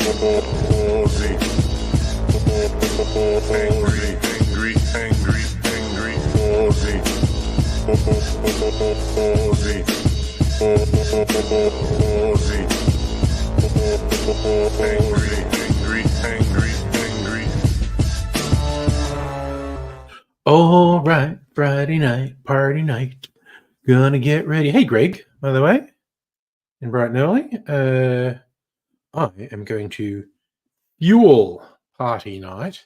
All right, Friday night, party night. Gonna get ready. Hey, Greg, by the way, in bright and early. I am going to fuel party night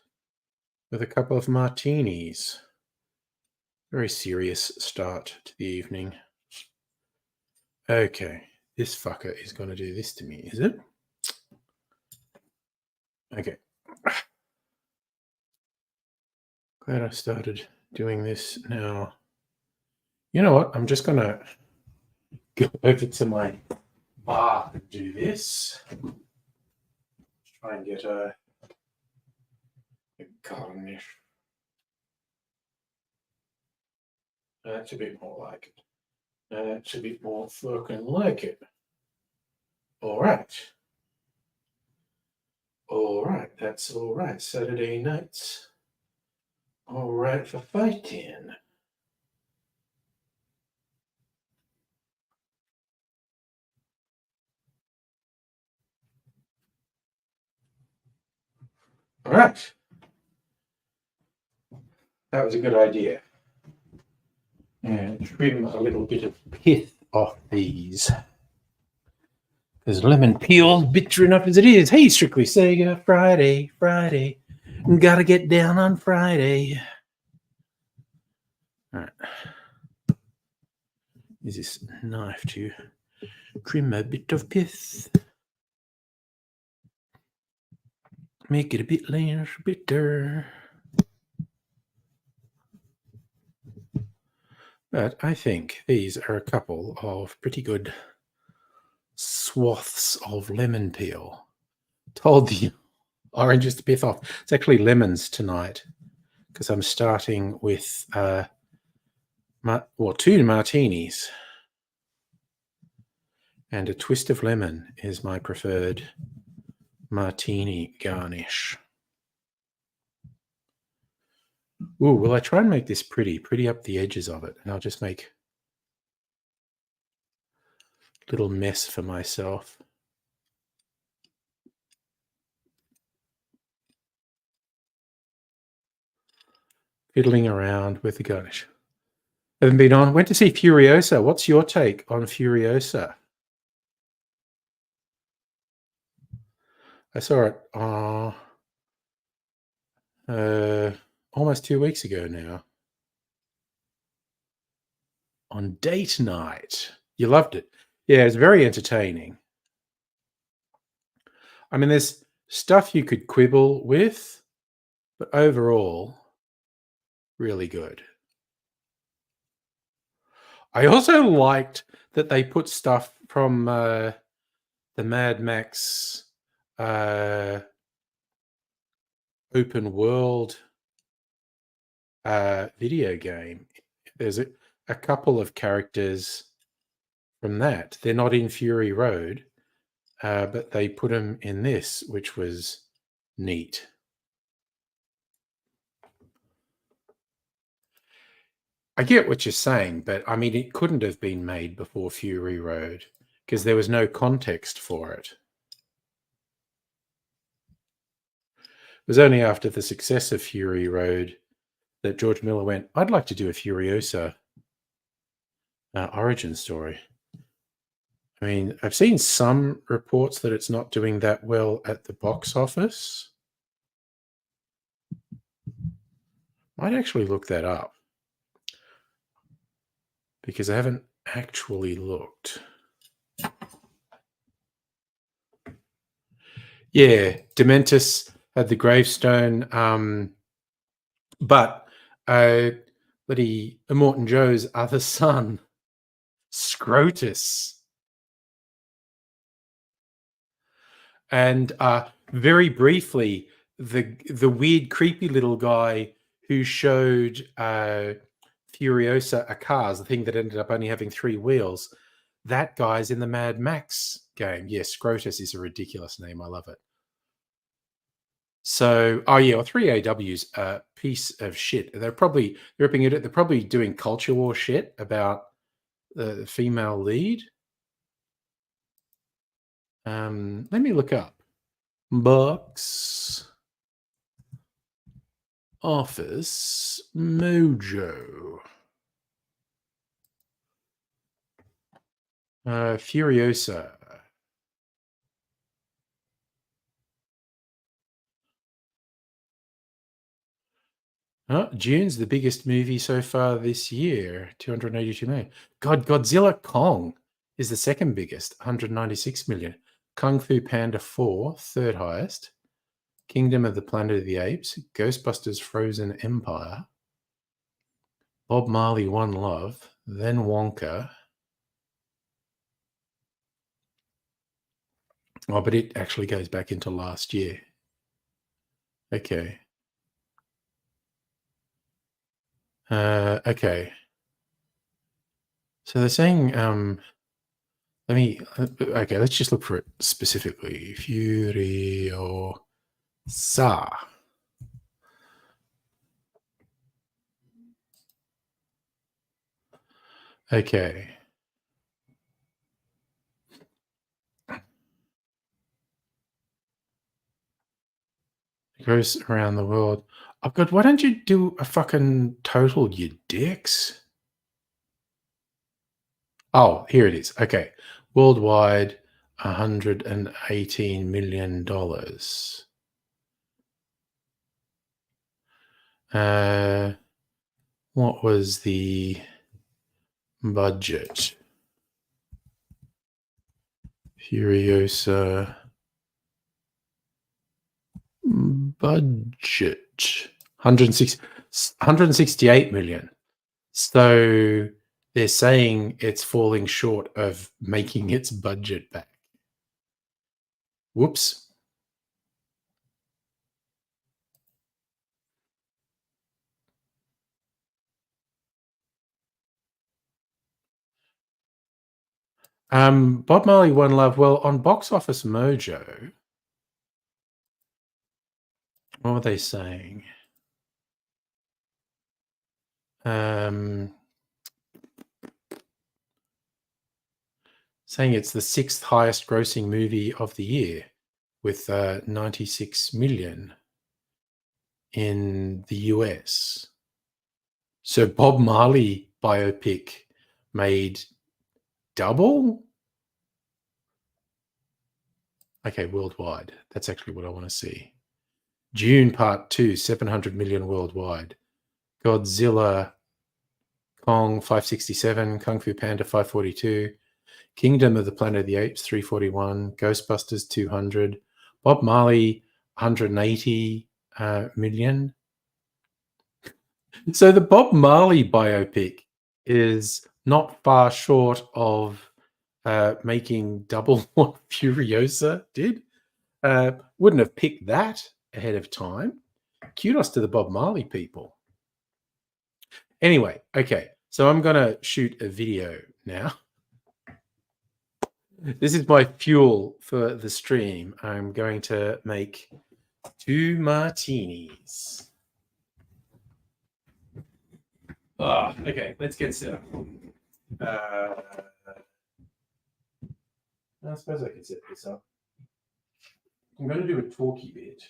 with a couple of martinis. Very serious start to the evening. Okay, this fucker is going to do this to me, is it? Okay. Glad I started doing this now. You know what? I'm just going to go over to my bar and do this. Try and get a garnish. That's a bit more like it. That's a bit more fucking like it. All right. All right, that's all right. Saturday nights. All right for fighting. All right. That was a good idea. And trim a little bit of pith off these. Because lemon peel, bitter enough as it is. Hey, Strictly Sega, Friday. Gotta get down on Friday. All right. Use this knife to trim a bit of pith. Make it a bit less bitter. But I think these are a couple of pretty good swaths of lemon peel. Told the oranges to pith off. It's actually lemons tonight because I'm starting with two martinis. And a twist of lemon is my preferred martini garnish. Ooh, will I try and make this pretty up the edges of it? And I'll just make a little mess for myself. Fiddling around with the garnish. Haven't been on. Went to see Furiosa. What's your take on Furiosa? I saw it almost 2 weeks ago now. On date night. You loved it. Yeah, it's very entertaining. I mean, there's stuff you could quibble with, but overall, really good. I also liked that they put stuff from the Mad Max open world video game. There's a couple of characters from that. They're not in Fury Road, but they put them in this, which was neat. I get what you're saying, but I mean, it couldn't have been made before Fury Road because there was no context for it. It was only after the success of Fury Road that George Miller went, I'd like to do a Furiosa origin story. I mean, I've seen some reports that it's not doing that well at the box office. Might actually look that up because I haven't actually looked. Yeah, Dementis had the gravestone, but Immortan Joe's other son, Scrotus. And very briefly, the weird, creepy little guy who showed Furiosa a cars, the thing that ended up only having 3 wheels, that guy's in the Mad Max game. Yes, Scrotus is a ridiculous name. I love it. So, oh yeah, well, 3AW's a piece of shit. They're probably ripping it. They're probably doing culture war shit about the female lead. Let me look up box office mojo. Furiosa. June's the biggest movie so far this year, 282 million. Godzilla Kong is the second biggest, 196 million. Kung Fu Panda 4, third highest. Kingdom of the Planet of the Apes, Ghostbusters Frozen Empire, Bob Marley One Love, then Wonka. Oh, but it actually goes back into last year. Okay. Okay. So they're saying, okay, let's just look for it specifically. Furiosa. Okay. It goes around the world. Oh, God, why don't you do a fucking total, you dicks? Oh, here it is. Okay. Worldwide, $118 million. What was the budget? Furiosa budget 168 million. So they're saying it's falling short of making its budget back. Whoops. Bob Marley One Love. Well, on Box Office Mojo, what were they saying? Saying it's the sixth highest grossing movie of the year with 96 million in the US. So Bob Marley biopic made double? Okay, worldwide. That's actually what I want to see. June Part 2, 700 million worldwide. Godzilla Kong 567, Kung Fu Panda 542, Kingdom of the Planet of the Apes 341, Ghostbusters 200, Bob Marley 180 million. So the Bob Marley biopic is not far short of making double what Furiosa did. Wouldn't have picked that ahead of time. Kudos to the Bob Marley people. Anyway, okay, so I'm going to shoot a video now. This is my fuel for the stream. I'm going to make 2 martinis. Oh, okay, let's get set up. I suppose I could set this up. I'm going to do a talky bit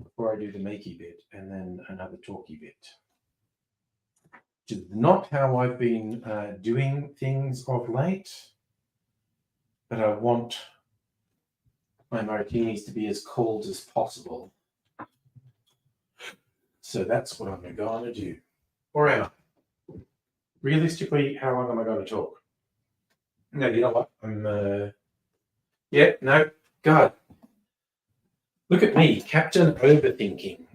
before I do the makey bit, and then another talky bit. Which is not how I've been doing things of late, but I want my martinis to be as cold as possible. So that's what I'm going to do. Or am I? Realistically, how long am I going to talk? No, you know what? Yeah, no, God. Look at me, Captain Overthinking.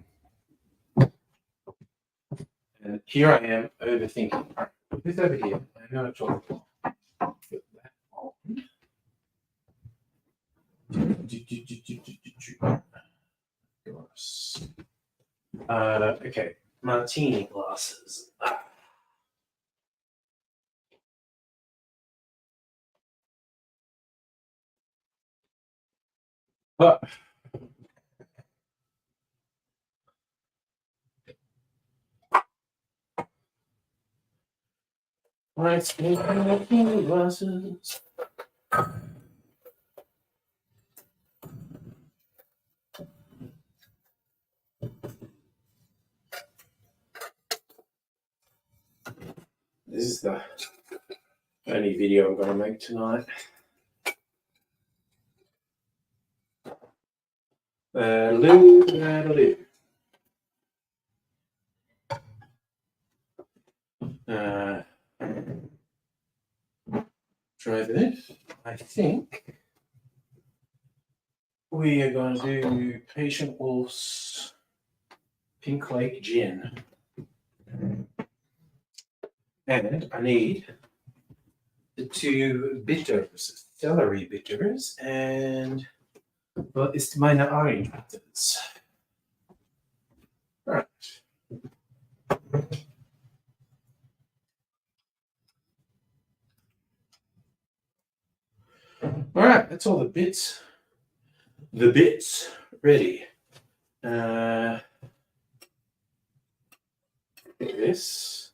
And here I am, overthinking. All right, put this over here. I'm going to talk. Put that on. Okay, martini glasses. Let's make the glasses. This is the only video I'm going to make tonight. Try this. I think we are going to do Patient Wolf's Pink Lake Gin. And I need the 2 bitters, celery bitters, and what ist meine orange bitters? All right. All right, that's all the bits. The bits ready. This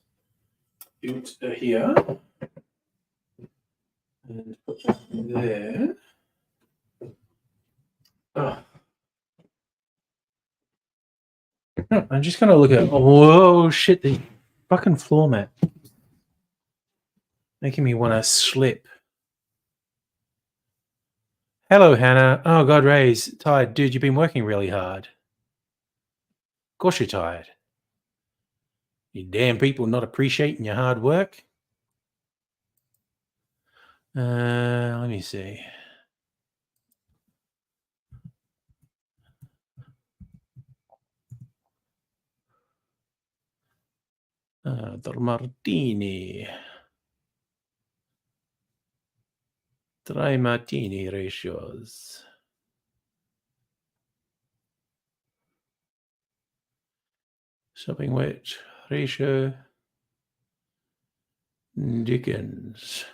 out here and put that there. Oh. I'm just gonna look at. Whoa, shit! The fucking floor mat making me want to slip. Hello, Hannah. Oh God, Ray's tired, dude. You've been working really hard. Of course, you're tired. You damn people not appreciating your hard work. Let me see. Del Martini. 3 martini ratios. Sopping wet ratio. Dickens.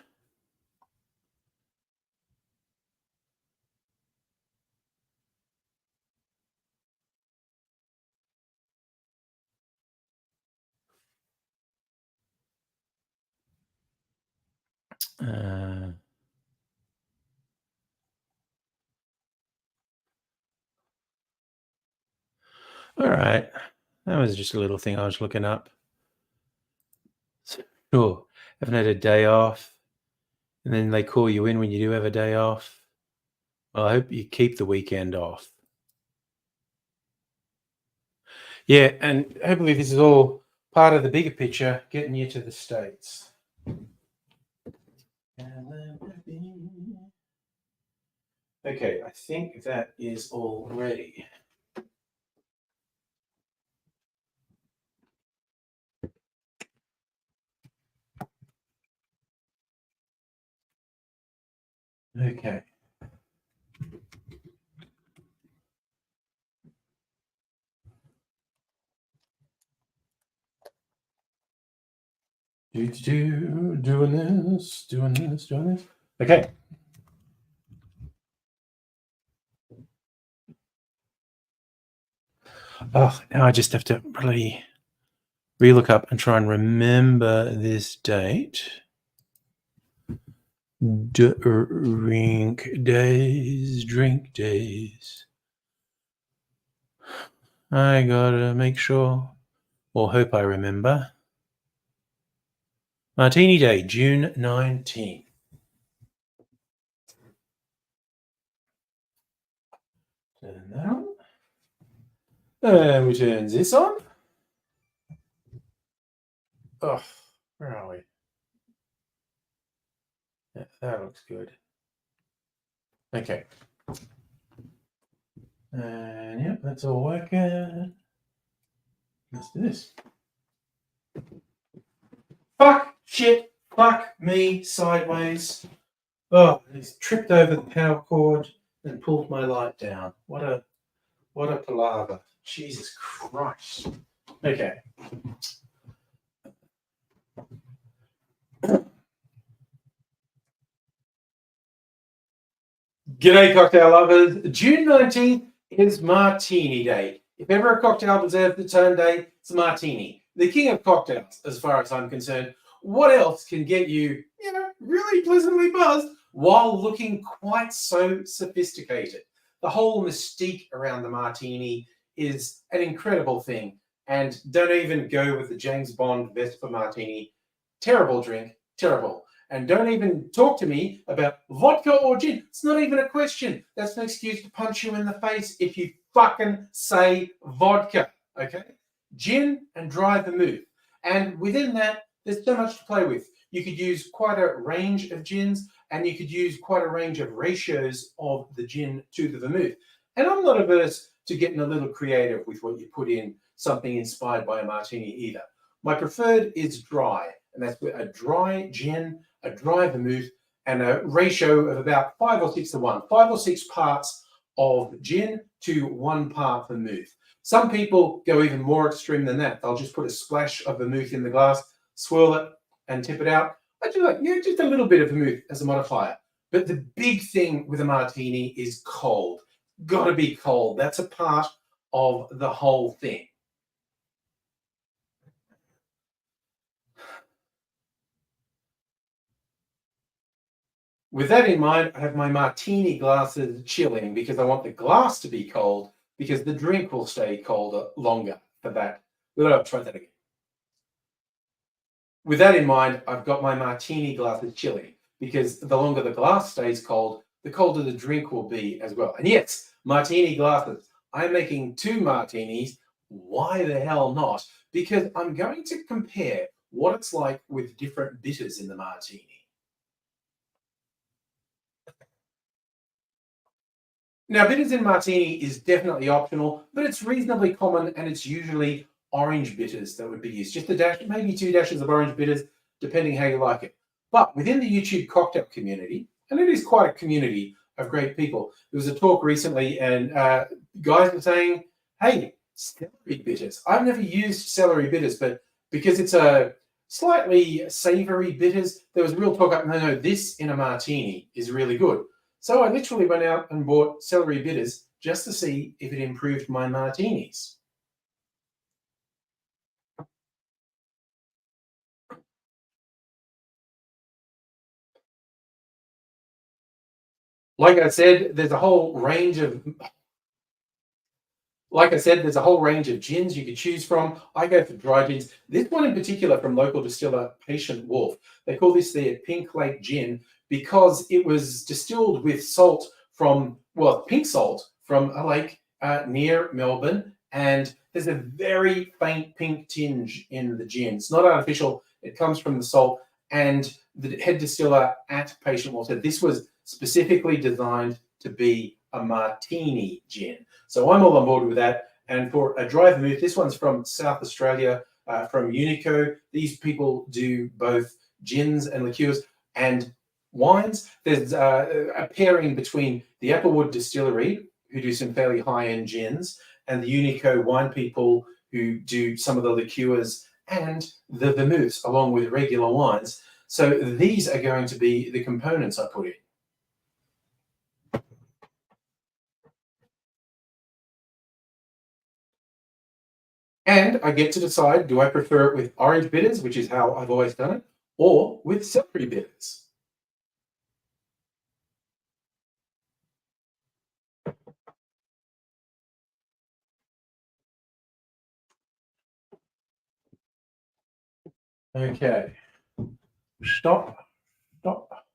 All right. That was just a little thing I was looking up. Sure. Haven't had a day off. And then they call you in when you do have a day off. Well, I hope you keep the weekend off. Yeah, and hopefully this is all part of the bigger picture, getting you to the States. Okay, I think that is all ready. Okay. Doing this. Okay. Oh, now I just have to really relook up and try and remember this date. Drink days. I gotta make sure, or hope I remember. Martini Day, June 19. Turn that on. And we turn this on. Oh, where are we? Yeah, that looks good. Okay. And yep, that's all working. Let's do this. Fuck, shit, fuck me, sideways. Oh, he's tripped over the power cord and pulled my light down. What a palaver. Jesus Christ. Okay. G'day, cocktail lovers. June 19th is Martini Day. If ever a cocktail deserves its own day, it's a martini. The king of cocktails, as far as I'm concerned. what else can get you, really pleasantly buzzed while looking quite so sophisticated? The whole mystique around the martini is an incredible thing. And don't even go with the James Bond Vespa Martini. Terrible drink, terrible. And don't even talk to me about vodka or gin. It's not even a question. That's an excuse to punch you in the face if you fucking say vodka, okay? Gin and dry vermouth. And within that, there's so much to play with. You could use quite a range of gins, and you could use quite a range of ratios of the gin to the vermouth. And I'm not averse to getting a little creative with what you put in something inspired by a martini either. My preferred is dry, and that's a dry gin, a dry vermouth, and a ratio of about 5 or 6 to 1, 5 or 6 parts of gin to 1 part vermouth. Some people go even more extreme than that. They'll just put a splash of vermouth in the glass, swirl it, and tip it out. I do like, just a little bit of vermouth as a modifier. But the big thing with a martini is cold. Gotta be cold. That's a part of the whole thing. With that in mind, I have my martini glasses chilling because I want the glass to be cold because the drink will stay colder longer for that. Try that again. With that in mind, I've got my martini glasses chilling because the longer the glass stays cold, the colder the drink will be as well. And yes, martini glasses. I'm making 2 martinis. Why the hell not? Because I'm going to compare what it's like with different bitters in the martini. Now, bitters in martini is definitely optional, but it's reasonably common, and it's usually orange bitters that would be used. Just a dash, maybe 2 dashes of orange bitters, depending how you like it. But within the YouTube cocktail community, and it is quite a community of great people, there was a talk recently, and guys were saying, hey, celery bitters. I've never used celery bitters, but because it's a slightly savory bitters, there was real talk up, no, this in a martini is really good. So I literally went out and bought celery bitters just to see if it improved my martinis. Like I said, there's a whole range of gins you could choose from. I go for dry gins. This one in particular from local distiller Patient Wolf. They call this their Pink Lake Gin because it was distilled with salt from, pink salt from a lake near Melbourne. And there's a very faint pink tinge in the gin. It's not artificial. It comes from the salt. And the head distiller at Patient Wolf said this was specifically designed to be a martini gin. So I'm all on board with that. And for a dry vermouth, this one's from South Australia, from Unico. These people do both gins and liqueurs and wines. There's a pairing between the Applewood Distillery, who do some fairly high-end gins, and the Unico wine people, who do some of the liqueurs and the vermouths, along with regular wines. So these are going to be the components I put in. And I get to decide, do I prefer it with orange bitters, which is how I've always done it, or with celery bitters? Okay. Stop. Stop.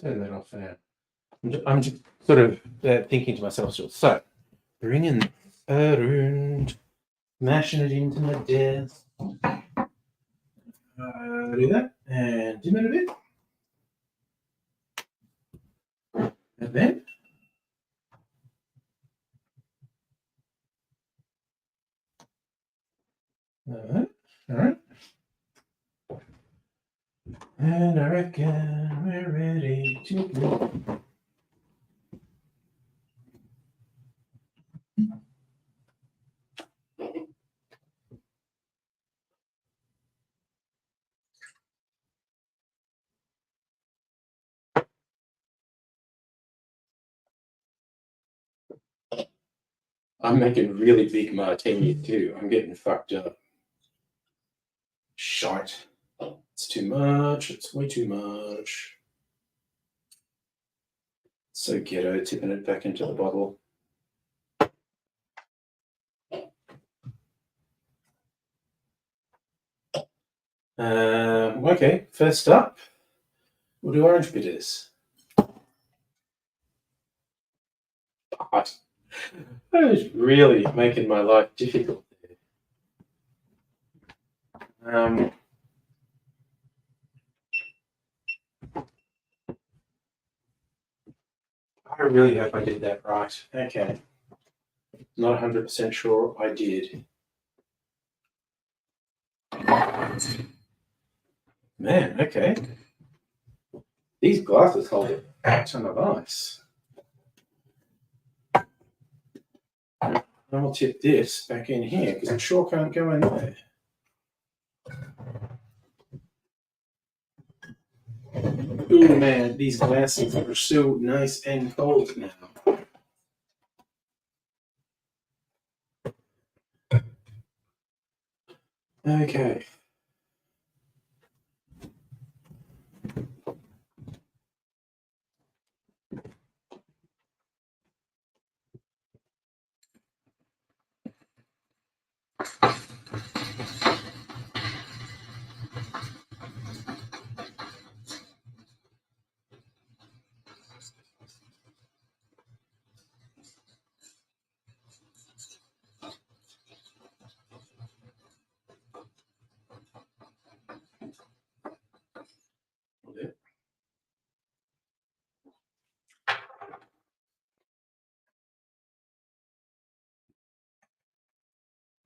Turn that off there. I'm just sort of thinking to myself, so bring in around, mashing it into my desk. Do that and dim it a bit. And then all right. And I reckon we're ready to go. I'm making really big martini too. I'm getting fucked up. Shite. It's too much. It's way too much. So ghetto, tipping it back into the bottle. Okay, first up, we'll do orange bitters. God, that is really making my life difficult. I really hope I did that right. Okay. Not 100% sure I did. Man, okay. These glasses hold a ton of ice. I'll tip this back in here because it sure can't go in there. Oh man, these glasses are so nice and cold now. Okay.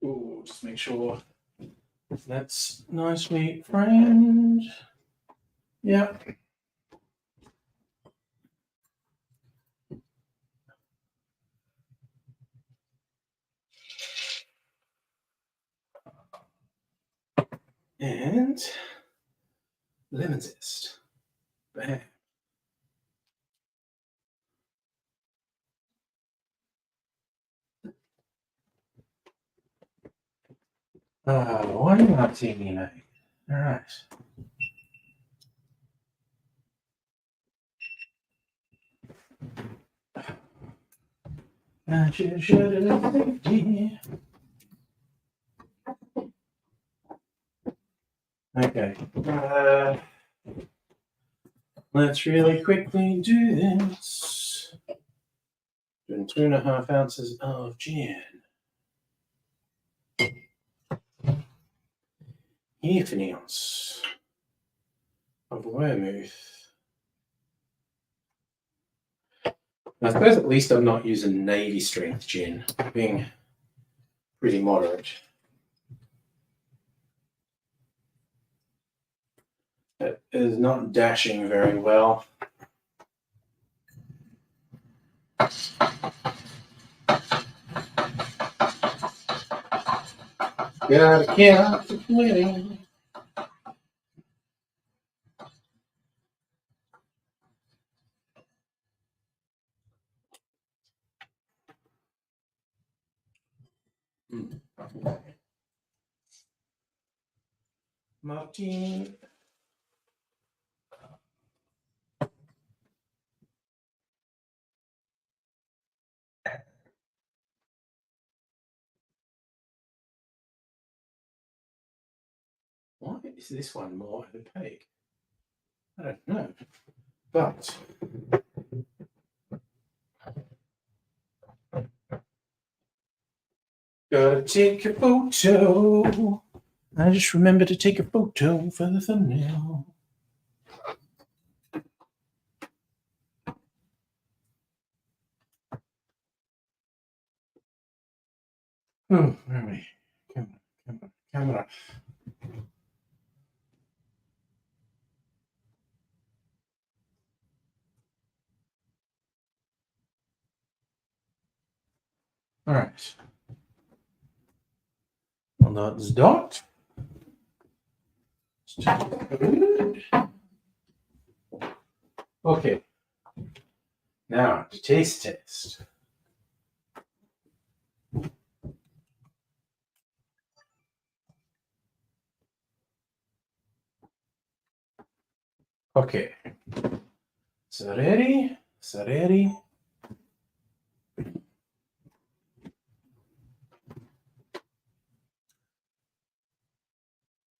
Ooh, just make sure that's nicely framed. Yeah. And lemon zest. Bam. One martini night. All right. Okay. Let's really quickly do this. Doing 2.5 ounces of gin. Half an ounce of vermouth. I suppose at least I'm not using Navy strength gin, being pretty moderate. It is not dashing very well. Gotta count the winning. Martini. Why is this one more opaque? I don't know. But gotta take a photo. I just remember to take a photo for the thumbnail. Oh, where are we? Camera. All right. Well, that's dot. Okay. Now, to taste test. Okay. So ready? So ready?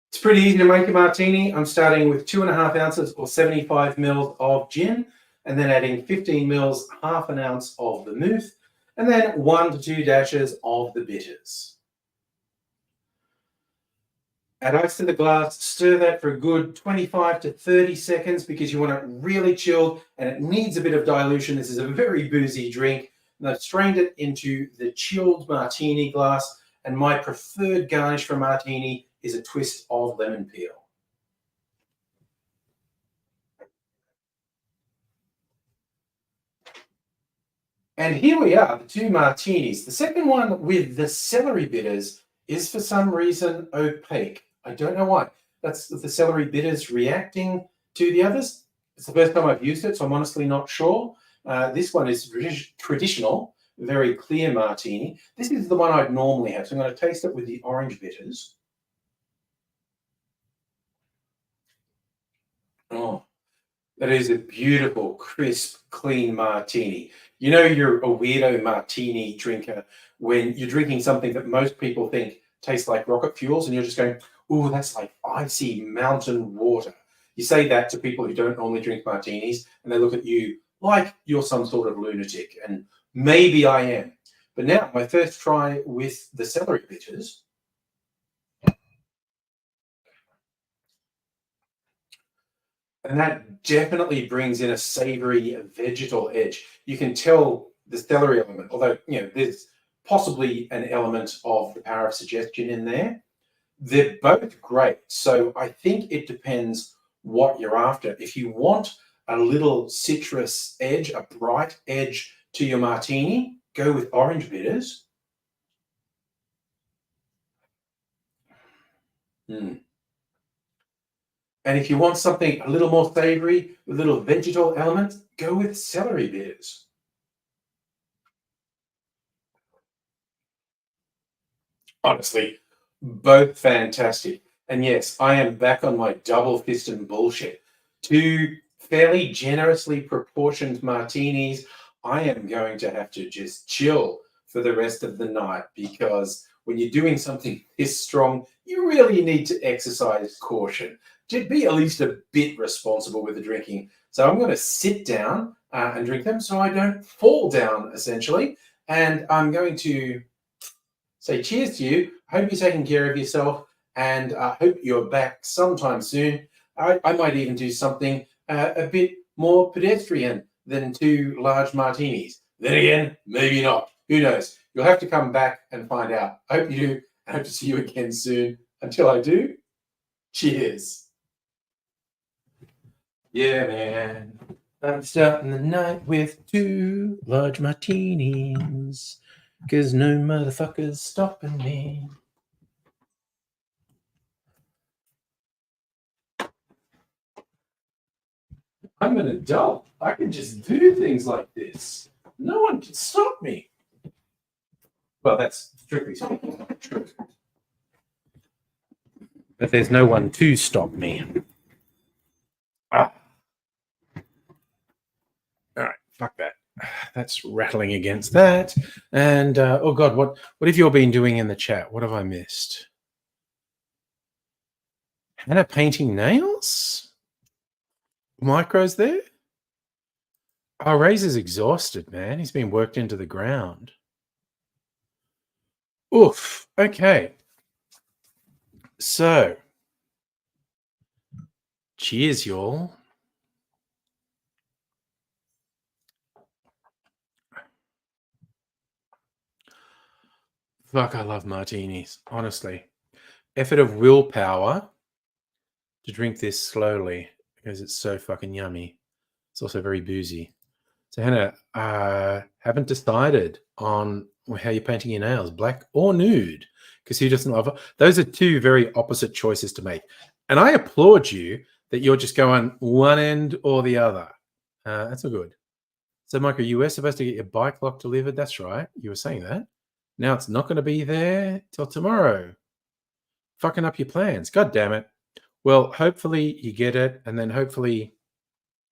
It's pretty easy to make a martini. I'm starting with 2.5 ounces or 75 mils of gin, and then adding 15 mils, half an ounce of vermouth, and then 1 to 2 dashes of the bitters. Add ice to the glass, stir that for a good 25 to 30 seconds because you want it really chilled and it needs a bit of dilution. This is a very boozy drink. And I've strained it into the chilled martini glass, and my preferred garnish for martini is a twist of lemon peel. And here we are, the two martinis. The second one with the celery bitters is for some reason opaque. I don't know why. That's the celery bitters reacting to the others. It's the first time I've used it, so I'm honestly not sure. This one is traditional, very clear martini. This is the one I'd normally have, so I'm going to taste it with the orange bitters. Oh, that is a beautiful, crisp, clean martini. You know, you're a weirdo martini drinker when you're drinking something that most people think tastes like rocket fuels, and you're just going, "Ooh, that's like icy mountain water." You say that to people who don't normally drink martinis, and they look at you like you're some sort of lunatic. And maybe I am. But now, my first try with the celery bitters. And that definitely brings in a savory vegetal edge. You can tell the celery element, although there's possibly an element of the power of suggestion in there. They're both great. So I think it depends what you're after. If you want a little citrus edge, a bright edge to your martini, go with orange bitters. Mm. And if you want something a little more savory, with a little vegetal element, go with celery bitters. Honestly, both fantastic. And yes, I am back on my double fist and bullshit. Two fairly generously proportioned martinis. I am going to have to just chill for the rest of the night because when you're doing something this strong, you really need to exercise caution to be at least a bit responsible with the drinking. So I'm going to sit down and drink them so I don't fall down, essentially. And I'm going to say cheers to you. Hope you're taking care of yourself, and I hope you're back sometime soon. I might even do something a bit more pedestrian than two large martinis. Then again, maybe not. Who knows? You'll have to come back and find out. I hope you do. I hope to see you again soon. Until I do, cheers. Yeah, man. I'm starting the night with two large martinis. Cause no motherfucker's stopping me. I'm an adult. I can just do things like this. No one can stop me. Well, that's strictly speaking not true. But there's no one to stop me. Ah. All right, fuck that. That's rattling against that. And oh god, what have you all been doing in the chat? What have I missed? Hannah painting nails? Micro's there? Oh, Razor's exhausted, man. He's been worked into the ground. Oof. Okay. So, cheers, y'all. Fuck, I love martinis, honestly. Effort of willpower to drink this slowly because it's so fucking yummy. It's also very boozy. So, Hannah, haven't decided on how you're painting your nails, black or nude, because who doesn't love it? Those are two very opposite choices to make. And I applaud you that you're just going one end or the other. That's all good. So, Michael, you were supposed to get your bike lock delivered. That's right. You were saying that. Now it's not going to be there till tomorrow. Fucking up your plans. God damn it. Well, hopefully you get it. And then hopefully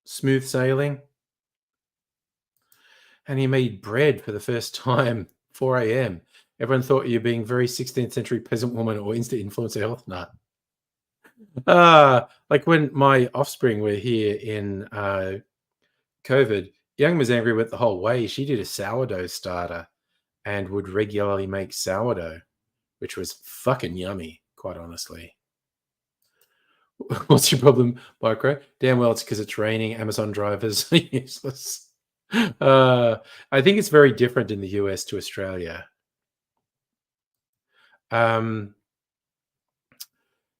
smooth sailing, and he made bread for the first time, 4 a.m. Everyone thought you were being very 16th century peasant woman or instant influencer health nut. Like when my offspring were here in COVID, Young was angry with the whole way. She did a sourdough starter and would regularly make sourdough, which was fucking yummy, quite honestly. What's your problem, Micro? Damn well, it's because it's raining. Amazon drivers are useless. I think it's very different in the US to Australia. Um,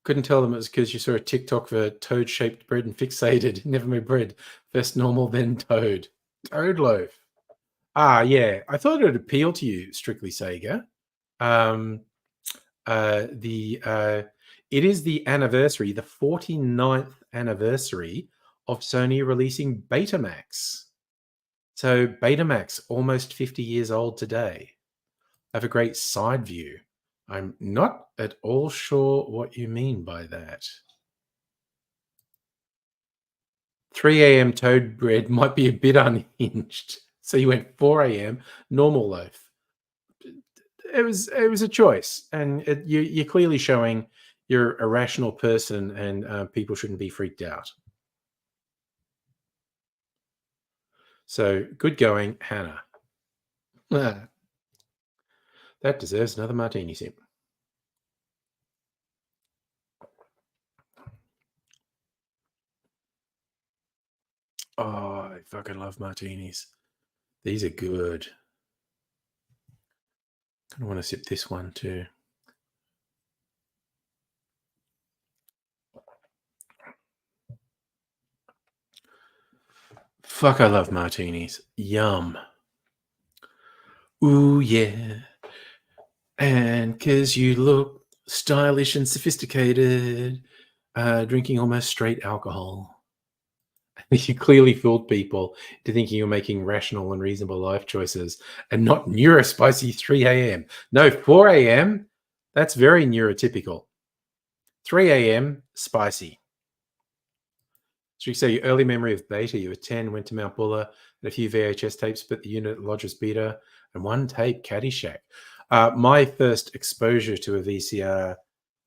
couldn't tell them it was because you saw a TikTok for toad-shaped bread and fixated. Never made bread. First normal, then toad. Toad loaf. Yeah. I thought it would appeal to you, Strictly Sega. Um, the It is the anniversary, the 49th anniversary of Sony releasing Betamax. So Betamax, almost 50 years old today. I have a great side view. I'm not at all sure what you mean by that. 3 a.m. toad bread might be a bit unhinged. So you went 4 a.m. normal loaf. It was a choice, and you're clearly showing you're a rational person, and people shouldn't be freaked out. So good going, Hannah. Ah, that deserves another martini sip. Oh, I fucking love martinis. These are good. I want to sip this one too. Fuck, I love martinis. Yum. Ooh, yeah. And because you look stylish and sophisticated, drinking almost straight alcohol. You clearly fooled people to thinking you're making rational and reasonable life choices and not neurospicy 3 a.m. No, 4 a.m. That's very neurotypical. 3 a.m. spicy. So you say your early memory of beta, you were 10, went to Mount Buller, had a few VHS tapes, put the unit at Lodger's Beta, and one tape, Caddyshack. My first exposure to a VCR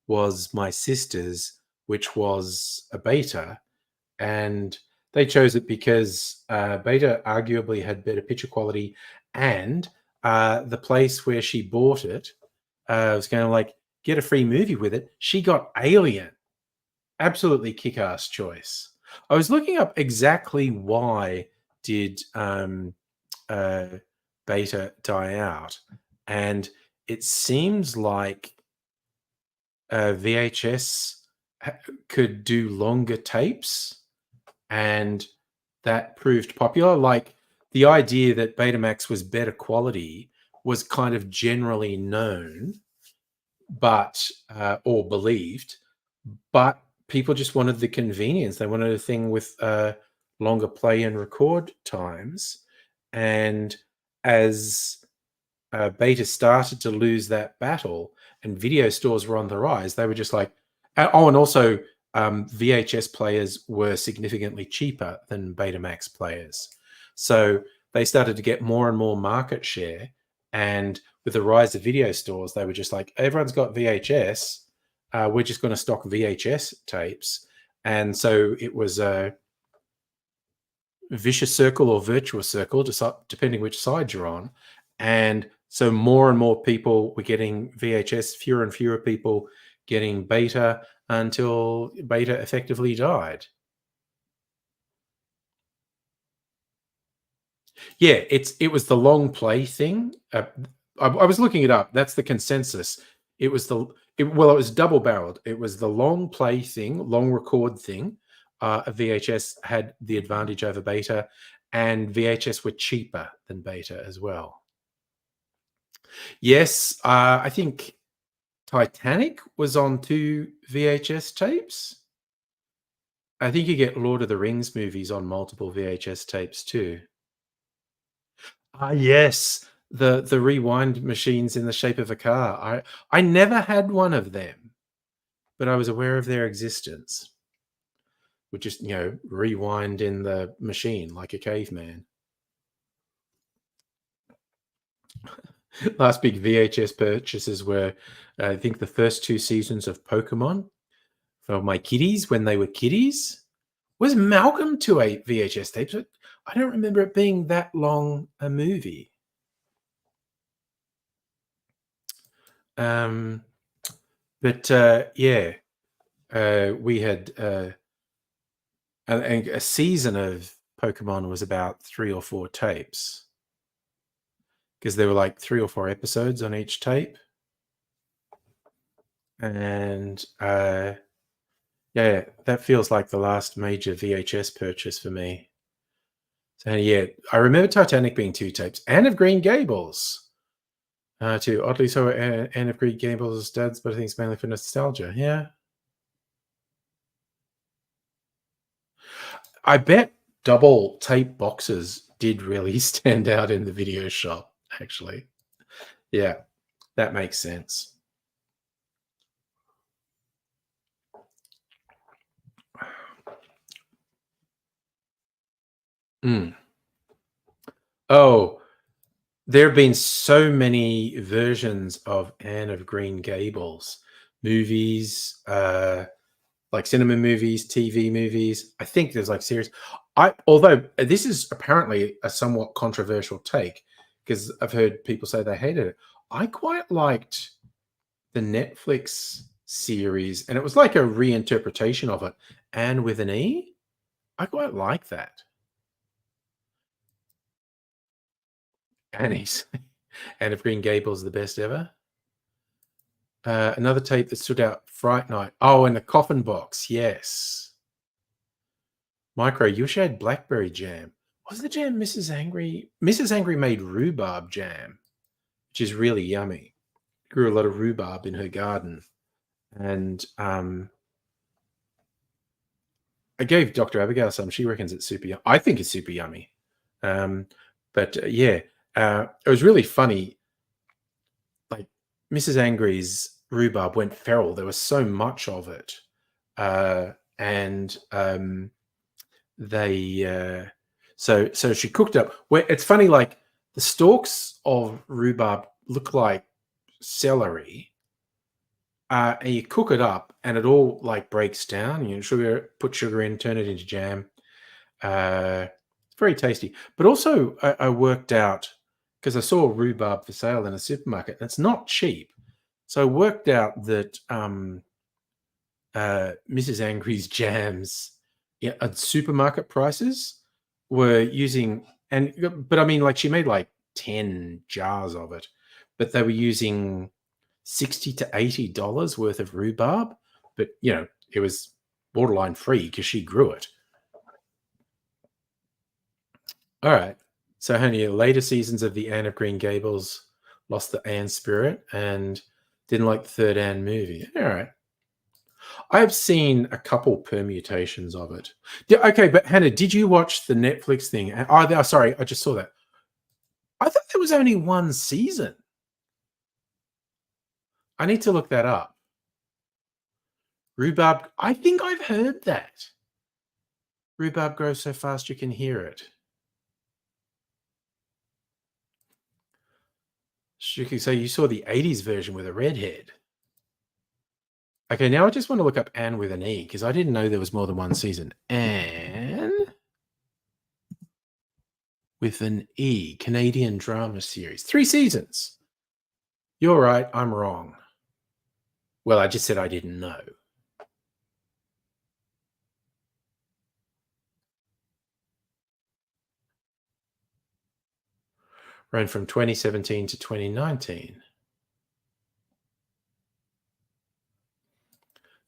was my sister's, which was a beta, and they chose it because beta arguably had better picture quality, and the place where she bought it was going to like get a free movie with it. She got Alien. Absolutely kick-ass choice. I was looking up exactly why did beta die out, and it seems like VHS could do longer tapes, and that proved popular. Like the idea that Betamax was better quality was kind of generally known, but or believed, but people just wanted the convenience. They wanted a thing with longer play and record times, and as beta started to lose that battle and video stores were on the rise, they were just like, oh, and also VHS players were significantly cheaper than Betamax players. So they started to get more and more market share. And with the rise of video stores, they were just like, everyone's got VHS. We're just going to stock VHS tapes. And so it was a vicious circle or virtuous circle, just depending which side you're on. And so more and more people were getting VHS, fewer and fewer people getting beta, until beta effectively died. Yeah, it was the long play thing. I was looking it up. That's the consensus. It was it was double barreled. It was the long play thing, long record thing. VHS had the advantage over beta, and VHS were cheaper than beta as well. Yes, I think Titanic was on 2 VHS tapes. I think you get Lord of the Rings movies on multiple VHS tapes too. Yes, the rewind machines in the shape of a car. I never had one of them, but I was aware of their existence, would just, rewind in the machine like a caveman. Last big VHS purchases were, I think, the first two seasons of Pokemon for my kiddies when they were kiddies. Was Malcolm to a VHS tape? But I don't remember it being that long a movie. But yeah, we had a season of Pokemon was about 3 or 4 tapes because there were like 3 or 4 episodes on each tape, and yeah, that feels like the last major VHS purchase for me. So yeah, I remember Titanic being 2 tapes. Anne of Green Gables, too. Oddly so, Anne of Green Gables duds, but I think it's mainly for nostalgia. Yeah, I bet double tape boxes did really stand out in the video shop. Actually, yeah, that makes sense. Mm. Oh, there have been so many versions of Anne of Green Gables movies, like cinema movies, TV movies. I think there's like series. Although this is apparently a somewhat controversial take because I've heard people say they hated it. I quite liked the Netflix series, and it was like a reinterpretation of it. Anne with an E. I quite like that. Annie's. Anne of Green Gables, the best ever. Another tape that stood out, Fright Night. Oh, and the Coffin Box. Yes. Micro, you wish I had blackberry jam. Was the jam Mrs. Angry? Mrs. Angry made rhubarb jam, which is really yummy. Grew a lot of rhubarb in her garden. And I gave Dr. Abigail some. She reckons it's super yummy. I think it's super yummy. But yeah, it was really funny. Like Mrs. Angry's rhubarb went feral. There was so much of it. And they so she cooked up where it's funny, like the stalks of rhubarb look like celery, and you cook it up and it all like breaks down. Put sugar in, turn it into jam. It's very tasty. But also I worked out, because I saw rhubarb for sale in a supermarket and it's not cheap, so I worked out that Mrs. Angry's jams, yeah, at supermarket prices were using, but I mean, like she made like 10 jars of it, but they were using $60 to $80 worth of rhubarb. But it was borderline free because she grew it. All right. So, honey, later seasons of the Anne of Green Gables lost the Anne spirit and didn't like the third Anne movie. All right. I've seen a couple permutations of it. Yeah, okay, but Hannah, did you watch the Netflix thing? Sorry, I just saw that. I thought there was only one season. I need to look that up. Rhubarb, I think I've heard that. Rhubarb grows so fast you can hear it. Shuki, so you saw the 80s version with a redhead. Okay, now I just want to look up Anne with an E because I didn't know there was more than one season. Anne with an E, Canadian drama series. 3 seasons. You're right, I'm wrong. Well, I just said I didn't know. Ran from 2017 to 2019.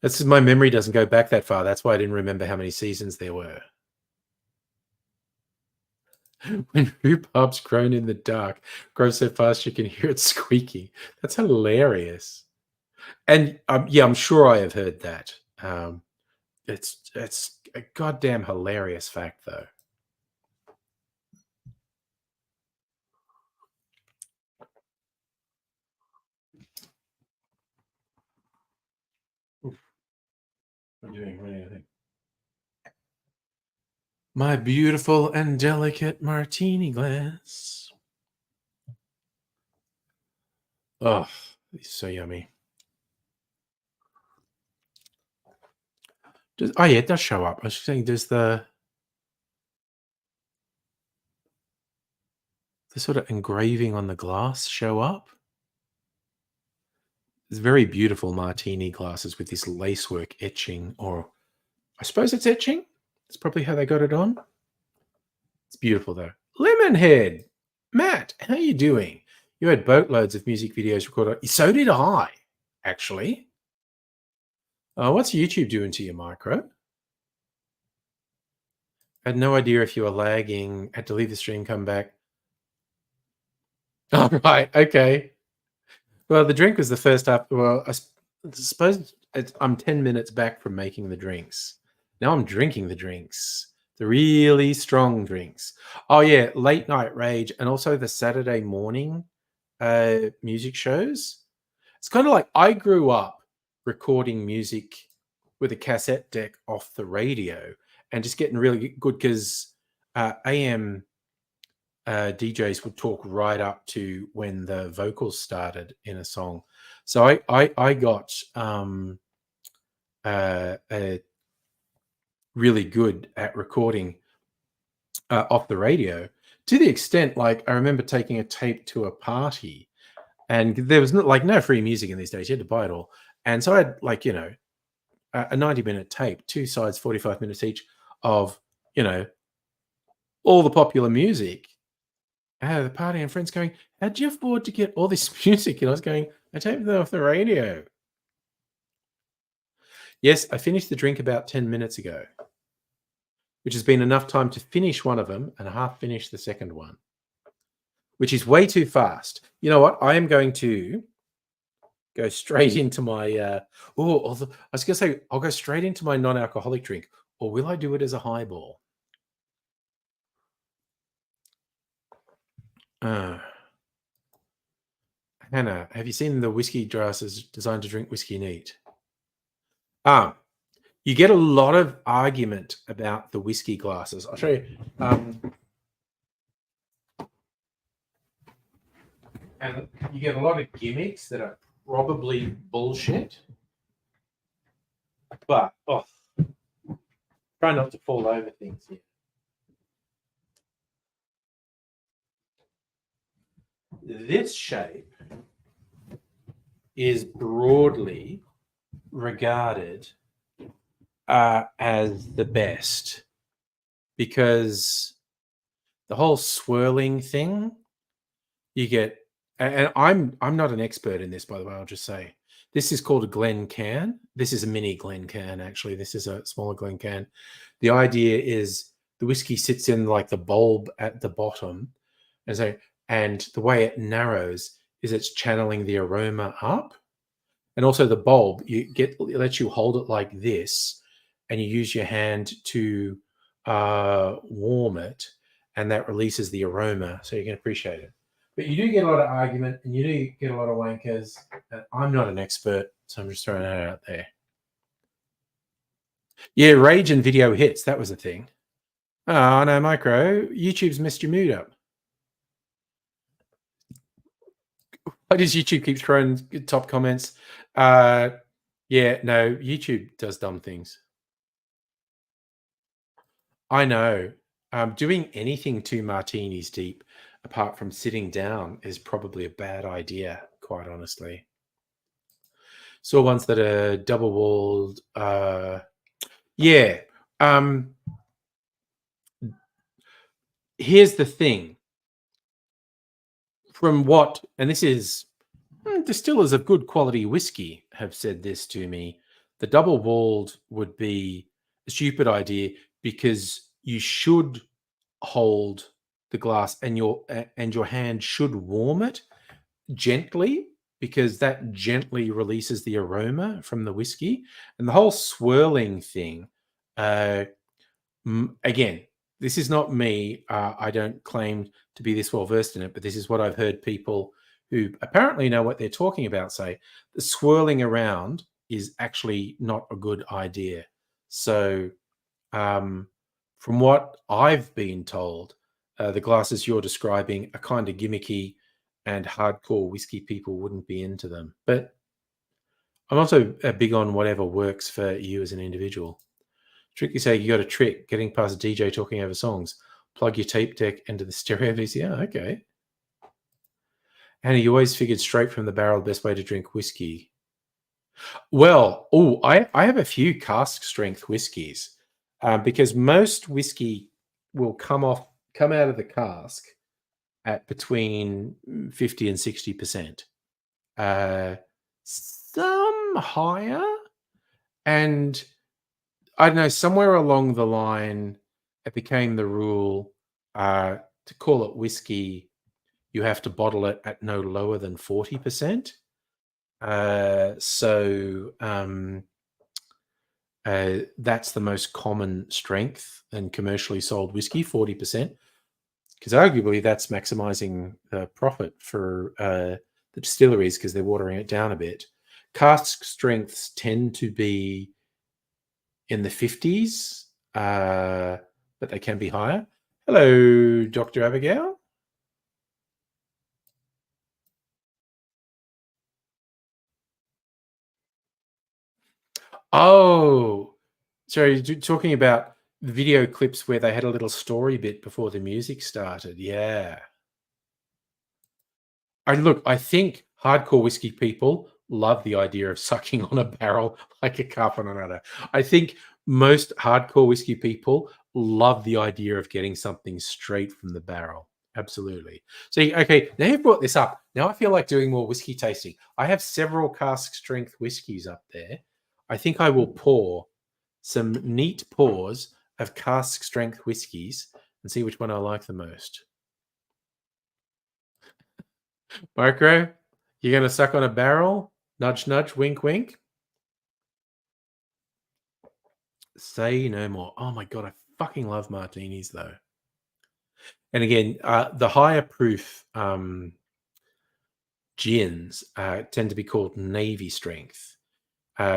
That's my memory doesn't go back that far. That's why I didn't remember how many seasons there were. When rhubarb's grown in the dark, grows so fast you can hear it squeaking. That's hilarious. And yeah, I'm sure I have heard that. It's a goddamn hilarious fact, though. Oof. What are you doing? What do you think? My beautiful and delicate martini glass. Oh, it's so yummy. Oh yeah, it does show up. I was saying, does the sort of engraving on the glass show up? It's very beautiful martini glasses with this lacework etching, or I suppose it's etching. It's probably how they got it on. It's beautiful though. Lemonhead, Matt, how you doing? You had boatloads of music videos recorded. So did I, actually. What's YouTube doing to your micro? I had no idea if you were lagging. Had to leave the stream, come back. Oh, right. Okay. Well, the drink was the first up. Well, suppose I'm 10 minutes back from making the drinks. Now I'm drinking the drinks, the really strong drinks. Oh, yeah. Late Night Rage and also the Saturday morning music shows. It's kind of like I grew up recording music with a cassette deck off the radio and just getting really good because AM DJs would talk right up to when the vocals started in a song. So I got really good at recording off the radio, to the extent like I remember taking a tape to a party and there was no free music in these days. You had to buy it all. And so I had a 90-minute tape, two sides, 45 minutes each of, all the popular music at the party, and friends going, "How'd you afford to get all this music?" And I was going, "I taped it off the radio." Yes, I finished the drink about 10 minutes ago, which has been enough time to finish one of them and half finish the second one, which is way too fast. You know what? I am going to go straight into my, I was going to say, I'll go straight into my non-alcoholic drink, or will I do it as a highball? Hannah, have you seen the whiskey glasses designed to drink whiskey neat? You get a lot of argument about the whiskey glasses. I'll show you. And you get a lot of gimmicks that are probably bullshit. But, try not to fall over things here. This shape is broadly regarded as the best because the whole swirling thing you get, and I'm not an expert in this, by the way. I'll just say this is called a Glen can. This is a mini Glen can, actually. This is a smaller Glen can. The idea is the whiskey sits in like the bulb at the bottom, and the way it narrows is it's channeling the aroma up. And also the bulb, it lets you hold it like this, and you use your hand to warm it, and that releases the aroma, so you can appreciate it. But you do get a lot of argument, and you do get a lot of wankers. And I'm not an expert, so I'm just throwing that out there. Yeah, rage and video hits. That was a thing. Oh, no, Micro. YouTube's messed your mood up. Why does YouTube keep throwing top comments? Yeah, no, YouTube does dumb things. I know. Doing anything two martinis deep, apart from sitting down, is probably a bad idea, quite honestly. Saw ones that are double-walled. Yeah. Here's the thing. From what, and this is distillers of good quality whiskey have said this to me, the double-walled would be a stupid idea because you should hold the glass and your hand should warm it gently, because that gently releases the aroma from the whiskey. And the whole swirling thing, again, this is not me. I don't claim to be this well versed in it, but this is what I've heard people who apparently know what they're talking about say. The swirling around is actually not a good idea. So From what I've been told, the glasses you're describing are kind of gimmicky, and hardcore whiskey people wouldn't be into them. But I'm also big on whatever works for you as an individual. Tricky say you got a trick getting past a DJ talking over songs. Plug your tape deck into the stereo VCR. Okay. And you always figured straight from the barrel, best way to drink whiskey. Well, I have a few cask strength whiskies because most whiskey will come out of the cask at between 50 and 60%. Some higher, and I don't know, somewhere along the line, it became the rule to call it whiskey, you have to bottle it at no lower than 40%. That's the most common strength and commercially sold whiskey, 40%, because arguably that's maximizing the profit for the distilleries because they're watering it down a bit. Cask strengths tend to be in the 50s, but they can be higher. Hello, Dr. Abigail. Oh, sorry, you're talking about video clips where they had a little story bit before the music started. Yeah. I think hardcore whiskey people love the idea of sucking on a barrel like a carp on another. I think most hardcore whiskey people love the idea of getting something straight from the barrel. Absolutely. See, okay, now you've brought this up. Now I feel like doing more whiskey tasting. I have several cask strength whiskies up there. I think I will pour some neat pours of cask strength whiskies and see which one I like the most. Micro, you're going to suck on a barrel? Nudge, nudge, wink, wink. Say no more. Oh my God, I fucking love martinis though. And again, the higher proof gins tend to be called Navy strength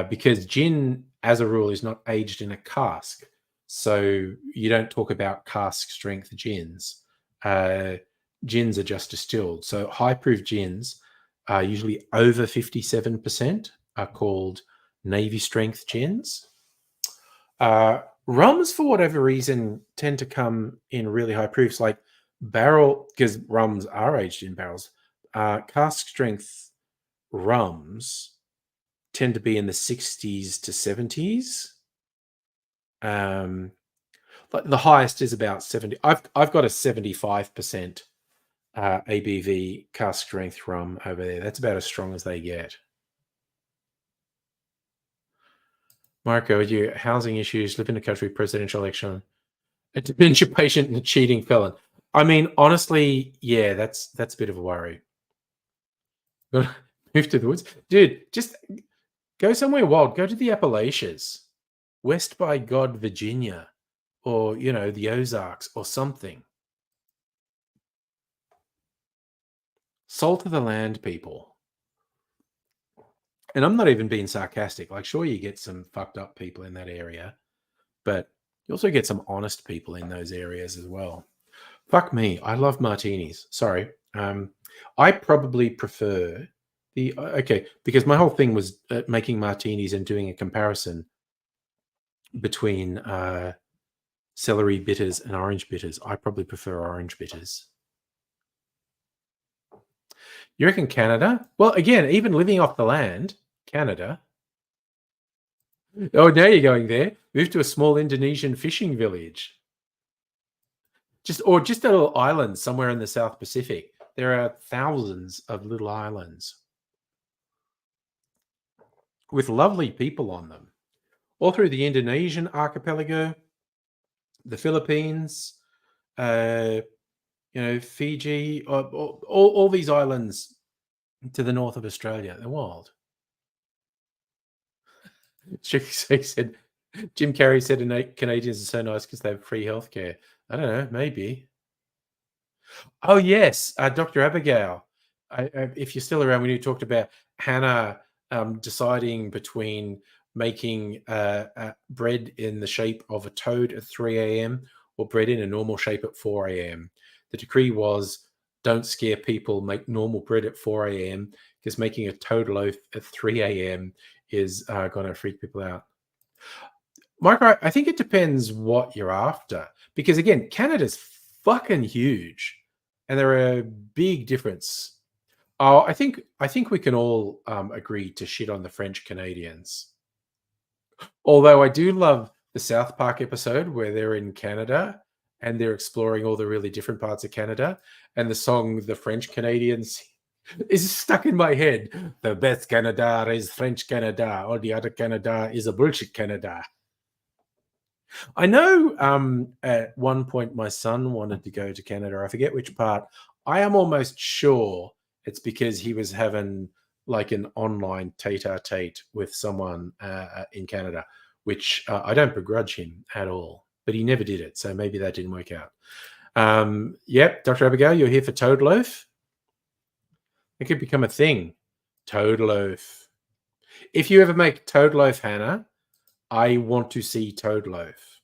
because gin, as a rule, is not aged in a cask. So you don't talk about cask strength gins. Gins are just distilled. So high proof gins are usually over 57% are called Navy strength gins. Rums, for whatever reason, tend to come in really high proofs, like barrel, because rums are aged in barrels. Cask strength rums tend to be in the 60s to 70s. But the highest is about 70. I've got a 75% ABV cask strength rum over there. That's about as strong as they get. Marco, with your housing issues, live in the country, presidential election, a dementia patient and a cheating felon. I mean, honestly, yeah, that's a bit of a worry. Move to the woods, dude. Just go somewhere wild. Go to the Appalachians, West by God, Virginia, or the Ozarks or something. Salt of the land, people. And I'm not even being sarcastic. Like, sure, you get some fucked up people in that area, but you also get some honest people in those areas as well. Fuck me, I love martinis. Sorry. I probably prefer because my whole thing was making martinis and doing a comparison between celery bitters and orange bitters. I probably prefer orange bitters. You reckon Canada? Well, again, even living off the land, Canada. Oh, now you're going there. Move to a small Indonesian fishing village. Just a little island somewhere in the South Pacific. There are thousands of little islands with lovely people on them, all through the Indonesian archipelago, the Philippines, Fiji, all these islands to the north of Australia. They're wild. She said, Jim Carrey said Canadians are so nice because they have free healthcare. I don't know, maybe. Oh, yes, Dr. Abigail. If you're still around, when you talked about Hannah deciding between making bread in the shape of a toad at 3 a.m. or bread in a normal shape at 4 a.m. The decree was don't scare people, make normal bread at 4 a.m. because making a toad loaf at 3 a.m. is going to freak people out. Micro, I think it depends what you're after because again, Canada's fucking huge, and there are a big difference. Oh, I think we can all agree to shit on the French Canadians. Although I do love the South Park episode where they're in Canada and they're exploring all the really different parts of Canada, and the song "The French Canadians" is stuck in my head. The best Canada is French Canada. All the other Canada is a bullshit Canada. I know at one point my son wanted to go to Canada. I forget which part. I am almost sure it's because he was having like an online tete-a-tete with someone in Canada, which I don't begrudge him at all, but he never did it. So maybe that didn't work out. Yep, Dr. Abigail, you're here for Toad Loaf. It could become a thing. Toad Loaf. If you ever make Toad Loaf, Hannah, I want to see Toad Loaf.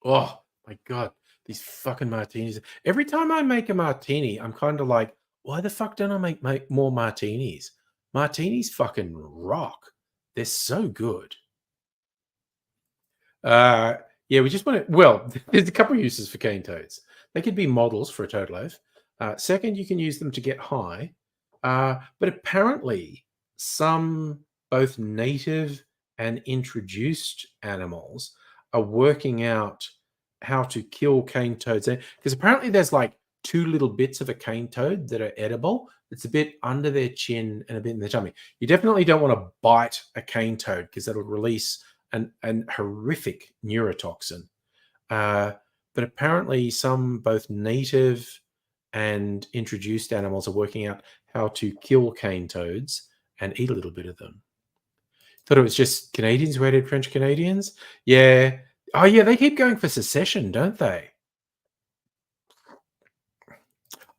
Oh my God, these fucking martinis. Every time I make a martini, I'm kind of like, why the fuck don't I make more martinis? Martinis fucking rock. They're so good. Uh, yeah, we just want to. Well, there's a couple of uses for cane toads. They could be models for a toad loaf. Second, you can use them to get high. But apparently, some both native and introduced animals are working out how to kill cane toads. Because apparently, there's like two little bits of a cane toad that are edible. It's a bit under their chin and a bit in their tummy. You definitely don't want to bite a cane toad because that'll release an horrific neurotoxin. But apparently, some both native and introduced animals are working out how to kill cane toads and eat a little bit of them. Thought it was just Canadians who hated French Canadians. Yeah. Oh, yeah. They keep going for secession, don't they?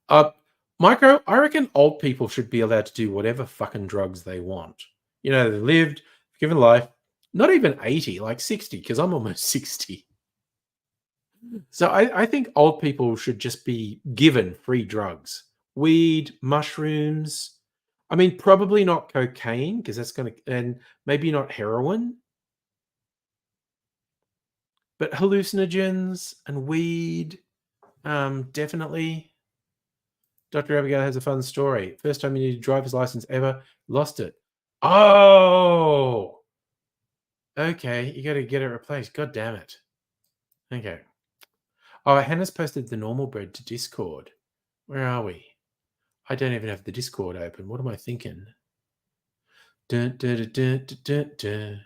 Uh, Micro, I reckon old people should be allowed to do whatever fucking drugs they want. You know, they lived, given life, not even 80, like 60, because I'm almost 60. So I think old people should just be given free drugs. Weed, mushrooms. I mean, probably not cocaine, because that's going to, and maybe not heroin, but hallucinogens and weed, definitely. Dr. Abigail has a fun story. First time you need a driver's license ever, lost it. Oh, okay. You got to get it replaced. God damn it. Okay. Oh, Hannah's posted the normal bread to Discord. Where are we? I don't even have the Discord open. What am I thinking? Dun, dun, dun, dun, dun, dun,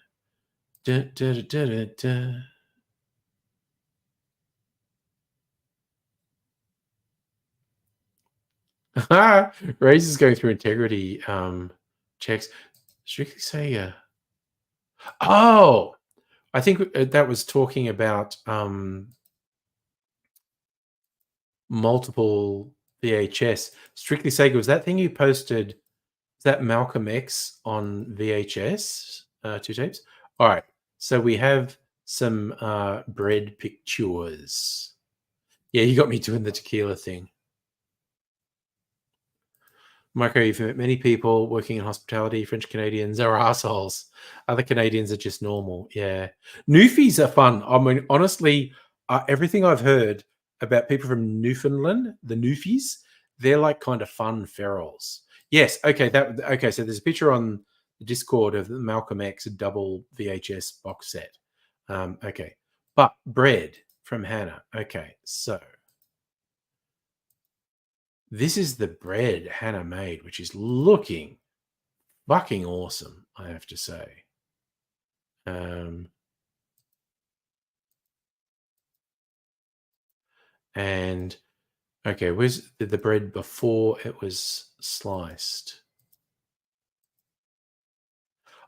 dun, dun, dun, dun, dun. Raze is going through integrity checks. Strictly say, oh, I think that was talking about multiple VHS. Strictly Sega, was that thing you posted? Is that Malcolm X on VHS? Two tapes. All right. So we have some bread pictures. Yeah, you got me doing the tequila thing. Micro, you've met many people working in hospitality. French Canadians are assholes. Other Canadians are just normal. Yeah. Newfies are fun. I mean, honestly, everything I've heard about people from Newfoundland, the Newfies, they're like kind of fun ferals. Yes. Okay. Okay. So there's a picture on the Discord of the Malcolm X double VHS box set. Okay. But bread from Hannah. Okay. So this is the bread Hannah made, which is looking fucking awesome, I have to say. And okay, where's the bread before it was sliced?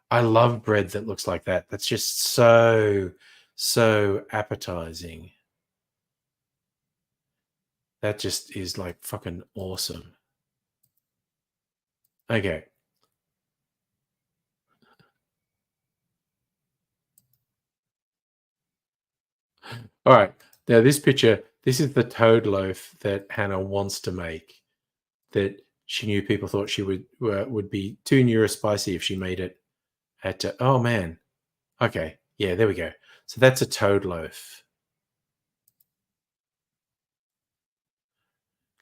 I love bread that looks like that. That's just so appetizing. That just is like fucking awesome. Okay. All right. Now this picture, this is the toad loaf that Hannah wants to make. That she knew people thought she would be too neurospicy if she made it at. Oh man. Okay. Yeah. There we go. So that's a toad loaf.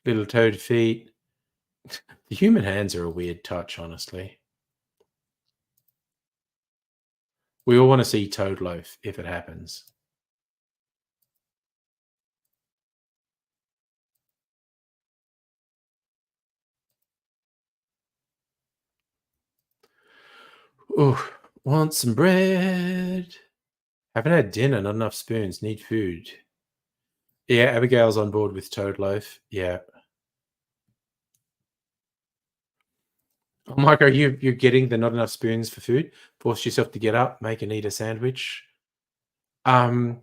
Little toad feet. The human hands are a weird touch, honestly. We all want to see toad loaf if it happens. Oh, want some bread? Haven't had dinner, not enough spoons, need food. Yeah, Abigail's on board with toad loaf. Yeah. Oh, Mike, you're getting the not enough spoons for food? Force yourself to get up, make and eat a sandwich. Um,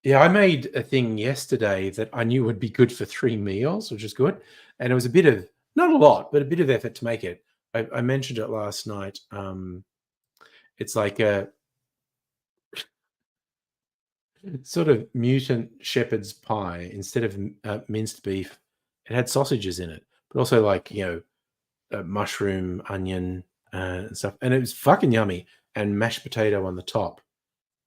yeah, I made a thing yesterday that I knew would be good for 3 meals, which is good. And it was a bit of not a lot, but a bit of effort to make it. I mentioned it last night. It's like a sort of mutant shepherd's pie instead of minced beef. It had sausages in it, but also like mushroom, onion, and stuff. And it was fucking yummy. And mashed potato on the top.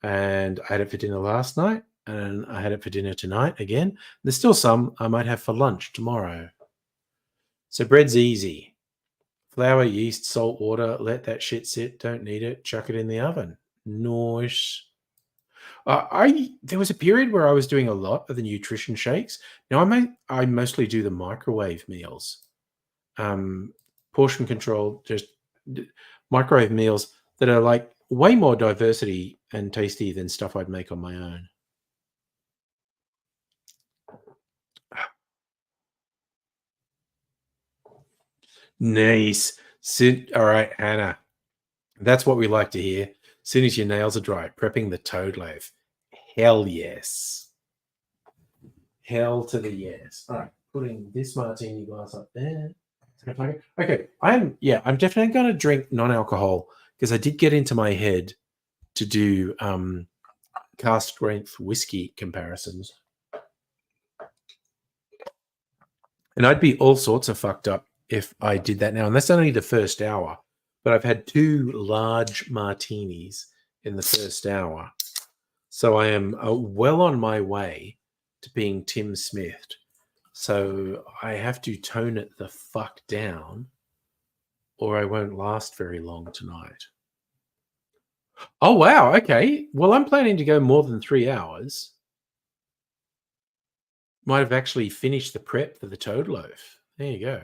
And I had it for dinner last night, and I had it for dinner tonight again. There's still some I might have for lunch tomorrow. So bread's easy. Flour, yeast, salt, water. Let that shit sit. Don't need it. Chuck it in the oven. Nice. I there was a period where I was doing a lot of the nutrition shakes. Now I mostly do the microwave meals, um, portion control, just microwave meals that are like way more diversity and tasty than stuff I'd make on my own. Nice. All right, Hannah. That's what we like to hear. As soon as your nails are dry, prepping the toad loaf. Hell yes. Hell to the yes. All right, putting this martini glass up there. Okay, I'm definitely gonna drink non-alcohol because I did get into my head to do cask strength whiskey comparisons. And I'd be all sorts of fucked up if I did that now. And that's only the first hour. But I've had 2 large martinis in the first hour. So I am well on my way to being Tim Smith. So I have to tone it the fuck down or I won't last very long tonight. Oh, wow. Okay. Well, I'm planning to go more than 3 hours. Might have actually finished the prep for the toad loaf. There you go.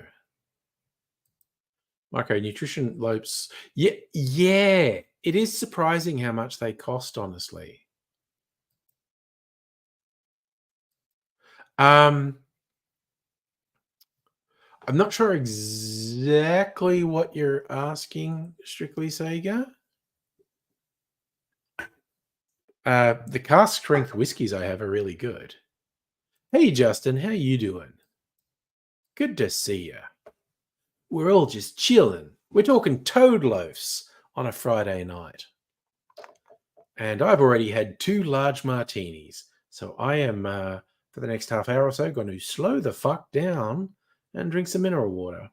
Micronutrition loaves. Yeah, yeah. It is surprising how much they cost, honestly. I'm not sure exactly what you're asking, Strictly Sega. The cask strength whiskies I have are really good. Hey, Justin, how you doing? Good to see you. We're all just chilling. We're talking toad loaves on a Friday night. And I've already had 2 large martinis. So I am, for the next half hour or so, going to slow the fuck down and drink some mineral water.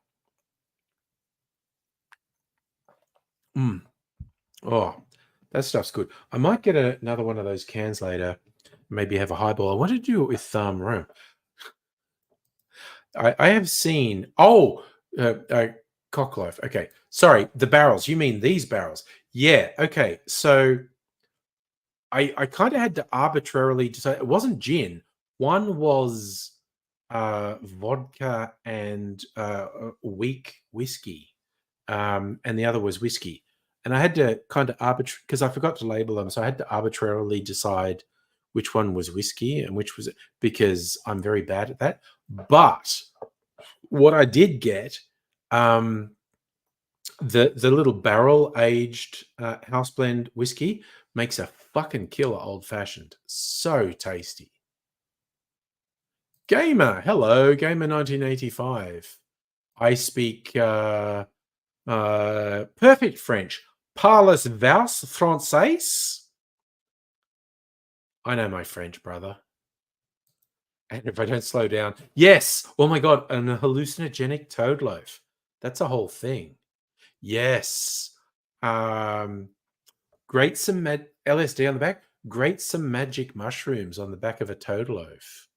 Oh, that stuff's good. I might get another one of those cans later. Maybe have a highball. I want to do it with rum. I have seen. Oh, cockloaf. Okay, sorry. The barrels. You mean these barrels? Yeah. Okay. So I kind of had to arbitrarily decide. It wasn't gin. One was vodka and weak whiskey, and the other was whiskey. And I had to kind of arbitrate because I forgot to label them, so I had to arbitrarily decide which one was whiskey and which was because I'm very bad at that. But what I did get, the little barrel aged house blend whiskey makes a fucking killer old fashioned. So tasty. Gamer, hello, Gamer 1985. I speak perfect French. Parles vous français? I know my French, brother. And if I don't slow down, yes. Oh my god, an hallucinogenic toad loaf. That's a whole thing. Yes. Um, grate some LSD on the back. Grate some magic mushrooms on the back of a toad loaf.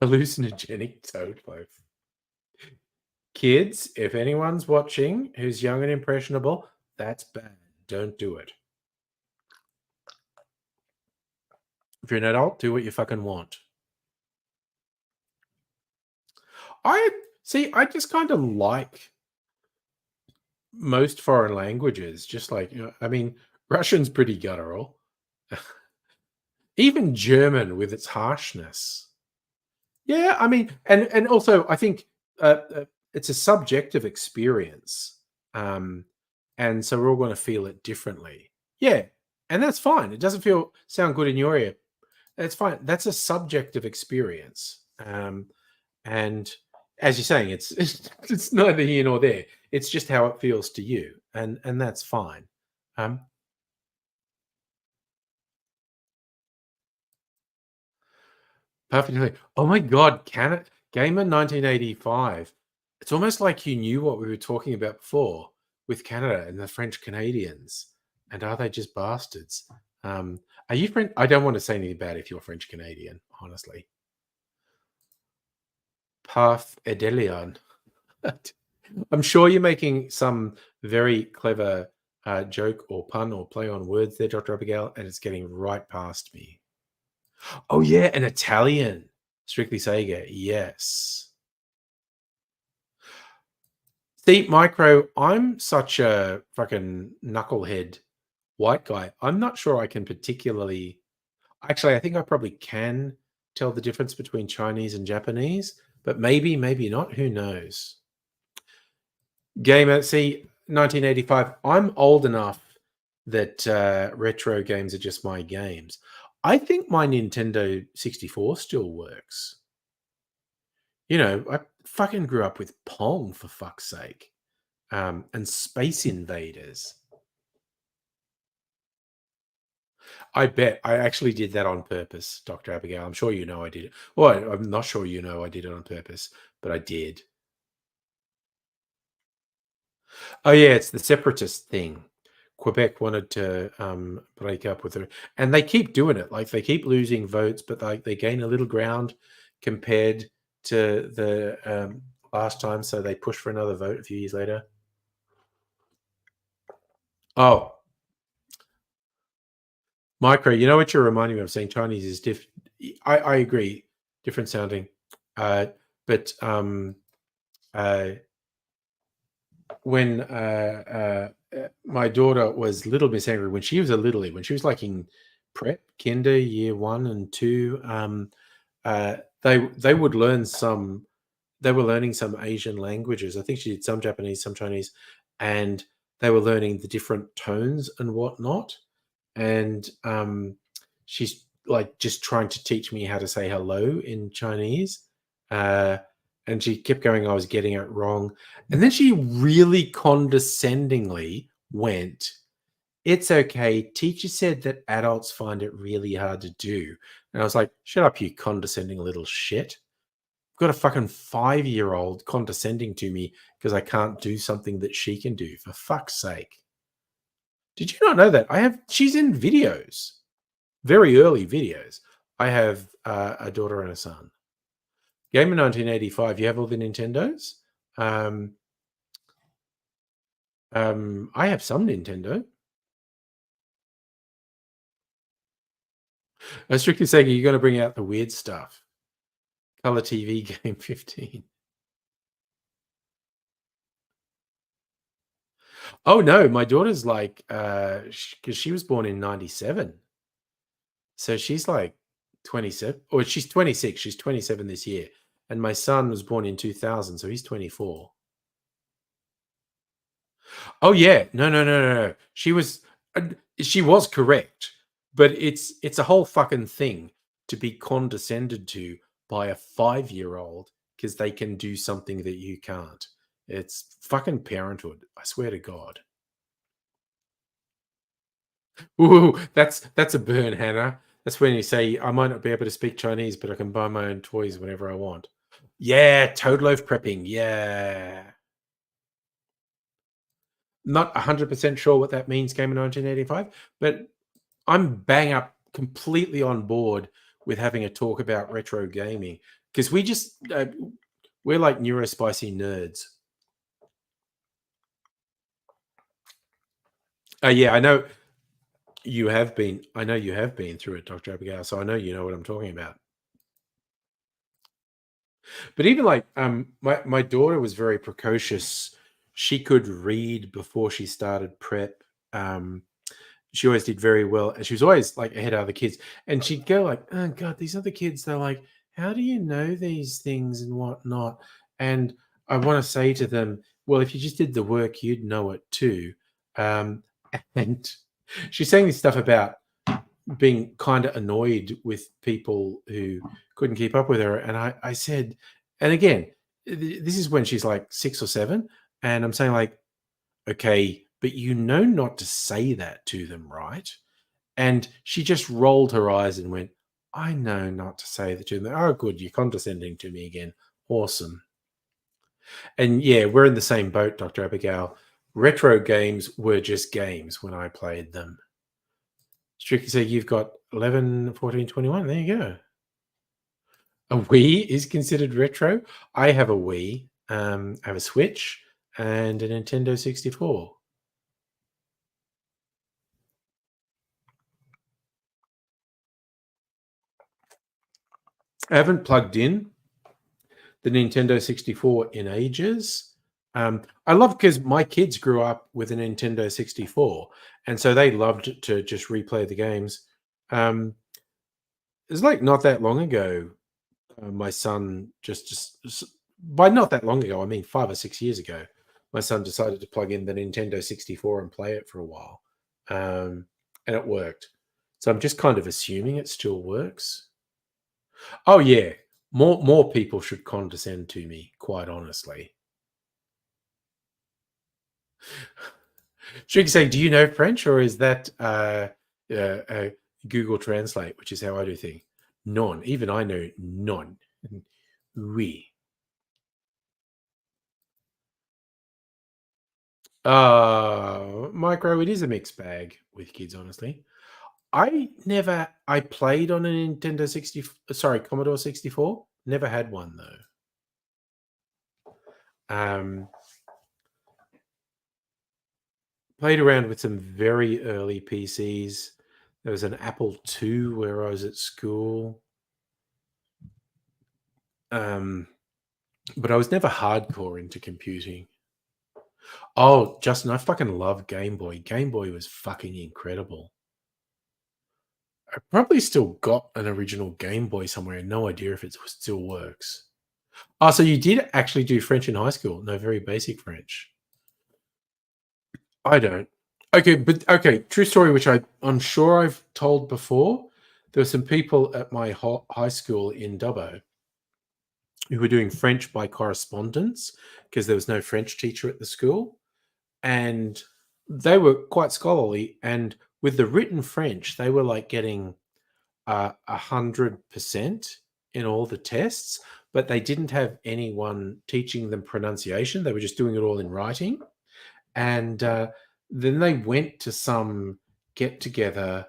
Hallucinogenic toad loaf. Kids, if anyone's watching who's young and impressionable, that's bad. Don't do it. If you're an adult, do what you fucking want. I see. I just kind of like most foreign languages. Just like I mean, Russian's pretty guttural. Even German with its harshness. Yeah, I mean, and also I think it's a subjective experience, um, and so we're all going to feel it differently. Yeah, and that's fine. It doesn't sound good in your ear. That's fine. That's a subjective experience. And as you're saying, it's neither here nor there. It's just how it feels to you, and that's fine. Um, Perfectly. Oh my god, Gamer 1985. It's almost like you knew what we were talking about before with Canada and the French Canadians. And are they just bastards? Are you French? I don't want to say anything bad if you're French Canadian, honestly. Parf Edelian. I'm sure you're making some very clever joke or pun or play on words there, Dr. Abigail, and it's getting right past me. Oh yeah, an Italian. Strictly Sega, yes. See, Micro, I'm such a fucking knucklehead white guy. I'm not sure I can particularly. Actually, I think I probably can tell the difference between Chinese and Japanese, but maybe not. Who knows? Gamer, see, 1985. I'm old enough that retro games are just my games. I think my Nintendo 64 still works. I fucking grew up with Pong for fuck's sake, and Space Invaders. I bet I actually did that on purpose, Dr. Abigail. I'm sure you know I did it. Well, I'm not sure you know I did it on purpose, but I did. Oh yeah, it's the separatist thing. Quebec wanted to break up with her, and they keep doing it. Like they keep losing votes, but they gain a little ground compared to the last time. So they push for another vote a few years later. Oh, Micro, you know what you're reminding me of saying Chinese is different. I agree, different sounding. But when my daughter was Little Miss Angry, when she was when she was like in prep, kinder, year 1 and 2, they would learn some. They were learning some Asian languages. I think she did some Japanese, some Chinese, and they were learning the different tones and whatnot. And she's like just trying to teach me how to say hello in Chinese. And she kept going, I was getting it wrong. And then she really condescendingly went, "It's okay. Teacher said that adults find it really hard to do." And I was like, "Shut up, you condescending little shit. I've got a fucking 5-year-old condescending to me because I can't do something that she can do, for fuck's sake." Did you not know that? She's in videos, very early videos. I have a daughter and a son. Game of 1985, you have all the Nintendos? Um, I have some Nintendo. I was strictly saying, you're going to bring out the weird stuff. Color TV game 15. Oh no, my daughter's like, because she was born in 97. So she's like 27, or she's 26. She's 27 this year. And my son was born in 2000, so he's 24. Oh yeah, no. She was correct, but it's a whole fucking thing to be condescended to by a 5-year-old because they can do something that you can't. It's fucking parenthood. I swear to God. Ooh, that's a burn, Hannah. That's when you say, I might not be able to speak Chinese, but I can buy my own toys whenever I want. Yeah, toad loaf prepping. Yeah. Not 100% sure what that means came in 1985, but I'm bang up completely on board with having a talk about retro gaming because we're like neurospicy nerds. Yeah, I know you have been. I know you have been through it, Dr. Abigail. So I know you know what I'm talking about. But even like my daughter was very precocious. She could read before she started prep. Um, she always did very well, and she was always like ahead of other kids. And she'd go like, "Oh God, these other kids, they're like, how do you know these things and whatnot?" And I want to say to them, "Well, if you just did the work, you'd know it too." Um, and she's saying this stuff about being kind of annoyed with people who couldn't keep up with her. And I said, and again, this is when she's like 6 or 7, and I'm saying like, okay, but you know not to say that to them, right? And she just rolled her eyes and went, I know not to say that to them. Oh, good, you're condescending to me again. Awesome. And yeah, we're in the same boat, Dr. Abigail. Retro games were just games when I played them. Strictly say you've got 11, 14, 21. There you go. A Wii is considered retro. I have a Wii. I have a Switch and a Nintendo 64. I haven't plugged in the Nintendo 64 in ages. I love because my kids grew up with a Nintendo 64, and so they loved to just replay the games. Um, it's like not that long ago, my son by not that long ago, I mean 5 or 6 years ago, my son decided to plug in the Nintendo 64 and play it for a while, and it worked. So I'm just kind of assuming it still works. Oh yeah, more people should condescend to me, quite honestly. Should you say, "Do you know French?" Or is that uh, uh, Google Translate, which is how I do things? Non. Even I know non. Oui. Micro, it is a mixed bag with kids, honestly. I played on a Nintendo 60, sorry, Commodore 64. Never had one though. Um, Played around with some very early PCs. There was an Apple II where I was at school. Um, but I was never hardcore into computing. Oh, Justin, I fucking love Game Boy. Game Boy was fucking incredible. I probably still got an original Game Boy somewhere. No idea if it still works. Oh, so you did actually do French in high school? No, very basic French. I don't. Okay, but okay, true story, which I'm sure I've told before. There were some people at my high school in Dubbo who were doing French by correspondence because there was no French teacher at the school, and they were quite scholarly. And with the written French, they were like getting 100% in all the tests, but they didn't have anyone teaching them pronunciation. They were just doing it all in writing. And then they went to some get together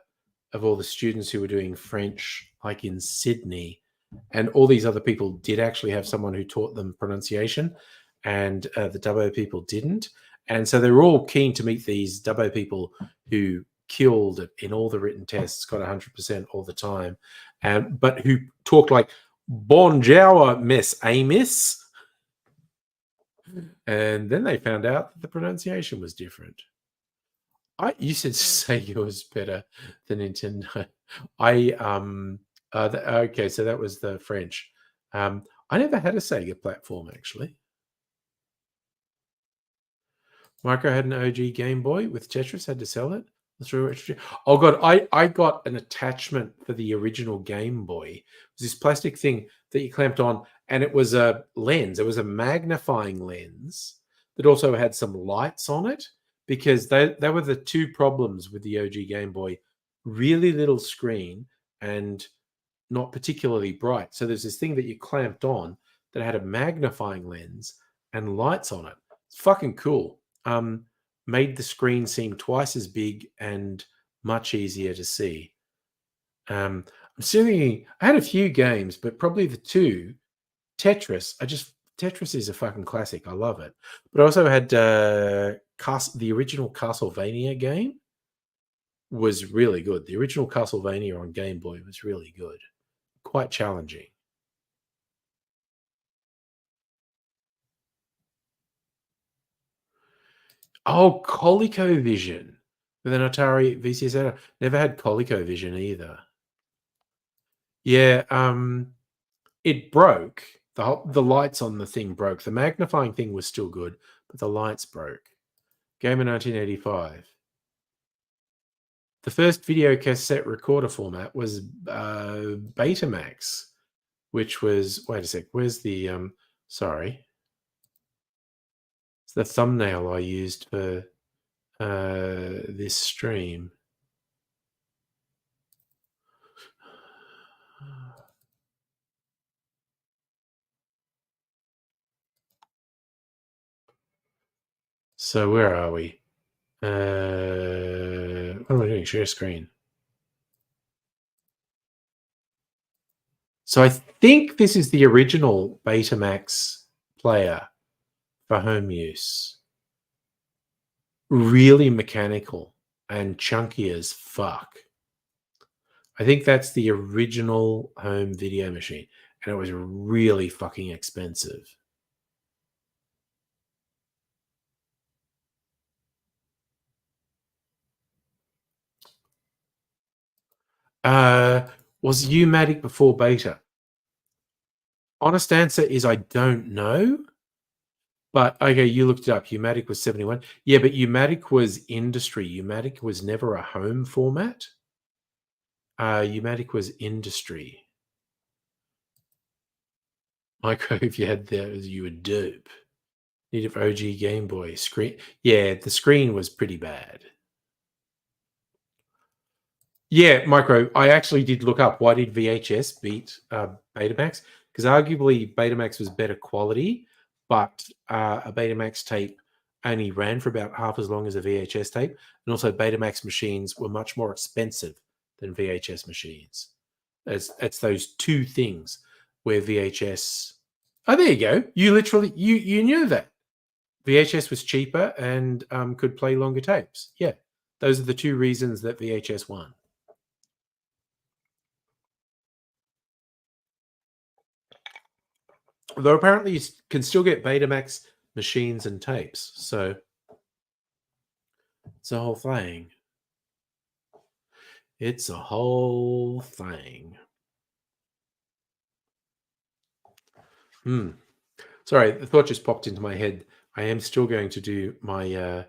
of all the students who were doing French, like in Sydney. And all these other people did actually have someone who taught them pronunciation, and the Dubbo people didn't. And so they were all keen to meet these Dubbo people who killed it in all the written tests, got 100% all the time, but who talked like Bonjour, Miss Amos. And then they found out that the pronunciation was different. I You should say yours better than Nintendo. I okay, so that was the French. I never had a Sega platform actually. Micro had an OG Game Boy with Tetris, had to sell it. Let's rewatch. Oh god, I got an attachment for the original Game Boy. It was this plastic thing that you clamped on, and it was a lens. It was a magnifying lens that also had some lights on it because they were the two problems with the OG Game Boy: really little screen and not particularly bright. So there's this thing that you clamped on that had a magnifying lens and lights on it. It's fucking cool. Made the screen seem twice as big and much easier to see. I'm still thinking, I had a few games, but probably the two, Tetris. Tetris is a fucking classic. I love it. But I also had the original Castlevania game was really good. The original Castlevania on Game Boy was really good. Quite challenging. Oh, ColecoVision with an Atari VCS era. Never had ColecoVision either. Yeah, it broke. The lights on the thing broke. The magnifying thing was still good, but the lights broke. Game of 1985. The first video cassette recorder format was Betamax, which was wait a sec. Where's the sorry? It's the thumbnail I used for this stream. So where are we? What am I doing? Share screen. So I think this is the original Betamax player for home use. Really mechanical and chunky as fuck. I think that's the original home video machine, and it was really fucking expensive. Was U-matic before Beta? Honest answer is I don't know. But okay, you looked it up. U-matic was 71. Yeah, but U-matic was industry. U-matic was never a home format. U-matic was industry. Micro, if you had that, you were dope. Need of OG Game Boy screen. Yeah, the screen was pretty bad. Yeah, Micro, I actually did look up why did VHS beat Betamax? Because arguably Betamax was better quality, but a Betamax tape only ran for about half as long as a VHS tape. And also Betamax machines were much more expensive than VHS machines. It's those two things where VHS. Oh, there you go. You knew that. VHS was cheaper and could play longer tapes. Yeah, those are the two reasons that VHS won. Though apparently you can still get Betamax machines and tapes, so it's a whole thing. It's a whole thing. Sorry, the thought just popped into my head. I am still going to do my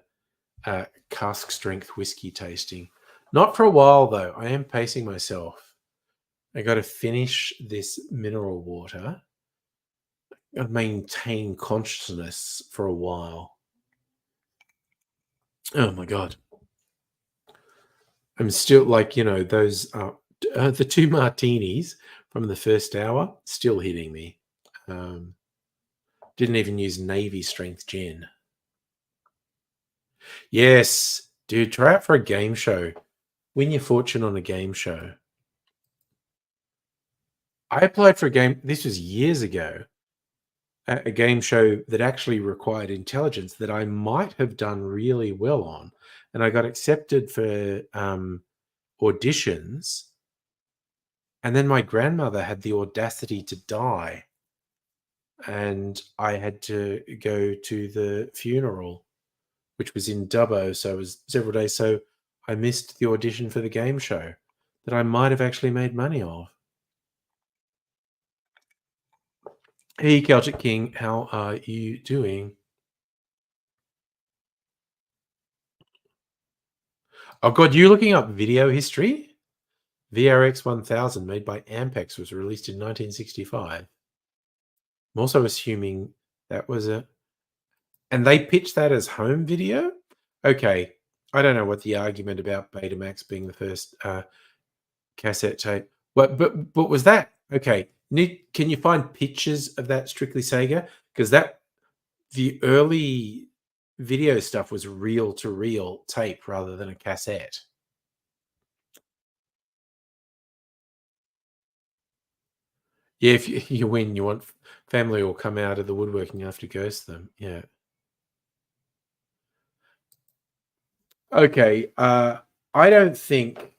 cask strength whiskey tasting. Not for a while though. I am pacing myself. I got to finish this mineral water and maintain consciousness for a while. Oh my god. I'm still like, those the two martinis from the first hour still hitting me. Didn't even use Navy strength gin. Yes, dude, try out for a game show. Win your fortune on a game show. I applied for a game, this was years ago, a game show that actually required intelligence that I might have done really well on. And I got accepted for auditions. And then my grandmother had the audacity to die. And I had to go to the funeral, which was in Dubbo. So it was several days. So I missed the audition for the game show that I might have actually made money off. Hey, Celtic King, how are you doing? Oh god, you looking up video history? VRX 1000 made by Ampex was released in 1965. I'm also assuming that was a and they pitched that as home video? Okay, I don't know what the argument about Betamax being the first, cassette tape but was that okay, can you find pictures of that Strictly Sega? Because that the early video stuff was reel to reel tape rather than a cassette. Yeah, if you win, you want family will come out of the woodwork and you have to ghost them. Yeah. Okay. I don't think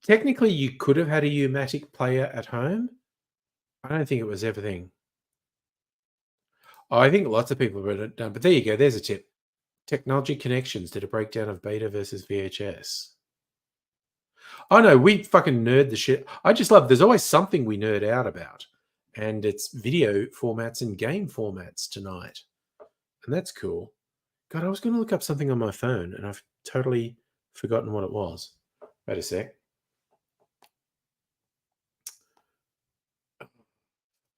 technically you could have had a U-matic player at home. I don't think it was everything. I think lots of people have done, but there you go. There's a tip. Technology Connections did a breakdown of Beta versus VHS. Oh no, we fucking nerd the shit. I just love. There's always something we nerd out about, and it's video formats and game formats tonight, and that's cool. God, I was going to look up something on my phone, and I've totally forgotten what it was. Wait a sec.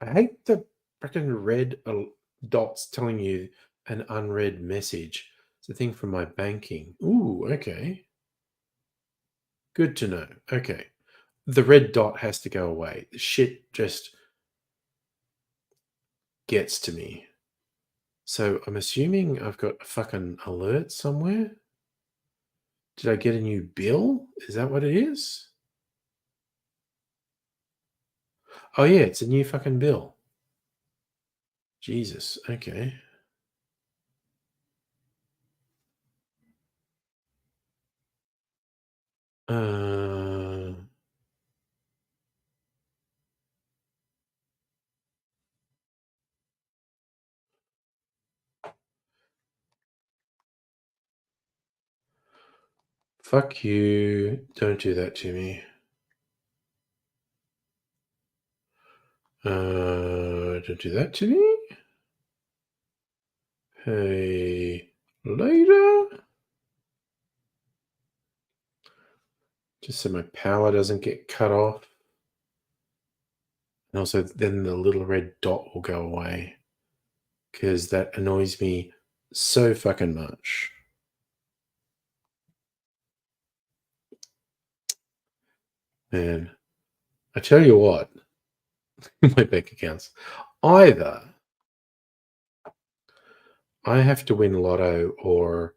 I hate the freaking red dots telling you an unread message. It's a thing from my banking. Ooh, okay. Good to know. Okay. The red dot has to go away. The shit just gets to me. So I'm assuming I've got a fucking alert somewhere. Did I get a new bill? Is that what it is? Oh yeah, it's a new fucking bill. Jesus. Okay. Uh, fuck you. Don't do that to me. Don't do that to me. Hey, later. Just so my power doesn't get cut off. And also, then the little red dot will go away because that annoys me so fucking much. Man, I tell you what, my bank accounts. Either I have to win lotto or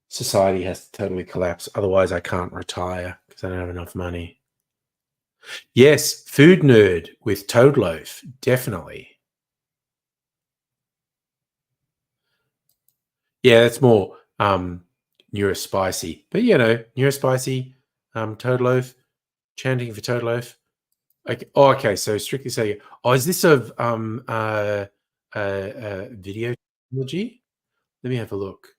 society has to totally collapse. Otherwise, I can't retire because I don't have enough money. Yes, food nerd with Toad Loaf, definitely. Yeah, that's more neurospicy. But neurospicy, Toad Loaf, chanting for Toad Loaf. Okay. Oh, okay. So strictly saying, oh, is this of video technology? Let me have a look.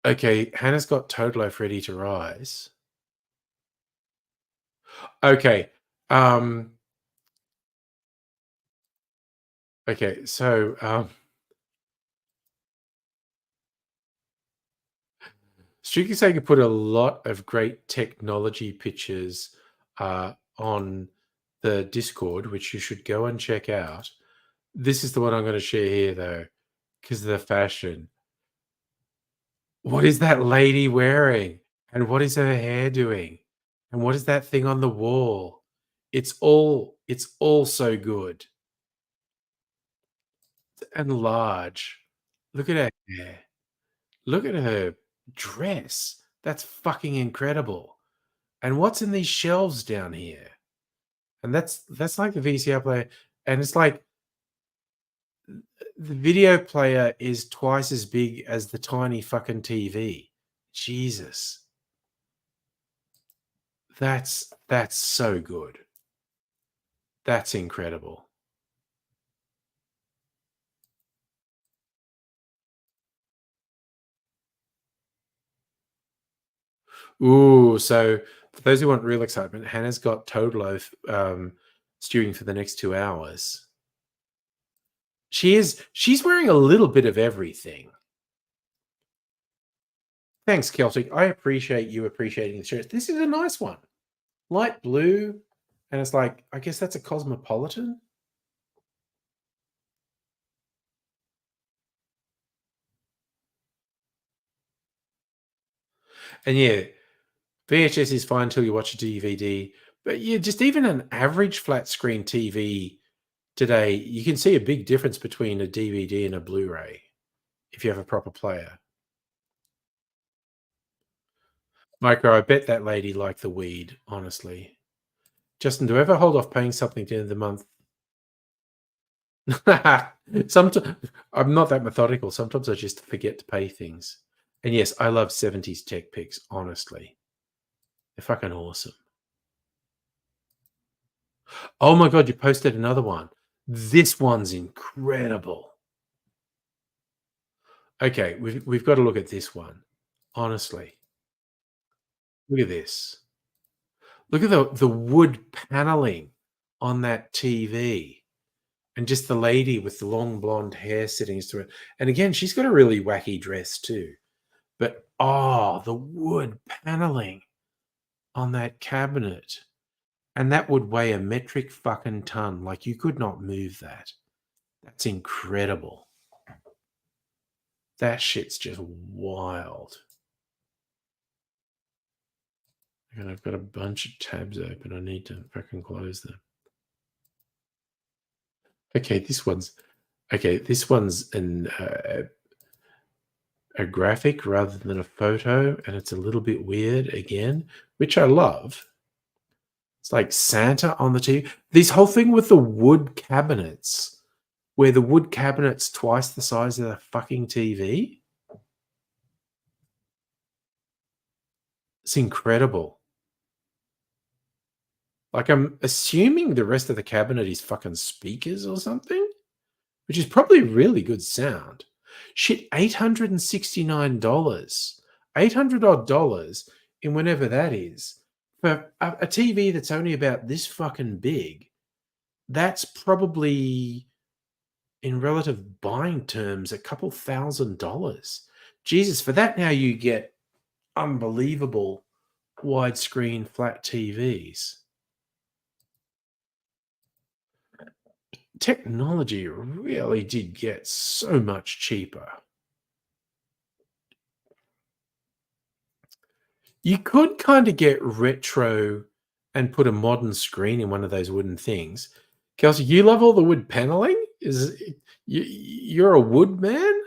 Okay, Hannah's got Toad Loaf ready to rise. Okay. Okay, so Streaky Sega put a lot of great technology pictures on the Discord, which you should go and check out. This is the one I'm going to share here, though, because of the fashion. What is that lady wearing? And what is her hair doing? And what is that thing on the wall? It's all so good and large. Look at her hair. Look at her dress. That's fucking incredible. And what's in these shelves down here? And that's like the VCR player. And it's like the video player is twice as big as the tiny fucking TV. Jesus. That's so good. That's incredible. Ooh, so for those who want real excitement, Hannah's got Toad Loaf stewing for the next 2 hours. She's wearing a little bit of everything. Thanks, Celtic. I appreciate you appreciating the shirt. This is a nice one. Light blue, and it's like, I guess that's a Cosmopolitan? And yeah, VHS is fine until you watch a DVD, but yeah, just even an average flat screen TV today, you can see a big difference between a DVD and a Blu-ray if you have a proper player. Micro, I bet that lady liked the weed, honestly. Justin, do I ever hold off paying something at the end of the month? Sometimes I'm not that methodical. Sometimes I just forget to pay things. And yes, I love 70s tech pics, honestly. They're fucking awesome. Oh my god, you posted another one. This one's incredible. Okay, we've got to look at this one. Honestly. Look at this. Look at the wood paneling on that TV. And just the lady with the long blonde hair sitting to it. And again, she's got a really wacky dress too. But oh, the wood paneling on that cabinet. And that would weigh a metric fucking ton. Like you could not move that. That's incredible. That shit's just wild. And I've got a bunch of tabs open. I need to fucking close them. Okay, this one's a graphic rather than a photo, and it's a little bit weird again, which I love. It's like Santa on the TV. This whole thing with the wood cabinets, where the wood cabinet's twice the size of the fucking TV. It's incredible. Like, I'm assuming the rest of the cabinet is fucking speakers or something, which is probably really good sound. Shit, $869. 800 odd dollars in whenever that is. For a TV that's only about this fucking big, that's probably, in relative buying terms, a couple $1,000s. Jesus, for that now you get unbelievable widescreen flat TVs. Technology really did get so much cheaper. You could kind of get retro and put a modern screen in one of those wooden things. Kelsey, you love all the wood paneling? You're a wood man?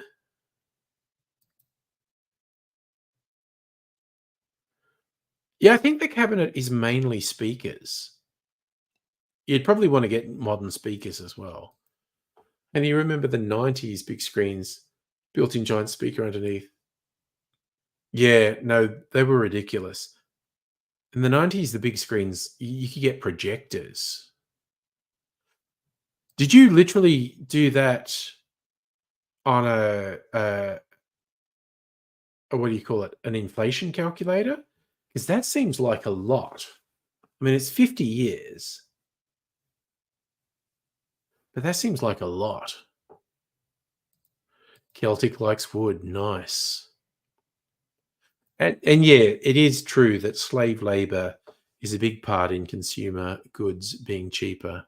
Yeah, I think the cabinet is mainly speakers. You'd probably want to get modern speakers as well. And you remember the 90s big screens, built-in giant speaker underneath. Yeah, no, they were ridiculous. In the 90s, the big screens, you could get projectors. Did you literally do that on a what do you call it? An inflation calculator? Because that seems like a lot. I mean, it's 50 years, but that seems like a lot. Celtic likes wood. Nice. And yeah, it is true that slave labor is a big part in consumer goods being cheaper.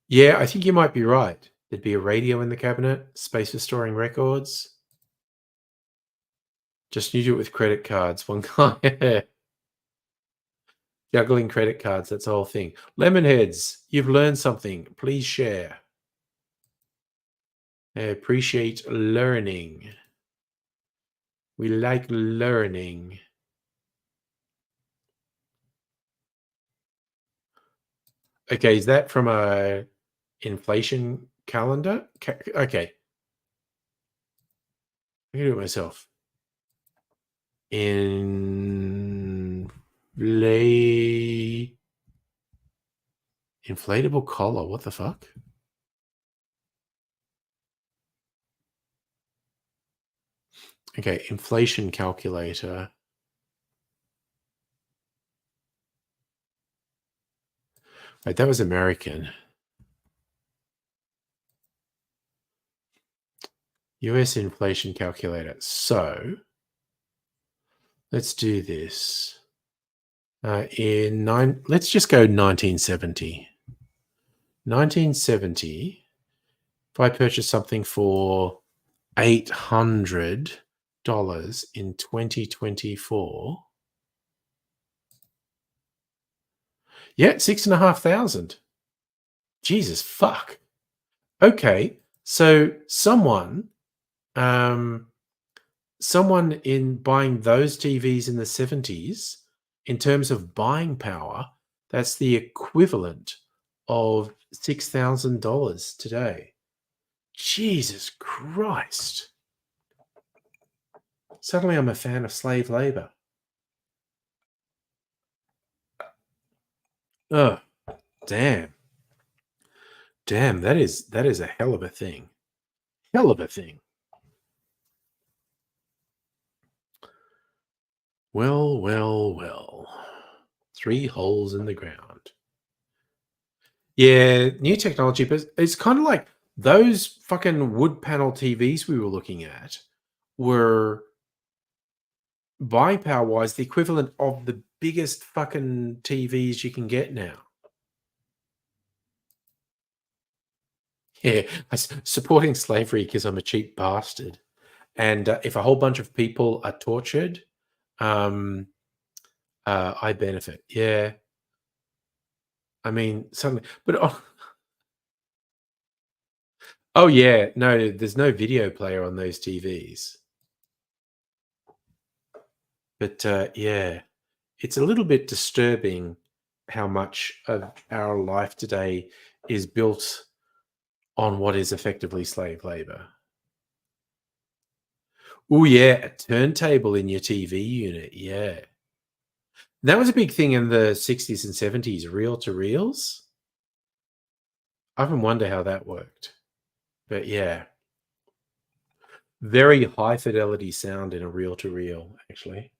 Yeah, I think you might be right. There'd be a radio in the cabinet, space for storing records. Just you do it with credit cards. One guy juggling credit cards. That's the whole thing. Lemonheads, you've learned something. Please share. I appreciate learning. We like learning. Okay, is that from a inflation calendar? Okay. I can do it myself. Inflatable collar. What the fuck? Okay, inflation calculator. Right, that was American. US inflation calculator. So let's do this. Let's just go 1970. 1970. If I purchase something for $800 in 2024, yeah, 6,500. Jesus fuck. Okay, so um, someone in buying those TVs in the 70s, in terms of buying power, that's the equivalent of $6,000 today. Jesus Christ. Suddenly I'm a fan of slave labor. Oh, damn. Damn, that is a hell of a thing. Hell of a thing. Well, well, well. 3 holes in the ground. Yeah, new technology, but it's kind of like those fucking wood panel TVs we were looking at were buying power wise the equivalent of the biggest fucking TVs you can get now. Yeah, supporting slavery because I'm a cheap bastard. And if a whole bunch of people are tortured, um, I benefit. Yeah. I mean, suddenly, but oh yeah, no, there's no video player on those TVs. But yeah, it's a little bit disturbing how much of our life today is built on what is effectively slave labor. Oh yeah, a turntable in your TV unit. Yeah. That was a big thing in the 60s and 70s, reel to reels. I often wonder how that worked. But yeah, very high fidelity sound in a reel to reel, actually.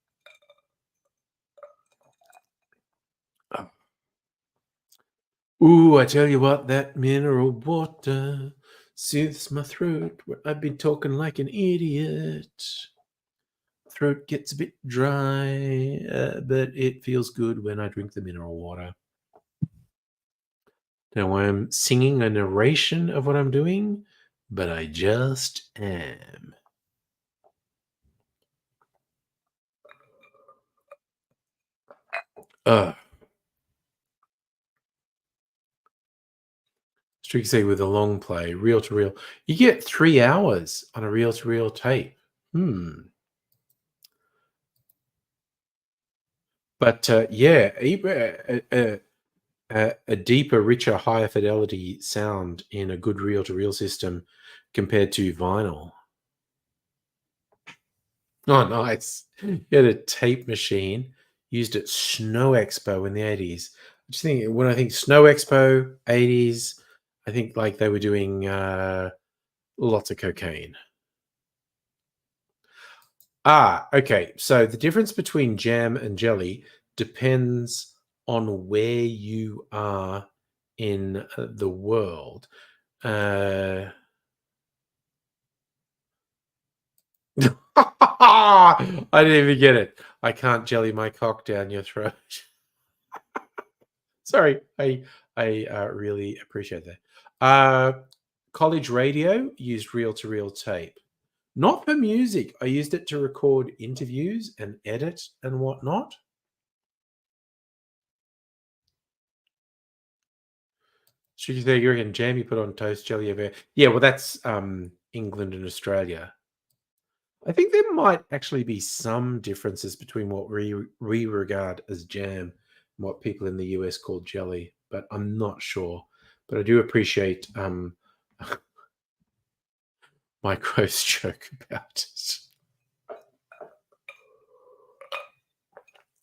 Oh. Ooh, I tell you what, that mineral water soothes my throat where I've been talking like an idiot. Throat gets a bit dry, but it feels good when I drink the mineral water. Now I'm singing a narration of what I'm doing, but I just am. Ugh. Strixie with a long play, reel to reel. You get 3 hours on a reel to reel tape. Hmm. But, yeah, a deeper, richer, higher fidelity sound in a good reel to reel system compared to vinyl. Oh, nice. You had a tape machine used at Snow Expo in the 80s. I just think when I think Snow Expo, 80s, I think like they were doing lots of cocaine. Ah, okay. So the difference between jam and jelly depends on where you are in the world. Uh, I didn't even get it. I can't jelly my cock down your throat. Sorry, I really appreciate that. College radio used reel to reel tape, not for music. I used it to record interviews and edit and whatnot. Should you say you reckon jam you put on toast, jelly over? Yeah, well, that's England and Australia. I think there might actually be some differences between what we regard as jam and what people in the US call jelly, but I'm not sure. But I do appreciate my gross joke about it.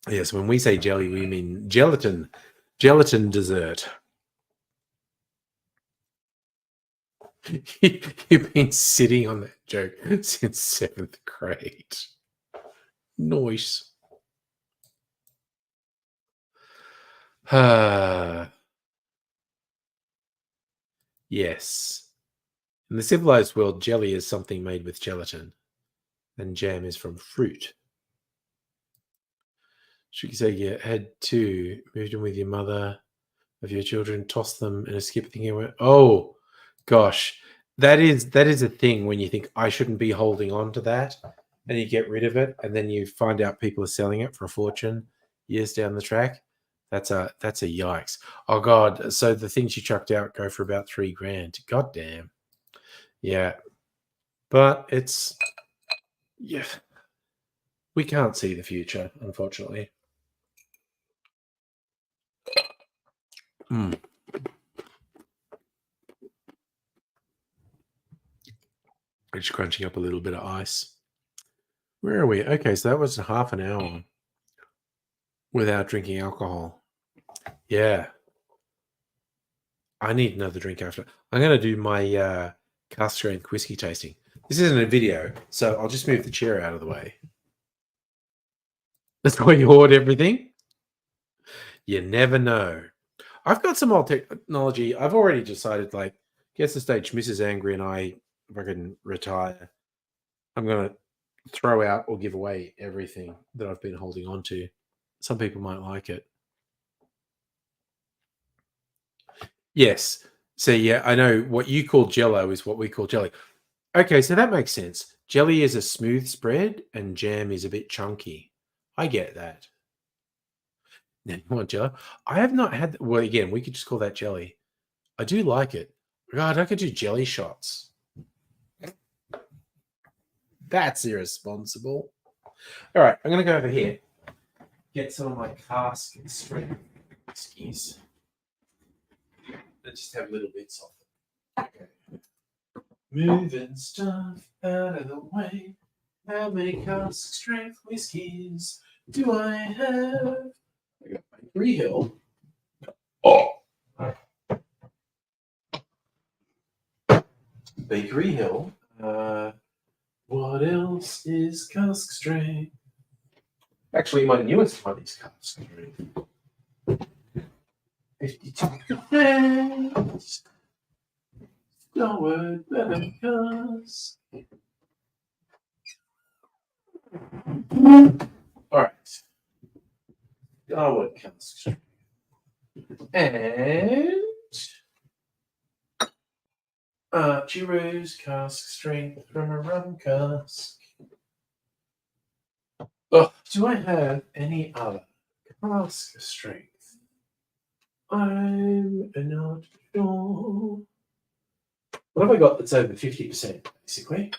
Yes, when we say jelly, we mean gelatin dessert. You've been sitting on that joke since 7th grade. Nice. Yes. In the civilized world, jelly is something made with gelatin, and jam is from fruit. Should you say you had two, moved in with your mother of your children, tossed them in a skip thinking about, oh gosh, that is a thing when you think I shouldn't be holding on to that, and you get rid of it, and then you find out people are selling it for a fortune years down the track. That's a yikes. Oh god, so the things you chucked out go for about $3,000. God damn. Yeah. But it's yeah. We can't see the future, unfortunately. Mm. I'm just crunching up a little bit of ice. Where are we? Okay, so that was half an hour without drinking alcohol. Yeah. I need another drink after. I'm going to do my cask strength whiskey tasting. This isn't a video, so I'll just move the chair out of the way. That's why you hoard everything? You never know. I've got some old technology. I've already decided, like, gets the stage Mrs. Angry and I, if I can retire, I'm going to throw out or give away everything that I've been holding on to. Some people might like it. Yes. So, yeah, I know what you call Jello is what we call jelly. Okay, so that makes sense. Jelly is a smooth spread and jam is a bit chunky. I get that. Now, you want Jello? I have not had, well, again, we could just call that jelly. I do like it. God, I could do jelly shots. That's irresponsible. All right, I'm going to go over here. Get some of my cask strength whiskies. Let's just have little bits of them. Okay. Moving stuff out of the way. How many cask strength whiskies do I have? I got my Bakery Hill. Oh. Bakery Hill. What else is cask strength? Actually, my newest one is cask strength. 52%. Lower than cask. All right. Darwood cask strength. And Giro's cask strength from a rum cask. Oh, do I have any other cask strength? I'm not sure. What have I got that's over 50%, basically?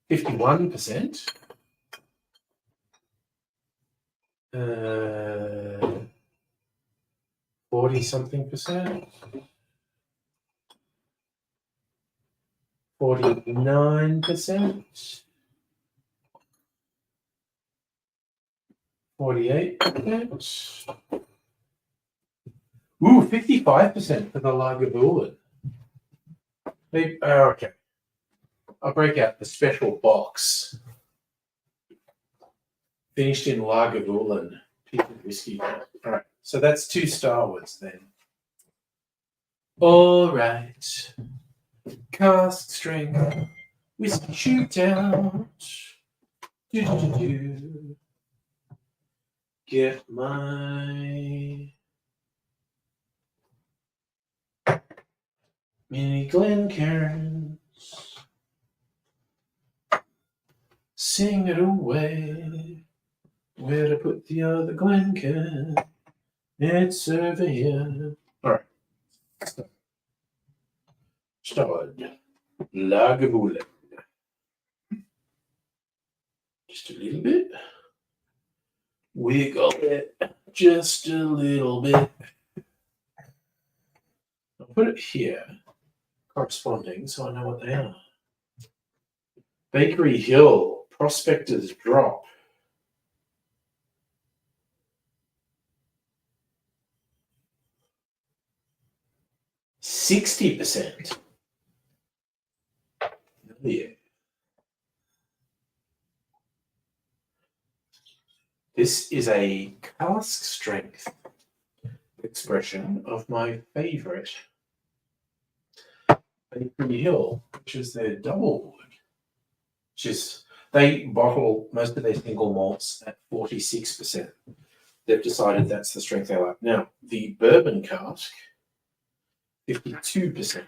51%? 40-something percent? 49%? 48%? Ooh, 55% for the Lagavulin. Okay. I'll break out the special box. Finished in Lagavulin. Whiskey. All right. So that's 2 Starwards then. All right. Cask strength. Whiskey shootout. Do. Get my mini Glencairns. Sing it away. Where to put the other Glencairn? It's over here. All right. Start. Lagavulin. Just a little bit. Wiggle it just a little bit. I'll put it here, corresponding, so I know what they are. Bakery Hill, Prospector's Drop. %60. Yeah. This is a cask strength expression of my favorite. Bakery Hill, which is their double wood, which is they bottle most of their single malts at 46%. They've decided that's the strength they like. Now, the bourbon cask, 52%.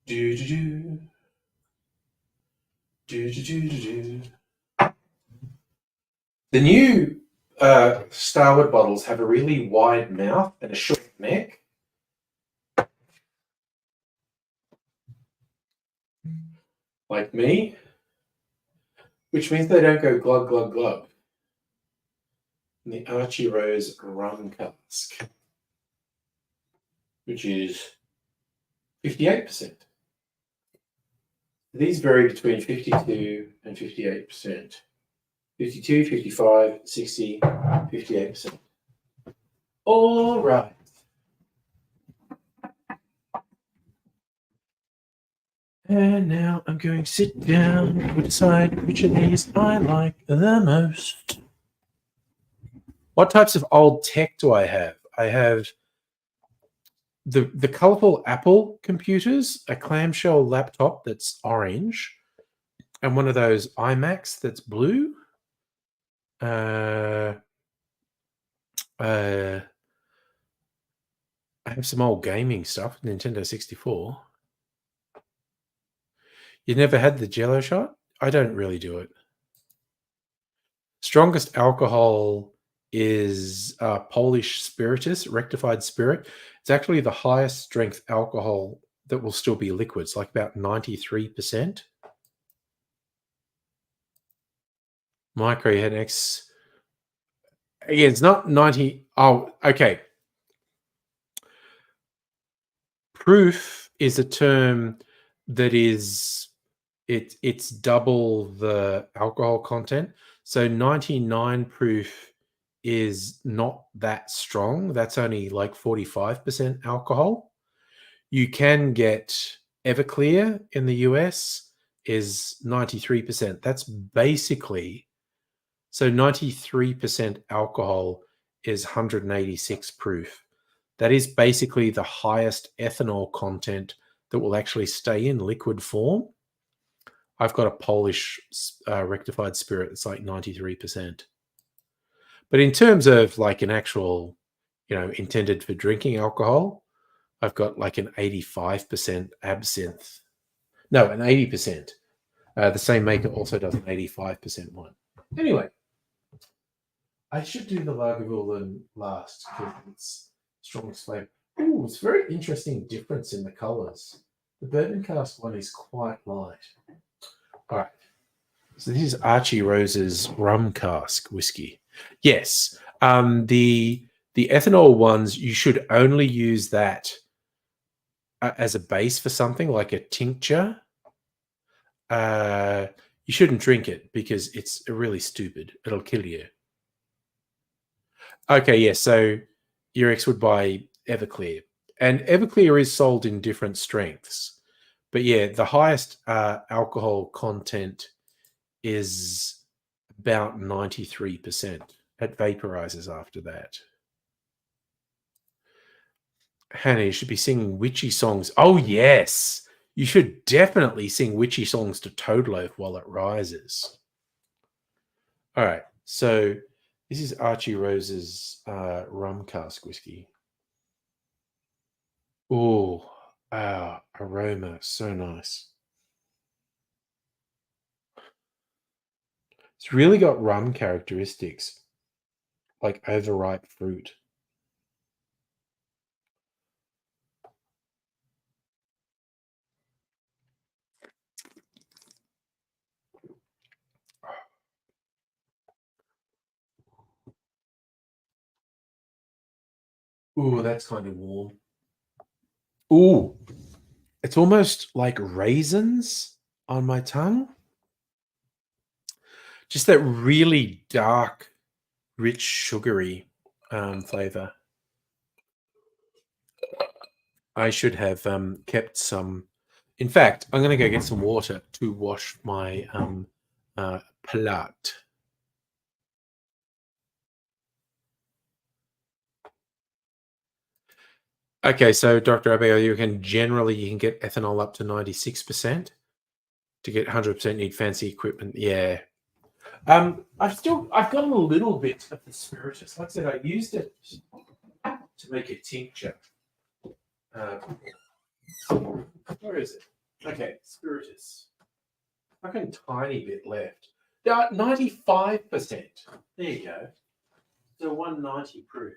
Do do do. Do do do do do. The new Starward bottles have a really wide mouth and a short neck. Like me, which means they don't go glug, glug, glug. And the Archie Rose rum cask, which is 58%. These vary between 52 and 58%. 52, 55, 60, 58%. All right. And now I'm going to sit down and decide which of these I like the most. What types of old tech do I have? I have the colorful Apple computers, a clamshell laptop that's orange, and one of those iMacs that's blue. I have some old gaming stuff, Nintendo 64. You never had the Jello shot? I don't really do it. Strongest alcohol is Polish Spiritus, rectified spirit. It's actually the highest strength alcohol that will still be liquids, like about 93%. Micro-NX. Again, it's not 90. Oh, okay. Proof is a term that is it's double the alcohol content. So 99 proof is not that strong. That's only like 45% alcohol. You can get Everclear in the US is 93%. That's basically, so 93% alcohol is 186 proof. That is basically the highest ethanol content that will actually stay in liquid form. I've got a Polish rectified spirit that's like 93%. But in terms of like an actual, intended for drinking alcohol, I've got like an 85% absinthe. No, an 80%. The same maker also does an 85% one. Anyway, I should do the Lagavulin last because it's strongest flavor. Ooh, it's a very interesting difference in the colors. The bourbon cask one is quite light. All right. So this is Archie Rose's rum cask whiskey. Yes. The ethanol ones, you should only use that as a base for something like a tincture. You shouldn't drink it because it's really stupid. It'll kill you. Okay, yeah. So your ex would buy Everclear, and Everclear is sold in different strengths. But yeah, the highest alcohol content is about 93%. It vaporizes after that. Hannah, you should be singing witchy songs. Oh, yes. You should definitely sing witchy songs to Toadloaf while it rises. All right. So this is Archie Rose's rum cask whiskey. Oh, aroma. So nice. It's really got rum characteristics, like overripe fruit. Ooh, that's kind of warm. Ooh, it's almost like raisins on my tongue. Just that really dark, rich, sugary flavor. I should have kept some. In fact, I'm going to go get some water to wash my palate. Okay, so Dr. Abigail, you can get ethanol up to 96%. To get 100%, need fancy equipment. Yeah. I've got a little bit of the spiritus. Like I said, I used it to make a tincture. Uh, where is it? Okay, spiritus. Fucking tiny bit left. 95%. There you go. So 190 proof.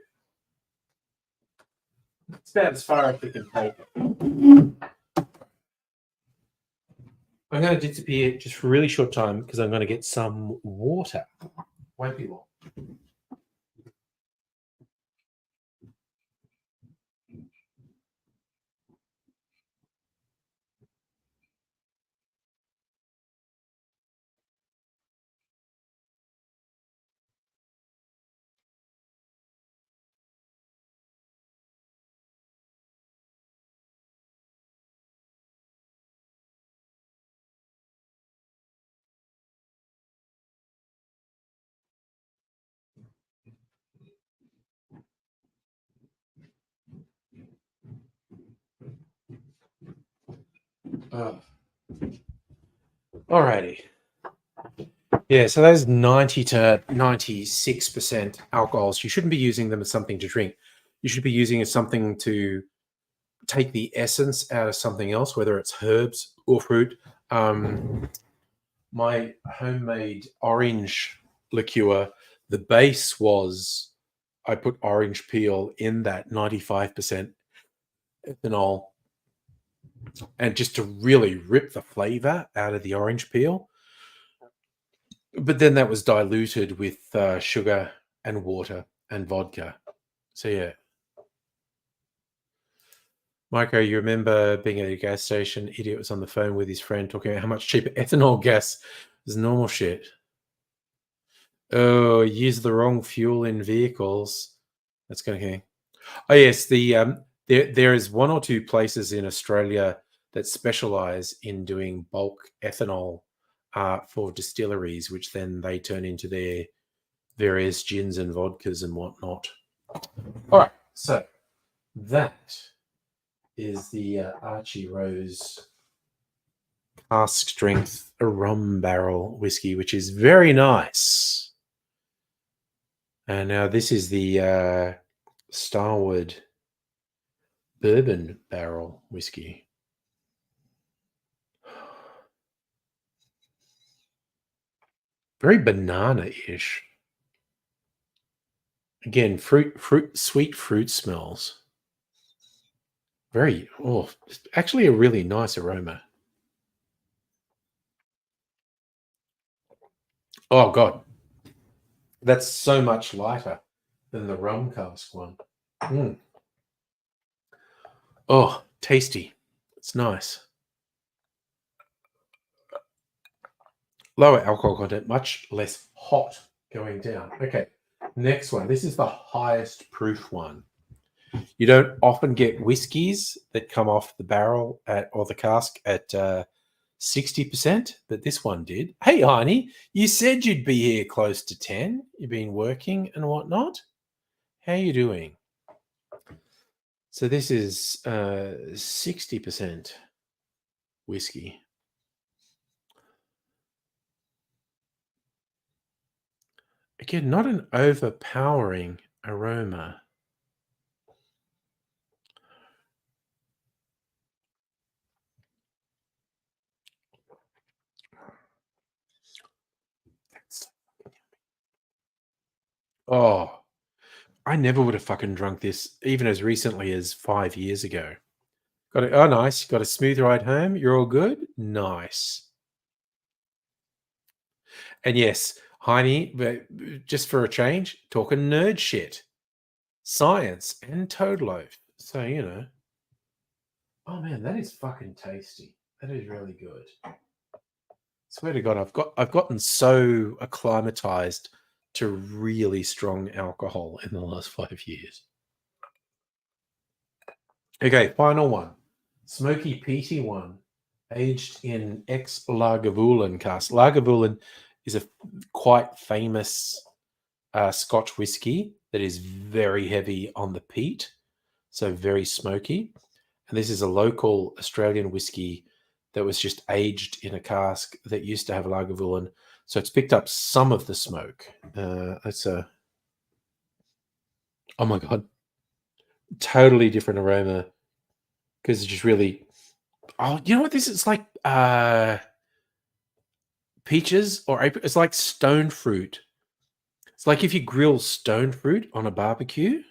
It's about as far as we can take it. I'm going to disappear just for a really short time because I'm going to get some water. Won't be long. Alrighty. Yeah, so those 90 to 96% alcohols, you shouldn't be using them as something to drink. You should be using it as something to take the essence out of something else, whether it's herbs or fruit. My homemade orange liqueur, the base was I put orange peel in that 95% ethanol, and just to really rip the flavor out of the orange peel. But then that was diluted with sugar and water and vodka. So yeah. Micro, you remember being at a gas station, idiot was on the phone with his friend talking about how much cheaper ethanol gas is normal shit. Oh, use the wrong fuel in vehicles. That's going to. Oh yes, there is one or two places in Australia that specialize in doing bulk ethanol for distilleries, which then they turn into their various gins and vodkas and whatnot. All right, so that is the Archie Rose cask strength rum barrel whiskey, which is very nice. And now this is the Starward bourbon barrel whiskey. Very banana-ish. Again, sweet fruit smells. Actually a really nice aroma. Oh God, that's so much lighter than the rum cask one. Oh, tasty. It's nice. Lower alcohol content, much less hot going down. Okay, next one. This is the highest proof one. You don't often get whiskies that come off the barrel or the cask at 60%, but this one did. Hey, Heine, you said you'd be here close to 10. You've been working and whatnot. How you doing? So this is 60% whiskey. Again, not an overpowering aroma. Oh, I never would have fucking drunk this even as recently as 5 years ago. Got it. Oh, nice. Got a smooth ride home. You're all good. Nice. And yes, Heine, but just for a change, talking nerd shit, science and toad loaf. So oh man, that is fucking tasty. That is really good. Swear to God, I've gotten so acclimatized to really strong alcohol in the last 5 years. Okay, final one. Smoky peaty one, aged in ex Lagavulin cask. Lagavulin is a quite famous Scotch whiskey that is very heavy on the peat. so very smoky. And this is a local Australian whiskey that was just aged in a cask that used to have Lagavulin. So it's picked up some of the smoke. Oh my God, totally different aroma because it's just really, oh, you know what this is like? Peaches or apricot. It's like stone fruit. It's like if you grill stone fruit on a barbecue.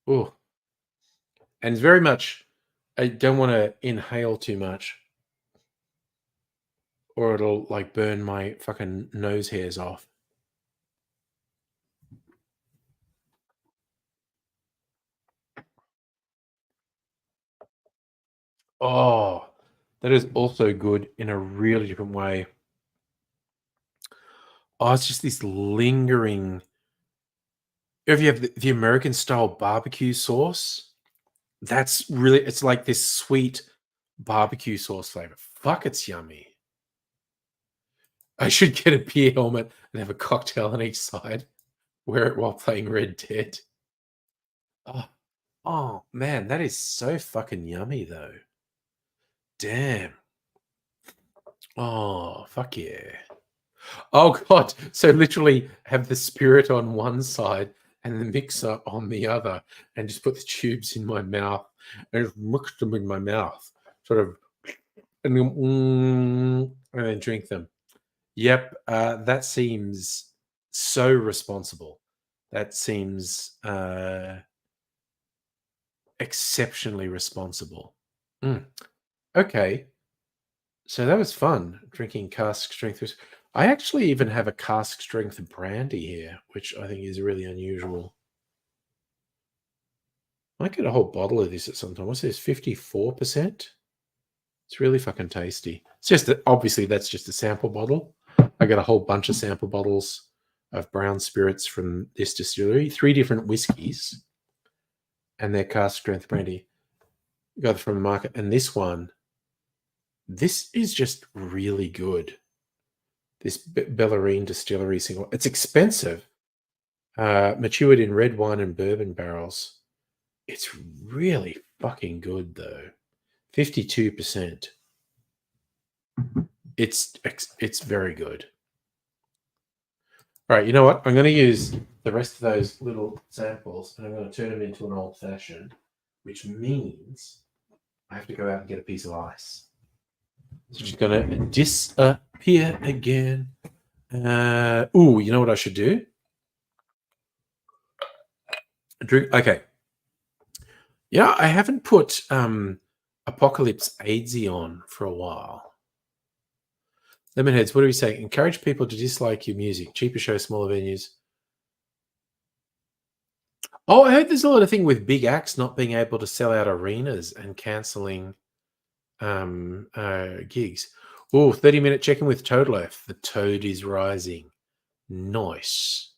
Oh, and it's very much, I don't want to inhale too much or it'll like burn my fucking nose hairs off. Oh, that is also good in a really different way. Oh, it's just this lingering. If you have the American style barbecue sauce, that's really, it's like this sweet barbecue sauce flavor. Fuck, it's yummy. I should get a beer helmet and have a cocktail on each side. Wear it while playing Red Dead. Oh, oh man, that is so fucking yummy though. Damn. Oh, fuck yeah. Oh god. So literally have the spirit on one side and the mixer on the other, and just put the tubes in my mouth and just mix them in my mouth, sort of, and then drink them. Yep, that seems so responsible. That seems exceptionally responsible. Mm, okay, so that was fun drinking cask strength. I actually even have a cask strength brandy here, which I think is really unusual. I might get a whole bottle of this at some time. What's this? 54%? It's really fucking tasty. It's just that obviously that's just a sample bottle. I got a whole bunch of sample bottles of brown spirits from this distillery, 3 different whiskies, and their cask strength brandy. Got it from the market. And this is just really good. This Bellarine distillery single. It's expensive. Matured in red wine and bourbon barrels. It's really fucking good though. 52%. It's very good. All right, you know what? I'm going to use the rest of those little samples and I'm going to turn them into an old fashioned, which means I have to go out and get a piece of ice. So she's going to disappear again. Ooh, you know what I should do? Drink. Okay. Yeah, I haven't put Apocalypse AIDSy on for a while. Lemonheads, what do we say? Encourage people to dislike your music. Cheaper shows, smaller venues. Oh, I heard there's a lot of thing with big acts not being able to sell out arenas and cancelling gigs. Oh, 30-minute check-in with Toad F. The toad is rising. Nice.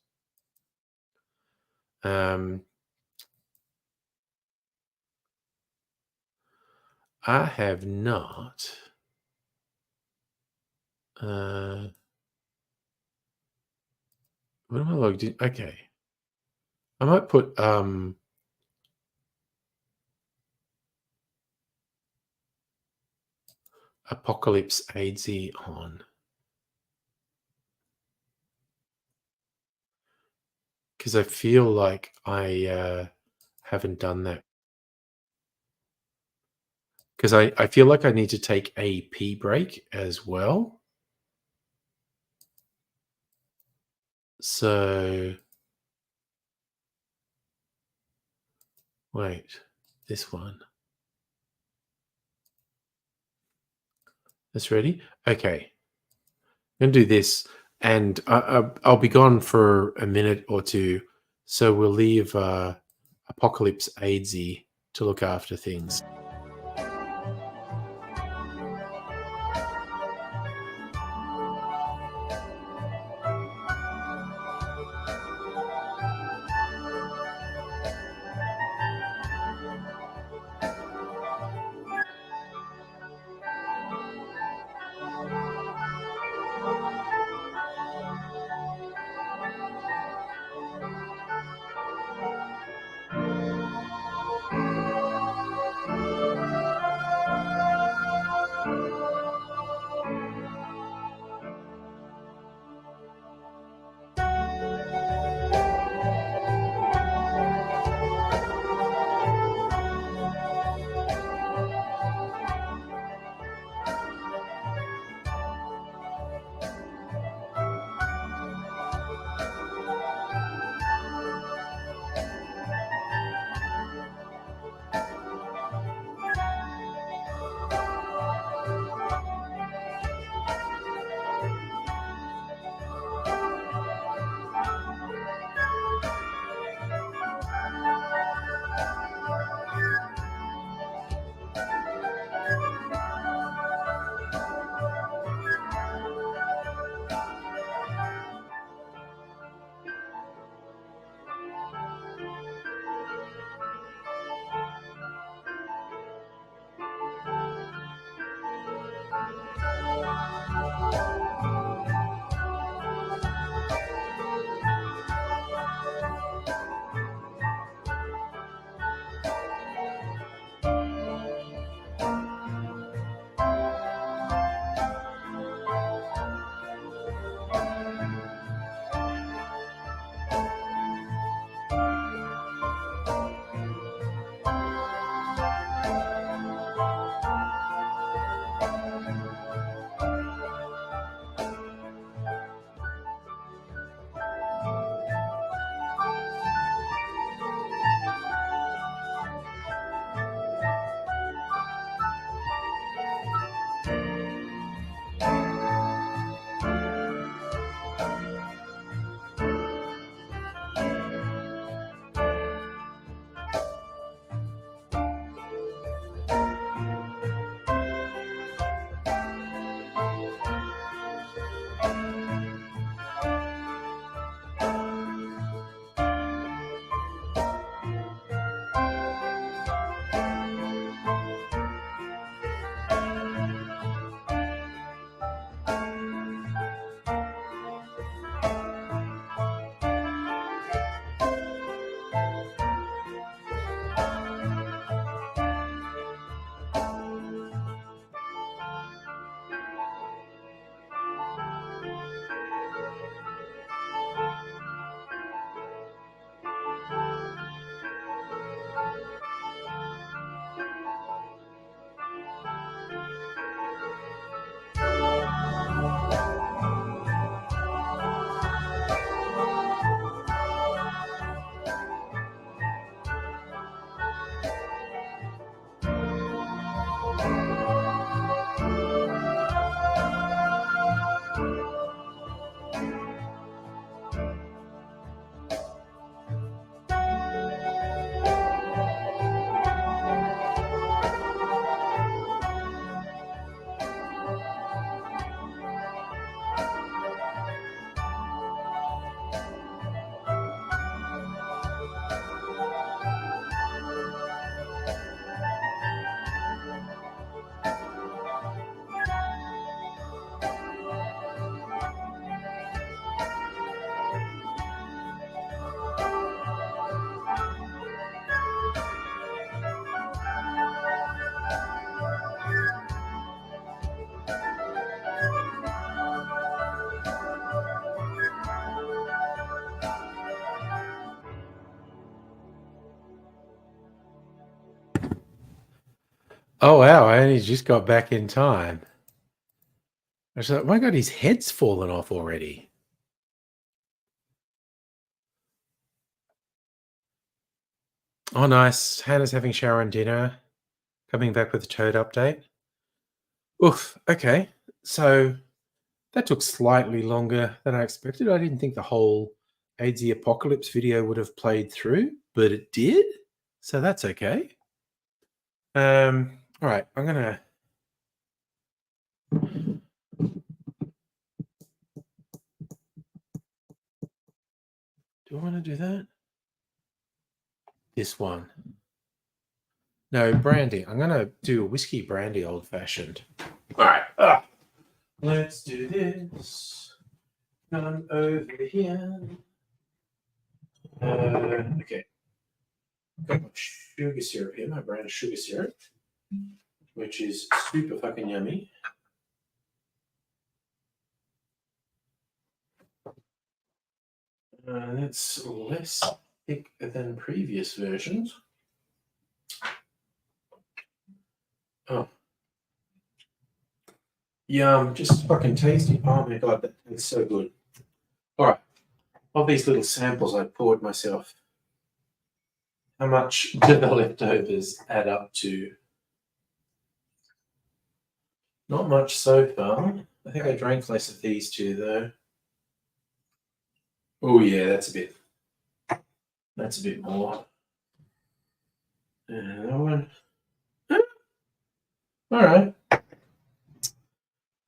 I have not. What am I logged in? Okay. I might put Apocalypse AIDSy on. Because I feel like I haven't done that. Because I feel like I need to take a pee break as well. So wait, this one. That's ready? Okay. I'm going to do this, and I'll be gone for a minute or two. So we'll leave Apocalypse AIDSy to look after things. Oh, wow. I only just got back in time. I was like, oh my God, his head's fallen off already. Oh, nice. Hannah's having shower and dinner. Coming back with a Toad update. Oof. Okay. So that took slightly longer than I expected. I didn't think the whole AIDS the Apocalypse video would have played through, but it did. So that's okay. All right. I'm going to. Do I want to do that? This one. No, brandy. I'm going to do a whiskey brandy old fashioned. All right. Let's do this. Come over here. Okay. Got my sugar syrup here, my brand of sugar syrup, which is super fucking yummy. It's less thick than previous versions. Oh. Yum, just fucking tasty. Oh my God, that tastes so good. All right. Of these little samples I poured myself, how much do the leftovers add up to? Not much so far. I think I drank less of these two though. Oh yeah, that's a bit more. And that one. All right.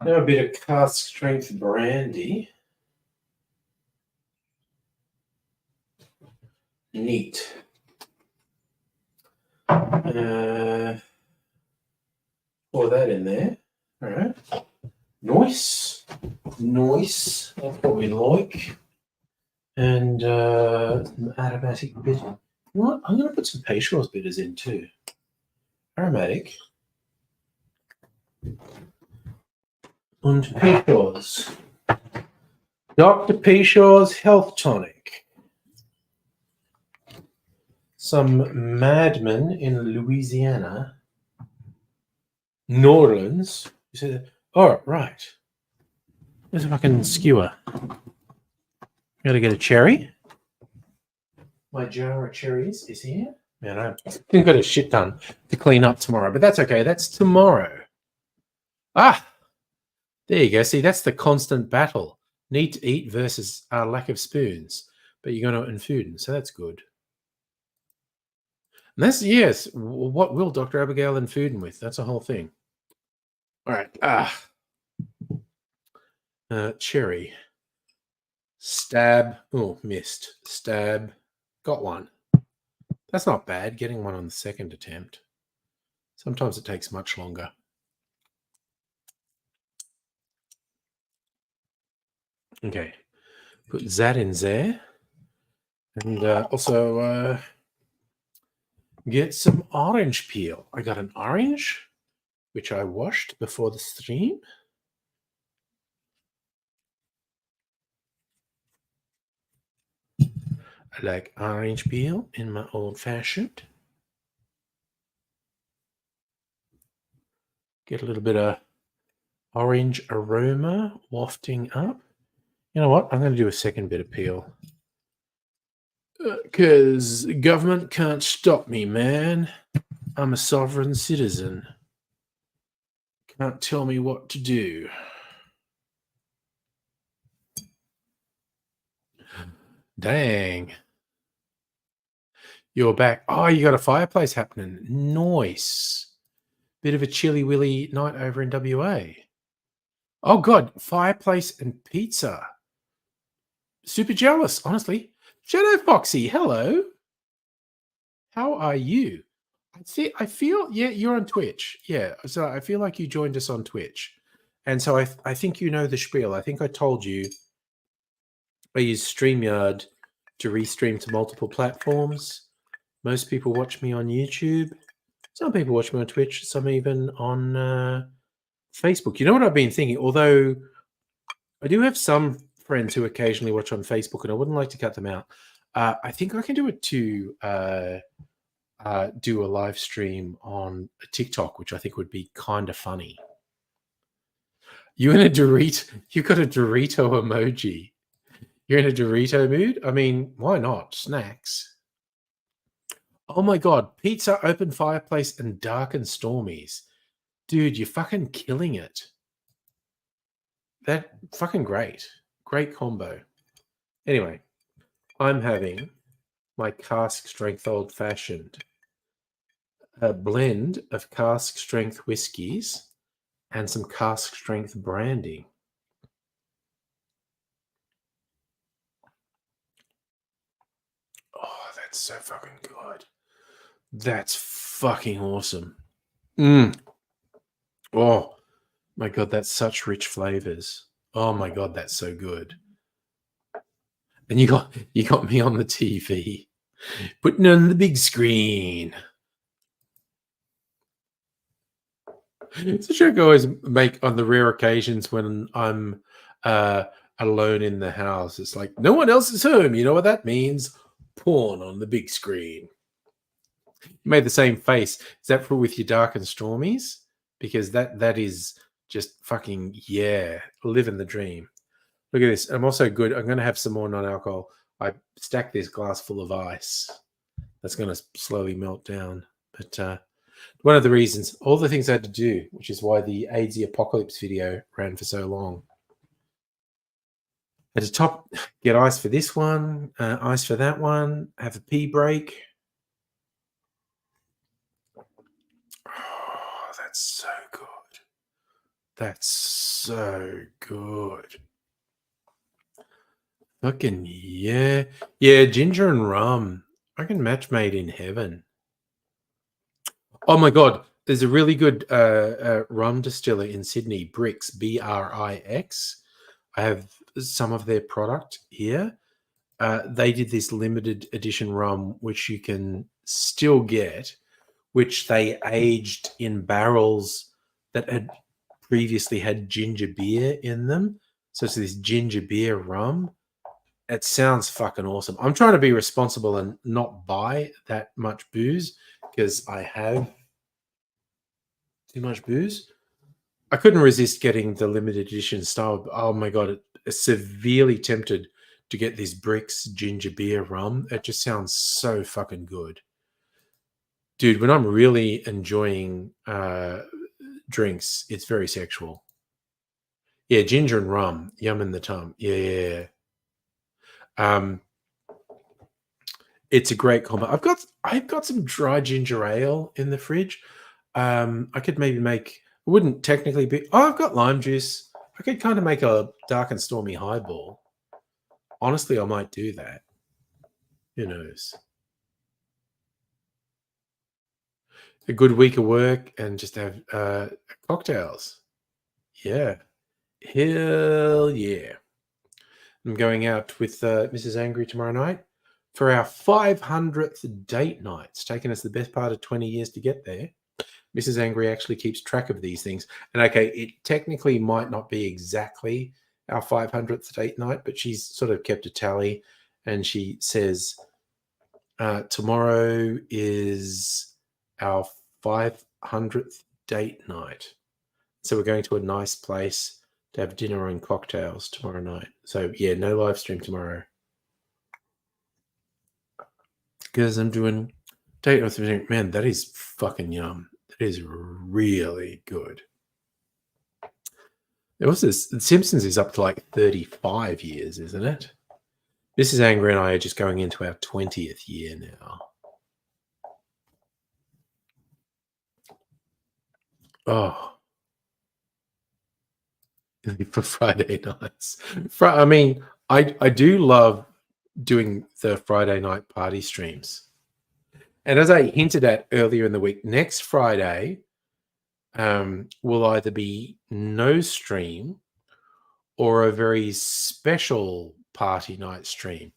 Now a bit of cask strength brandy. Neat. Pour that in there. All right. Nice. That's what we like. And some aromatic bitter. You know what? I'm going to put some Peychaud's bitters in too. Aromatic. And Peychaud's. Dr. Peychaud's Health Tonic. Some madman in Louisiana. New Orleans. You said, oh, right. There's a fucking skewer. Gotta get a cherry. My jar of cherries is here. Man, I think I've got a shit ton to clean up tomorrow, but that's okay. That's tomorrow. Ah, there you go. See, that's the constant battle. Need to eat versus lack of spoons, but you're going to earn food, so that's good. And that's, yes, what will Dr. Abigail and food with? That's a whole thing. All right. Cherry. Stab. Oh, missed. Stab. Got one. That's not bad, getting one on the second attempt. Sometimes it takes much longer. Okay. Put that in there. And also get some orange peel. I got an orange, which I washed before the stream. I like orange peel in my old-fashioned. Get a little bit of orange aroma wafting up. You know what? I'm going to do a second bit of peel. Because government can't stop me, man. I'm a sovereign citizen. Can't tell me what to do. Dang. You're back. Oh, you got a fireplace happening. Nice. Bit of a chilly willy night over in WA. Oh, God. Fireplace and pizza. Super jealous, honestly. Shadow Foxy, hello. How are you? I feel, yeah, you're on Twitch. Yeah, so I feel like you joined us on Twitch. And so I think you know the spiel. I think I told you I use StreamYard to restream to multiple platforms. Most people watch me on YouTube. Some people watch me on Twitch. Some even on Facebook. You know what I've been thinking? Although I do have some friends who occasionally watch on Facebook, and I wouldn't like to cut them out. I think I can do it to do a live stream on TikTok, which I think would be kind of funny. You in a Dorito? You got a Dorito emoji. You're in a Dorito mood? I mean, why not? Snacks. Oh my god, pizza, open fireplace, and dark and stormies. Dude, you're fucking killing it. That fucking great. Great combo. Anyway, I'm having my cask strength old fashioned, a blend of cask strength whiskies and some cask strength brandy. Oh, that's so fucking good. That's fucking awesome. Oh my god, that's such rich flavors. Oh my god, that's so good. And you got me on the TV, putting it on the big screen. It's a joke I always make on the rare occasions when I'm uh, alone in the house. It's like no one else is home. You know what that means? Porn on the big screen. You made the same face. Is that for with your dark and stormies? Because that is just fucking yeah, living the dream. Look at this. I'm also good. I'm going to have some more non-alcohol. I stacked this glass full of ice. That's going to slowly melt down. But one of the reasons, all the things I had to do, which is why the AIDS the Apocalypse video ran for so long. At the top, get ice for this one, ice for that one, have a pee break. Oh, that's so good. That's so good. Fucking yeah. Yeah, ginger and rum. I can match made in heaven. Oh my god, there's a really good rum distiller in Sydney, Brix, Brix. I have some of their product here. They did this limited edition rum, which you can still get, which they aged in barrels that had previously had ginger beer in them. So it's this ginger beer rum. It sounds fucking awesome. I'm trying to be responsible and not buy that much booze because I have too much booze. I couldn't resist getting the limited edition style. Oh my god, severely tempted to get this Brix ginger beer rum. It just sounds so fucking good. Dude, when I'm really enjoying drinks, it's very sexual. Yeah, ginger and rum, yum in the tum. Yeah. It's a great combo. I've got some dry ginger ale in the fridge. I could maybe make. It wouldn't technically be. Oh, I've got lime juice. I could kind of make a dark and stormy highball. Honestly, I might do that. Who knows? A good week of work and just have cocktails. Yeah. Hell yeah. I'm going out with Mrs. Angry tomorrow night for our 500th date night. It's taken us the best part of 20 years to get there. Mrs. Angry actually keeps track of these things. And okay, it technically might not be exactly our 500th date night, but she's sort of kept a tally. And she says, tomorrow is our 500th date night. So we're going to a nice place to have dinner and cocktails tomorrow night. So yeah, no live stream tomorrow. Because I'm doing date night. Man, that is fucking yum. That is really good. It was this Simpsons is up to like 35 years, isn't it? Mrs. Angry and I are just going into our 20th year now. Oh. For Friday nights. I mean, I do love doing the Friday night party streams. And as I hinted at earlier in the week, next Friday will either be no stream or a very special party night stream.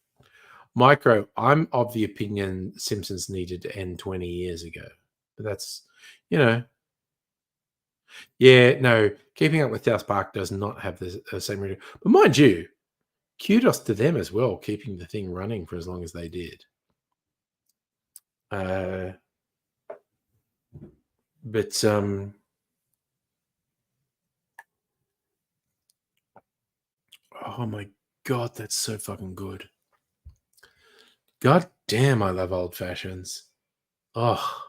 Micro, I'm of the opinion Simpsons needed to end 20 years ago. But that's, you know, yeah, no, Keeping Up with South Park does not have the same rating. But mind you, kudos to them as well, keeping the thing running for as long as they did. But oh my god, that's so fucking good. God damn, I love old fashions. Oh,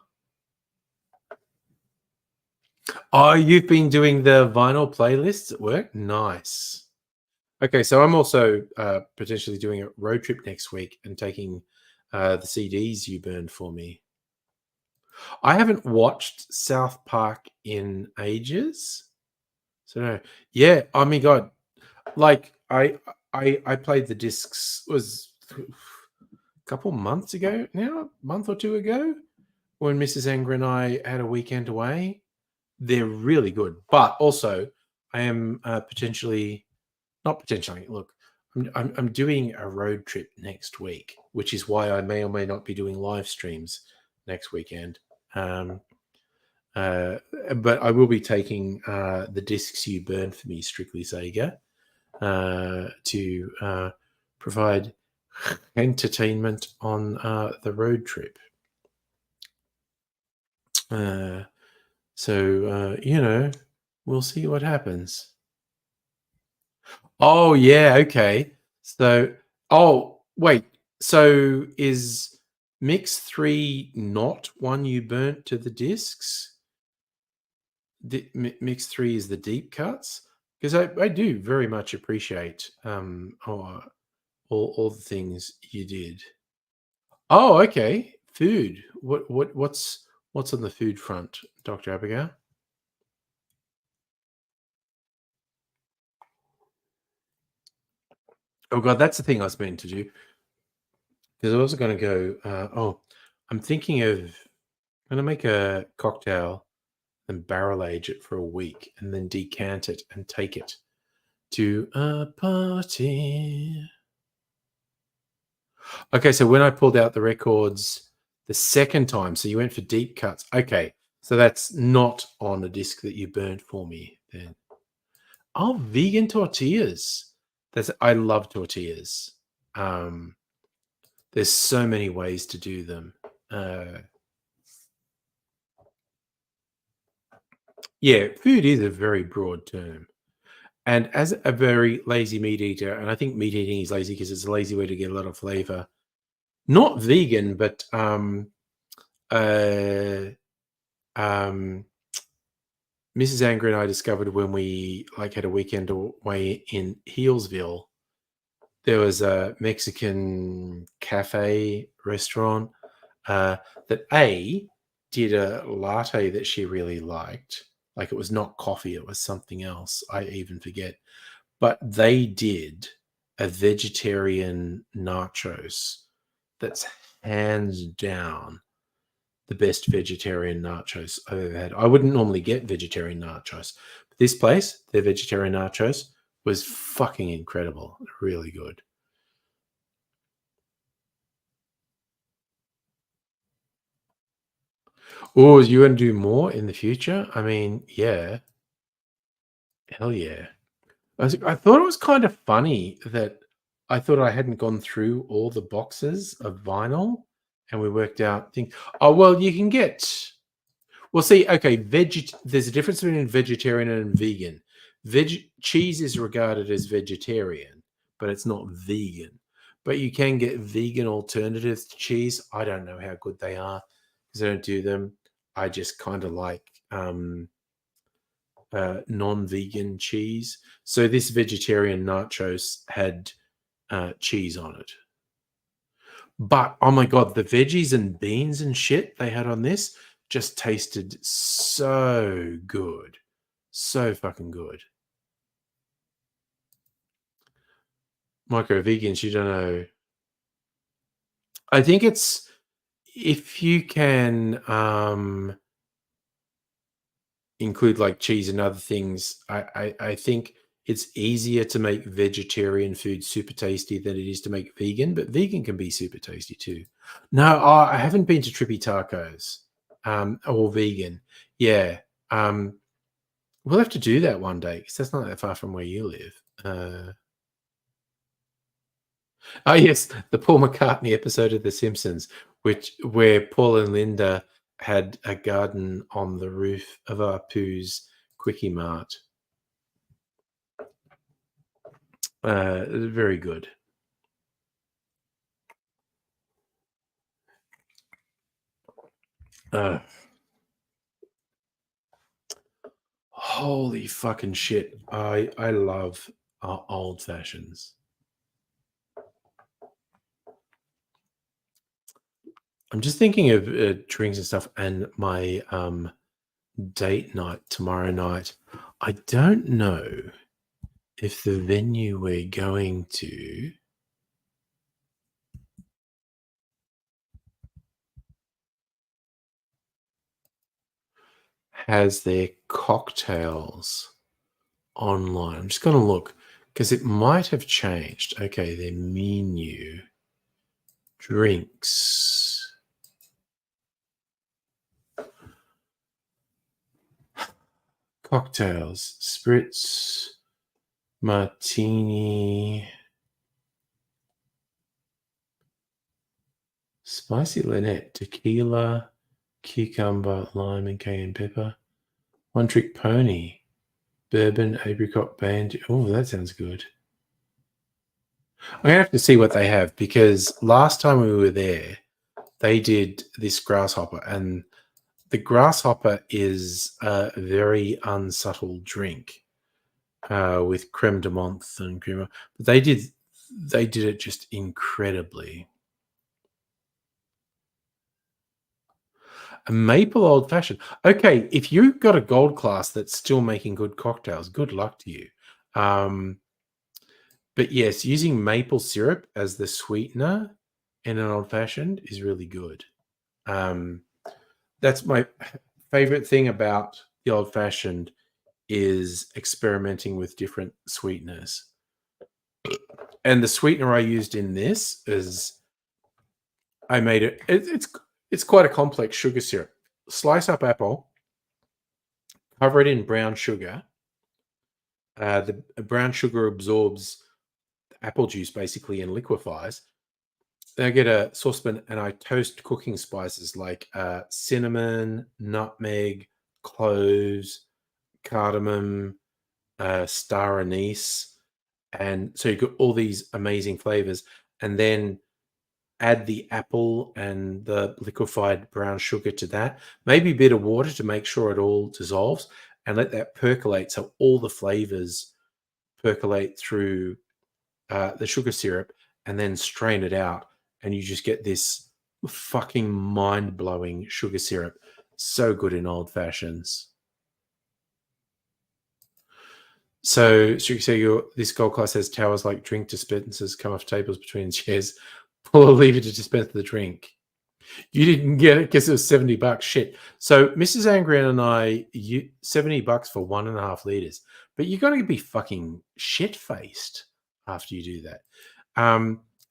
oh, you've been doing the vinyl playlists at work? Nice. Okay, so I'm also potentially doing a road trip next week and taking the CDs you burned for me. I haven't watched South Park in ages. So no. Yeah, oh my god. Like I played the discs was a couple months ago now, a month or two ago, when Mrs. Anger and I had a weekend away. They're really good, but also I am potentially not potentially. Look, I'm doing a road trip next week, which is why I may or may not be doing live streams next weekend. Um, uh, but I will be taking the discs you burned for me, strictly Sega, to provide entertainment on the road trip. Uh, so we'll see what happens. Oh yeah, okay. So, oh wait, so is Mix 3 not one you burnt to the discs? Mix 3 is the deep cuts? Because I do very much appreciate all the things you did. Oh, okay. Food. What's on the food front, Dr. Abigail? Oh god, that's the thing I was meant to do. Because I was going to go. I'm thinking of going to make a cocktail and barrel age it for a week, and then decant it and take it to a party. Okay, so when I pulled out the records the second time, so you went for deep cuts. Okay, so that's not on a disc that you burnt for me then. Oh, vegan tortillas. I love tortillas. Um, there's so many ways to do them. Yeah, food is a very broad term. And as a very lazy meat eater, and I think meat eating is lazy because it's a lazy way to get a lot of flavor. Not vegan, but uh, um, Mrs. Anger and I discovered when we had a weekend away in Healesville, there was a Mexican cafe restaurant that did a latte that she really liked. Like it was not coffee, it was something else. I even forget. But they did a vegetarian nachos that's hands down the best vegetarian nachos I've ever had. I wouldn't normally get vegetarian nachos, but this place, their vegetarian nachos was fucking incredible. Really good. Oh, you going to do more in the future? I mean, yeah, hell yeah. I thought it was kind of funny that I thought I hadn't gone through all the boxes of vinyl, and we worked out things. Oh well, you can get. Well, see, okay, there's a difference between vegetarian and vegan. Cheese is regarded as vegetarian, but it's not vegan. But you can get vegan alternatives to cheese. I don't know how good they are because I don't do them. I just kind of like non-vegan cheese. So this vegetarian nachos had cheese on it. But oh my god, the veggies and beans and shit they had on this just tasted so good. So fucking good. Micro vegans, you don't know. I think it's if you can include like cheese and other things, I think it's easier to make vegetarian food super tasty than it is to make vegan, but vegan can be super tasty too. No, I haven't been to Trippy Tacos, or vegan. Yeah, we'll have to do that one day because that's not that far from where you live. Oh yes, the Paul McCartney episode of The Simpsons, where Paul and Linda had a garden on the roof of our Pooh's Quickie Mart. Very good. Holy fucking shit. I love old fashions. I'm just thinking of drinks and stuff and my date night tomorrow night. I don't know if the venue we're going to has their cocktails online. I'm just going to look because it might have changed. Okay, their menu, drinks. Cocktails, spritz, martini, spicy Lynette, tequila, cucumber, lime, and cayenne pepper. One trick pony, bourbon, apricot, band. Oh, that sounds good. I'm gonna have to see what they have because last time we were there, they did this grasshopper, and the grasshopper is a very unsubtle drink with creme de menthe and cream. But they did it just incredibly. A maple old fashioned. Okay, if you've got a gold class that's still making good cocktails, good luck to you. But yes, using maple syrup as the sweetener in an old fashioned is really good. That's my favorite thing about the old fashioned is experimenting with different sweeteners. And the sweetener I used in this is I made it. It's quite a complex sugar syrup. Slice up apple, cover it in brown sugar. The brown sugar absorbs apple juice basically and liquefies. Then I get a saucepan and I toast cooking spices like cinnamon, nutmeg, cloves, cardamom, star anise. And so you get all these amazing flavors. And then add the apple and the liquefied brown sugar to that. Maybe a bit of water to make sure it all dissolves and let that percolate so all the flavors percolate through the sugar syrup and then strain it out. And you just get this fucking mind-blowing sugar syrup. So good in old fashions. So you say this gold class has towers like drink dispensers come off tables between chairs. Pull a lever to dispense the drink. You didn't get it because it was $70. Shit. So Mrs. Angrian and I, $70 for 1.5 liters. But you're going to be fucking shit-faced after you do that.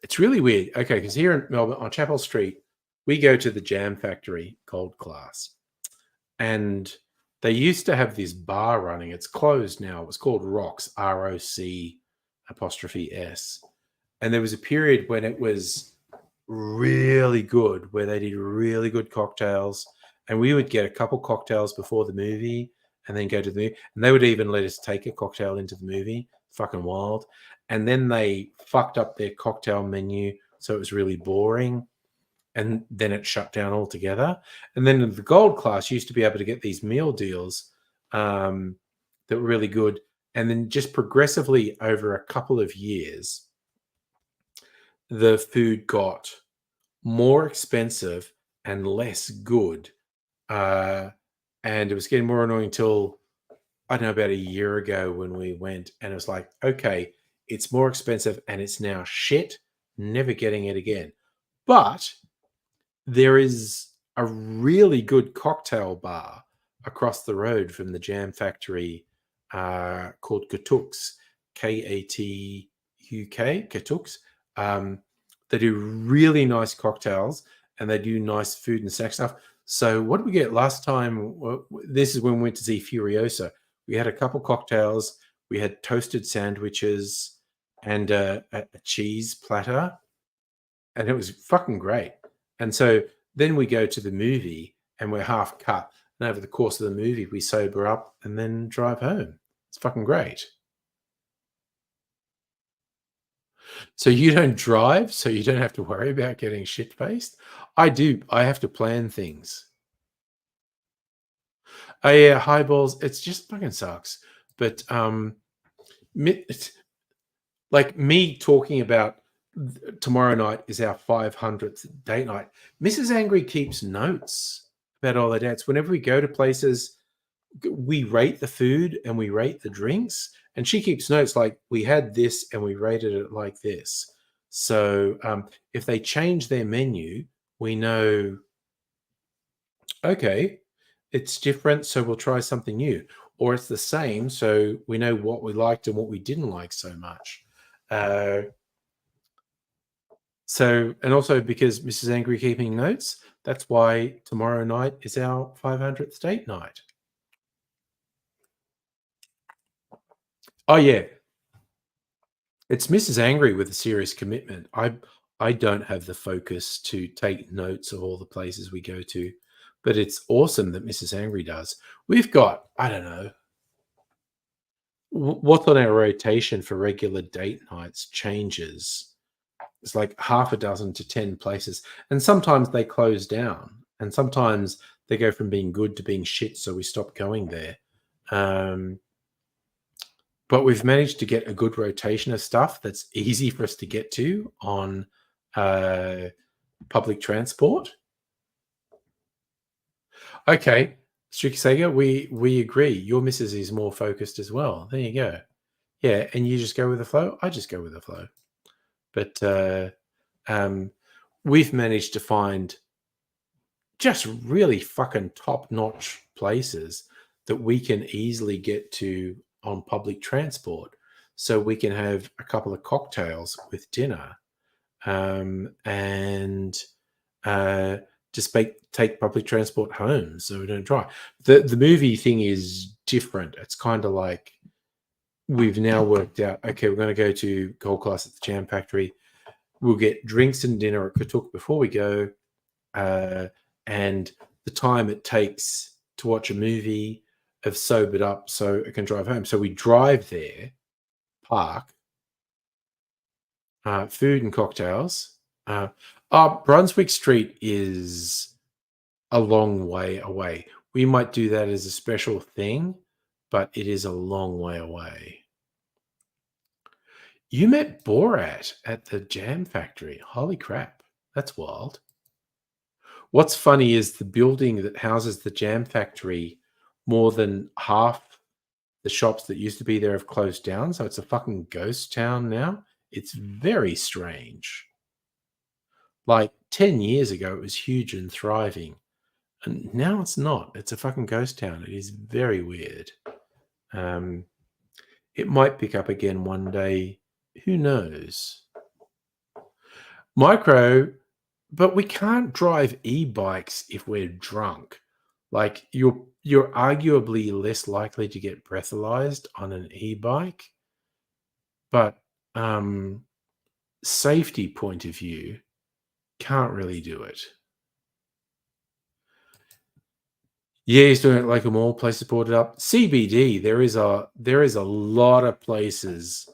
It's really weird. Okay, because here in Melbourne, on Chapel Street, we go to the Jam Factory Gold Class. And they used to have this bar running. It's closed now. It was called Rocks, ROC apostrophe S. And there was a period when it was really good, where they did really good cocktails. And we would get a couple cocktails before the movie and then go to the movie. And they would even let us take a cocktail into the movie. Fucking wild. And then they fucked up their cocktail menu. So it was really boring. And then it shut down altogether. And then the gold class used to be able to get these meal deals that were really good. And then just progressively over a couple of years, the food got more expensive and less good. And it was getting more annoying until, I don't know, about a year ago when we went. And it was like, okay, it's more expensive and it's now shit. Never getting it again. But there is a really good cocktail bar across the road from the Jam Factory called Katuks, Katuk, Katuks. They do really nice cocktails and they do nice food and snack stuff. So what did we get last time? Well, this is when we went to see Furiosa. We had a couple cocktails. We had toasted sandwiches and a cheese platter. And it was fucking great. And so then we go to the movie and we're half cut. And over the course of the movie, we sober up and then drive home. It's fucking great. So you don't drive, so you don't have to worry about getting shit faced. I do. I have to plan things. Oh yeah, highballs. It's just fucking sucks. But it's like me talking about tomorrow night is our 500th date night. Mrs. Angry keeps notes about all the dates. Whenever we go to places, we rate the food and we rate the drinks, and she keeps notes like we had this and we rated it like this. So if they change their menu, we know, okay, it's different, so we'll try something new, or it's the same, so we know what we liked and what we didn't like so much. uh, and also because Mrs. Angry keeping notes, that's why tomorrow night is our 500th date night. Oh yeah, it's Mrs. Angry with a serious commitment. I don't have the focus to take notes of all the places we go to, but it's awesome that Mrs. Angry does. We've got, I don't know, what's on our rotation for regular date nights changes. It's like half a dozen to 10 places. And sometimes they close down. And sometimes they go from being good to being shit, so we stop going there. But we've managed to get a good rotation of stuff that's easy for us to get to on public transport. Okay, Stricky Sega, we agree. Your missus is more focused as well. There you go. Yeah, and you just go with the flow. I just go with the flow. But we've managed to find just really fucking top-notch places that we can easily get to on public transport, so we can have a couple of cocktails with dinner, and just take public transport home, so we don't drive. The movie thing is different. It's kind of like we've now worked out, okay, we're going to go to Gold Class at the Jam Factory. We'll get drinks and dinner at Katuk before we go, and the time it takes to watch a movie, have sobered up so I can drive home. So we drive there, park, food and cocktails. Brunswick Street is a long way away. We might do that as a special thing, but it is a long way away. You met Borat at the Jam Factory. Holy crap. That's wild. What's funny is the building that houses the Jam Factory, more than half the shops that used to be there have closed down. So it's a fucking ghost town now. It's very strange. Like 10 years ago, it was huge and thriving. And now it's not. It's a fucking ghost town. It is very weird. It might pick up again one day. Who knows? Micro, but we can't drive e-bikes if we're drunk. Like you're arguably less likely to get breathalyzed on an e-bike, but safety point of view, can't really do it. Yeah, he's doing it like a mall, places boarded up. CBD, there is a lot of places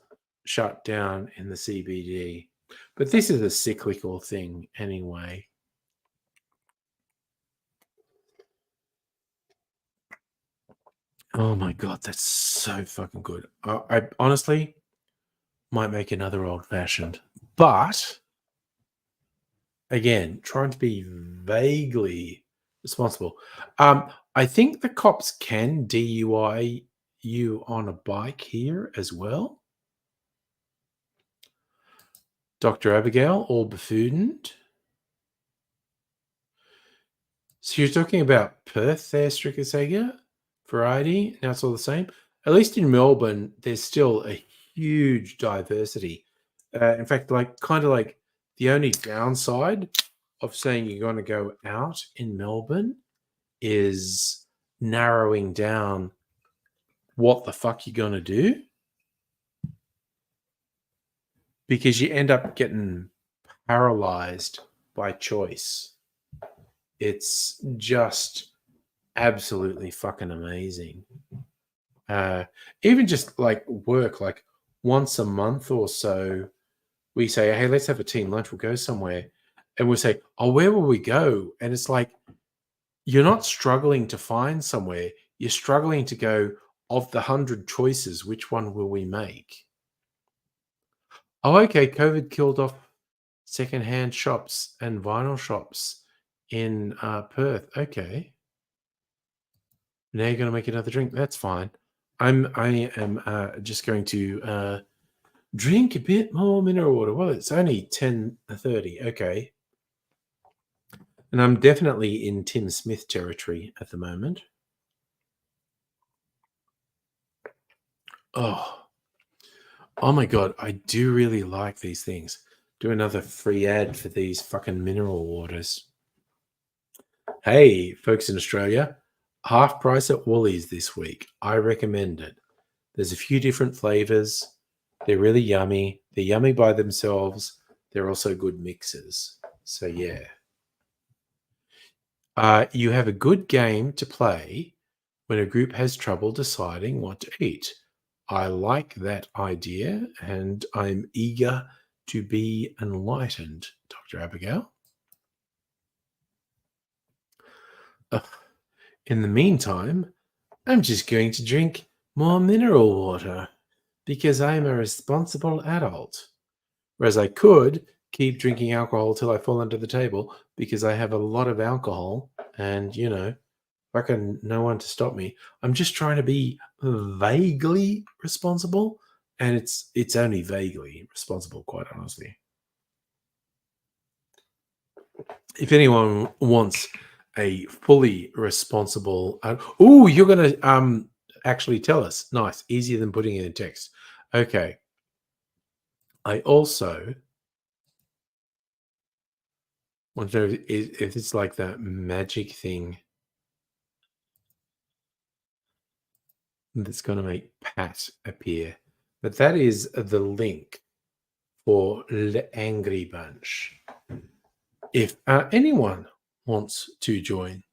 shut down in the CBD, but this is a cyclical thing anyway. Oh my god, that's so fucking good. I honestly might make another old fashioned, but again, trying to be vaguely responsible. I think the cops can DUI you on a bike here as well. Dr. Abigail, all beffooned. So you're talking about Perth there, Stricasega? Variety? Now it's all the same? At least in Melbourne, there's still a huge diversity. In fact, like kind of like the only downside of saying you're going to go out in Melbourne is narrowing down what the fuck you're going to do, because you end up getting paralyzed by choice. It's just absolutely fucking amazing. Even just like work, like once a month or so, we say, "Hey, let's have a team lunch. We'll go somewhere," and we'll say, "Oh, where will we go?" And it's like you're not struggling to find somewhere. You're struggling to go of the 100 choices. Which one will we make? Oh, okay. COVID killed off secondhand shops and vinyl shops in Perth. Okay. Now you're going to make another drink. That's fine. I am just going to drink a bit more mineral water. Well, it's only 10:30. Okay. And I'm definitely in Tim Smith territory at the moment. Oh, oh my God. I do really like these things. Do another free ad for these fucking mineral waters. Hey, folks in Australia, half price at Woolies this week. I recommend it. There's a few different flavors. They're really yummy. They're yummy by themselves. They're also good mixes. So, yeah. You have a good game to play when a group has trouble deciding what to eat. I like that idea and I'm eager to be enlightened, Dr. Abigail. In the meantime, I'm just going to drink more mineral water because I am a responsible adult. Whereas I could keep drinking alcohol till I fall under the table because I have a lot of alcohol and, fucking no one to stop me. I'm just trying to be vaguely responsible, and it's only vaguely responsible, quite honestly. If anyone wants a fully responsible, you're gonna actually tell us. Nice, easier than putting it in text. Okay. I also want to know if it's like that magic thing that's going to make Pat appear. But that is the link for the Angry Bunch. If anyone wants to join,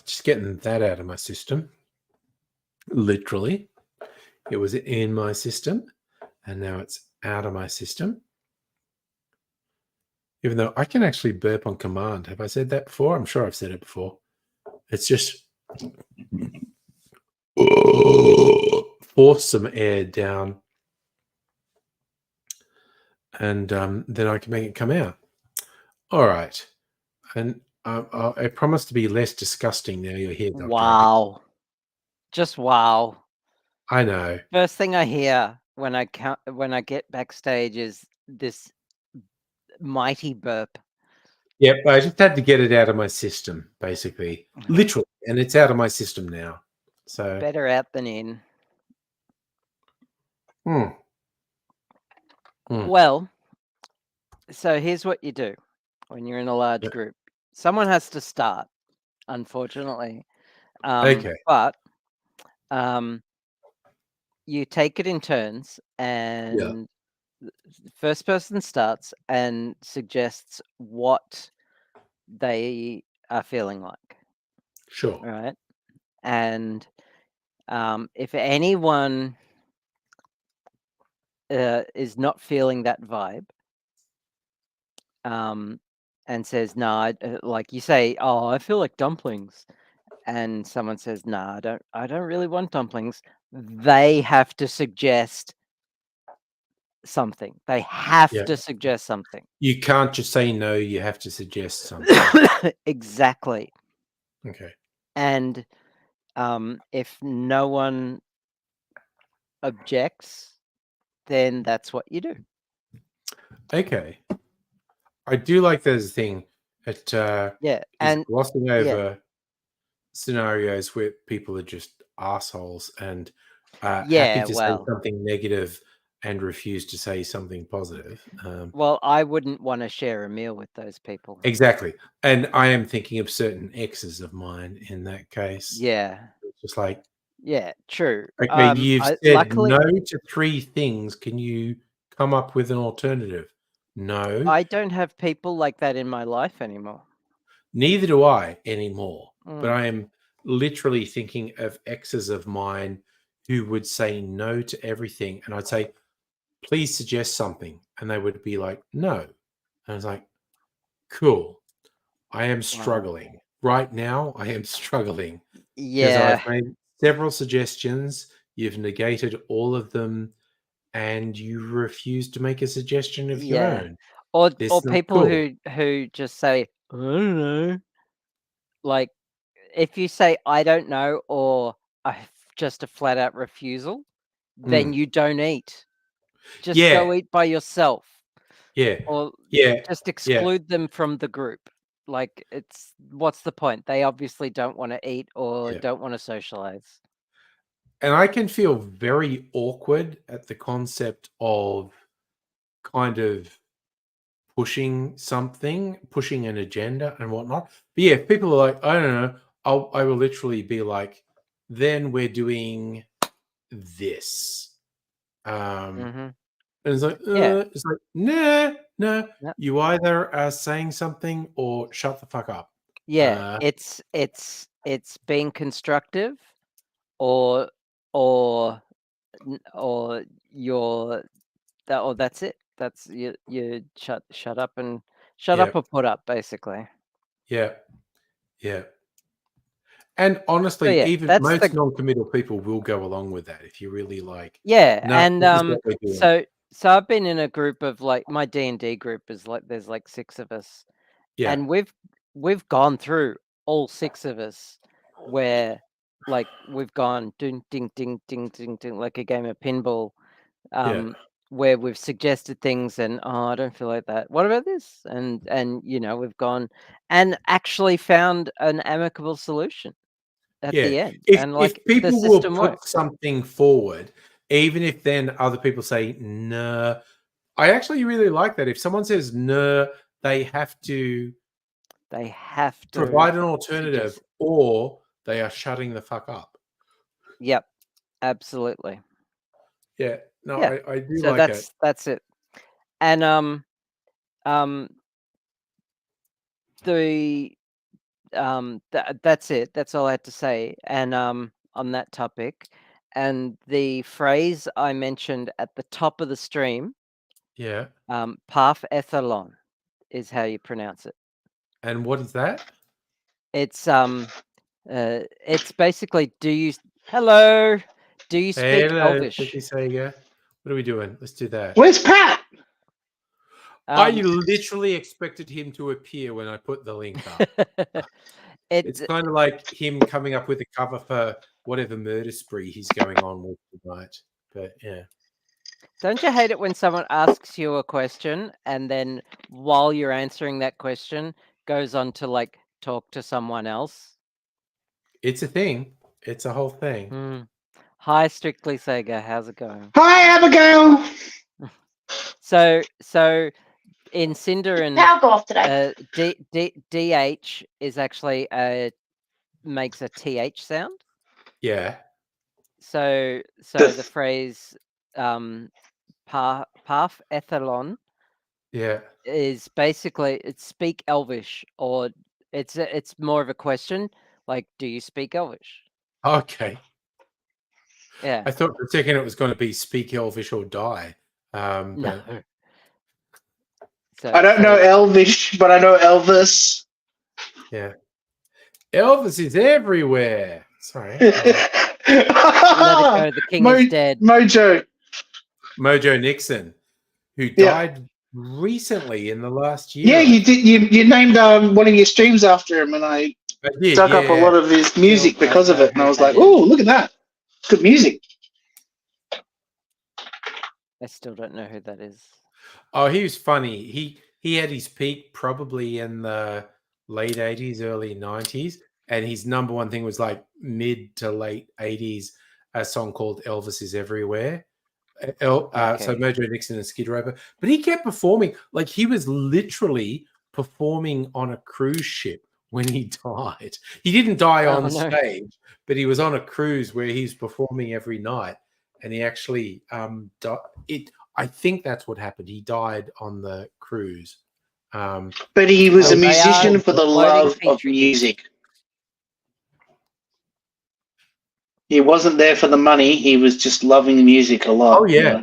just getting that out of my system. Literally, it was in my system, and now it's out of my system. Even though I can actually burp on command. Have I said that before? I'm sure I've said it before. It's just force some air down, and then I can make it come out. All right. And I promise to be less disgusting now you're here, Dr. Abbott. Wow. Just wow. I know. First thing I hear when I get backstage is this mighty burp. Yep, I just had to get it out of my system, basically. Literally. And it's out of my system now. So Better out than in. mm. Well, so here's what you do when you're in a large Yeah. group. Someone has to start, unfortunately. Okay. But you take it in turns, and the first person starts and suggests what they are feeling like. Sure. Right? And if anyone is not feeling that vibe, and says, "No," like you say, "Oh, I feel like dumplings," and someone says, "No, I don't really want dumplings," they have to suggest something. They have Yeah. to suggest something. You can't just say no, you have to suggest something. Exactly. Okay. And if no one objects, then that's what you do. Okay. I do like there's a thing that Yeah, is and glossing yeah, over scenarios where people are just assholes and happy yeah. to say Well, something negative and refuse to say something positive. I wouldn't want to share a meal with those people. Exactly. And I am thinking of certain exes of mine in that case. Yeah, It's just like, yeah, true. okay, you've I said luckily, no to 3 things. Can you come up with an alternative? No, I don't have people like that in my life anymore. neither do I anymore. But Mm. I am literally thinking of exes of mine who would say no to everything. And I'd say, please suggest something. And they would be like, no. And I was like, cool. I am Wow. struggling. Right now, I am struggling because I've Yeah. made several suggestions. You've negated all of them and you refuse to make a suggestion of your Yeah. own. Or This is not people cool. who just say, "I don't know." Like, if you say, "I don't know," or just a flat out refusal, then Mm. you don't eat. Just Yeah, go eat by yourself, yeah, or yeah, just yeah, exclude them from the group. Like, it's what's the point? They obviously don't wanna eat or yeah. don't wanna socialize. And I can feel very awkward at the concept of kind of pushing something, pushing an agenda and whatnot. But yeah, if people are like, I don't know, I will literally be like, then we're doing this. Um, Mhm. and Yeah. it's like, nah, no. No. You either are saying something or shut the fuck up. Yeah. Uh, It's being constructive or or or you're that or that's it. That's you shut up and shut yeah, up or put up, basically. yeah, yeah. And So honestly, yeah, even that's most the non-committal people will go along with that if you really like, yeah, no, and this is what we're doing. so I've been in a group of like my D&D group is like there's like 6 of us, Yeah, and we've gone through all 6 of us where like we've gone ding ding ding ding ding ding like a game of pinball, yeah, where we've suggested things and oh, I don't feel like that. What about this? And we've gone and actually found an amicable solution at yeah. the end, and If like the people will system put works. something forward, even if then other people say, "No," I actually really like that. If someone says, "No," they have to They have to provide an alternative suggest. or they are shutting the fuck up. Yep, absolutely. Yeah. No, Yeah. I do So like it. that's it. And um the that's it. That's all I had to say. And on that topic, and the phrase I mentioned at the top of the stream, Yeah. "Parf ethalon" is how you pronounce it. And what is that? It's it's basically hello, do you speak Hello, Elvish? City Sega. What are we doing? Let's do that. Where's Pat? I Um, literally expected him to appear when I put the link up. it It's kind of like him coming up with a cover for whatever murder spree he's going on with tonight. But yeah, don't you hate it when someone asks you a question and then while you're answering that question goes on to like talk to someone else? it's a thing. It's a whole thing. Mm. Hi, Strictly Sega. How's it going? Hi, Abigail. So in Cinderin, Power go off today. DH is actually makes a TH sound. Yeah, So the phrase "parf ethalon" yeah. is basically it's speak Elvish, or it's more of a question like, do you speak Elvish? Okay. Yeah. I thought for a second it was going to be speak Elvish or die. No. But I don't know So Elvish, but I know Elvis. yeah, Elvis is everywhere. Sorry, let it go. The king is dead. Mojo. Mojo Nixon, who Yeah, died recently in the last yeah. year. I You think. did. You named one of your streams after him, and I I did. dug up a Yeah. lot of his Still music don't because of know it, and I who was that like, is. "Oh, look at that! Good music." I still don't know who that is. Oh, he was funny. He had his peak probably in the late 80s, early 90s, and his number one thing was like mid to late 80s, a song called Elvis is Everywhere. So Okay. Mojo Nixon and Skid Row. But he kept performing. Like he was literally performing on a cruise ship when he died. He didn't die Oh on no. stage, but he was on a cruise where he's performing every night. And he actually it I think that's what happened. He died on the cruise. But he was a Well, they are musician for the loading love of Petri music. He wasn't there for the money. He was just loving music a lot. Oh, yeah. You know?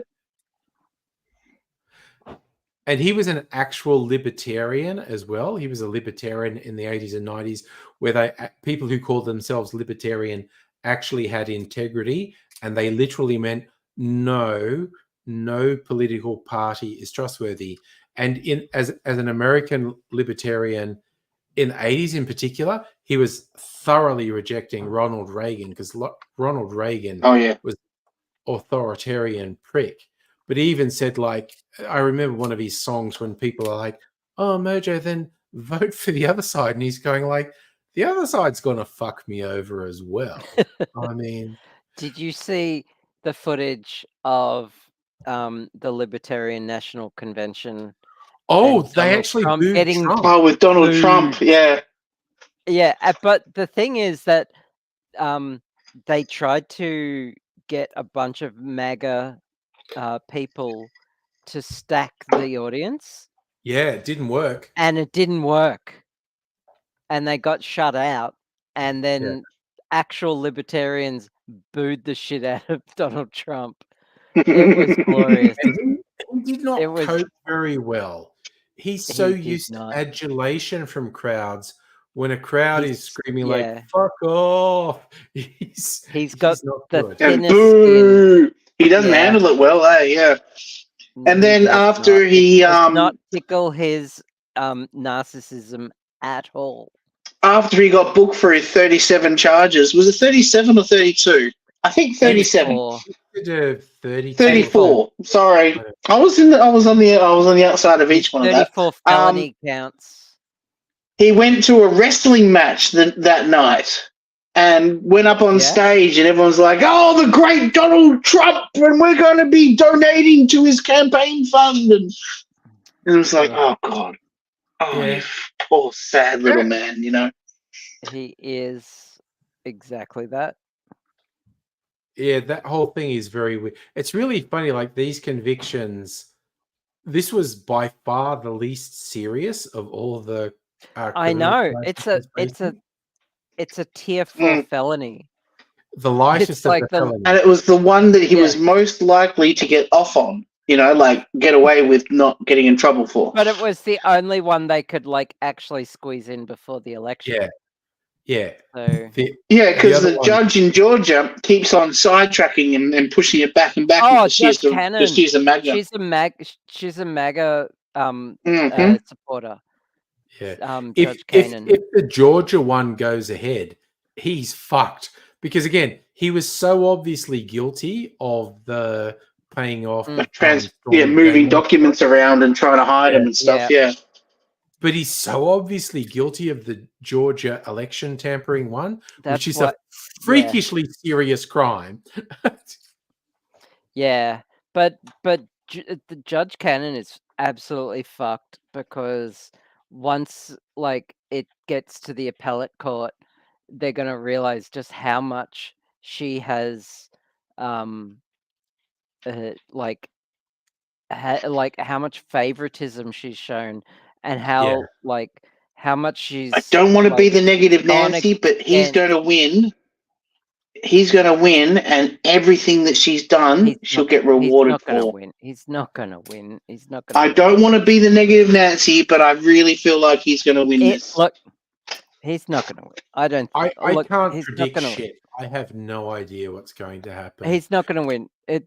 And he was an actual libertarian as well. He was a libertarian in the 80s and 90s, where people who called themselves libertarian actually had integrity, and they literally meant no political party is trustworthy. And as an American libertarian in the 80s in particular, he was thoroughly rejecting Ronald Reagan, because Ronald Reagan Oh yeah. was authoritarian prick. But he even said, like, I remember one of his songs when people are like, oh, Mojo, then vote for the other side. And he's going like, the other side's going to fuck me over as well. I mean... Did you see the footage of the Libertarian National Convention? Oh, and they Donald actually Trump booed getting Trump. Oh, with Donald booed. Trump, yeah. Yeah, but the thing is that they tried to get a bunch of MAGA people to stack the audience, Yeah, it didn't work. and it didn't work. And they got shut out, and then actual libertarians booed the shit out of Donald Trump. It was glorious. And he did not It was- cope very well. He's so He did used not. to adulation from crowds. When a crowd He's- is screaming yeah. like "fuck off," He's got not the good. And thinnest skin. boo! He doesn't Yeah. handle it well, yeah. And He then does after not. he It does not tickle his narcissism at all. after he got booked for his 37 charges, was it 37 or 32? I think 37. 34. 32. 34. Sorry, I was on the outside of each one of that. 34 felony counts. He went to a wrestling match that night and went up on stage, and everyone's like, "Oh, the great Donald Trump, and we're going to be donating to his campaign fund." And it was like, "Oh God, oh, you poor sad little man," you know. He is exactly that. Yeah, that whole thing is very weird. It's really funny, like these convictions. This was by far the least serious of all the. I know it's a tier 4 felony. The lightest It's of like the felonies. And it was the one that he was most likely to get off on, you know, like get away with not getting in trouble for. But it was the only one they could like actually squeeze in before the election. Yeah. So because the judge in Georgia keeps on sidetracking and pushing it back and back. Oh, Judge Cannon. Just use a MAGA. She's a MAGA supporter. Yeah. Judge Cannon. If the Georgia one goes ahead, he's fucked. Because again, he was so obviously guilty of the paying off, moving documents around and trying to hide them and stuff. Yeah. But he's so obviously guilty of the Georgia election tampering one, which is a freakishly serious crime. But the Judge Cannon is absolutely fucked, because once like it gets to the appellate court, they're going to realize just how much she has how much favoritism she's shown, and how how much she's. I don't want to be the negative Nancy, but he's going to win. He's going to win, and everything that she's done, she'll get rewarded for. He's not going to win. He's not going to. I don't want to be the negative Nancy, but I really feel like he's going to win this. Look, he's not going to win. I don't. I can't predict shit. I have no idea what's going to happen. He's not going to win. And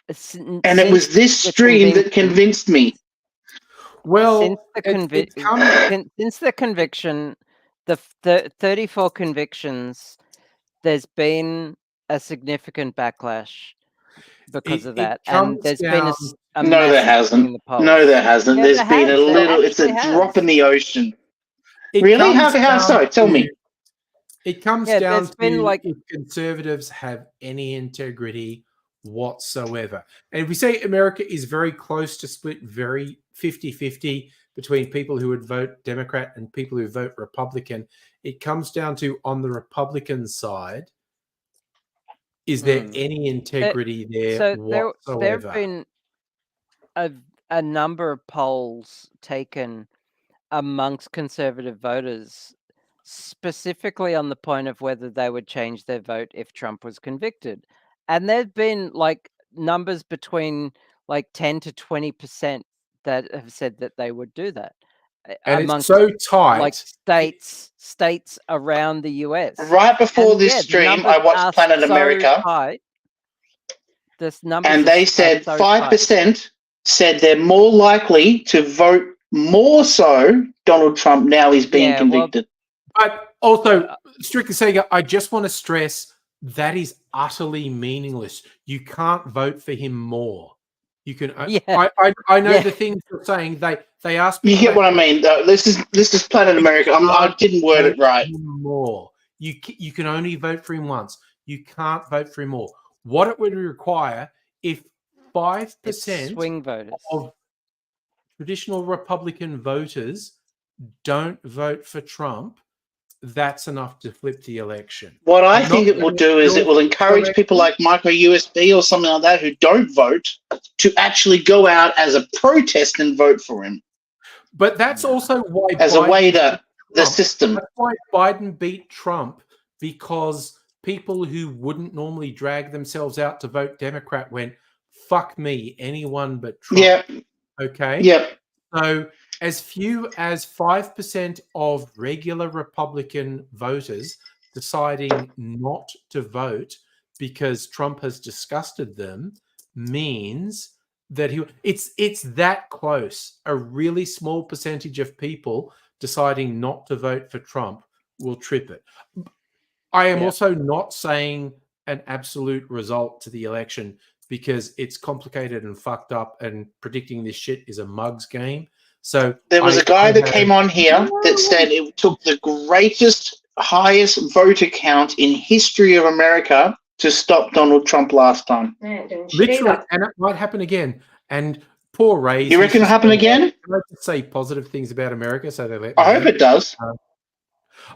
it was this stream that convinced me. Well, since the conviction, the 34 convictions, there's been a significant backlash because of that, and there's been a no, there hasn't. No, there hasn't. Yeah, there's been a little. It's a drop in the ocean. Really? How so? Tell me. It comes down to if conservatives have any integrity whatsoever. And if we say America is very close to split, very 50-50 between people who would vote Democrat and people who vote Republican, it comes down to, on the Republican side, is there any integrity there whatsoever? a number of polls taken amongst conservative voters, specifically on the point of whether they would change their vote if Trump was convicted. And there've been like numbers between like 10 to 20% that have said that they would do that. And it's amongst so tight. like states around the US. Right before And this yeah, the stream, numbers I watched are Planet so America, tight. This numbers and are they s- are said so tight. 5% said they're more likely to vote more so Donald Trump now he's being Yeah, well, convicted. But also, strictly saying, I just want to stress that is utterly meaningless. You can't vote for him more. You can. Yeah. I know Yeah. the things you're saying. They ask You people get what I mean? This is Planet America. I didn't word it right. More. You can only vote for him once. You can't vote for him more. What it would require if 5% swing voters of traditional Republican voters don't vote for Trump, that's enough to flip the election. What I think it will do is it will encourage people like micro USB or something like that who don't vote to actually go out as a protest and vote for him. But that's also why as Biden a way to the Trump. system. That's why Biden beat Trump, because people who wouldn't normally drag themselves out to vote Democrat went, fuck me, anyone but Trump. Yeah. Okay? Yep. So as few as 5% of regular Republican voters deciding not to vote because Trump has disgusted them means that it's that close. A really small percentage of people deciding not to vote for Trump will trip it. I am also not saying an absolute result to the election because it's complicated and fucked up, and predicting this shit is a mug's game. So there was a guy that came on here that said it took the greatest, highest voter count in history of America to stop Donald Trump last time. Literally, and it might happen again. And poor Ray. You reckon it'll happen again? Can I just say positive things about America so they let me I hope it does.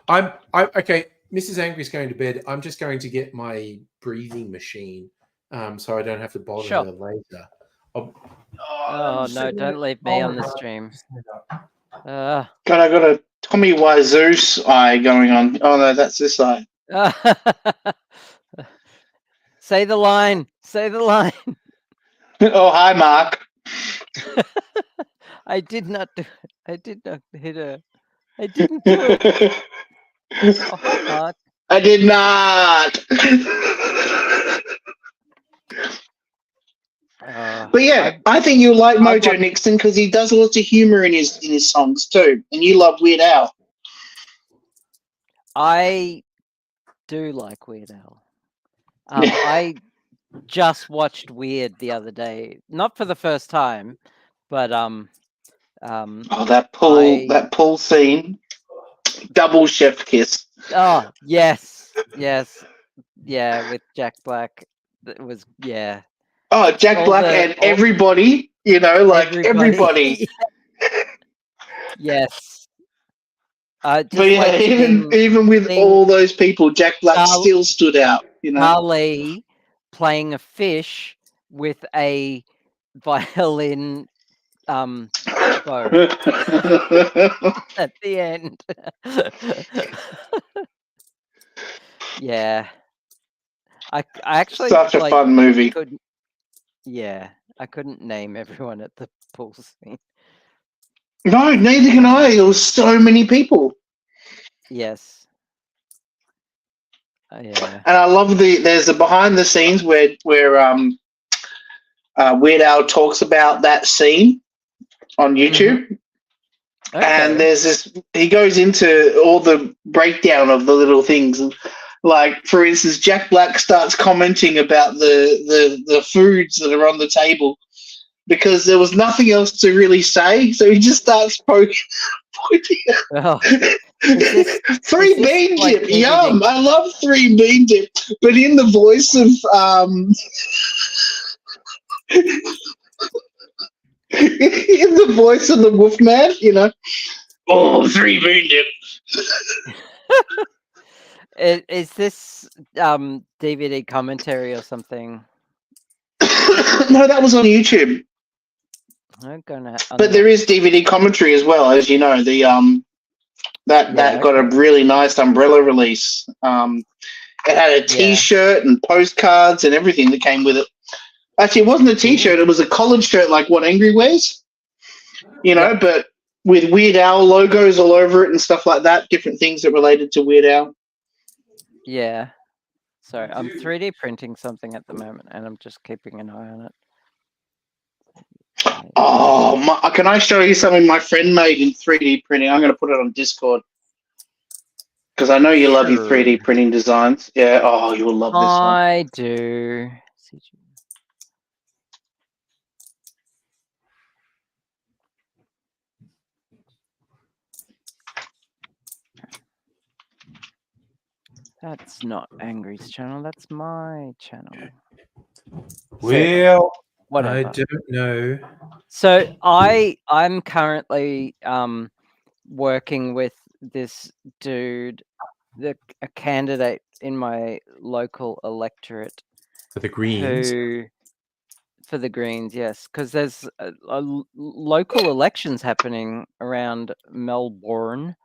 Okay. Mrs. Angry's going to bed. I'm just going to get my breathing machine, so I don't have to bother her later. Oh no! Don't leave me on the stream. God, I got a Tommy Wiseau eye going on. Oh no, that's this eye. Say the line. Say the line. Oh, hi, Mark. I did not do. I did not hit her. I didn't do it. Oh, Mark. I did not. But yeah, I think you like Mojo Nixon because he does lots of humor in his songs too, and you love Weird Al. I do like Weird Al. I just watched Weird the other day, not for the first time, but that pool scene, double chef kiss. Oh yes, yeah, with Jack Black. It was Oh, Jack Black and everybody, everybody. Yes. But yeah, even with all those people, Jack Black still stood out. Ali playing a fish with a violin bow at the end. Yeah. I actually such a fun movie. I couldn't name everyone at the pool scene. No, neither can I. There was so many people. Yes. Yeah. And I love there's a behind the scenes where Weird Al talks about that scene on YouTube. Mm-hmm. Okay. And there's he goes into all the breakdown of the little things. Like, for instance, Jack Black starts commenting about the foods that are on the table because there was nothing else to really say. So he just starts pointing. Oh. 3 bean dip, yum! I love 3 bean dip, but in the voice of in the voice of the Wolfman, oh, 3 bean dip. Is this DVD commentary or something? No, that was on YouTube. I'm gonna. But there is DVD commentary as well, as you know. That got a really nice Umbrella release. It had a T-shirt and postcards and everything that came with it. Actually, it wasn't a T-shirt; it was a collared shirt, like what Angry wears. But with Weird Al logos all over it and stuff like that. Different things that related to Weird Al. Yeah. Sorry, I'm 3D printing something at the moment, and I'm just keeping an eye on it. Oh, can I show you something my friend made in 3D printing? I'm going to put it on Discord because I know you love your 3D printing designs. Yeah. Oh, you will love this one. I do. That's not Angry's channel. That's my channel. Well, whatever. I don't know. So I'm currently working with this dude, a candidate in my local electorate For the Greens. For the Greens, yes, because there's local elections happening around Melbourne,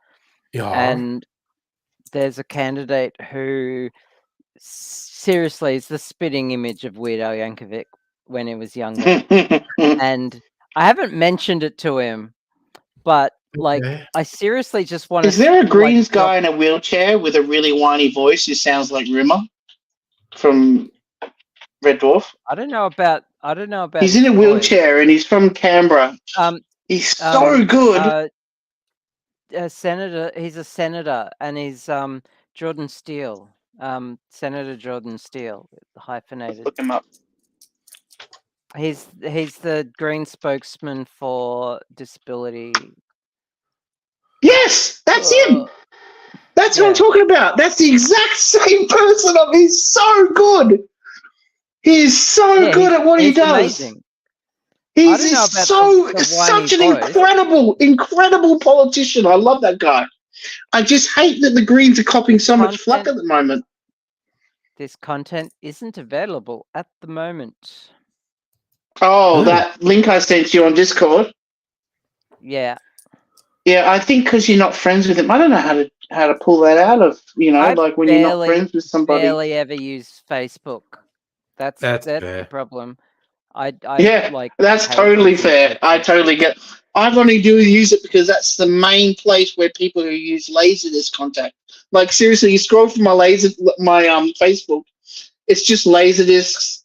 and there's a candidate who seriously is the spitting image of Weird Al Yankovic when he was younger. And I haven't mentioned it to him, but like I seriously just want to. Is there a Greens guy in a wheelchair with a really whiny voice who sounds like Rimmer from Red Dwarf? I don't know about. He's in a wheelchair and he's from Canberra. He's so good. Senator. He's a senator, and he's Jordan Steele. Senator Jordan Steele, hyphenated. Look him up. He's the Green spokesman for disability. Yes, that's him. That's what I'm talking about. That's the exact same person. He's so good. He's so good at what he does. Amazing. He's such an incredible politician. I love that guy. I just hate that the Greens are copping so much flack at the moment. This content isn't available at the moment. Oh, that link I sent you on Discord. Yeah. Yeah, I think because you're not friends with him. I don't know how to pull that out of like when you're not friends with somebody. I barely ever use Facebook. That's the problem. That's totally fair. I totally get. I've only use it because that's the main place where people who use Laserdisc contact. Like seriously, you scroll through my Facebook, it's just Laserdiscs.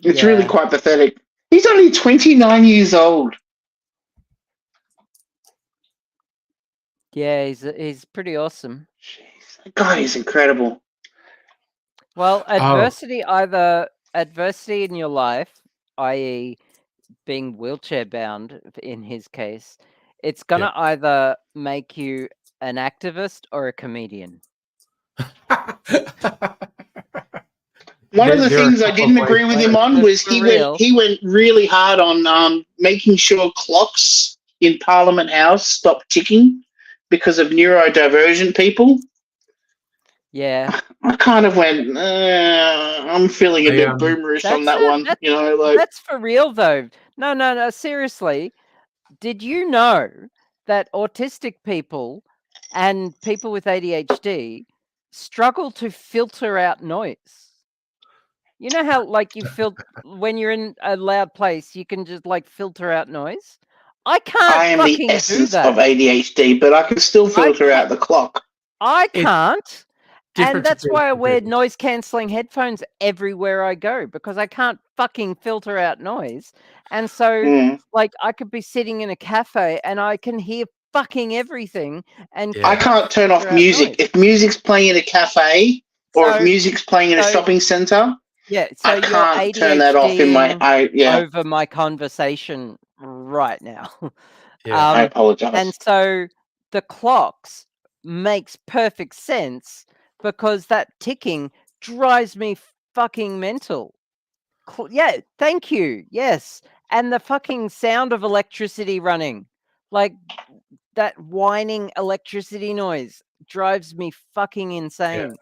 It's really quite pathetic. He's only 29 years old. Yeah, he's pretty awesome. Jeez, that guy is incredible. Well, adversity in your life, i.e. being wheelchair bound in his case, it's gonna either make you an activist or a comedian. One of the things I didn't agree with him on was he went really hard on making sure clocks in Parliament House stopped ticking because of neurodivergent people. Yeah. I kind of went, I'm feeling a bit boomerish on that one. That's for real, though. No, seriously. Did you know that autistic people and people with ADHD struggle to filter out noise? You know how, like, when you're in a loud place, you can just, like, filter out noise? I can't I am fucking the essence do that. of ADHD, but I can still filter out the clock. I can't. And that's why I wear noise-cancelling headphones everywhere I go, because I can't fucking filter out noise. And so, like, I could be sitting in a cafe and I can hear fucking everything. And I can't turn off music. Noise. If music's playing in a cafe or if music's playing in a shopping centre, I can't turn that off in my... over my conversation right now. I apologise. And so the clocks makes perfect sense because that ticking drives me fucking mental. Yeah, thank you. Yes. And the fucking sound of electricity running, like that whining electricity noise drives me fucking insane.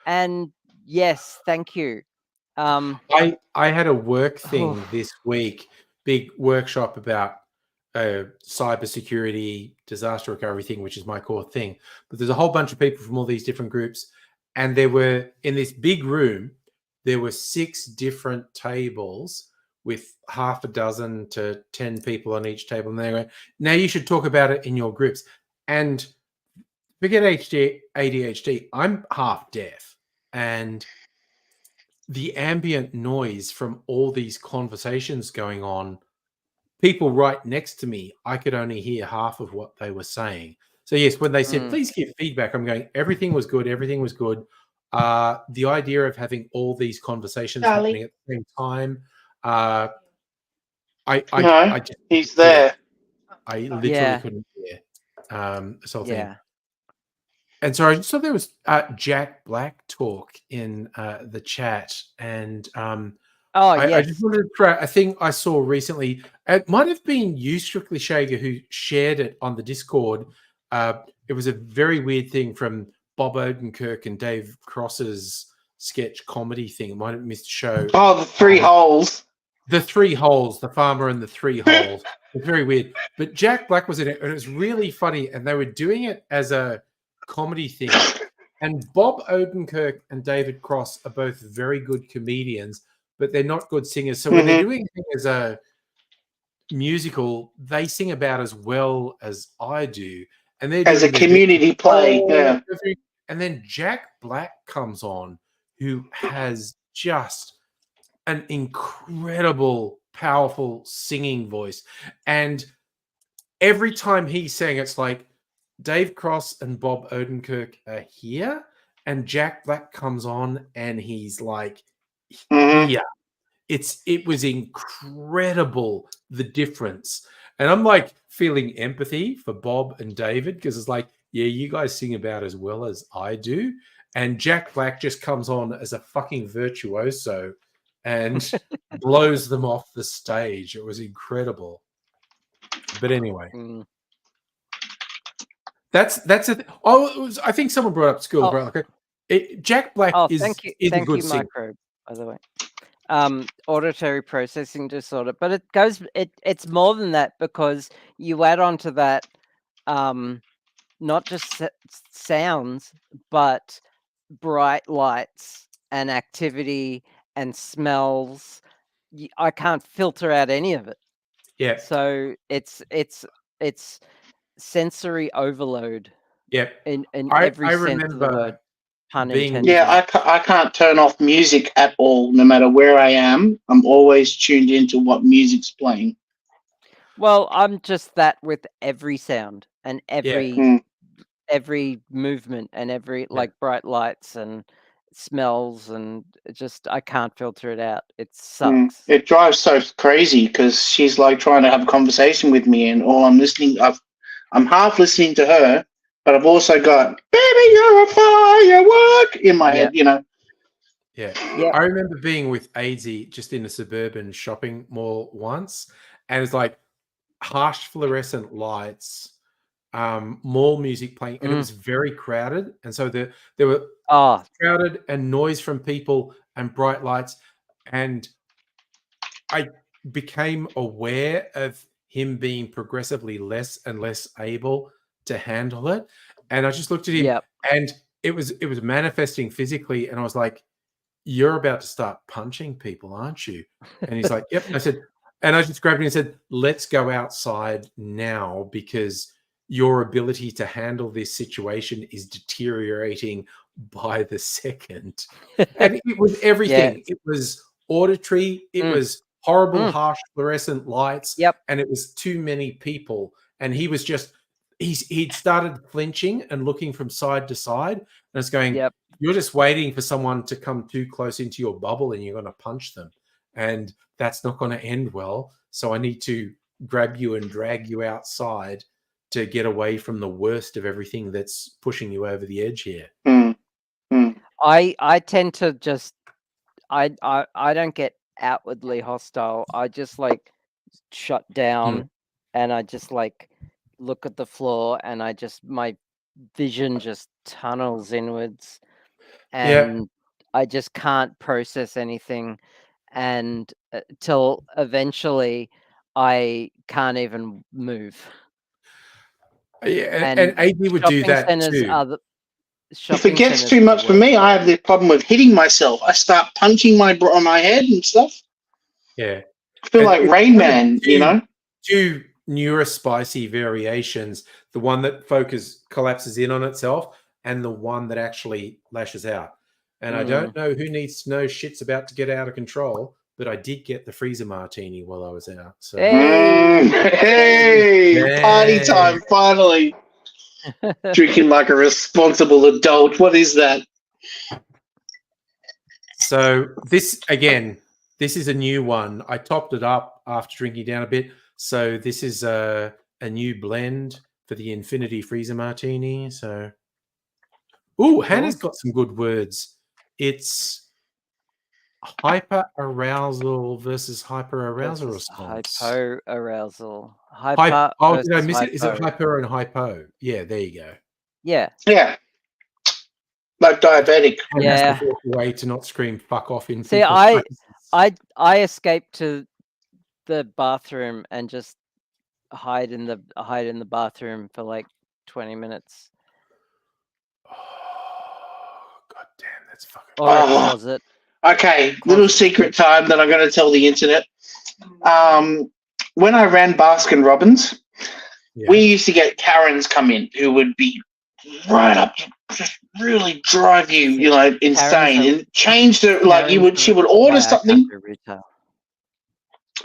And yes, thank you. I had a work thing Oh. this week, big workshop about cybersecurity, disaster recovery thing, which is my core thing. But there's a whole bunch of people from all these different groups, and there were in this big room, there were 6 different tables with half a dozen to 10 people on each table. And they went, now you should talk about it in your groups. And forget ADHD, I'm half deaf, and the ambient noise from all these conversations going on, people right next to me, I could only hear half of what they were saying. So yes, when they said, please give feedback, I'm going, everything was good. Everything was good. The idea of having all these conversations happening at the same time, I just, he's there. I literally couldn't hear this whole thing. And so I just saw there was Jack Black talk in the chat, and I just wanted to throw a thing I saw recently. It might have been you, Strictly Shager, who shared it on the Discord. It was a very weird thing from Bob Odenkirk and Dave Cross's sketch comedy thing. It might have missed the show. Oh, the 3 holes. The 3 holes, the farmer and the 3 holes. It's very weird. But Jack Black was in it, and it was really funny. And they were doing it as a comedy thing. And Bob Odenkirk and David Cross are both very good comedians, but they're not good singers. So when they're doing it as a musical, they sing about as well as I do. And they're as a community play. Yeah. And then Jack Black comes on, who has just an incredible, powerful singing voice. And every time he sang, it's like Dave Cross and Bob Odenkirk are here, and Jack Black comes on, and he's like, yeah. It was incredible, the difference. And I'm like feeling empathy for Bob and David, because it's like, yeah, you guys sing about as well as I do. And Jack Black just comes on as a fucking virtuoso and blows them off the stage. It was incredible. But anyway, that's it. I think someone brought up school. Jack Black is thank a you, good singer. Microbe, by the way. Auditory processing disorder, but it's more than that, because you add on to that not just sounds, but bright lights and activity and smells. I can't filter out any of it. Yeah. So it's sensory overload. Yep. In every sense of the word. Pun intended. Yeah, I can't turn off music at all, no matter where I am. I'm always tuned into what music's playing. Well, I'm just that with every sound and every movement and every like bright lights and smells, and just I can't filter it out. It sucks. It drives so crazy, because she's like trying to have a conversation with me, and all I'm listening, I'm half listening to her, but I've also got "Baby, You're a Firework" in my head, you know. Yeah. I remember being with AZ just in a suburban shopping mall once, and it's like harsh fluorescent lights, mall music playing, and it was very crowded. And so there were crowded and noise from people and bright lights. And I became aware of him being progressively less and less able to handle it. And I just looked at him, and it was manifesting physically. And I was like, you're about to start punching people, aren't you? And he's like, yep. And I said, and I just grabbed him and said, let's go outside now, because your ability to handle this situation is deteriorating by the second. And it was everything. It was auditory. It was horrible, harsh fluorescent lights. And it was too many people. And he was just, he'd started flinching and looking from side to side. And it's going, you're just waiting for someone to come too close into your bubble, and you're going to punch them. And that's not going to end well. So I need to grab you and drag you outside to get away from the worst of everything that's pushing you over the edge here. I tend to just, I don't get outwardly hostile. I just like shut down, and I just like look at the floor, and I just, my vision just tunnels inwards, and I just can't process anything, and till eventually I can't even move. Yeah, and And AD would do shopping that centers too. are the If it shopping gets centers too are the much for worst. me, I have the problem of hitting myself. I start punching on my head and stuff. Yeah. I feel like it's Rain kind of Man, you know? two neurospicy variations, the one that collapses in on itself and the one that actually lashes out. And I don't know who needs to know shit's about to get out of control, but I did get the freezer martini while I was out. So Hey! Hey, party time, finally. Drinking like a responsible adult. What is that? So this is a new one. I topped it up after drinking down a bit. So this is a new blend for the Infinity Freezer Martini. So, Hannah's got some good words. It's hyper arousal versus hyper arousal response. Hypo arousal. Did I Versus miss it? Is it hypo. hyper and hypo? Yeah, there you go. Yeah. Yeah. Like diabetic. And Yeah. has to walk away to not scream "fuck off" in See, people's faces. I escaped to the bathroom and just hide in the bathroom for like 20 minutes. Oh, god damn, that's fucking. Or a Oh. closet. Okay, little secret time that I'm going to tell the internet. When I ran Baskin Robbins, we used to get Karens come in who would be right up to just really drive you, you know, insane. And change the she would order something.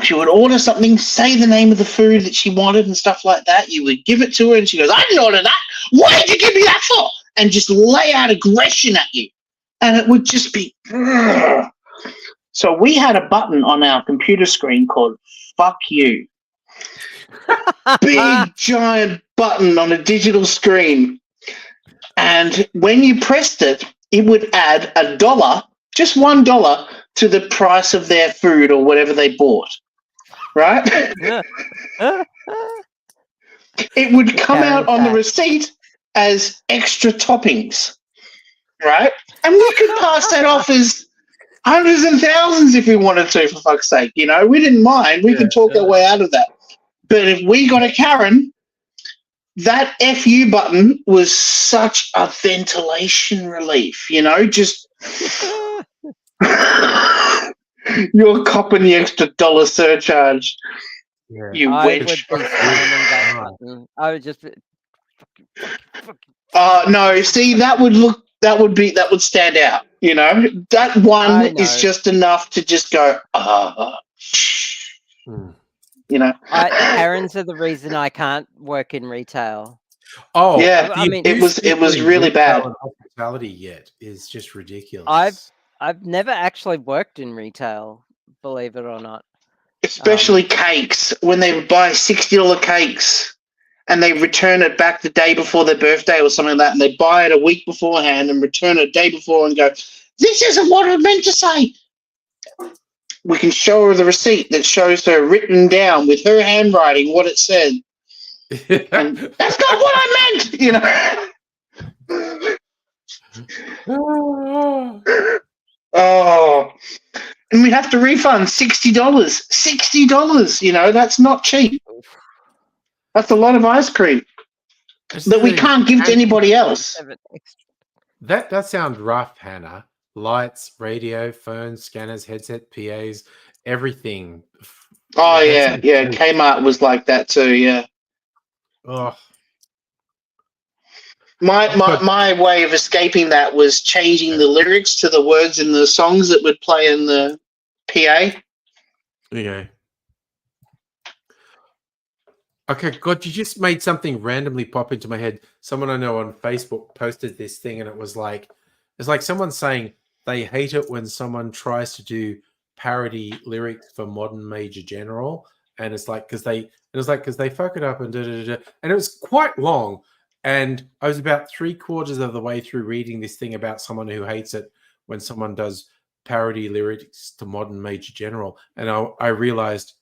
She would order something, say the name of the food that she wanted and stuff like that. You would give it to her and she goes, "I didn't order that. What did you give me that for?" And just lay out aggression at you. And it would just be. Ugh. So we had a button on our computer screen called "fuck you." Big giant button on a digital screen. And when you pressed it, it would add $1, just $1, to the price of their food or whatever they bought. Right? It would come out on the receipt as extra toppings. Right? And we could pass that off as hundreds and thousands if we wanted to, for fuck's sake. You know, we didn't mind. We could talk our way out of that. But if we got a Karen, that FU button was such a ventilation relief, you know, just you're copping the extra $1 surcharge. Yeah. You wench. I would just no, see, that would stand out, you know. That one is just enough to just go, you know. Karens are the reason I can't work in retail. Oh yeah, I mean, it was really bad. Hospitality yet is just ridiculous. I've never actually worked in retail, believe it or not. Especially cakes, when they buy $60 cakes and they return it back the day before their birthday or something like that, and they buy it a week beforehand and return it a day before and go, "This isn't what I meant to say." We can show her the receipt that shows her written down with her handwriting what it said. And that's not what I meant, you know. Oh, and we have to refund $60. $60, you know, that's not cheap. That's a lot of ice cream that we can't give to anybody else. That sounds rough, Hannah. Lights, radio, phones, scanners, headset, PAs, everything. Oh, yeah. Kmart was like that too, yeah. Oh. My way of escaping that was changing the lyrics to the words in the songs that would play in the PA. Yeah. Okay, God, you just made something randomly pop into my head. Someone I know on Facebook posted this thing, and it's like someone saying they hate it when someone tries to do parody lyrics for Modern Major General, and it's like because they fuck it up and and it was quite long. And I was about 3/4 of the way through reading this thing about someone who hates it when someone does parody lyrics to Modern Major General, and I realized,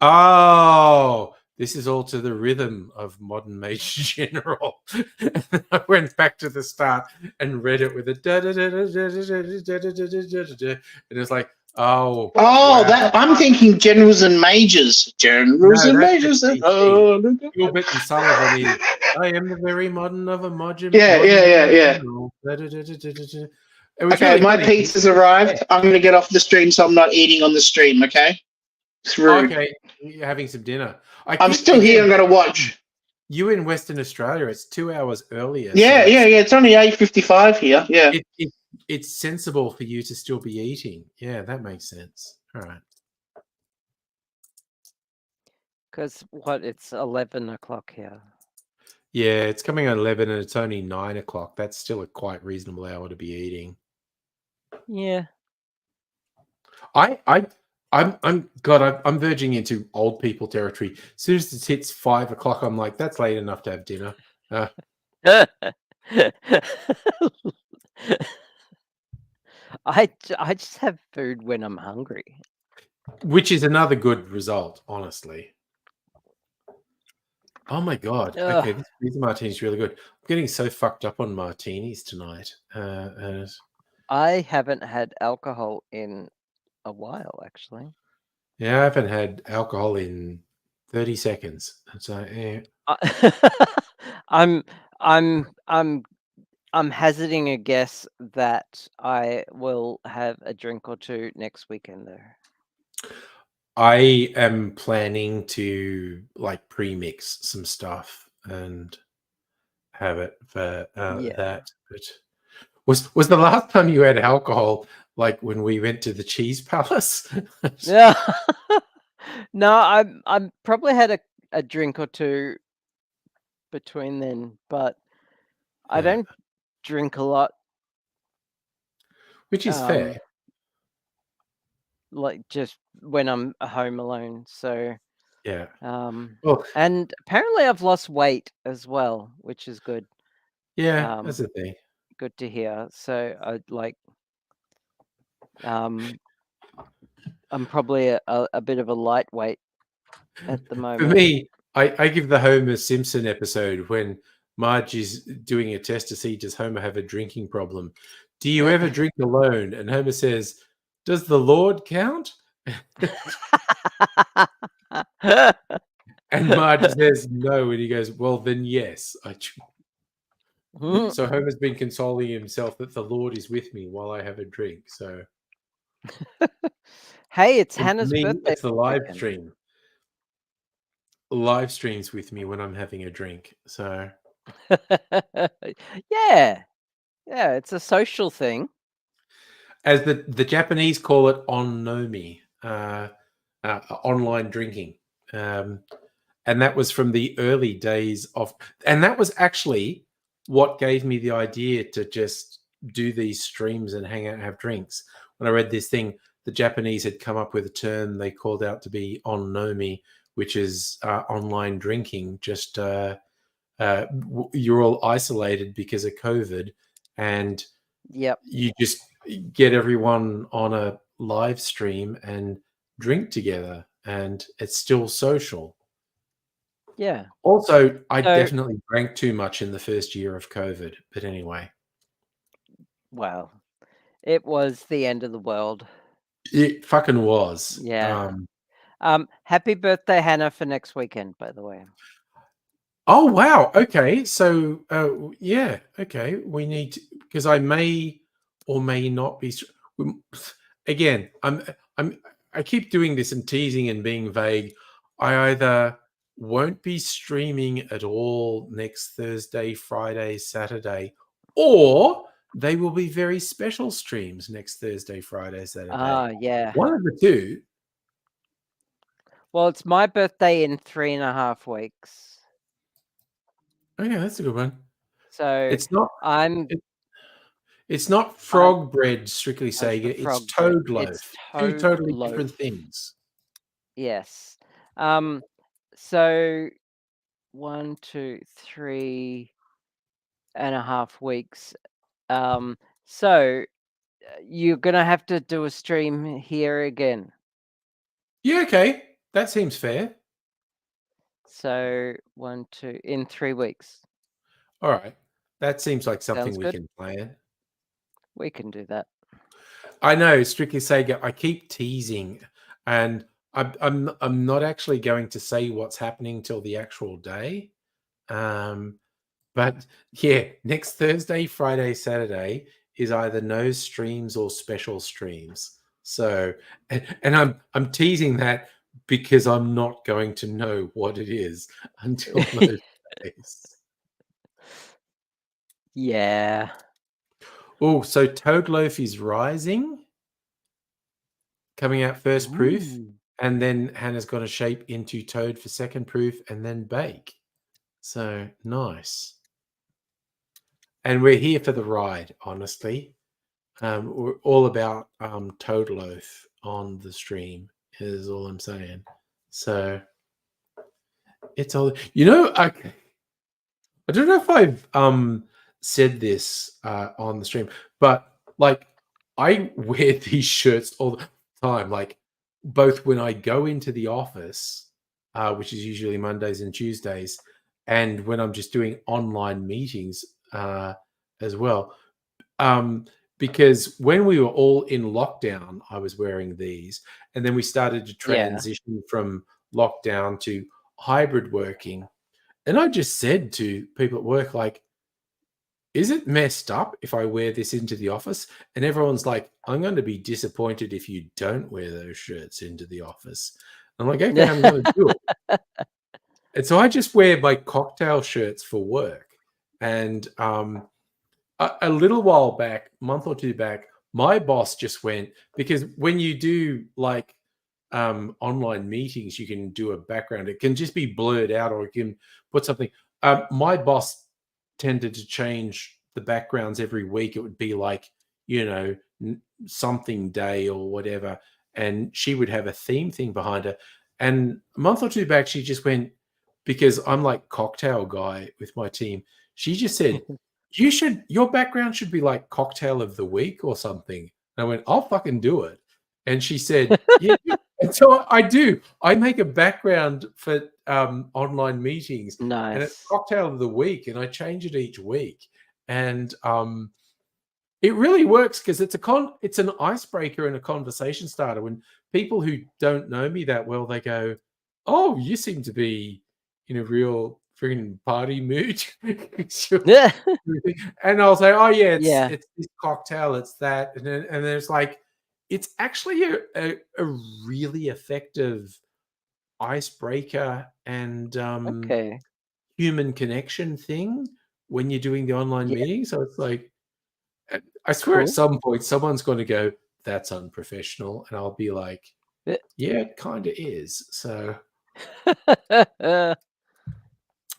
oh, this is all to the rhythm of Modern Major General. And then I went back to the start and read it with a da da da da da da da da da da, and it was like, oh, wow. that I'm thinking generals and majors. Generals No, and that's majors. FTC. Gilbert and Sullivan is, I am the very modern of a modern. Yeah. General. Da, da, da, da, da, da, da. It was Okay, really my funny. pizza's arrived. I'm going to get off the stream, so I'm not eating on the stream. Okay, it's rude. Okay, you're having some dinner. I'm still here. I'm going to watch. You in Western Australia, it's 2 hours earlier. Yeah. so It's only 8:55 here. Yeah. it's sensible for you to still be eating. Yeah, that makes sense. All right. Because it's 11 o'clock here. Yeah, it's coming at 11 and it's only 9 o'clock. That's still a quite reasonable hour to be eating. Yeah. I'm verging into old people territory. As soon as it hits 5 o'clock, I'm like, that's late enough to have dinner. I just have food when I'm hungry. Which is another good result, honestly. Oh my god. Ugh. Okay, this martini is really good. I'm getting so fucked up on martinis tonight. I haven't had alcohol in a while, actually. Yeah, I haven't had alcohol in 30 seconds. So, I'm hazarding a guess that I will have a drink or two next weekend, though. I am planning to like pre-mix some stuff and have it for that. But was the last time you had alcohol like when we went to the Cheese Palace? Yeah. No, I'm probably had a drink or two between then, but I Yeah. don't drink a lot. Which is fair. Like just when I'm home alone. So Yeah. well, and apparently I've lost weight as well, which is good. Yeah, that's the thing. Good to hear. So I'd like I'm probably a bit of a lightweight at the moment. For me, I give the Homer Simpson episode when Marge is doing a test to see does Homer have a drinking problem. Do you ever drink alone? And Homer says, does the Lord count? And Marge says no, and he goes, well, then yes. So Homer's been consoling himself that the Lord is with me while I have a drink. So hey, it's and Hannah's for me, birthday. it's the live stream. Live streams with me when I'm having a drink. So yeah, it's a social thing. As the Japanese call it onnomi, online drinking. And that was from the early days of, and that was actually what gave me the idea to just do these streams and hang out and have drinks. When I read this thing, the Japanese had come up with a term they called out to be onnomi, which is online drinking. Just you're all isolated because of COVID, and you just get everyone on a live stream and drink together, and it's still social. Yeah. Also, I definitely drank too much in the first year of COVID, but anyway. Well, it was the end of the world. It fucking was. Yeah. Happy birthday, Hannah, for next weekend, by the way. Oh wow. Okay. So yeah. Okay. We need to, because I may or may not be. Again, I keep doing this and teasing and being vague. I either won't be streaming at all next Thursday, Friday, Saturday, or they will be very special streams next Thursday, Friday, Saturday. Yeah. One of the two. Well, it's my birthday in 3.5 weeks. Oh yeah, that's a good one. So it's not. It's not frog bread, strictly saying. It's toad loaf. It's two totally different things. Yes. So 1, 2, 3.5 weeks. So you're gonna have to do a stream here again. Yeah, okay. That seems fair. So 1, 2 in 3 weeks. All right. That seems like something Sounds we good. can plan. We can do that. I know, Strictly Sega. I keep teasing, and I'm not actually going to say what's happening till the actual day. But yeah, next Thursday, Friday, Saturday is either no streams or special streams. So, and I'm teasing that because I'm not going to know what it is until those days. Yeah. Oh, so Toad Loaf is Rising coming out first proof, Ooh. and then Hannah's going to shape into Toad for second proof, and then bake. So nice. And we're here for the ride, honestly. We're all about Toad Loaf on the stream, is all I'm saying. So it's all, I don't know if I've said this on the stream, but like I wear these shirts all the time, like both when I go into the office, which is usually Mondays and Tuesdays, and when I'm just doing online meetings as well. Because when we were all in lockdown, I was wearing these, and then we started to Yeah. transition from lockdown to hybrid working. And I just said to people at work, like, is it messed up if I wear this into the office? And everyone's like, I'm going to be disappointed if you don't wear those shirts into the office. I'm like, okay, I'm going to do it. And so I just wear my cocktail shirts for work. And a little while back, month or two back, my boss just went, because when you do like online meetings, you can do a background. It can just be blurred out, or you can put something. My boss tended to change the backgrounds every week. It would be like, something day or whatever. And she would have a theme thing behind her. And a month or two back, she just went, because I'm like cocktail guy with my team, she just said, your background should be like cocktail of the week or something. And I went, I'll fucking do it. And she said, yeah. And so I do. I make a background for online meetings, and it's Nice. cocktail of the week, and I change it each week. And it really works because it's an icebreaker and a conversation starter. When people who don't know me that well, they go, "Oh, you seem to be in a real freaking party mood." Yeah. And I'll say, "Oh yeah, Yeah. it's this cocktail, it's that," and then it's like, it's actually a really effective icebreaker and Okay. human connection thing when you're doing the online Yeah. meeting. So it's like, I swear at Cool. some point someone's going to go, "That's unprofessional," and I'll be like, Yeah. "Yeah, it kind of is." So I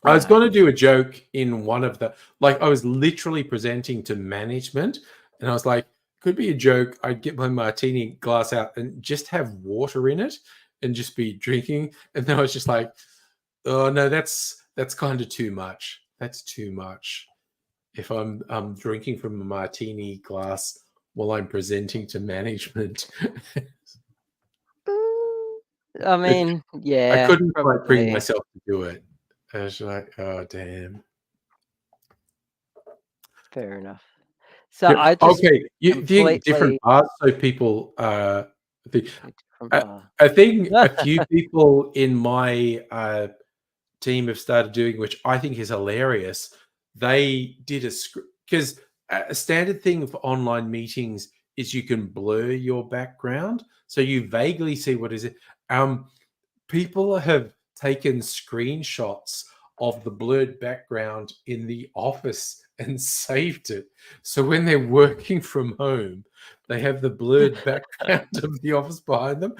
was going to Nice. do a joke in one of the, like, I was literally presenting to management, and I was like, could be a joke. I'd get my martini glass out and just have water in it and just be drinking. And then I was just like, oh no, that's kind of too much. That's too much. If I'm drinking from a martini glass while I'm presenting to management. I mean, I yeah, couldn't quite bring probably. myself to do it. I was like, oh damn. Fair enough. So Yeah. I just Okay. You think different completely bars so people the a different I, bar. I think a few people in my team have started doing, which I think is hilarious. They did a script, because a standard thing for online meetings is you can blur your background, so you vaguely see what is it. People have taken screenshots of the blurred background in the office and saved it. So when they're working from home, they have the blurred background of the office behind them.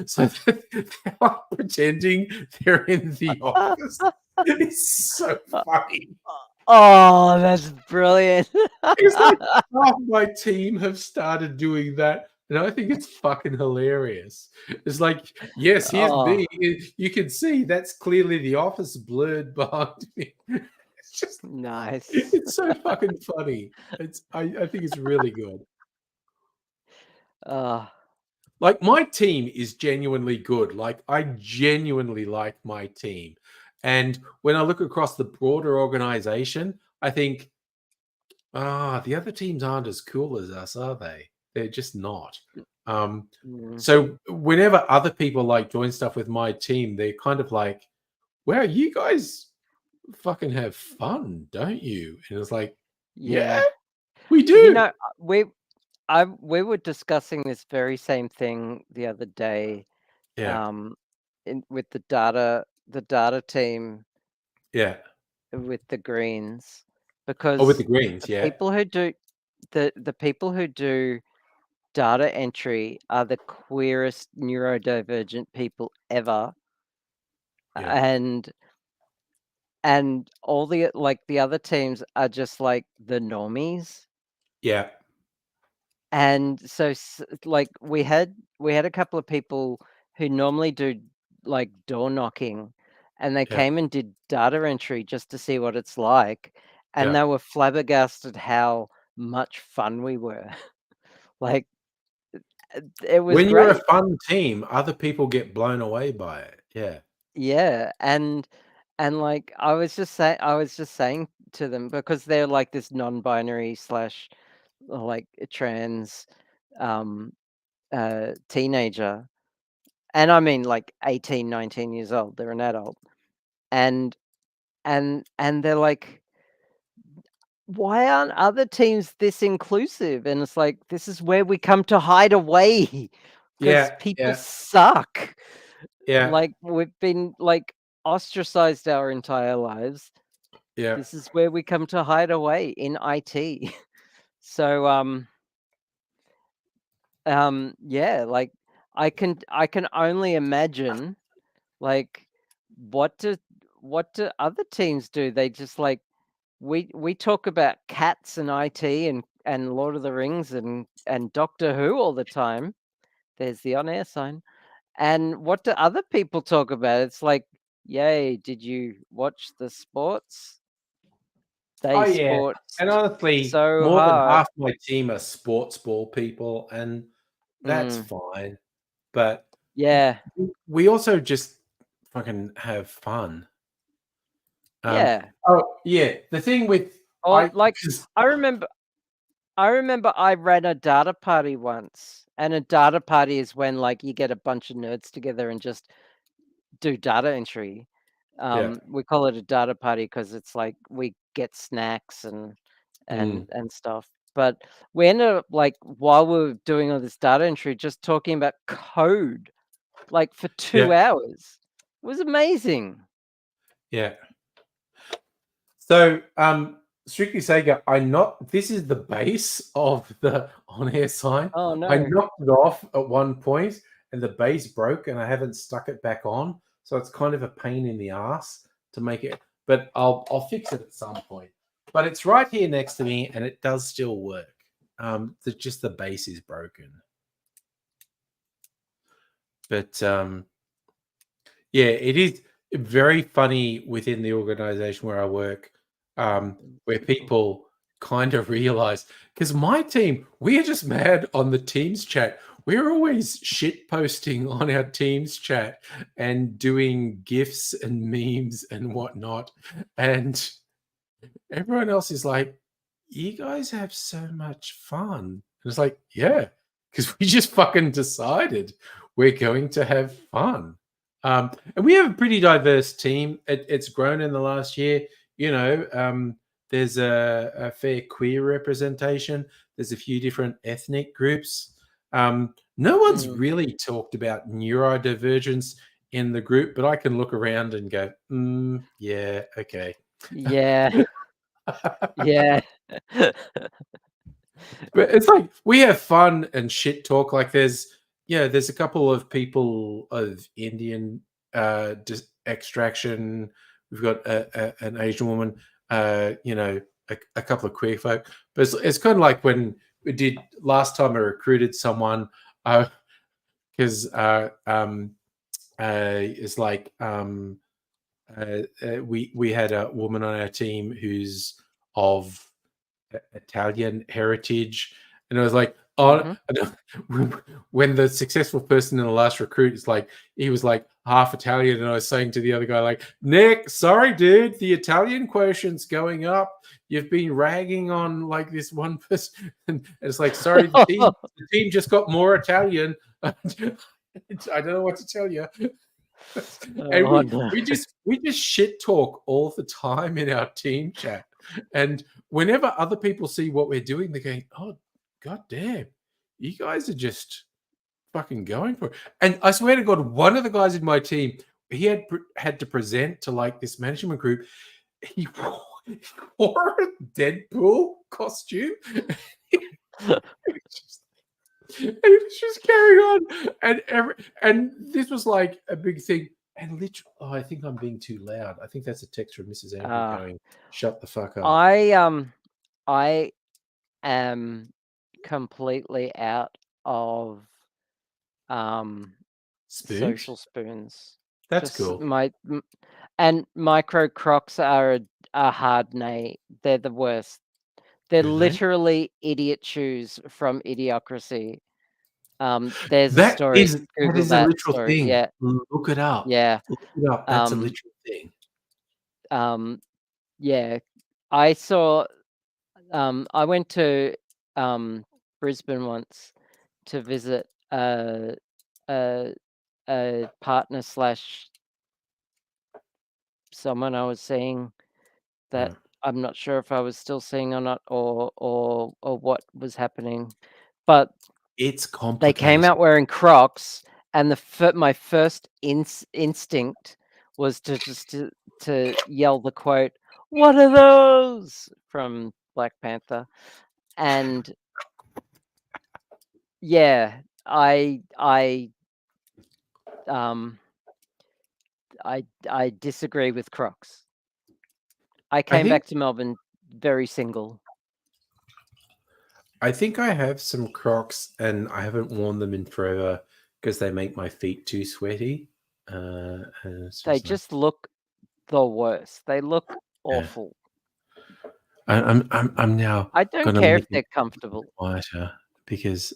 So they're like pretending they're in the office. It's so funny. Oh, that's brilliant. It's like half my team have started doing that, and I think it's fucking hilarious. It's like, yes, here's Oh, me. You can see that's clearly the office blurred behind me. It's just, nice. it's so fucking funny. I think it's really good. Oh, Like, my team is genuinely good. Like, I genuinely like my team. And when I look across the broader organization, I think, the other teams aren't as cool as us, are they? They're just not. Mm. So whenever other people like join stuff with my team, they're kind of like, "Wow, you guys fucking have fun, don't you?" And it's like, "Yeah, Yeah. we You do." know, we were discussing this very same thing the other day, Yeah, with the data team yeah. with the Greens, Oh, with because the Greens, the yeah, people who do the people who do data entry are the queerest neurodivergent people ever, yeah, and all the other teams are just like the normies. yeah, And so like we had a couple of people who normally do like door knocking, and they yeah, came and did data entry just to see what it's like, and yeah. they were flabbergasted how much fun we were. Like it was When you're a great. fun team, other people get blown away by it. Yeah, Yeah, and like I was just saying to them, because they're like this non-binary slash like trans um teenager, and I mean like 18, 19 years old, they're an adult, and they're like, why aren't other teams this inclusive? And it's like, this is where we come to hide away because yeah, people yeah, suck. yeah, Like we've been like ostracized our entire lives. yeah. This is where we come to hide away, in IT. So yeah, like I can only imagine, like, what do other teams do? They just like, we talk about cats and IT and Lord of the Rings and Doctor Who all the time. There's the on air sign. And what do other people talk about? It's like, yay, did you watch the sports? Oh, They yeah. sports And honestly, so more than hard. half my team are sports ball people, and that's Mm, fine. But yeah, we also just fucking have fun. Um, yeah. oh, yeah. The thing with Or I like, because I remember I ran a data party once, and a data party is when like you get a bunch of nerds together and just do data entry. yeah. We call it a data party because it's like we get snacks Mm, and stuff. But we ended up, like, while we were doing all this data entry, just talking about code like for yeah, 2 hours. It was amazing. yeah. So, strictly Sega, I not this is the base of the on-air sign. Oh I no. knocked it off at one point, and the base broke, and I haven't stuck it back on. So it's kind of a pain in the ass to make it, but I'll fix it at some point. But it's right here next to me, and it does still work. Just the base is broken. But yeah, it is very funny within the organization where I work, where people kind of realize, because my team, we are just mad on the Teams chat. We're always shit posting on our Teams chat and doing GIFs and memes and whatnot. And everyone else is like, you guys have so much fun. And it's like, yeah, because we just fucking decided we're going to have fun. And we have a pretty diverse team. It's grown in the last year. You know, there's a fair queer representation. There's a few different ethnic groups. No one's Mm, really talked about neurodivergence in the group, but I can look around and go, yeah, okay. yeah, yeah. But it's like we have fun and shit talk. Like there's a couple of people of Indian extraction. We've got an Asian woman. A couple of queer folk. But it's kind of like when we did last time. I recruited someone because it's like we had a woman on our team who's of Italian heritage, and I was like, On when the successful person in the last recruit is like, he was like half Italian, and I was saying to the other guy, like, Nick, sorry, dude, the Italian quotient's going up. You've been ragging on like this one person, and it's like, sorry, the team just got more Italian. I don't know what to tell you. And we just shit talk all the time in our team chat, and whenever other people see what we're doing, they're going, "Oh, god damn, you guys are just fucking going for it." And I swear to God, one of the guys in my team, he had to present to like this management group. He wore a Deadpool costume. And he was just carrying on, and this was like a big thing. And literally, I think I'm being too loud. I think that's a text from Mrs. Andrew going, "Shut the fuck up." I am completely out of Spoons? social spoons. That's cool. And micro crocs are a hard nay. They're the worst. They're literally idiot shoes from Idiocracy. There's a story. That is a literal thing. Yeah. Look it up. Yeah. Look it up. That's a literal thing. Yeah. I saw. I went to Brisbane once to visit a partner / someone I was seeing that I'm not sure if I was still seeing or not, or what was happening, but it's they complicated. came out wearing Crocs, and my first instinct was to yell the quote, "What are those?" from Black Panther, and yeah, I disagree with Crocs. I came back to Melbourne very single. I think I have some Crocs, and I haven't worn them in forever because they make my feet too sweaty. They just look the worst. They look awful. I'm now. I don't care if they're comfortable. Quieter, because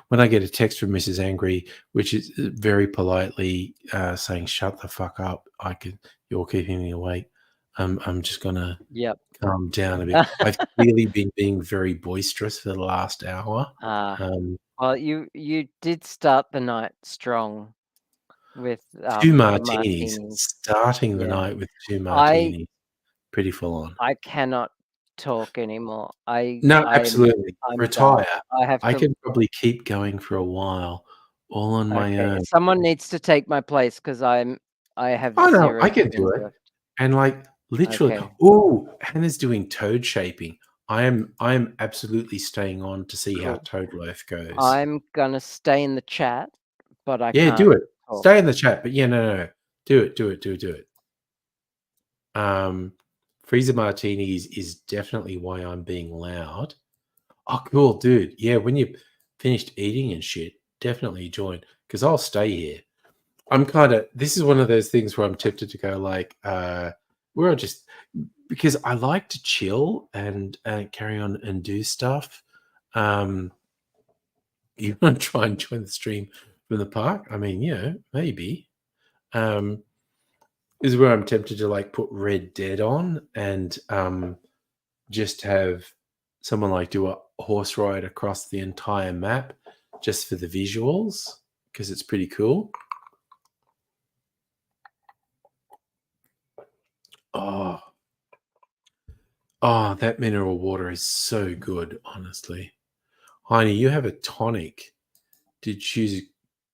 when I get a text from Mrs. Angry, which is very politely saying, "Shut the fuck up! You're keeping me awake." I'm just gonna calm down a bit. I've clearly been being very boisterous for the last hour. Well, you did start the night strong with 2 martinis. Starting the night with 2 martinis, pretty full on. I cannot talk anymore. Absolutely. I'm retire. done. I can probably keep going for a while, all on my own. Someone needs to take my place because I have zero. I can do it. left. And like literally, Hannah's doing toad shaping. I am absolutely staying on to see how toad loaf goes. I'm gonna stay in the chat, but I can't. do it. Stay in the chat, but no. Do it. Freezer martinis is definitely why I'm being loud. Oh, cool, dude. Yeah, when you've finished eating and shit, definitely join, because I'll stay here. This is one of those things where I'm tempted to go like, where I just, because I like to chill and carry on and do stuff. You want to try and join the stream from the park? I mean, maybe. This is where I'm tempted to like put Red Dead on and just have someone like do a horse ride across the entire map just for the visuals, because it's pretty cool. Oh, that mineral water is so good, honestly. Heine, you have a tonic. Did you choose a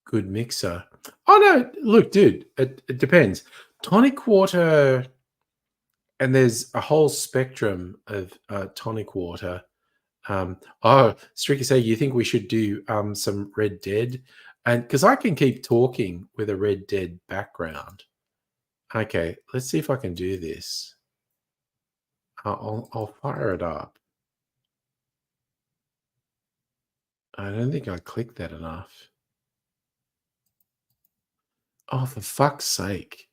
good mixer? Oh, no. Look, dude, it depends. Tonic water, and there's a whole spectrum of tonic water. Streaky say, you think we should do some Red Dead? And because I can keep talking with a Red Dead background. Okay, let's see if I can do this. I'll fire it up. I don't think I clicked that enough. Oh, for fuck's sake.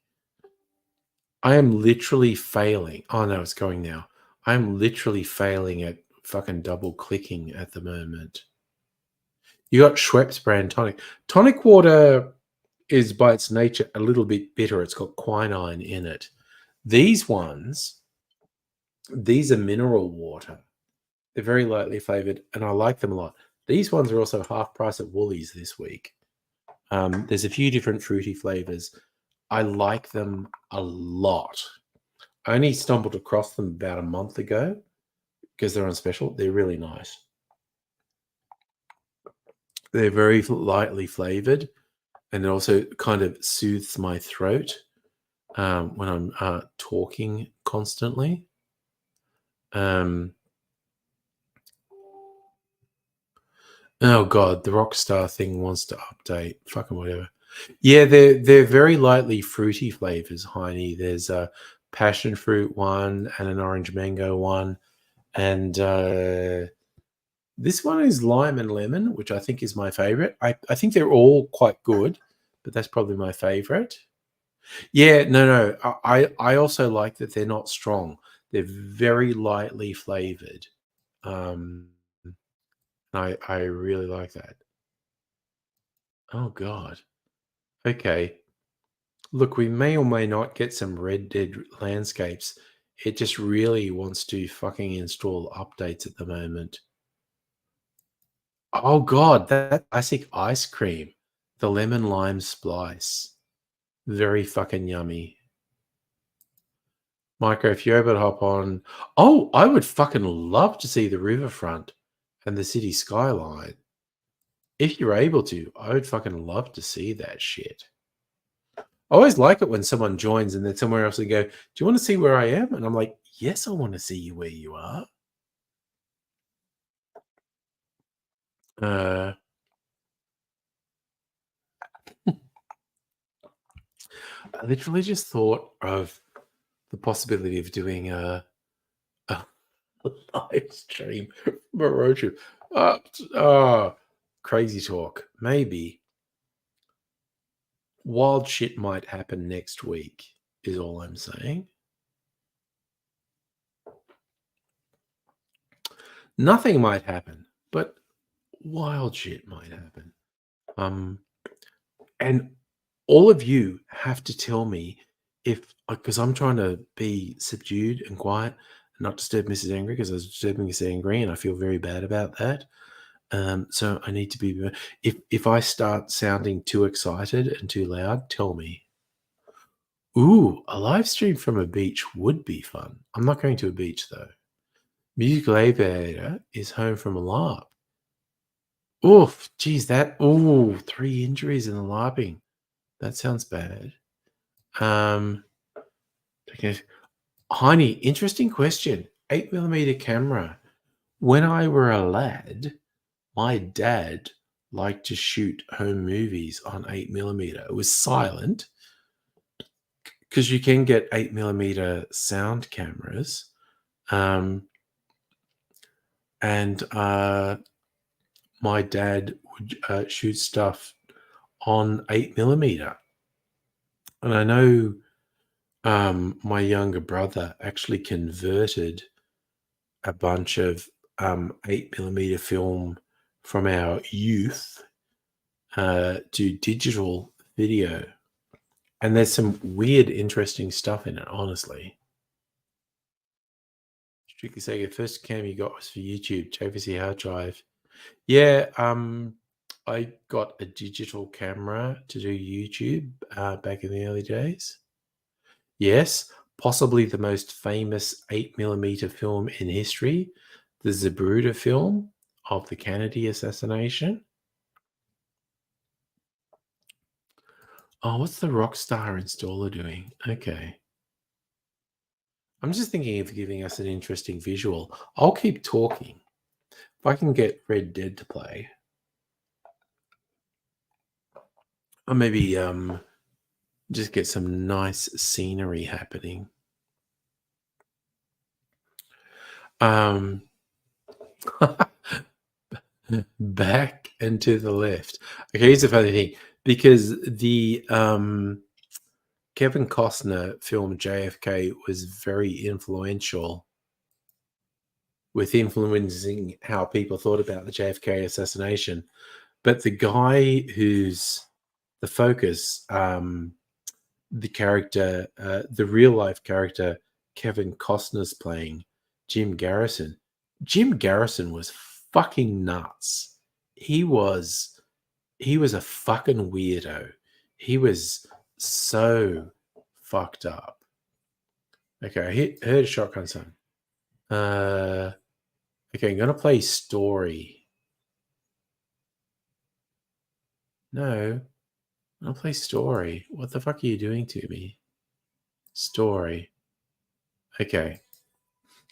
I am literally failing. Oh, no, it's going now. I'm literally failing at fucking double clicking at the moment. You got Schweppes brand tonic. Tonic water is by its nature a little bit bitter. It's got quinine in it. These ones, these are mineral water. They're very lightly flavored, and I like them a lot. These ones are also half price at Woolies this week. There's a few different fruity flavors. I like them a lot. I only stumbled across them about a month ago because they're on special. They're really nice. They're very lightly flavored, and it also kind of soothes my throat when I'm talking constantly. Oh God, the Rockstar thing wants to update. Fucking whatever. Yeah, they're very lightly fruity flavors, Heine. There's a passion fruit one and an orange mango one, and this one is lime and lemon, which I think is my favorite. I think they're all quite good, but that's probably my favorite. Yeah, no. I also like that they're not strong. They're very lightly flavored. I really like that. Oh God. Okay. Look, we may or may not get some Red Dead landscapes. It just really wants to fucking install updates at the moment. Oh God, that classic ice cream. The lemon lime splice. Very fucking yummy. Micro, if you're able to hop on. Oh, I would fucking love to see the riverfront and the city skyline. If you're able to, I would fucking love to see that shit. I always like it when someone joins and then somewhere else they go, do you want to see where I am? And I'm like, yes, I want to see you where you are. I literally just thought of the possibility of doing a live stream from a road trip. Crazy talk. Maybe wild shit might happen next week, is all I'm saying. Nothing might happen, but wild shit might happen. And all of you have to tell me if, because I'm trying to be subdued and quiet and not disturb Mrs. Angry because I was disturbing Mrs. Angry and I feel very bad about that. So I need to be, if I start sounding too excited and too loud, tell me. Ooh, a live stream from a beach would be fun. I'm not going to a beach though. Musical aviator is home from a LARP. Oof, geez, 3 injuries in the LARPing. That sounds bad. Okay. Heine, interesting question. 8mm camera. When I were a lad, my dad liked to shoot home movies on 8mm. It was silent because you can get 8mm sound cameras. And my dad would shoot stuff on 8mm. And I know my younger brother actually converted a bunch of 8mm film from our youth to digital video. And there's some weird, interesting stuff in it, honestly. Strictly Sega, first cam you got was for YouTube, JVC hard drive. Yeah, I got a digital camera to do YouTube back in the early days. Yes, possibly the most famous 8mm film in history, the Zapruder film of the Kennedy assassination. Oh, what's the Rockstar installer doing? Okay. I'm just thinking of giving us an interesting visual. I'll keep talking. If I can get Red Dead to play. Or maybe just get some nice scenery happening. Back and to the left. Okay, here's the funny thing. Because the Kevin Costner film JFK was very influential with influencing how people thought about the JFK assassination. But the guy who's the focus, the character, the real life character Kevin Costner's playing, Jim Garrison. Jim Garrison was fucking nuts. He was a fucking weirdo. He was so fucked up. Okay, I heard a shotgun sound. Okay, I'm gonna play story. No, I'll play story. What the fuck are you doing to me? Story. Okay.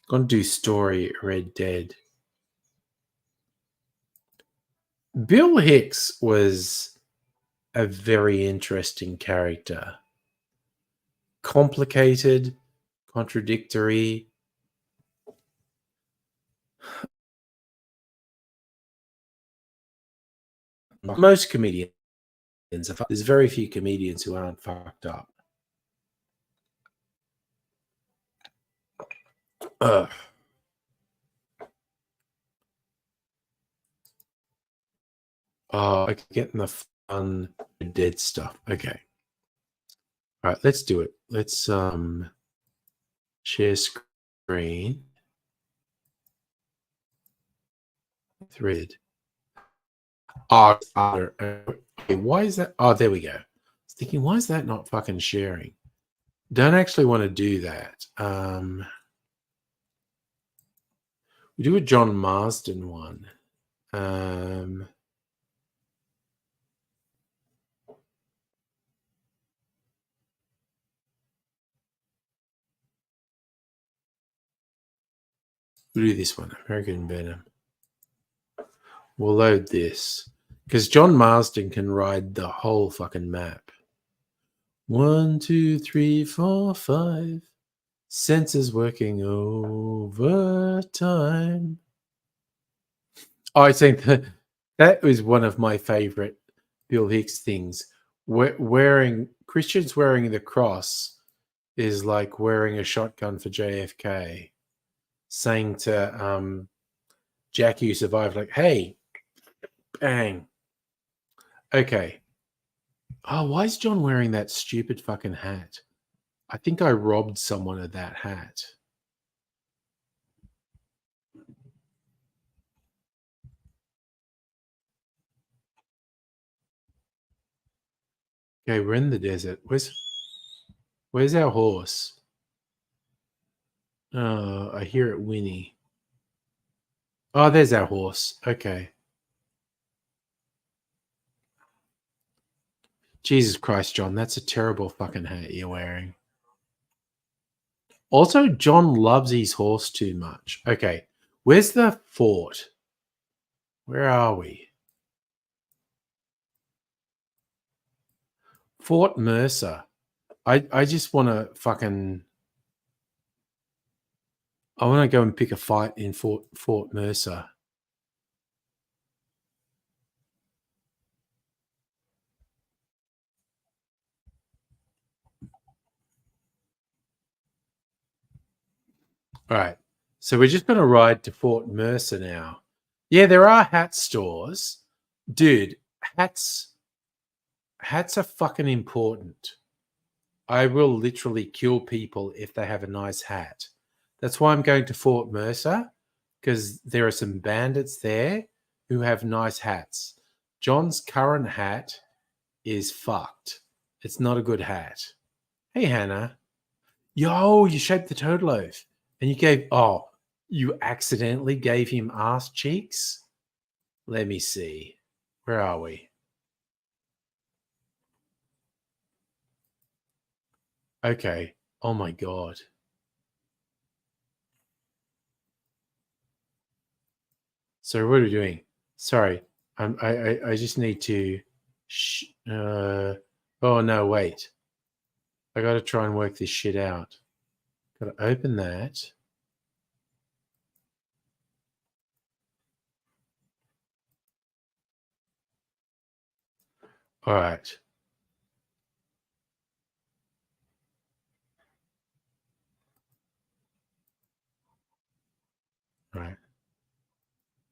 Gonna do story Red Dead. Bill Hicks was a very interesting character. Complicated, contradictory. Most comedians are. There's very few comedians who aren't fucked up. Ugh. Oh, I getting the fun dead stuff. Okay. All right, let's do it. Let's share screen. Thread. Oh, okay, why is that? Oh, there we go. I was thinking, why is that not fucking sharing? Don't actually want to do that. We do a John Marsden one. We'll do this one, American Venom. We'll load this. Because John Marsden can ride the whole fucking map. 1, 2, 3, 4, 5. Sensors working overtime. Oh, I think that was one of my favorite Bill Hicks things. Christians wearing the cross is like wearing a shotgun for JFK. Saying to Jack, you survived, like, hey, bang. Okay. Oh, why is John wearing that stupid fucking hat? I think I robbed someone of that hat. Okay, we're in the desert. Where's our horse? Oh, I hear it whinny. Oh, there's our horse. Okay. Jesus Christ, John, that's a terrible fucking hat you're wearing. Also, John loves his horse too much. Okay, where's the fort? Where are we? Fort Mercer. I just want to fucking... I want to go and pick a fight in Fort Mercer. All right. So we're just going to ride to Fort Mercer now. Yeah, there are hat stores. Dude, hats are fucking important. I will literally kill people if they have a nice hat. That's why I'm going to Fort Mercer, because there are some bandits there who have nice hats. John's current hat is fucked. It's not a good hat. Hey, Hannah. Yo, you shaped the toad loaf. And you accidentally gave him ass cheeks? Let me see. Where are we? Okay. Oh my God. So what are we doing? Sorry. I just need to... oh, no, wait. I got to try and work this shit out. Got to open that. All right. All right.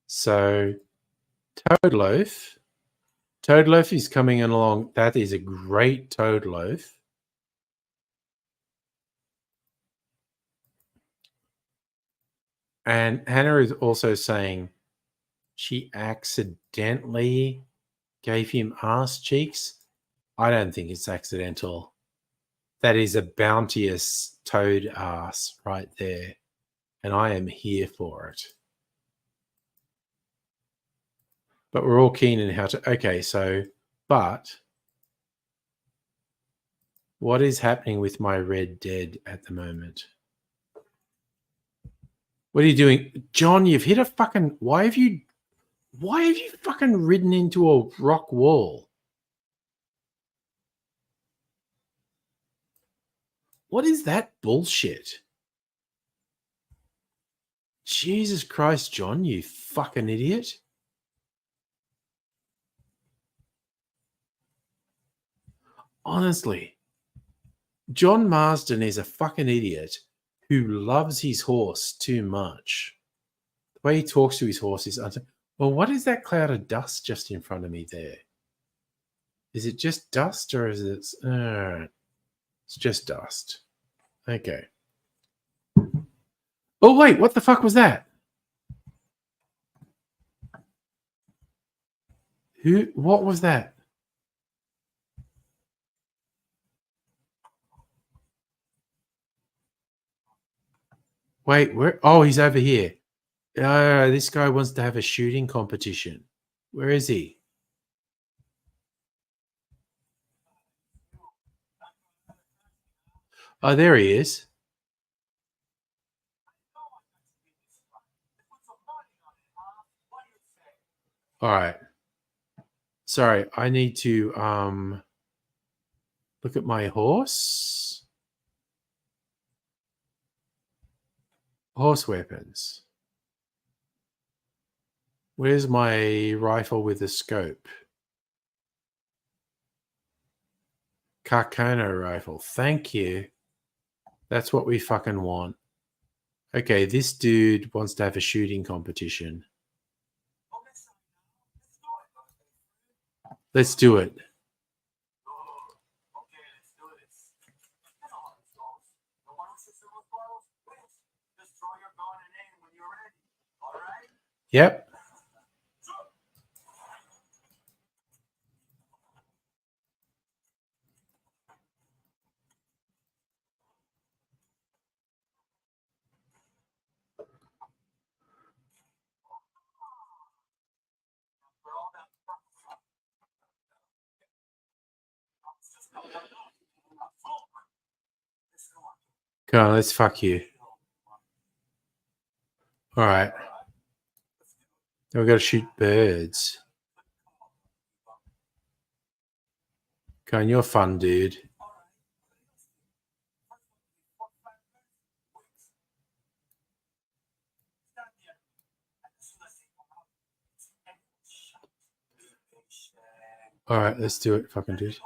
So, toad loaf. Toad loaf is coming along. That is a great toad loaf. And Hannah is also saying she accidentally gave him ass cheeks. I don't think it's accidental. That is a bounteous toad ass right there. And I am here for it. But we're all keen in how to... Okay, so... But... What is happening with my Red Dead at the moment? What are you doing? John, you've hit a fucking... Why have you fucking ridden into a rock wall? What is that bullshit? Jesus Christ, John, you fucking idiot. Honestly, John Marsden is a fucking idiot who loves his horse too much. The way he talks to his horse is... Well, what is that cloud of dust just in front of me there? Is it just dust or is it... it's just dust. Okay. Oh, wait, what the fuck was that? What was that? Wait, where? Oh, he's over here. This guy wants to have a shooting competition. Where is he? Oh, there he is. All right. Sorry, I need to look at my horse. Horse weapons. Where's my rifle with the scope? Carcano rifle. Thank you. That's what we fucking want. Okay, this dude wants to have a shooting competition. Let's do it. Yep. Come on, let's fuck you. All right. Now we've got to shoot birds. Come on, you're fun, dude. All right, let's do it, fucking dude.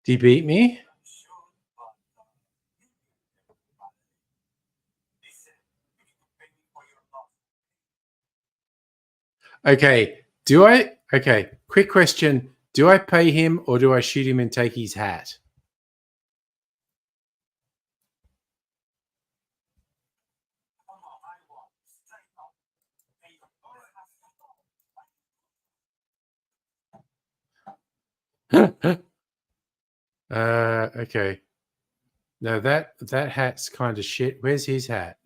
Do you beat me? Okay. Okay, quick question. Do I pay him or do I shoot him and take his hat? Okay. No, that hat's kind of shit. Where's his hat?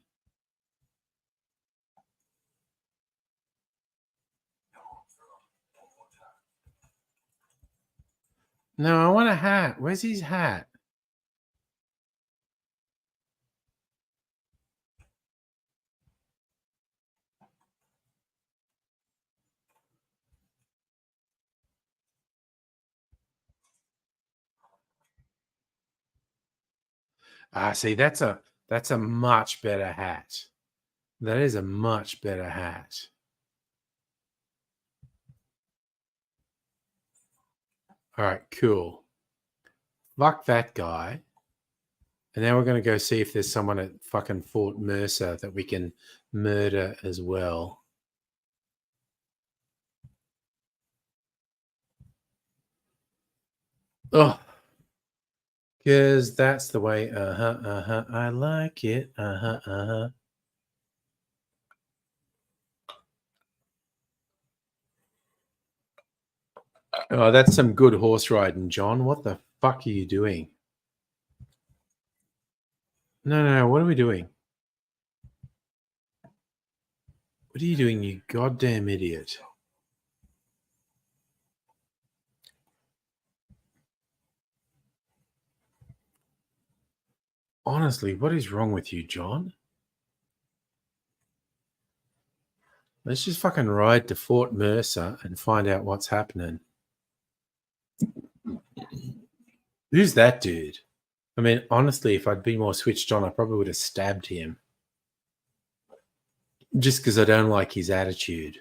No, I want a hat. Where's his hat? See, that's a much better hat. That is a much better hat. All right, cool. Fuck that guy. And now we're going to go see if there's someone at fucking Fort Mercer that we can murder as well. Oh, because that's the way. I like it. Oh, that's some good horse riding, John. What the fuck are you doing? No. What are we doing? What are you doing, you goddamn idiot? Honestly, what is wrong with you, John? Let's just fucking ride to Fort Mercer and find out what's happening. Who's that dude? I mean, honestly, if I'd been more switched on, I probably would have stabbed him. Just because I don't like his attitude.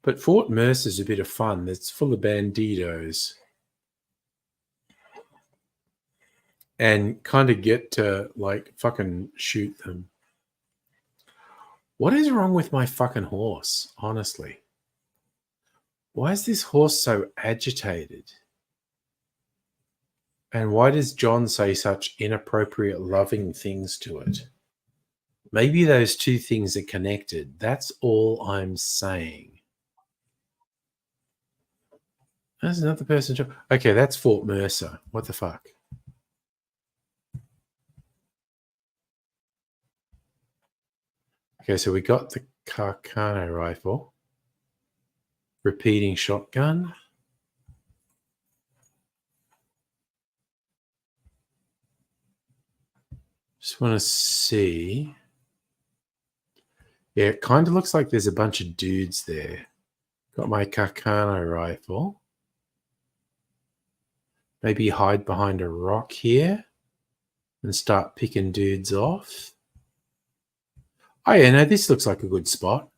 But Fort Mercer's a bit of fun. It's full of banditos. And kind of get to, like, fucking shoot them. What is wrong with my fucking horse, honestly? Why is this horse so agitated? And why does John say such inappropriate, loving things to it? Maybe those two things are connected. That's all I'm saying. There's another person. Okay, that's Fort Mercer. What the fuck? Okay, so we got the Carcano rifle. Repeating shotgun. Just want to see. Yeah, it kind of looks like there's a bunch of dudes there. Got my Carcano rifle. Maybe hide behind a rock here and start picking dudes off. Oh, yeah, no, this looks like a good spot.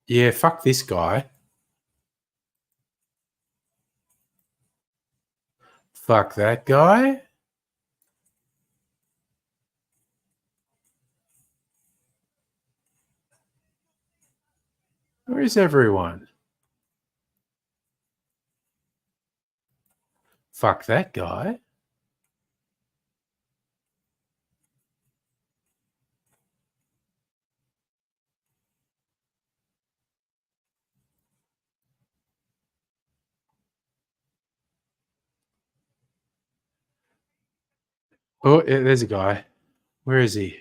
Yeah, fuck this guy. Fuck that guy. Where is everyone? Fuck that guy. Oh, yeah, there's a guy. Where is he?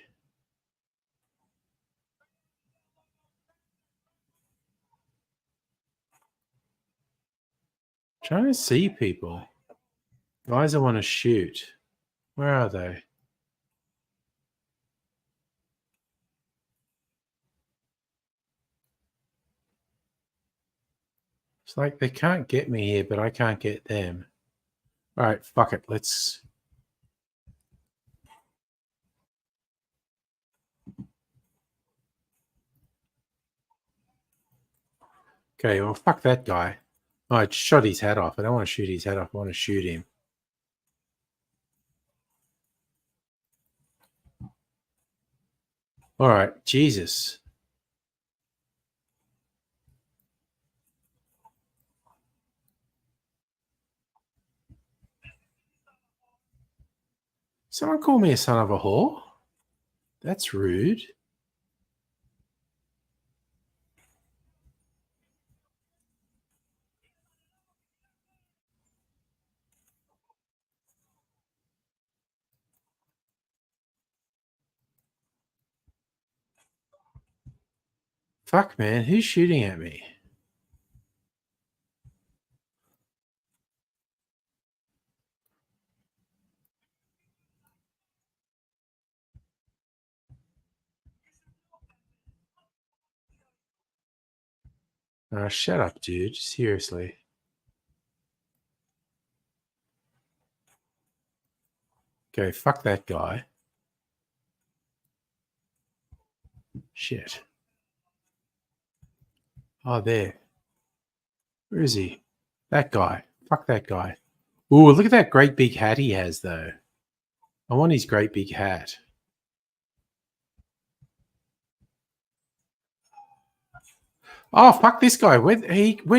Trying to see people. Guys I want to shoot. Where are they? It's like they can't get me here, but I can't get them. All right, fuck it. Let's... Okay, well, fuck that guy. Oh, I shot his head off. I don't want to shoot his head off. I want to shoot him. All right, Jesus. Someone call me a son of a whore? That's rude. Fuck, man. Who's shooting at me? Oh, shut up, dude. Seriously. Okay, fuck that guy. Shit. Oh, there. Where is he? That guy. Fuck that guy. Ooh, look at that great big hat he has, though. I want his great big hat. Oh, fuck this guy. Where'd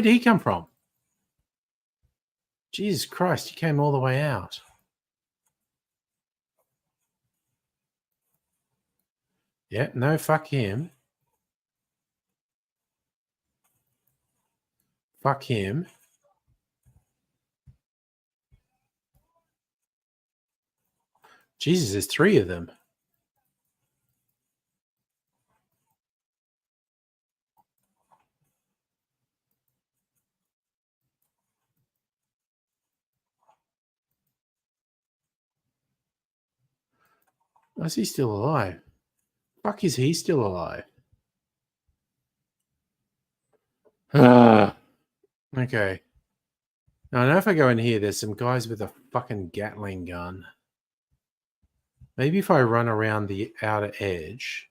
he come from? Jesus Christ, he came all the way out. Yeah, no, fuck him. Fuck him. Jesus, there's 3 of them. Is he still alive? Fuck, is he still alive? Okay. Now, I know if I go in here, there's some guys with a fucking Gatling gun. Maybe if I run around the outer edge,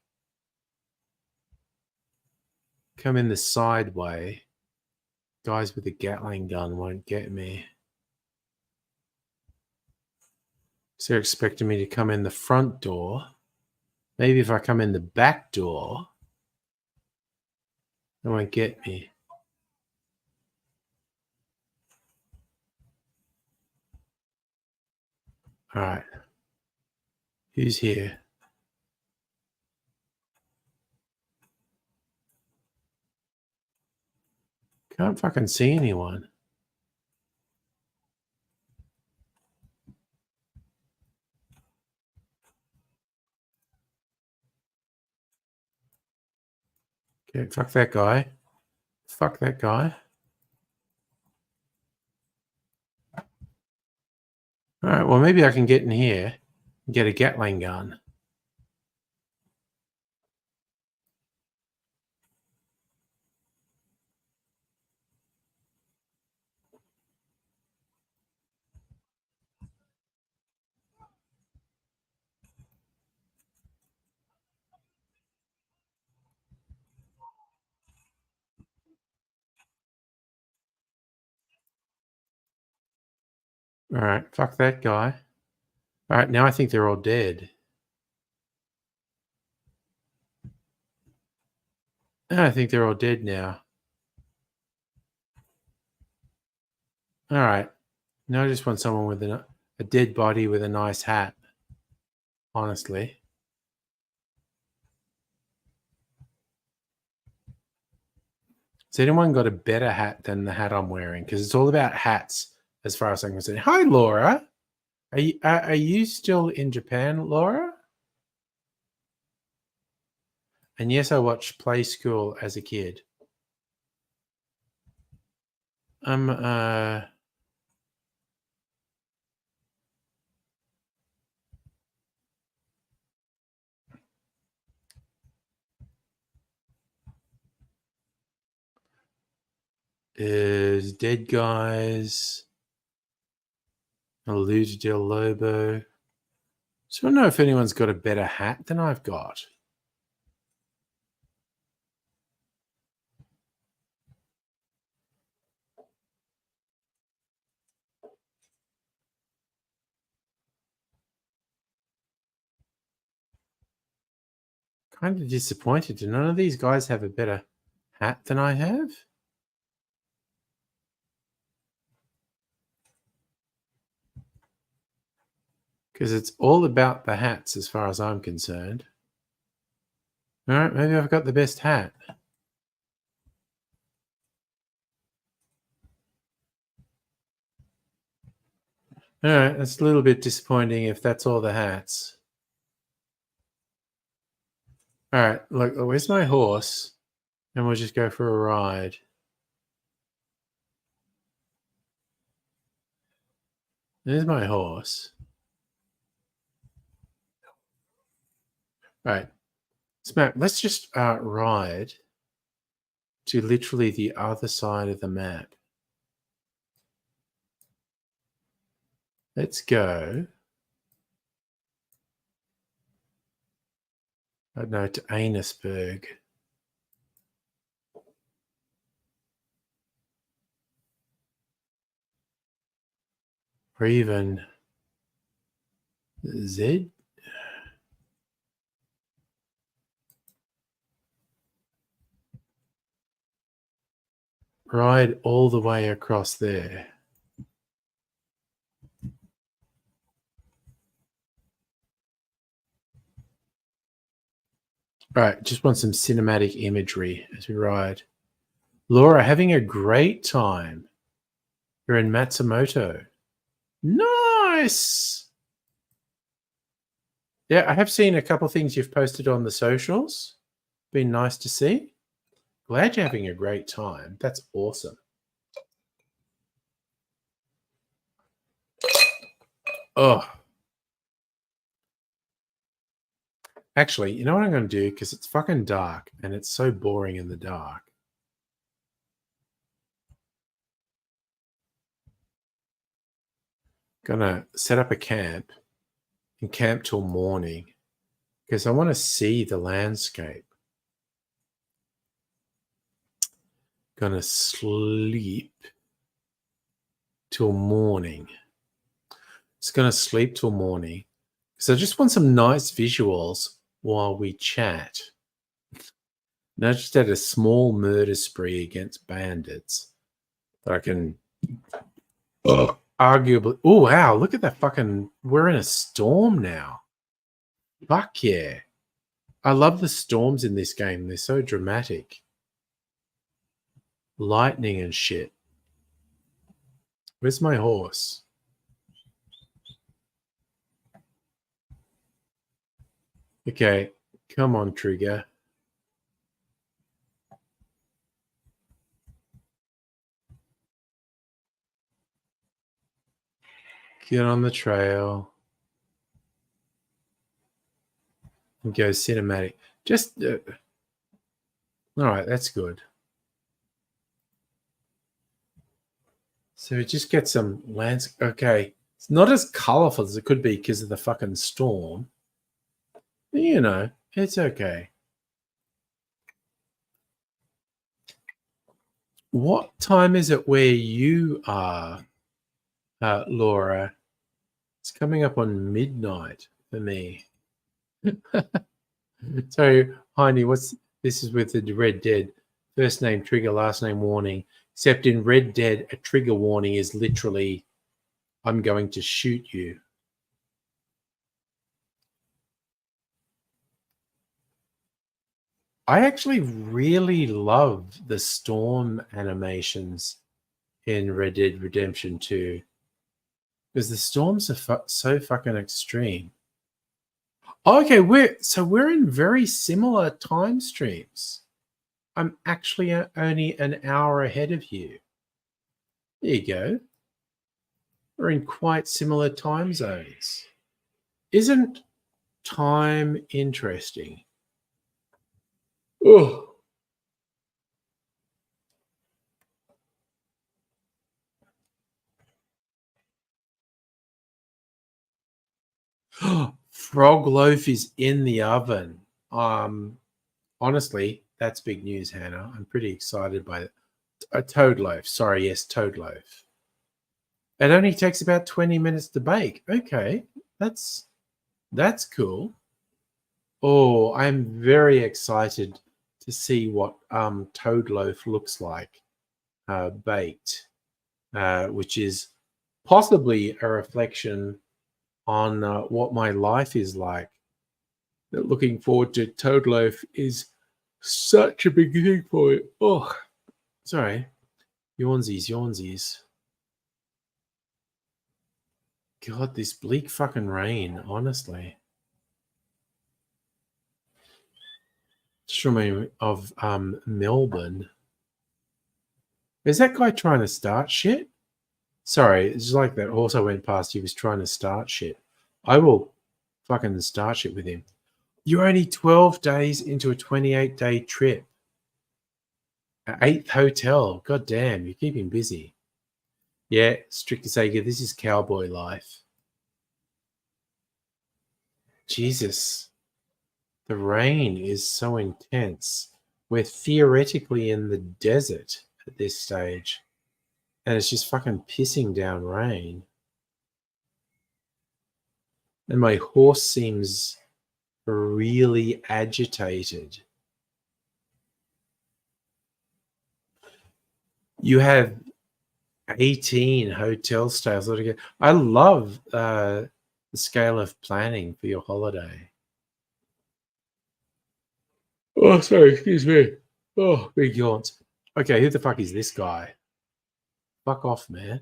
come in the side way, guys with a Gatling gun won't get me. So they're expecting me to come in the front door. Maybe if I come in the back door, they won't get me. All right. Who's here? Can't fucking see anyone. Okay, fuck that guy. Fuck that guy. All right, well, maybe I can get in here and get a Gatling gun. All right, fuck that guy. All right, now I think they're all dead. I think they're all dead now. All right. Now I just want someone with a dead body with a nice hat. Honestly. Has anyone got a better hat than the hat I'm wearing? Because it's all about hats as far as I'm concerned. Hi, Laura. Are you still in Japan, Laura? And yes, I watched Play School as a kid. Is Dead Guys, Elude del Lobo. So I don't know if anyone's got a better hat than I've got. Kind of disappointed. Do none of these guys have a better hat than I have? Because it's all about the hats as far as I'm concerned. All right, maybe I've got the best hat. All right, that's a little bit disappointing if that's all the hats. All right, look, where's my horse? and we'll just go for a ride. There's my horse. All right. Smack, let's just ride to literally the other side of the map. Let's go. I don't know, to Annesburg. Or even Z. Ride all the way across there. All right, just want some cinematic imagery as we ride. Laura, having a great time. You're in Matsumoto. Nice. Yeah, I have seen a couple things you've posted on the socials. Been nice to see. Glad you're having a great time. That's awesome. Oh. Actually, you know what I'm going to do? Because it's fucking dark and it's so boring in the dark. Gonna set up a camp and camp till morning because I want to see the landscape. Gonna sleep till morning. It's gonna sleep till morning because I just want some nice visuals while we chat. Now, I just had a small murder spree against bandits that I can arguably. Oh, wow. Look at that fucking. We're in a storm now. Fuck yeah. I love the storms in this game. They're so dramatic. Lightning and shit. Where's my horse? Okay. Come on, Trigger. Get on the trail. And go cinematic. Just. All right, that's good. So just get some lands. Okay. It's not as colorful as it could be because of the fucking storm. But, you know, it's okay. What time is it where you are, Laura? It's coming up on midnight for me. So, Heine, this is with the Red Dead. First name trigger, last name warning. Except in Red Dead, a trigger warning is literally, I'm going to shoot you. I actually really love the storm animations in Red Dead Redemption 2 because the storms are so fucking extreme. Okay, we're in very similar time streams. I'm actually only an hour ahead of you. There you go. We're in quite similar time zones. Isn't time interesting? Oh. Frog loaf is in the oven. Honestly, that's big news, Hannah. I'm pretty excited by it. A toad loaf. Sorry, yes, toad loaf. It only takes about 20 minutes to bake. Okay, that's cool. Oh, I'm very excited to see what toad loaf looks like baked, which is possibly a reflection on what my life is like. Looking forward to toad loaf is such a big thing for it. Oh, sorry. Yawnsies. God, this bleak fucking rain, honestly. Just remind me of Melbourne. Is that guy trying to start shit? Sorry, it's like that horse I went past. He was trying to start shit. I will fucking start shit with him. You're only 12 days into a 28-day trip. An 8th hotel. God damn, you're keeping busy. Yeah, Strictly Sega, this is cowboy life. Jesus. The rain is so intense. We're theoretically in the desert at this stage. And it's just fucking pissing down rain. And my horse seems really agitated. You have 18 hotel stays altogether. I love the scale of planning for your holiday. Oh, sorry, excuse me. Oh, big yawns. Okay, who the fuck is this guy? Fuck off, man.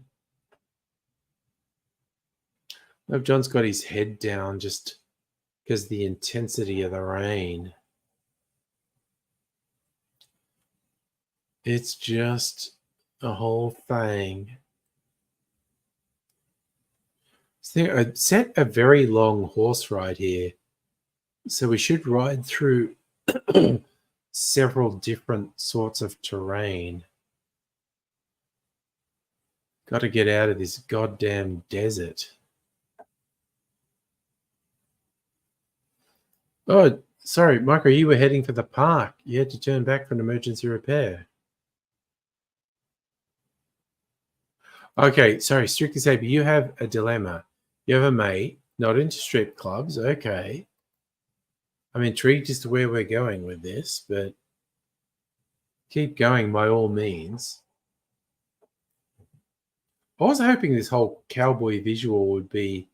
I hope John's got his head down just because of the intensity of the rain. It's just a whole thing. So I set a very long horse ride here. So we should ride through several different sorts of terrain. Got to get out of this goddamn desert. Oh, sorry, Michael, you were heading for the park. You had to turn back for an emergency repair. Okay, sorry, Strictly Saber, you have a dilemma. You have a mate, not into strip clubs. Okay. I'm intrigued as to where we're going with this, but keep going by all means. I was hoping this whole cowboy visual would be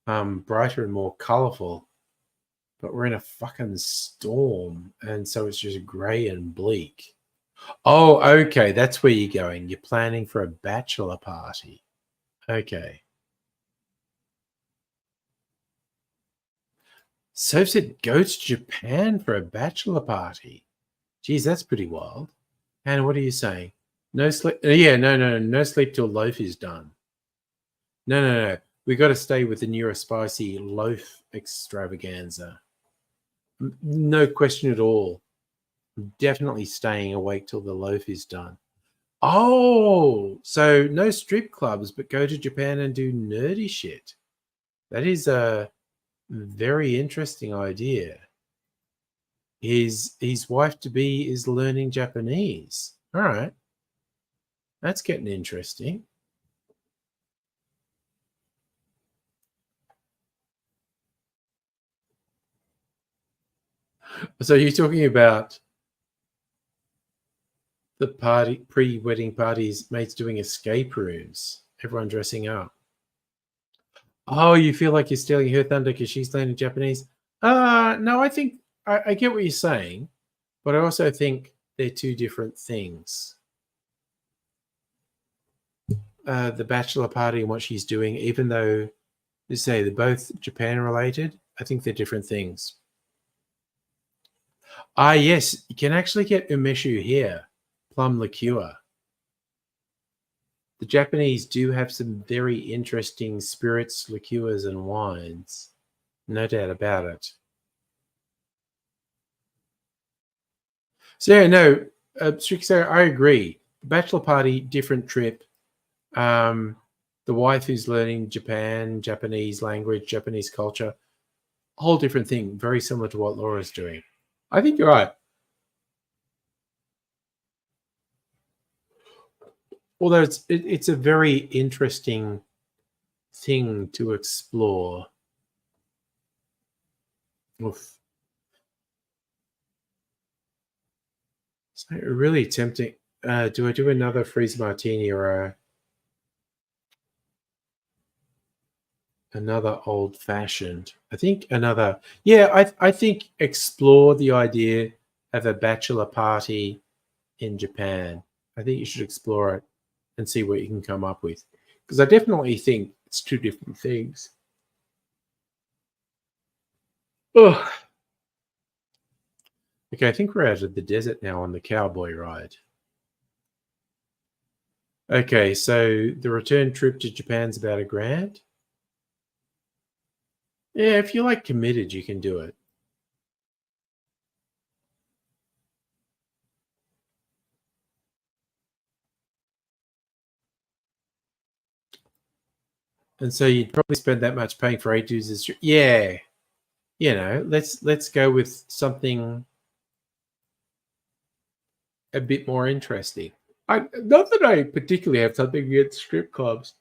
brighter and more colorful, but we're in a fucking storm, and so it's just grey and bleak. Oh, okay, that's where you're going. You're planning for a bachelor party. Okay. So said go to Japan for a bachelor party. Geez, that's pretty wild. And what are you saying? No sleep? Yeah, no sleep till loaf is done. No. We got to stay with the neurospicy loaf extravaganza. No question at all. I'm definitely staying awake till the loaf is done. Oh, so no strip clubs, but go to Japan and do nerdy shit. That is a very interesting idea. His wife-to-be is learning Japanese. All right. That's getting interesting. So you're talking about the party, pre-wedding parties, mates doing escape rooms, everyone dressing up. Oh, you feel like you're stealing her thunder because she's learning Japanese? No, I think I get what you're saying, but I also think they're two different things. The bachelor party and what she's doing, even though they say they're both Japan related, I think they're different things. Yes, you can actually get umeshu here, plum liqueur. The Japanese do have some very interesting spirits, liqueurs, and wines. No doubt about it. So, yeah, no, Strixo, I agree. Bachelor party, different trip. The wife who's learning Japanese language, Japanese culture, whole different thing. Very similar to what Laura's doing. I think you're right. Although it's a very interesting thing to explore. Oof. So really tempting. Do I do another freeze martini or another old fashioned? I think another. Yeah, I think explore the idea of a bachelor party in Japan. I think you should explore it and see what you can come up with, because I definitely think it's two different things. Oh, Okay, I think we're out of the desert now on the cowboy ride. Okay, so the return trip to Japan's about $1,000. Yeah, if you're like committed, you can do it. And so you'd probably spend that much paying for 8 dues. Yeah, let's go with something a bit more interesting. Not that I particularly have something against strip clubs,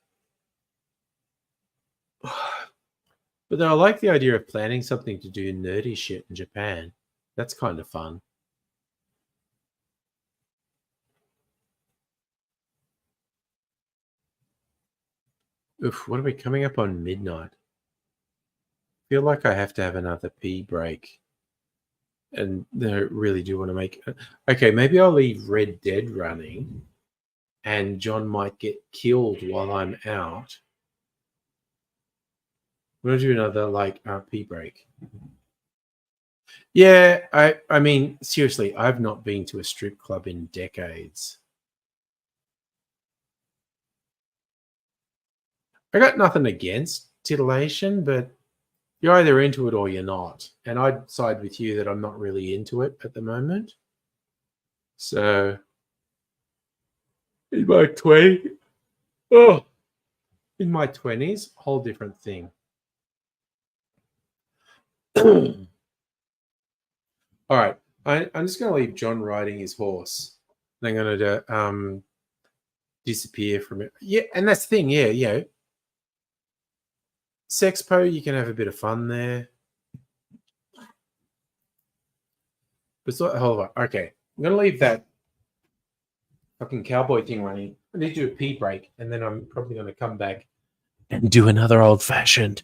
but I like the idea of planning something to do nerdy shit in Japan. That's kind of fun. Oof, what are we coming up on midnight? Feel like I have to have another pee break. And I really do want to make... Okay, maybe I'll leave Red Dead running and John might get killed while I'm out. We're going to do another, pee break. Yeah, I mean, seriously, I've not been to a strip club in decades. I got nothing against titillation, but you're either into it or you're not. And I'd side with you that I'm not really into it at the moment. So, in my 20s, in my 20s, whole different thing. All right, I'm just going to leave John riding his horse. And I'm going to disappear from it. Yeah, and that's the thing. Yeah. Sexpo, you can have a bit of fun there. But hold on. Okay, I'm going to leave that fucking cowboy thing running. I need to do a pee break, and then I'm probably going to come back and do another old-fashioned.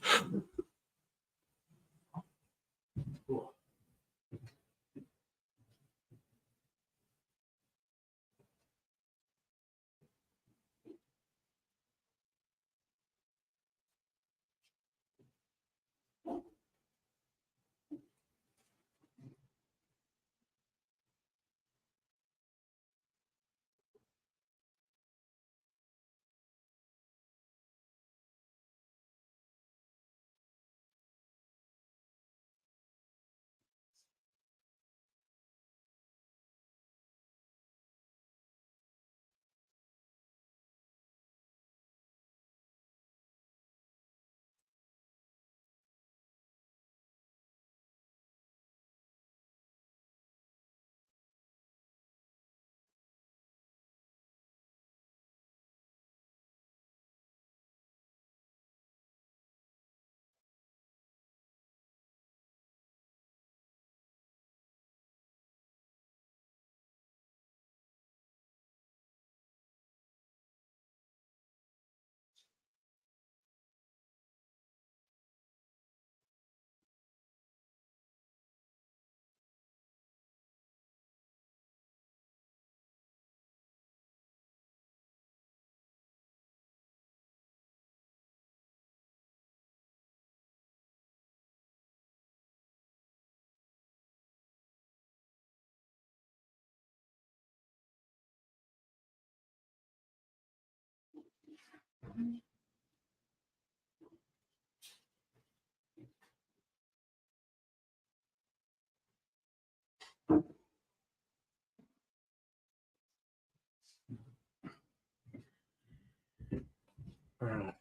All right.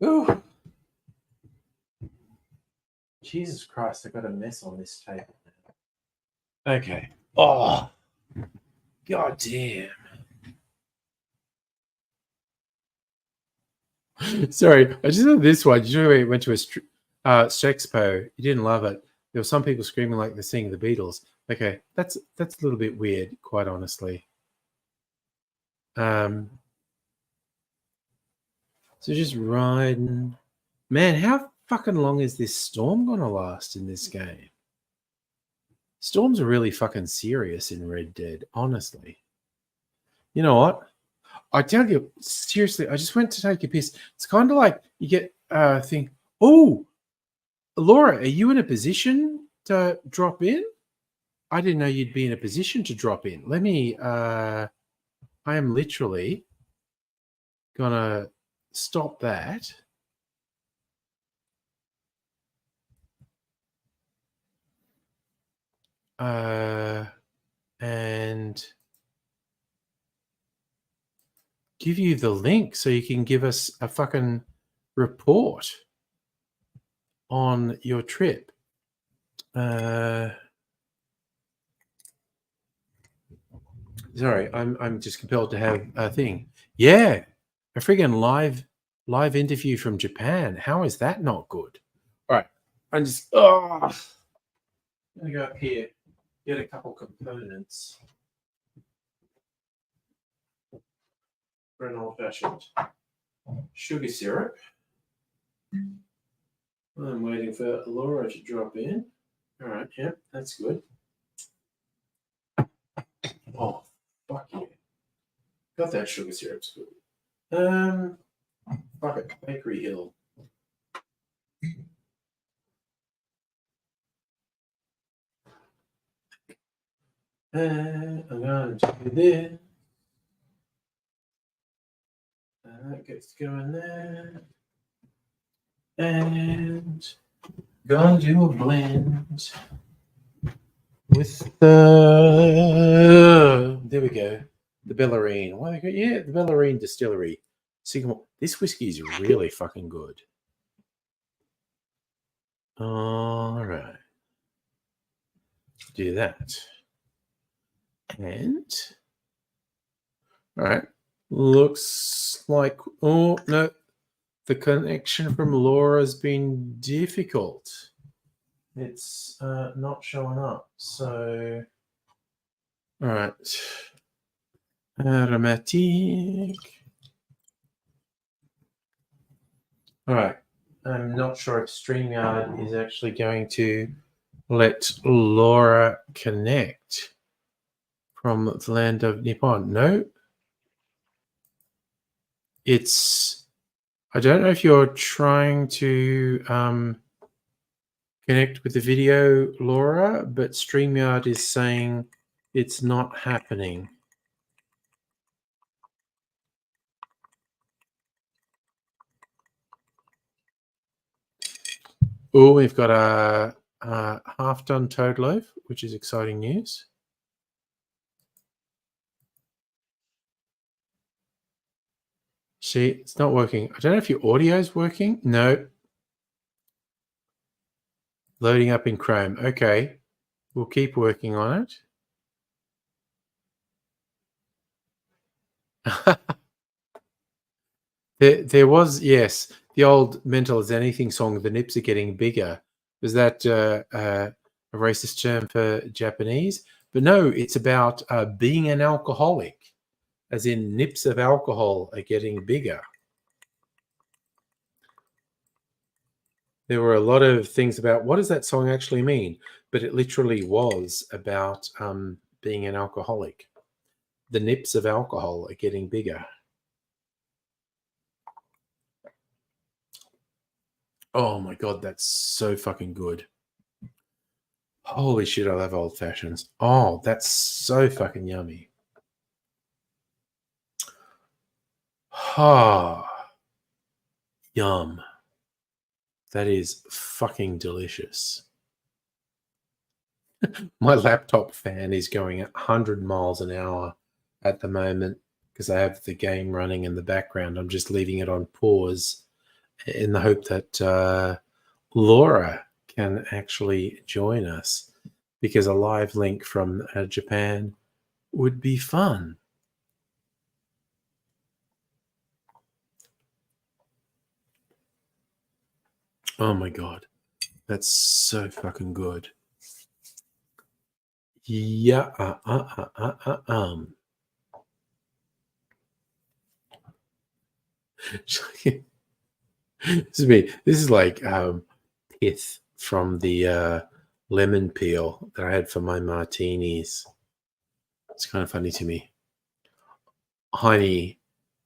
Ooh. Jesus Christ, I got a mess on this table now. Okay. Oh, god damn. Sorry, I just had this one. You know, we went to a Sexpo. You didn't love it. There were some people screaming like they're seeing the Beatles. Okay, that's a little bit weird, quite honestly. So just riding. Man, how fucking long is this storm gonna last in this game? Storms are really fucking serious in Red Dead, honestly. You know what? I tell you, seriously, I just went to take a piss. It's kind of like you get think, oh, Laura, are you in a position drop in? I didn't know you'd be in a position to drop in. Let me. I am literally gonna stop that. And give you the link so you can give us a fucking report on your trip. Sorry, I'm just compelled to have a thing. Yeah, a friggin' live interview from Japan. How is that not good? All right, I'm just I'm gonna go up here, get a couple components for an old-fashioned sugar syrup. I'm waiting for Laura to drop in. All right, yeah, that's good. Oh, fuck yeah. Got that sugar syrup's good. Fuck it, Bakery Hill. I'm going to do this. That gets going there. And gonna do a blend with there we go, the Bellarine. Why they go? Yeah, the Bellarine Distillery. Sycamore. This whiskey is really fucking good. All right, do that, and all right. Looks like oh no, the connection from Laura's been difficult. It's not showing up. So, all right. Aromatic. All right. I'm not sure if StreamYard is actually going to let Laura connect from the land of Nippon. No. It's, I don't know if you're trying to connect with the video, Laura, but StreamYard is saying it's not happening. Oh, we've got a half-done toad loaf, which is exciting news. See, it's not working. I don't know if your audio is working. No. Loading up in Chrome. Okay. We'll keep working on it. There was, yes, the old Mental as Anything song, The Nips Are Getting Bigger. Was that a racist term for Japanese? But no, it's about being an alcoholic, as in nips of alcohol are getting bigger. There were a lot of things about what does that song actually mean? But it literally was about being an alcoholic. The nips of alcohol are getting bigger. Oh my God, that's so fucking good. Holy shit, I love old fashions. Oh, that's so fucking yummy. Ah, yum. That is fucking delicious. My laptop fan is going at 100 miles an hour at the moment because I have the game running in the background. I'm just leaving it on pause in the hope that Laura can actually join us, because a live link from Japan would be fun. Oh my God, that's so fucking good. Yeah. This is me. This is like pith from the lemon peel that I had for my martinis. It's kind of funny to me. Honey,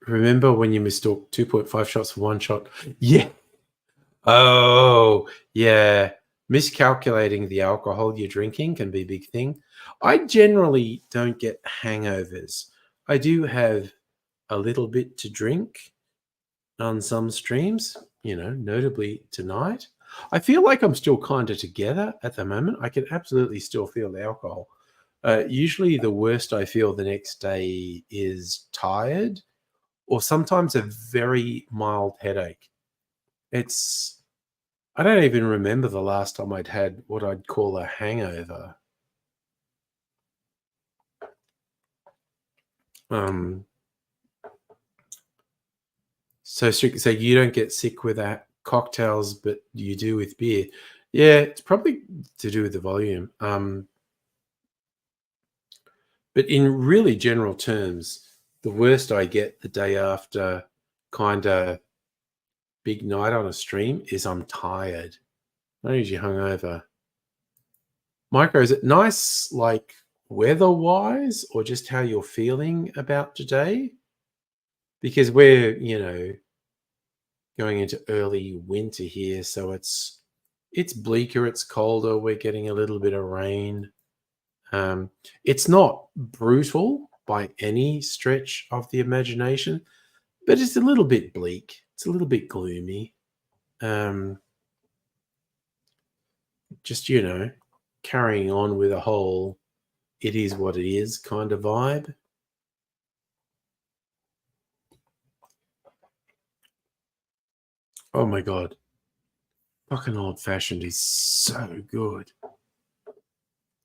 remember when you mistook 2.5 shots for one shot? Yeah. Oh, yeah. miscalculating the alcohol you're drinking can be a big thing. I generally don't get hangovers. I do have a little bit to drink on some streams, notably tonight. I feel like I'm still kind of together at the moment. I can absolutely still feel the alcohol. Usually the worst I feel the next day is tired or sometimes a very mild headache. I don't even remember the last time I'd had what I'd call a hangover. So you don't get sick with cocktails, but you do with beer. Yeah, it's probably to do with the volume. But in really general terms, the worst I get the day after kind of big night on a stream is I'm tired. I'm usually hungover. Micro, is it nice, like weather-wise, or just how you're feeling about today? Because we're, going into early winter here, so it's bleaker, it's colder, we're getting a little bit of rain. It's not brutal by any stretch of the imagination, but it's a little bit bleak. It's a little bit gloomy. Just, carrying on with a whole it is what it is kind of vibe. Oh my God. Fucking old fashioned is so good.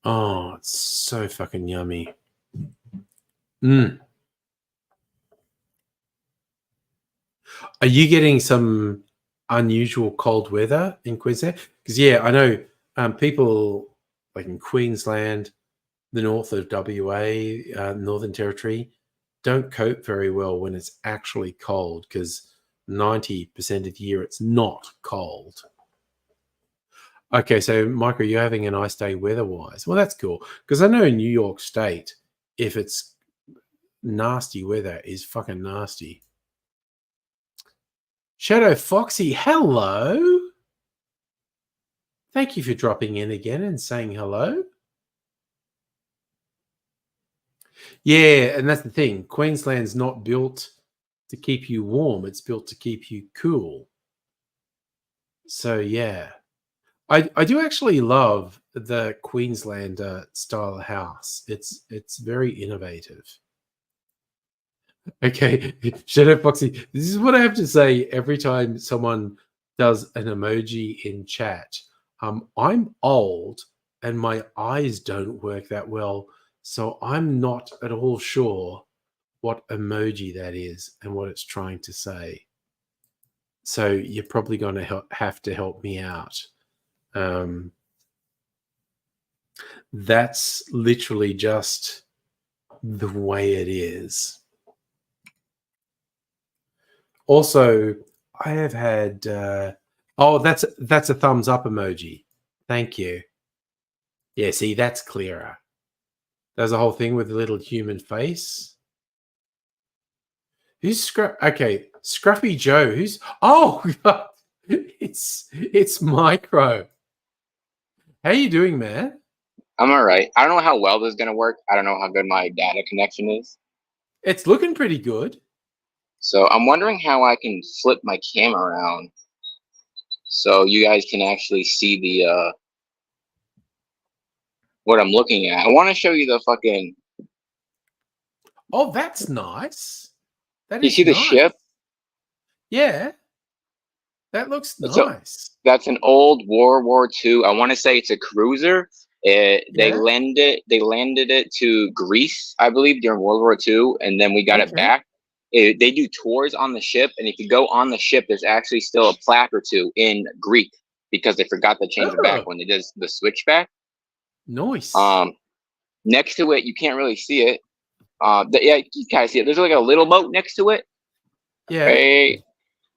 Oh, it's so fucking yummy. Are you getting some unusual cold weather in Queensland? Because, yeah, I know people like in Queensland, the north of WA, Northern Territory, don't cope very well when it's actually cold because 90% of the year it's not cold. Okay, so Michael, you're having a nice day weather-wise. Well, that's cool because I know in New York State, if it's nasty weather, is fucking nasty. Shadow Foxy, hello. Thank you for dropping in again and saying hello. Yeah, and that's the thing. Queensland's not built to keep you warm. It's built to keep you cool. So, yeah. I do actually love the Queenslander style house. It's very innovative. Okay, Shadow Foxy, this is what I have to say every time someone does an emoji in chat. I'm old and my eyes don't work that well, so I'm not at all sure what emoji that is and what it's trying to say. So you're probably going to have to help me out. That's literally just the way it is. Also, I have had that's a thumbs up emoji. Thank you. Yeah, see, that's clearer. There's a whole thing with a little human face. Who's Scruffy Joe? It's Micro. How you doing, man? I'm all right. I don't know how well this is going to work. I don't know how good my data connection is. It's looking pretty good. So I'm wondering how I can flip my camera around so you guys can actually see the what I'm looking at. I want to show you the fucking... Oh, that's nice. You see the ship? Yeah. That looks nice. That's an old World War II. I want to say it's a cruiser. They landed it to Greece, I believe, during World War II, and then we got it back. They do tours on the ship, and if you go on the ship, there's actually still a plaque or two in Greek because they forgot to change it back when they did the switchback. Nice. Next to it, you can't really see it. Yeah, you kind of see it. There's like a little boat next to it. Yeah. Right?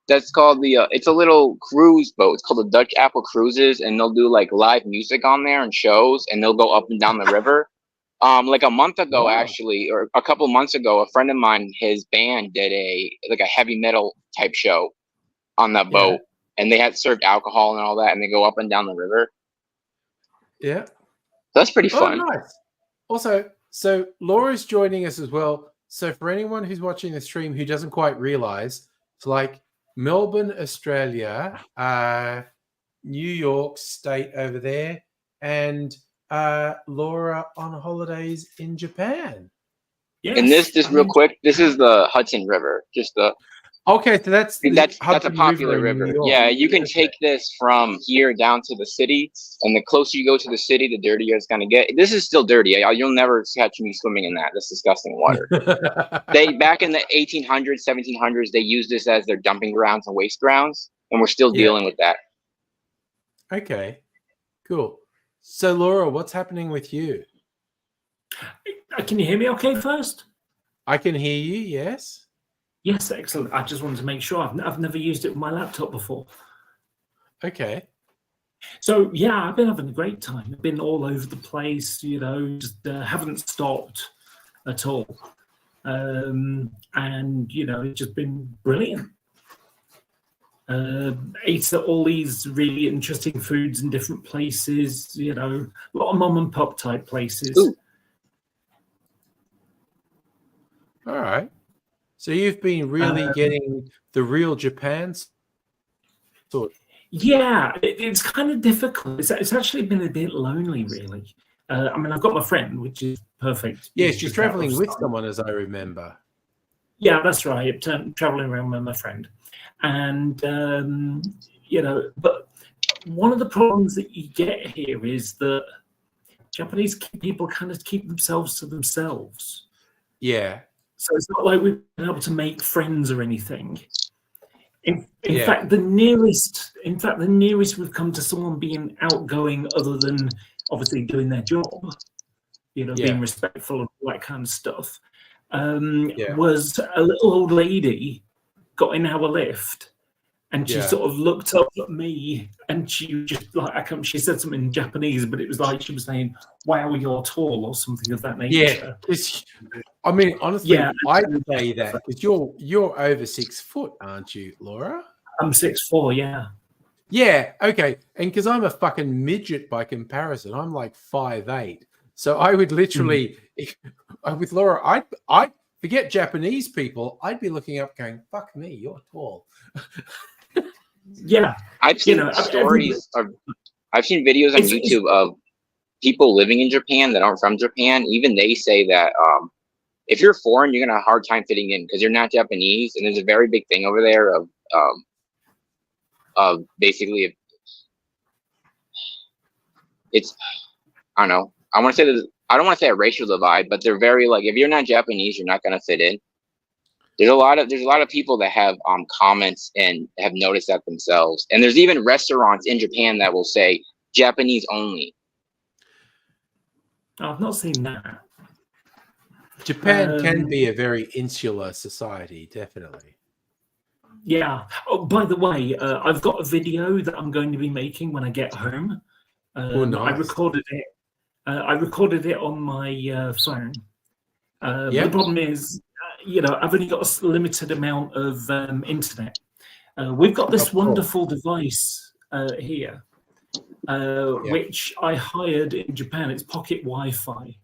That's called it's a little cruise boat. It's called the Dutch Apple Cruises, and they'll do like live music on there and shows, and they'll go up and down the river. Like a month ago, actually, or a couple of months ago, a friend of mine, his band did a heavy metal type show on that boat, and they had served alcohol and all that, and they go up and down the river. Yeah. That's pretty Oh, fun. nice. Also, so Laura's joining us as well. So for anyone who's watching the stream who doesn't quite realize, it's like Melbourne, Australia, New York State over there, and Laura on holidays in Japan. Yes. And this, just real quick, this is the Hudson River. Just the Okay, so that's that's a Hudson popular in New river. York. Yeah, you can take this from here down to the city, and the closer you go to the city, the dirtier it's gonna get. This is still dirty. You'll never catch me swimming in that. That's disgusting water. They back in the 1800s, 1700s, they used this as their dumping grounds and waste grounds, and we're still dealing with that. Okay, cool. So Laura, what's happening with you? Can you hear me okay first? I can hear you, yes. Yes, excellent. I just wanted to make sure. I've never used it with my laptop before. Okay. So, yeah, I've been having a great time. I've been all over the place, just haven't stopped at all. And, it's just been brilliant. Ate all these really interesting foods in different places, a lot of mom and pop type places. Ooh. All right. So you've been really getting the real Japan sort. Yeah, it's kind of difficult. It's actually been a bit lonely, really. I've got my friend, which is perfect. Yes, she's traveling with someone, as I remember. Yeah, that's right. Traveling around with my friend. And, but one of the problems that you get here is that Japanese people kind of keep themselves to themselves. Yeah. So it's not like we've been able to make friends or anything. In fact, the nearest we've come to someone being outgoing, other than obviously doing their job, being respectful and all that kind of stuff, was a little old lady got in our lift, and she sort of looked up at me, and she just she said something in Japanese, but it was like she was saying, "Wow, you're tall," or something of that nature. Yeah. Honestly, I'd say that because you're over 6 foot, aren't you, Laura? I'm 6'4", yeah. Yeah, okay. And because I'm a fucking midget by comparison, I'm like 5'8". So I would literally, with Laura, I'd forget Japanese people. I'd be looking up, going, "Fuck me, you're tall." Yeah, I've seen stories I've seen videos on YouTube of people living in Japan that aren't from Japan. Even they say that if you're foreign, you're gonna have a hard time fitting in because you're not Japanese, and there's a very big thing over there of basically it's I don't know. I don't want to say a racial divide, but they're very like, if you're not Japanese, you're not gonna fit in. There's a lot of people that have comments and have noticed that themselves, and there's even restaurants in Japan that will say Japanese only. I've not seen that. Japan can be a very insular society, definitely. Yeah. Oh, by the way, I've got a video that I'm going to be making when I get home. Nice. I recorded it. I recorded it on my phone. The problem is, I've only got a limited amount of internet. We've got this wonderful device here, which I hired in Japan. It's pocket Wi-Fi.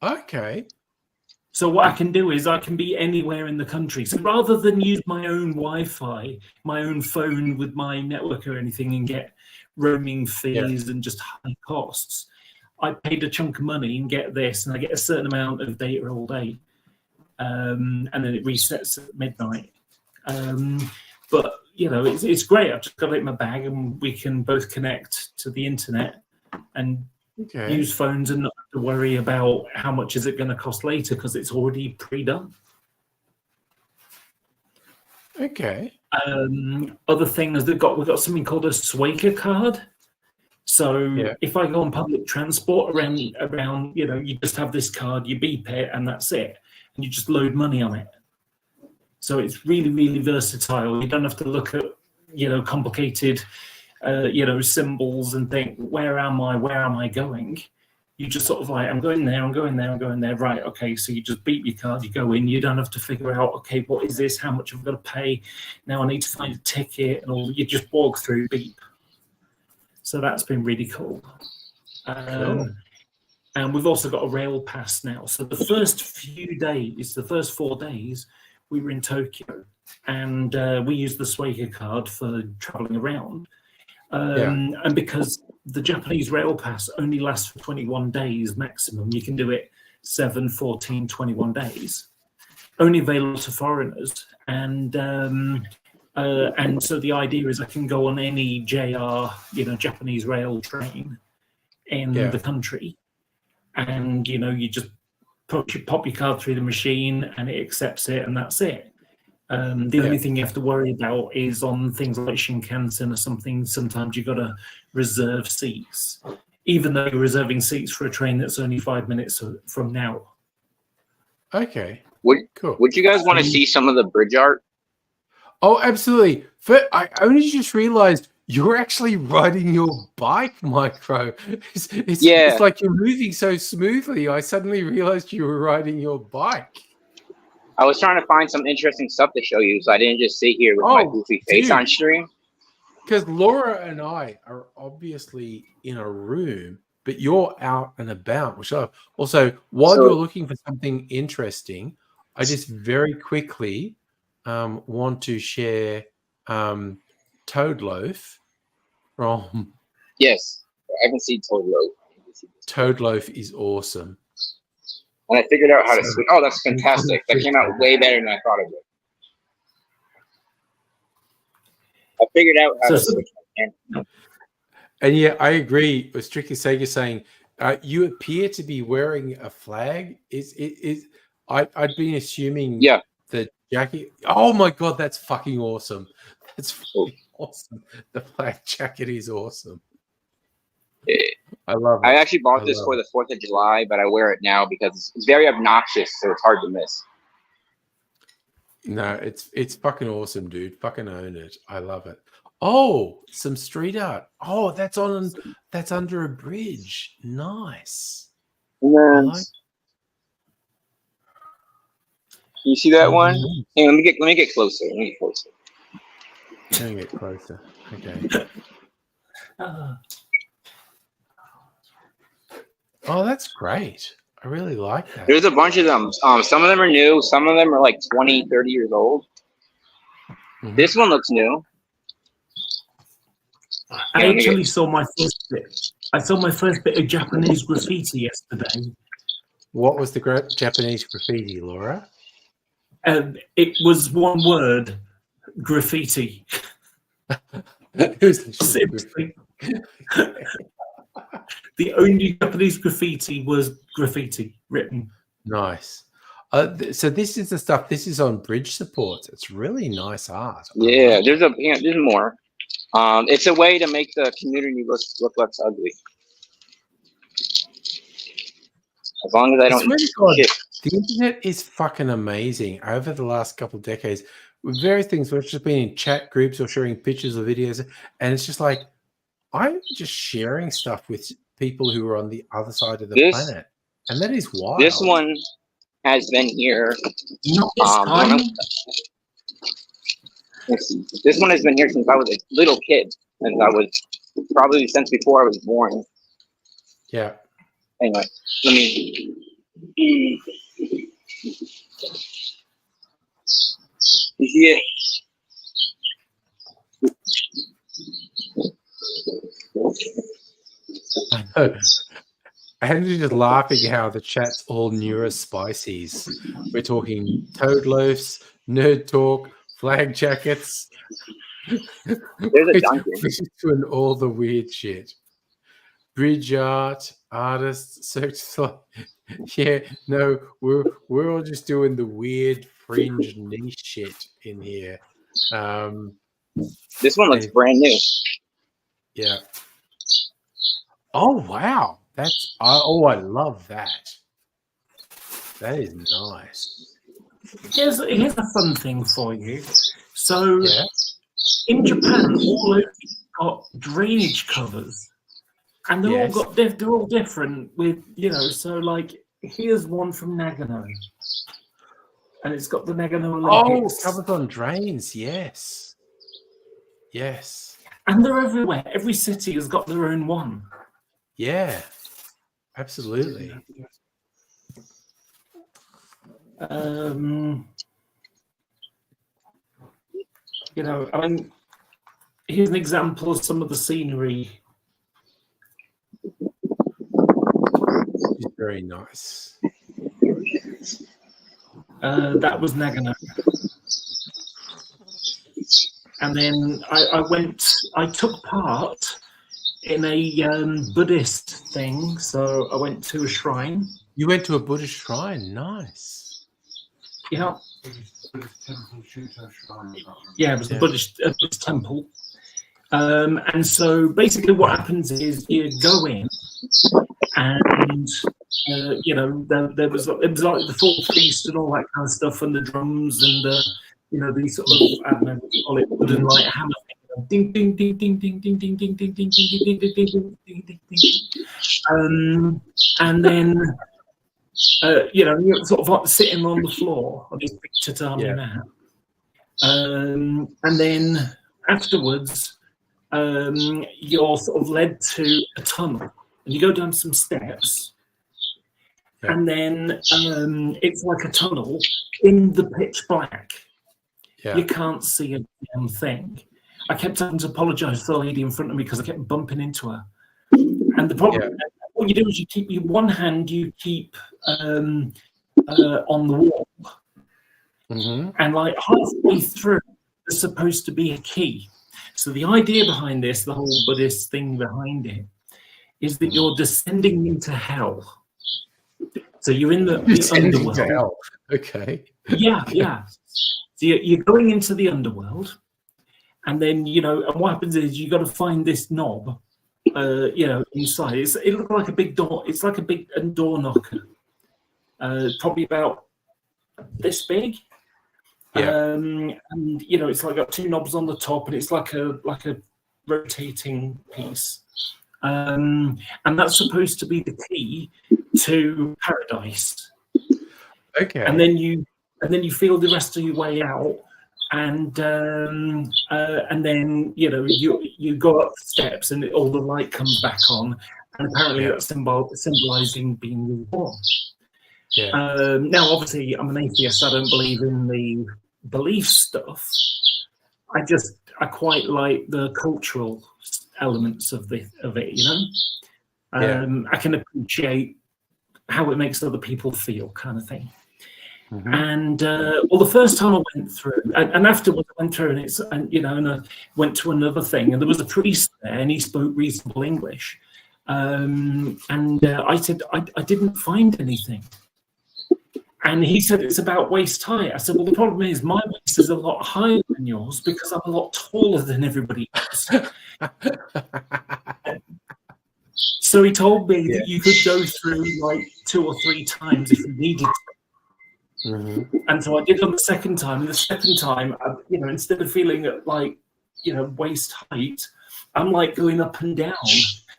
Okay. So what I can do is I can be anywhere in the country. So rather than use my own Wi-Fi, my own phone with my network or anything, and get roaming fees and just high costs, I paid a chunk of money and get this, and I get a certain amount of data all day. And then it resets at midnight. But it's great. I've just got it in my bag, and we can both connect to the internet and use phones and not have to worry about how much is it going to cost later because it's already pre-done. Okay. Other things we've got something called a Suica card. So if I go on public transport around, you just have this card, you beep it, and that's it. And you just load money on it. So it's really, really versatile. You don't have to look at, complicated, symbols and think, where am I going? You just sort of like, I'm going there. Right, okay, so you just beep your card, you go in. You don't have to figure out, okay, what is this? How much have I got to pay? Now I need to find a ticket and all. You just walk through, beep. So that's been really cool. Cool. And we've also got a rail pass now. So the first 4 days, we were in Tokyo, and we used the Suica card for traveling around. And because the Japanese rail pass only lasts for 21 days maximum, you can do it 7, 14, 21 days. Only available to foreigners. And so the idea is I can go on any JR, Japanese rail train in the country. And, you just pop your card through the machine and it accepts it, and that's it. The only thing you have to worry about is on things like Shinkansen or something, sometimes you've got to reserve seats, even though you're reserving seats for a train that's only 5 minutes from now. Okay. Cool. Would you guys want to see some of the bridge art? Oh, absolutely. I only just realized you're actually riding your bike, Micro. It's like you're moving so smoothly. I suddenly realized you were riding your bike. I was trying to find some interesting stuff to show you, so I didn't just sit here with my goofy face on stream. Because Laura and I are obviously in a room, but you're out and about. Which also, while you're looking for something interesting, I just very quickly want to share Toad Loaf from. Yes, I can see Toad Loaf. Toad Loaf is awesome. And I figured out how to switch. Oh, that's fantastic. That came out way better than I thought it would. I figured out how to switch my camera. And yeah, I agree with Strictly Sega saying you appear to be wearing a flag. I'd been assuming the jacket. Oh my god, that's fucking awesome. That's fucking awesome. The flag jacket is awesome. I love it. I actually bought this for the 4th of July, but I wear it now because it's very obnoxious, so it's hard to miss. No, it's fucking awesome, dude. Fucking own it. I love it. Oh, some street art. Oh, that's under a bridge. Nice. Nice. Can you see that one? Hey, let me get closer. Let me get closer. Let me get closer. Okay. Oh, that's great. I really like that. There's a bunch of them. Some of them are new. Some of them are like 20, 30 years old. Mm-hmm. This one looks new. I actually saw my first bit. I saw my first bit of Japanese graffiti yesterday. What was the Japanese graffiti, Laura? It was one word, graffiti. Seriously. The only Japanese graffiti was graffiti written. Nice. So this is the stuff. This is on bridge supports. It's really nice art. Yeah, there's more. It's a way to make the community look less ugly. As long as I don't. The internet is fucking amazing. Over the last couple of decades, with various things, we've just been in chat groups or sharing pictures or videos, and it's just like I'm just sharing stuff with people who are on the other side of the planet, and that is wild. This one has been here. This one has been here since I was a little kid, since before I was born. Yeah. Anyway, let me. You see it? I know. I'm just laughing how the chat's all neurospices. We're talking Toad Loafs, Nerd Talk, flag jackets. There's a Dunkin'. We're just doing all the weird shit. Bridge art, artists, search for. Yeah, no, we're all just doing the weird fringe niche shit in here. This one looks brand new. Yeah. Oh wow, I love that. That is nice. Here's a fun thing for you. So in Japan, all over got drainage covers, and they're all different. With so like here's one from Nagano, and it's got the Nagano Olympics. Oh, covers on drains. Yes. And they're everywhere. Every city has got their own one. Yeah, absolutely. You know, I mean, here's an example of some of the scenery. It's very nice. That was Nagano. And then I took part in a Buddhist thing. So I went to a shrine. You went to a Buddhist shrine. Nice. Yeah. Yeah, it was a Buddhist temple. And so basically what happens is you go in and, you know, it was like the full feast and all that kind of stuff, and the drums and the, you know, these sort of, I don't know what you call it, wooden like hammer thing. Ding, ding, ding, ding, ding, ding, ding, ding, ding, ding, ding, ding, ding, ding, ding, ding, ding, ding. And then, you know, you're sort of like sitting on the floor on this big tatami mat. And then afterwards, you're sort of led to a tunnel, and you go down some steps, and then it's like a tunnel in the pitch black. You can't see a damn thing. I kept having to apologise to the lady in front of me because I kept bumping into her. And the problem, what you do is you keep one hand, you keep on the wall, and like halfway through, there's supposed to be a key. So the idea behind this, the whole Buddhist thing behind it, is that you're descending into hell. So you're in the underworld. Hell. Okay. Yeah. So you're going into the underworld, and then, you know, and what happens is you got to find this knob, you know, inside. It looks like a big door. It's like a big door knocker, probably about this big. And you know, it's like got two knobs on the top, and it's like a rotating piece, and that's supposed to be the key to paradise. Okay. And then you feel the rest of your way out, and then, you know, you go up the steps, and all the light comes back on, and apparently that's symbolizing being reborn. Now, obviously, I'm an atheist. I don't believe in the belief stuff. I quite like the cultural elements of it, you know. I can appreciate how it makes other people feel, kind of thing. And well, the first time I went through, and afterwards I went through, and you know, and I went to another thing, and there was a priest there, and he spoke reasonable English, and I said I didn't find anything. And he said, it's about waist height. I said, well, the problem is my waist is a lot higher than yours because I'm a lot taller than everybody else. So he told me that you could go through like 2 or 3 times if you needed to. And so I did on the second time. And the second time, you know, instead of feeling at like, you know, waist height, I'm like going up and down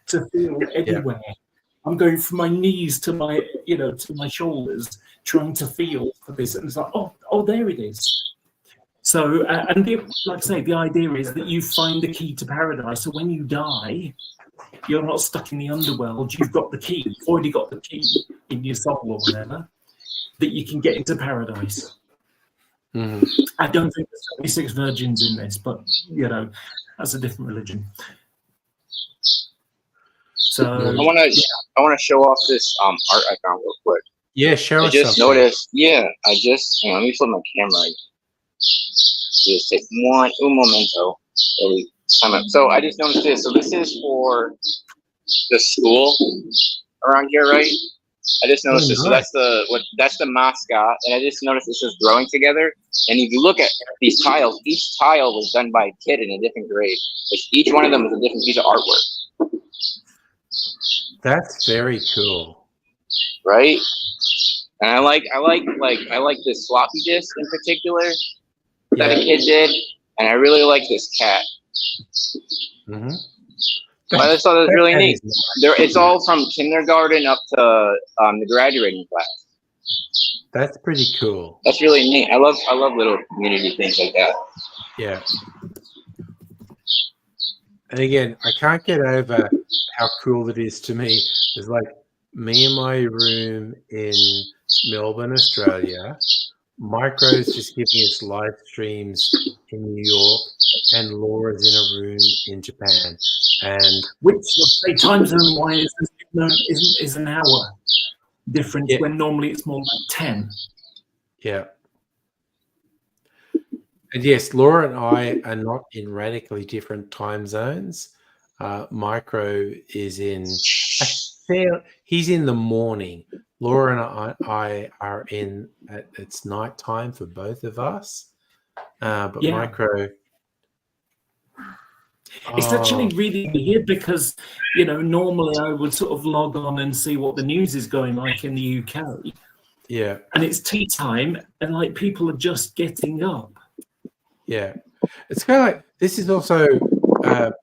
to feel everywhere. I'm going from my knees to my, you know, to my shoulders, trying to feel for this. And it's like, oh, there it is. So, and like I say, the idea is that you find the key to paradise. So when you die, you're not stuck in the underworld. You've got the key. You've already got the key in your soul or whatever, that you can get into paradise. I don't think there's 76 virgins in this, but, you know, that's a different religion. So I want to show off this art I found real quick. Yeah, show us. I just noticed. Yeah, I just let me flip my camera. Just take un momento. So I just noticed this. So this is for the school around here, right? I just noticed this. So that's the mascot, and I just noticed it's just growing together. And if you look at these tiles, each tile was done by a kid in a different grade. Each one of them is a different piece of artwork. That's very cool, right? And I like this floppy disk in particular that a kid did, and I really like this cat. I just thought it was really neat. It's all from kindergarten up to the graduating class. That's pretty cool. That's really neat. I love little community things like that. Yeah. And again, I can't get over how cool it is to me. It's like me in my room in Melbourne, Australia. Micro's just giving us live streams in New York, and Laura's in a room in Japan. And Which, say, time zone wise is an hour difference when normally it's more like 10. Yeah. And yes, Laura and I are not in radically different time zones. Micro is in he's in the morning. Laura and I are in it's nighttime for both of us. But Micro, it's actually really weird because, normally I would sort of log on and see what the news is going like in the UK. Yeah. And it's tea time and like people are just getting up. Yeah. It's kind of like, this is also,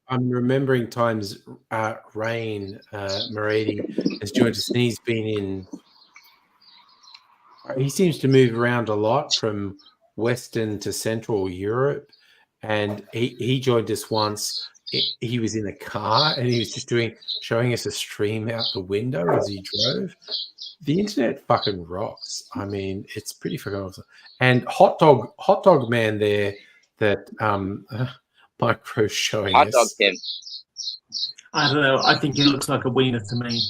I'm remembering times Rain Marady has joined us, and he's been he seems to move around a lot from Western to Central Europe. And he joined us once. He was in a car and he was just showing us a stream out the window as he drove. The internet fucking rocks. I mean, it's pretty fucking awesome. And hot dog man there that Micro's showing Hot us. dog Tim. I don't know. I think it looks like a wiener to me.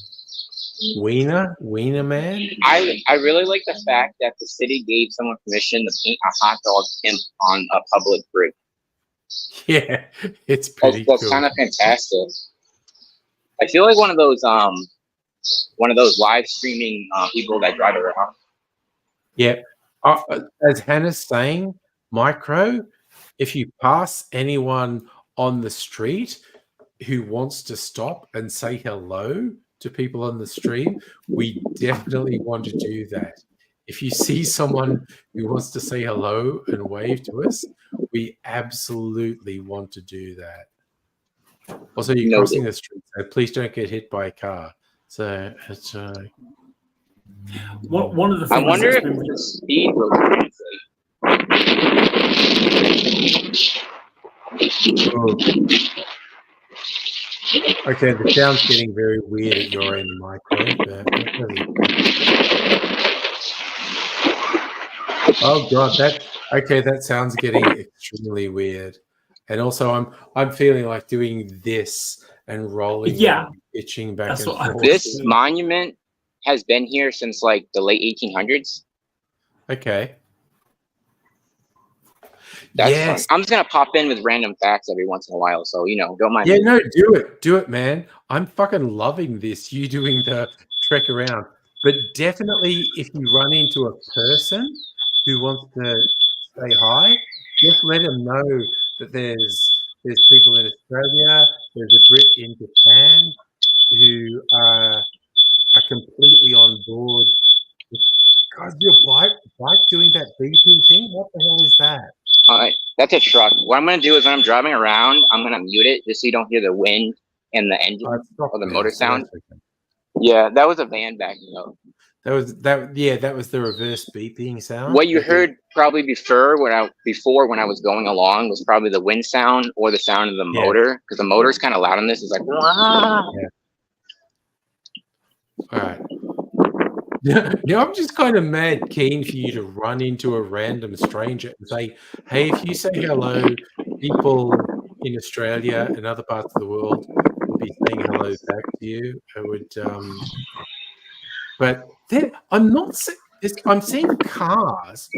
Wiener man. I really like the fact that the city gave someone permission to paint a hot dog pimp on a public bridge. Yeah, it's pretty that's cool. Kind of fantastic. I feel like one of those live streaming people that drive around. Yeah, as Hannah's saying, Micro, if you pass anyone on the street who wants to stop and say hello to people on the stream, we definitely want to do that. If you see someone who wants to say hello and wave to us, we absolutely want to do that. Also, you're crossing the street, so please don't get hit by a car. So it's one of the things. I wonder if the speed will translate. Okay, the sound's getting very weird at your end, Micro. Oh god, that sounds getting extremely weird. And also, I'm feeling like doing this and rolling, itching back and forth. This monument has been here since like the late 1800s. Okay. That's fun. I'm just gonna pop in with random facts every once in a while, so don't mind. Yeah, no, do it, man. I'm fucking loving this. You doing the trek around, but definitely if you run into a person who wants to say hi, just let them know that there's people in Australia, there's a Brit in Japan who are completely on board. God, your bike doing that beeping thing? What the hell is that? All right, that's a truck. What I'm gonna do is when I'm driving around, I'm gonna mute it just so you don't hear the wind and the engine or the motor sound. Okay. Yeah, that was a van backing up. That was the reverse beeping sound. What you heard probably before when I was going along was probably the wind sound or the sound of the motor, because the motor's kind of loud on this. It's like, yeah. All right. Yeah, I'm just kind of mad keen for you to run into a random stranger and say, hey, if you say hello, people in Australia and other parts of the world will be saying hello back to you. I would, but then I'm seeing cars,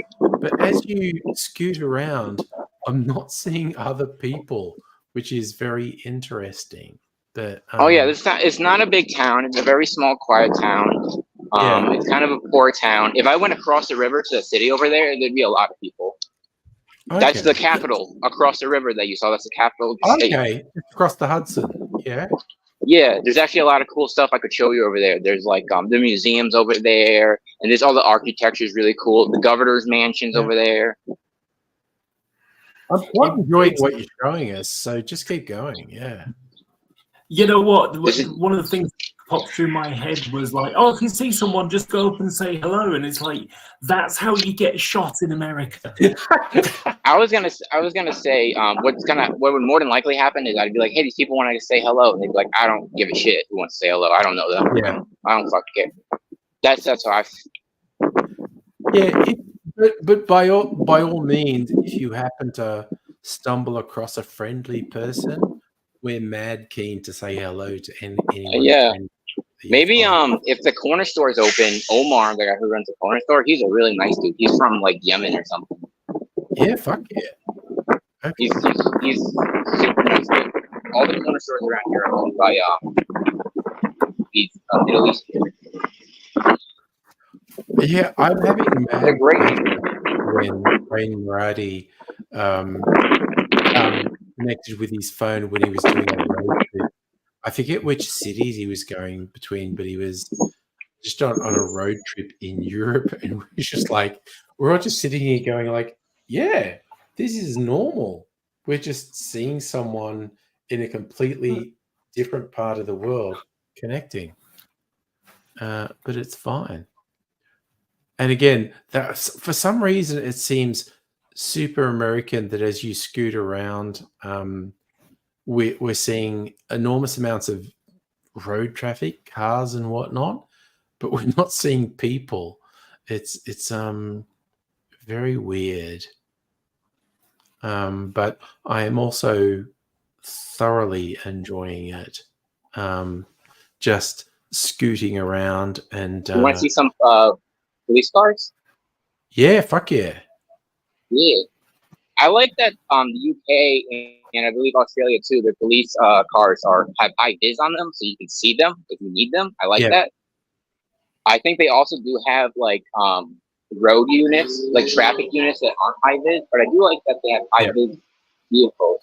but as you scoot around, I'm not seeing other people, which is very interesting. But it's not a big town. It's a very small, quiet town. It's kind of a poor town. If I went across the river to the city over there, there'd be a lot of people. Okay. That's the capital across the river that you saw. That's the capital of the state. Okay, across the Hudson. Yeah. Yeah, there's actually a lot of cool stuff I could show you over there. There's like the museums over there, and there's all the architecture is really cool. The governor's mansion's over there. I'm quite enjoying what you're showing us, so just keep going. Yeah. You know what? One of the things popped through my head was like, oh, if you see someone, just go up and say hello. And it's like, that's how you get shot in America. I was gonna say, what would more than likely happen is I'd be like, hey, these people want to say hello, and they'd be like, I don't give a shit who wants to say hello. I don't know them. Yeah. I don't fucking care. That's how I. Yeah, but by all means, if you happen to stumble across a friendly person, we're mad keen to say hello to anyone. Yeah. Maybe if the corner store is open, Omar, the guy who runs the corner store, he's a really nice dude. He's from like Yemen or something. Yeah, fuck yeah. Okay. He's super nice dude. All the corner stores around here are owned by these Middle Eastern. Yeah, I'm having They're great. when Rain Muradi connected with his phone when he was doing a road trip. I forget which cities he was going between, but he was just on a road trip in Europe, and we're all just sitting here going like, yeah, this is normal. We're just seeing someone in a completely different part of the world connecting. But it's fine. And again, that's for some reason it seems super American that as you scoot around, we're seeing enormous amounts of road traffic, cars and whatnot, but we're not seeing people. It's very weird. But I am also thoroughly enjoying it. Just scooting around and You want to see some police cars? Yeah, fuck yeah. Yeah. I like that the UK and I believe Australia too, the police cars have high vis on them so you can see them if you need them. I like that. I think they also do have like road units, like traffic units that aren't high vis, but I do like that they have high vis vehicles.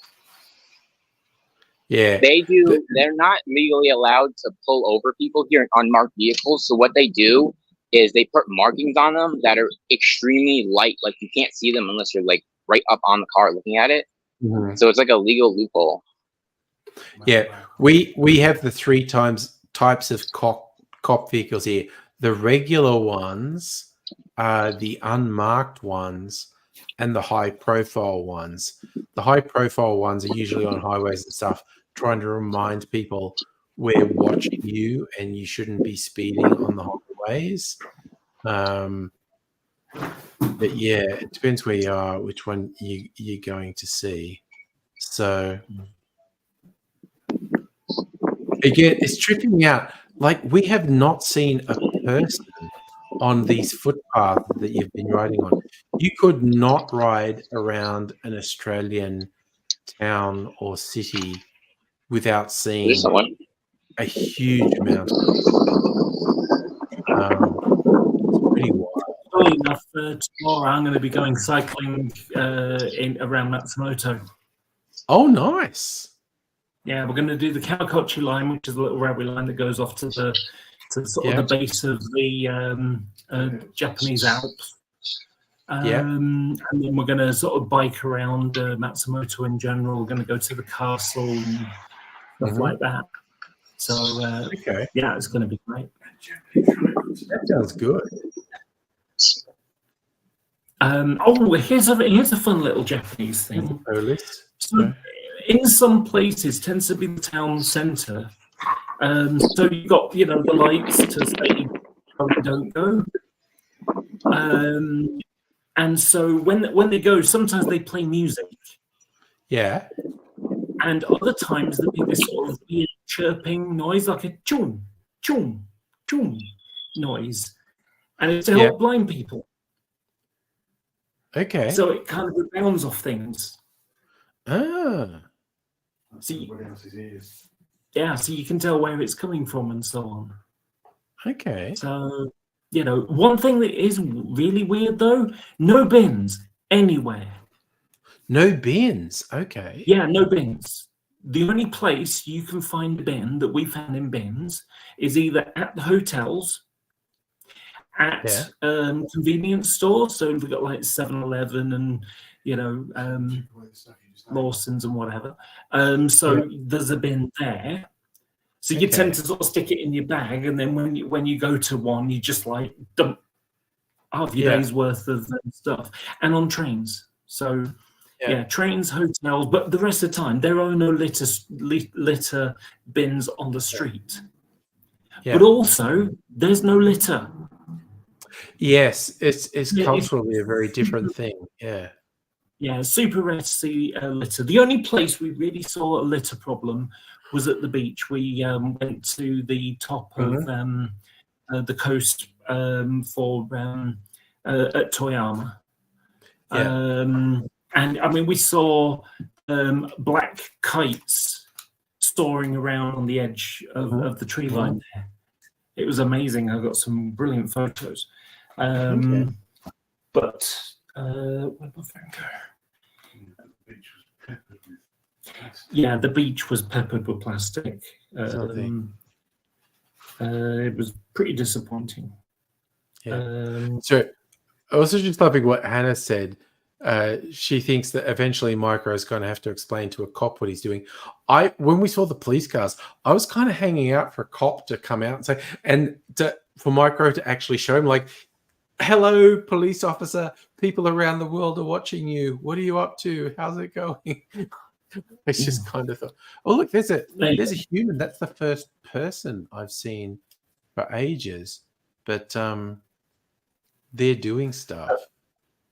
Yeah. They do. They're not legally allowed to pull over people here in unmarked vehicles. So what they do is they put markings on them that are extremely light. Like you can't see them unless you're like right up on the car looking at it. Mm-hmm. So it's like a legal loophole. Yeah. We have the three types of cop vehicles here. The regular ones, the unmarked ones, and the high profile ones. The high profile ones are usually on highways and stuff, trying to remind people we're watching you and you shouldn't be speeding on the highways. But yeah, it depends where you are, which one you're going to see. So again, it's tripping me out. Like we have not seen a person on these footpaths that you've been riding on. You could not ride around an Australian town or city without seeing a huge amount of it's pretty wild. Funny enough, tomorrow I'm going to be going cycling around Matsumoto. Oh, nice. Yeah, we're going to do the Kawakochi line, which is a little railway line that goes off to the the base of the Japanese Alps. And then we're going to sort of bike around Matsumoto in general. We're going to go to the castle and stuff like that. So, yeah, it's going to be great. That sounds good. Here's a fun little Japanese thing. So, in some places, tends to be the town centre. So you've got, the lights to say don't go. And so when they go, sometimes they play music. Yeah. And other times there'll be this sort of weird chirping noise, like a chum, chum, chum noise. And it's to help blind people. Okay. So it kind of bounds off things. Ah. So you can tell where it's coming from and so on. Okay. So, one thing that is really weird though, no bins anywhere. No bins. Okay. Yeah, no bins. The only place you can find a bin that we found in bins is either at the hotels, at convenience stores. So we've got like 7-Eleven and, Lawson's and whatever. So there's a bin there. So you Okay. tend to sort of stick it in your bag, and then when you go to one, you just like dump half your day's worth of stuff. And on trains, so yeah, trains, hotels, but the rest of the time there are no litter bins on the street. Yeah. But also, there's no litter. Yes, it's Yeah, culturally a very different thing. Yeah. Yeah, super rare to see litter. The only place we really saw a litter problem was at the beach. We went to the top of the coast for at Toyama. Yeah. And I mean, we saw black kites soaring around on the edge of the tree line there. It was amazing. I got some brilliant photos. But where'd my phone go? Yeah, the beach was peppered with plastic. It was pretty disappointing. So also just loving what Hannah said. She thinks that eventually Micro is going to have to explain to a cop what he's doing. When we saw the police cars, I was kind of hanging out for a cop to come out and say, for Micro to actually show him, like, hello, police officer, people around the world are watching you. What are you up to? How's it going? It's just kind of thought, oh, look, there's a human. That's the first person I've seen for ages. But they're doing stuff.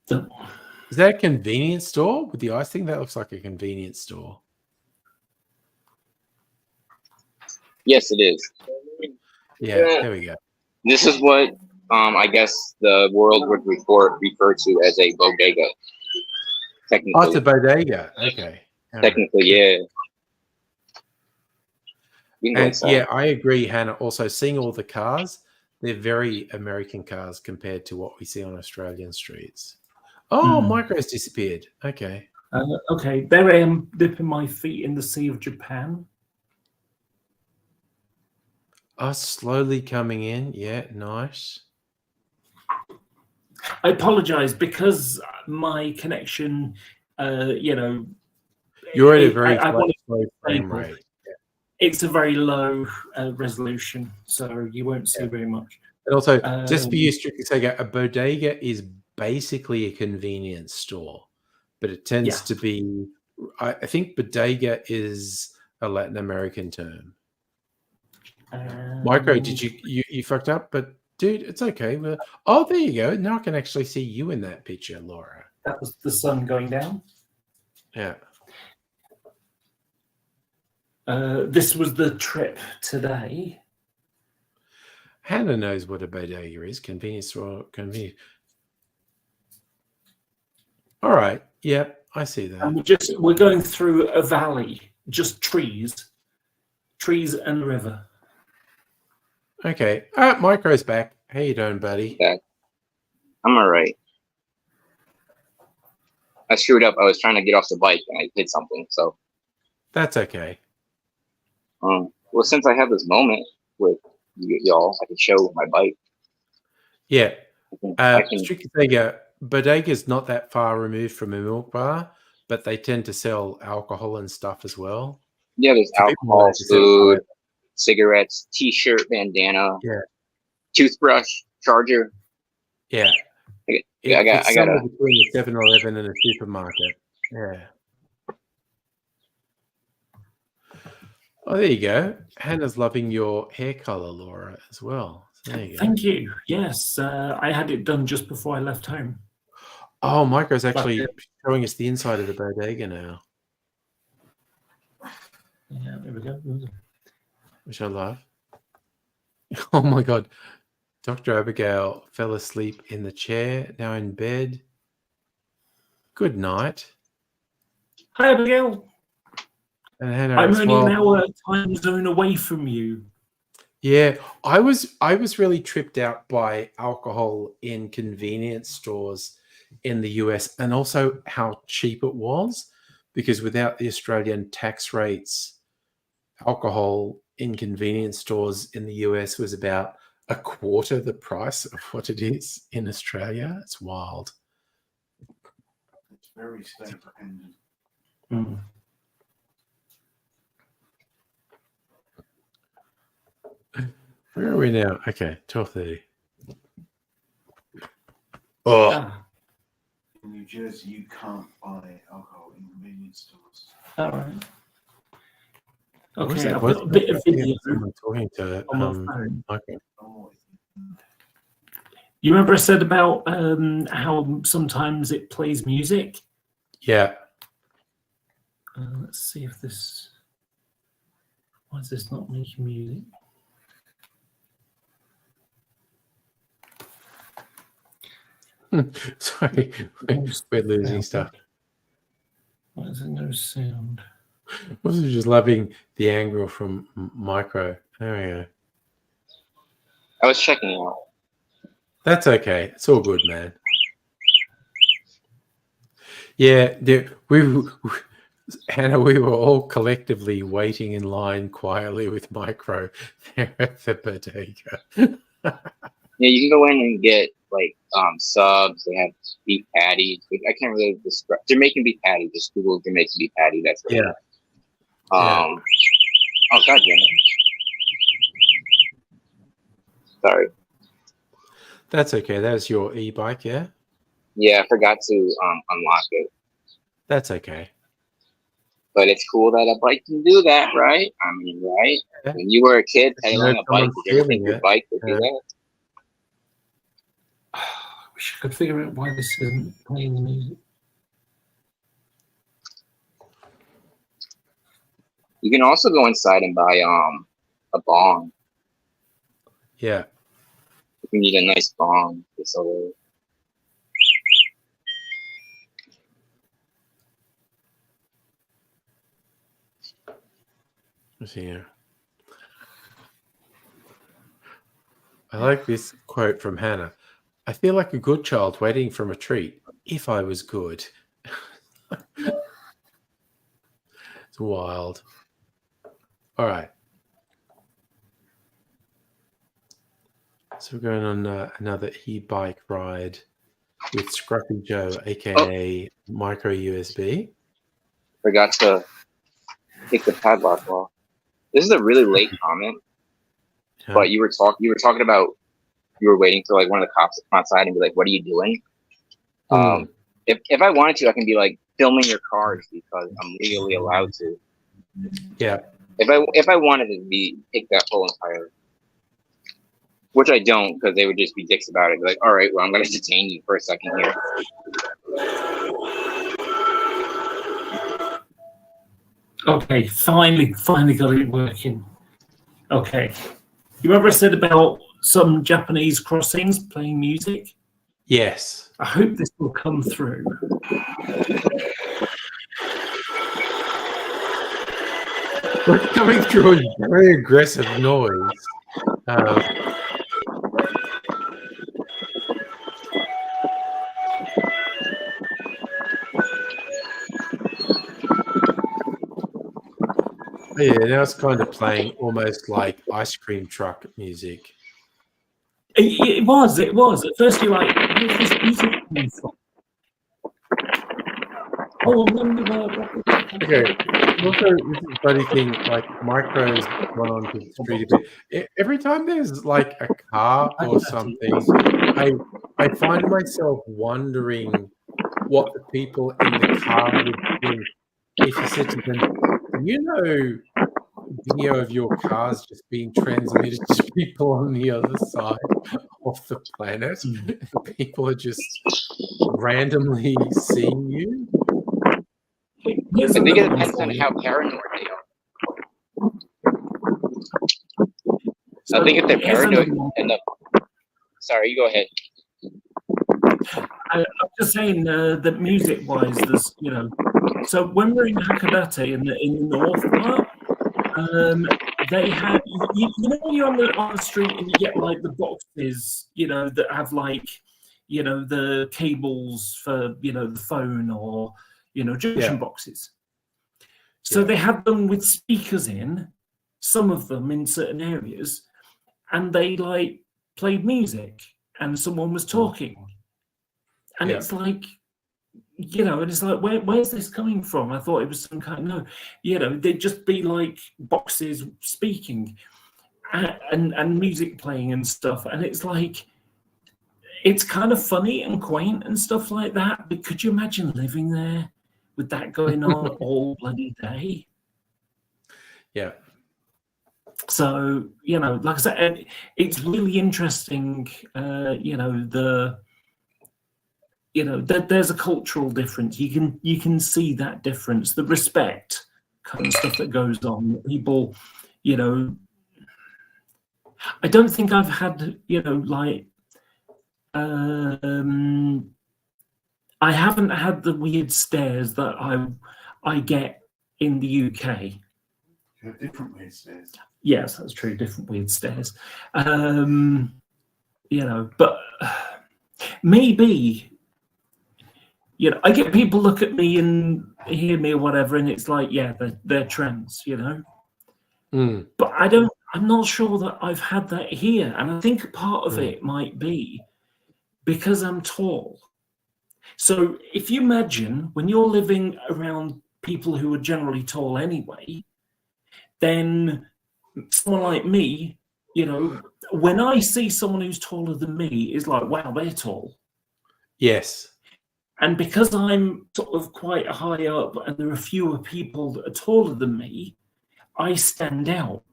Is that a convenience store with the ice thing? That looks like a convenience store. Yes, it is. Yeah, there we go. This is what I guess the world would refer to as a bodega. Technically. Oh, it's a bodega. Okay. Technically, yeah. And yeah, I agree, Hannah. Also, seeing all the cars, they're very American cars compared to what we see on Australian streets. Oh, Micro's disappeared. Okay. Okay, there I am dipping my feet in the sea of Japan. Oh, slowly coming in. Yeah, nice. I apologize because my connection, you're at a very slow frame rate. It's a very low resolution, so you won't see very much. And also, just for you, strictly saying, a bodega is basically a convenience store, but it tends to be. I think bodega is a Latin American term. Micro, did you fucked up? But dude, it's okay. Oh, there you go. Now I can actually see you in that picture, Laura. That was the sun going down. Yeah. This was the trip today. Hannah knows what a bodega is. Convenience store. Convenience. All right. Yeah, I see that. And we're going through a valley, just trees and a river. Okay. Micro's back. How you doing, buddy? Back. I'm all right. I screwed up. I was trying to get off the bike and I hit something. So that's okay. Well, since I have this moment with y'all, I can show my bike. Yeah. Strictly saying, bodega is not that far removed from a milk bar, but they tend to sell alcohol and stuff as well. Yeah, there's alcohol, food, cigarettes, t-shirt, bandana, toothbrush, charger. Yeah. I got between a 7-Eleven and a supermarket. Yeah. Oh, there you go. Hannah's loving your hair color, Laura, as well. So there you go. Thank you. Yes, I had it done just before I left home. Oh, Micro's actually showing us the inside of the bodega now. Yeah, there we go. Which I love. Oh my God. Dr. Abigail fell asleep in the chair, now in bed. Good night. Hi, Abigail. And Hannah, I'm only an hour time zone away from you. Yeah, I was really tripped out by alcohol in convenience stores in the US, and also how cheap it was, because without the Australian tax rates, alcohol in convenience stores in the US was about a quarter the price of what it is in Australia. It's wild. It's very state dependent. Where are we now? Okay, 12:30. Oh, Ah, In New Jersey, you can't buy alcohol in convenience stores. all right. what was Okay, that? I've What's got a bit of that? Yeah, video someone talking to on my phone. Michael. Oh, You remember I said about how sometimes it plays music? Yeah. Let's see if this. Why is this not making music? Sorry, we're losing stuff. Why is there no sound? I was just loving the angle from Micro. There we go. I was checking it out. That's okay. It's all good, man. Yeah, Hannah, we were all collectively waiting in line quietly with Micro there at the bodega. Yeah, you can go in and get like subs. They have beef patties. I can't really describe. Jamaican beef patty. Just Google Jamaican beef patty. That's what it is. Oh god damn it! Sorry. That's okay. That's your e-bike, yeah? Yeah, I forgot to unlock it. That's okay. But it's cool that a bike can do that, right? I mean, right? Yeah. When you were a kid pedaling a bike, someone's did you ever think stealing your it. bike would do that? I wish I could figure out why this isn't playing the music. You can also go inside and buy a bong. Yeah. If you need a nice bong, it's a little. Let's see here. I like this quote from Hannah. I feel like a good child waiting for a treat. If I was good. It's wild. All right. So we're going on another e-bike ride with Scruffy Joe, aka Micro USB. Forgot to take the padlock off. This is a really late comment, but you were talking about you were waiting for like one of the cops to come outside and be like, "What are you doing?" If I wanted to, I can be like filming your cars because I'm legally allowed to. Yeah. If I wanted to take that whole entire, which I don't, because they would just be dicks about it. Be like, all right, well, I'm going to detain you for a second here. Okay, finally got it working. Okay. You remember I said about some Japanese crossings playing music? Yes. I hope this will come through. We're coming through a very aggressive noise. Yeah, now it's kind of playing almost like ice cream truck music. It was. At first you're like, where's this music coming from? Oh, Okay. Also, this is a funny thing, like Micro's gone onto the street a bit. Every time there's like a car or something, I find myself wondering what the people in the car would think if you said to them, you know, video of your cars just being transmitted to people on the other side of the planet. People are just randomly seeing you. I think it depends on how paranoid they are. I think if they're paranoid, sorry, you go ahead. I'm just saying that music-wise, there's So when we're in Hakodate in the north part, they have when you're on the street and you get like the boxes, that have like the cables for the phone or junction boxes. So they have them with speakers in, some of them in certain areas, and they like played music and someone was talking. And it's like, and it's like, where's this coming from? I thought it was some kind they'd just be like boxes speaking. and music playing and stuff, and it's like, it's kind of funny and quaint and stuff like that. But could you imagine living there with that going on all bloody day? Yeah. So, like I said, it's really interesting. There's a cultural difference. You can see that difference, the respect kind of stuff that goes on. People, I don't think I've had, I haven't had the weird stares that I get in the UK. You have different weird stares. Yes, that's true. Different weird stares. But maybe, I get people look at me and hear me or whatever, and it's like, yeah, they're trans, But I'm not sure that I've had that here. And I think part of it might be because I'm tall. So if you imagine when you're living around people who are generally tall anyway, then someone like me, when I see someone who's taller than me, it's like, wow, they're tall. Yes. And because I'm sort of quite high up and there are fewer people that are taller than me, I stand out.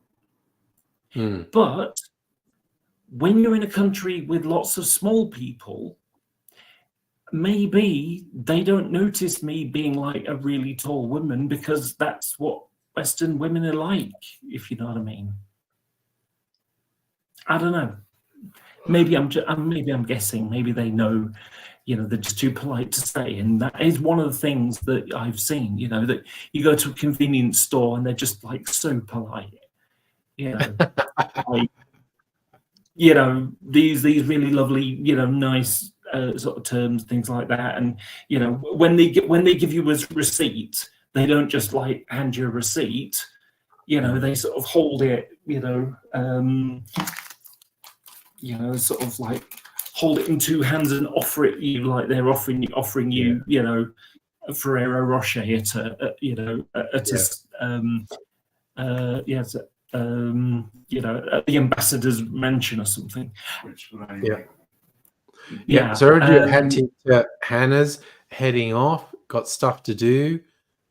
But when you're in a country with lots of small people, maybe they don't notice me being like a really tall woman because that's what Western women are like, if you know what I mean. I don't know. Maybe I'm guessing. Maybe they know, they're just too polite to say. And that is one of the things that I've seen, that you go to a convenience store and they're just like so polite, like, these really lovely, nice sort of terms, things like that. And, when they give you a receipt, they don't just like hand you a receipt, they sort of hold it, sort of like hold it in two hands and offer it you like they're offering you, a Ferrero Rocher at the ambassador's mansion or something. Yeah. So I had to Hannah's heading off, got stuff to do.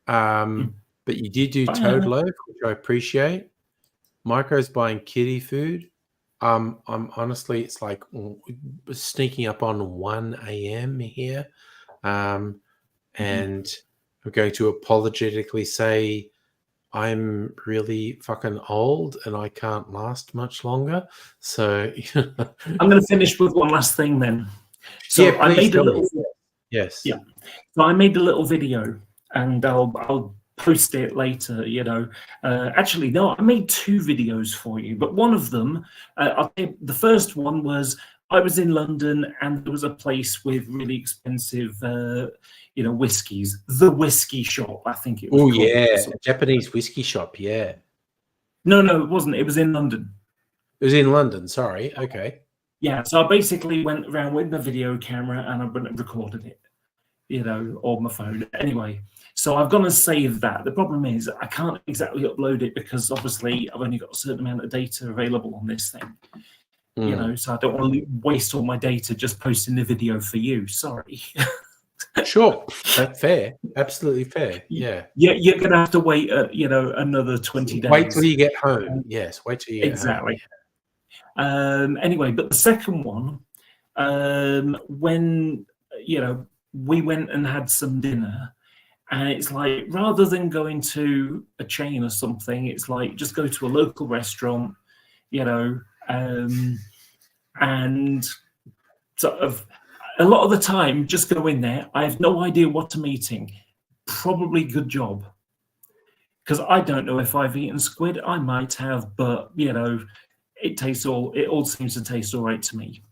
But you did do Toad Loaf, which I appreciate. Micro's buying kitty food. I'm honestly, it's like sneaking up on 1 a.m. here. And I'm going to apologetically say I'm really fucking old and I can't last much longer. So I'm going to finish with one last thing then. So yeah, I made a little. Yes. Yeah. So I made a little video, and I'll post it later. Actually, no, I made 2 videos for you, but one of them, the first one was I was in London, and there was a place with really expensive, whiskies. The Whiskey Shop, I think it was. Oh yeah, a Japanese whiskey shop. Yeah. No, it wasn't. It was in London. It was in London. Sorry. Okay. Yeah. So I basically went around with my video camera and I recorded it, on my phone. Anyway, so I've gone and saved that. The problem is I can't exactly upload it because obviously I've only got a certain amount of data available on this thing. So I don't want to waste all my data just posting the video for you. Sorry. Sure, that's fair. Absolutely fair. Yeah. You're gonna have to wait, another 20 days. Wait till you get home. Yes, wait till you get exactly. home. Anyway, but the second one, when we went and had some dinner, and it's like rather than going to a chain or something, it's like just go to a local restaurant, and sort of a lot of the time just go in there. I have no idea what I'm eating. Probably good job, because I don't know if I've eaten squid. I might have, but it all seems to taste all right to me.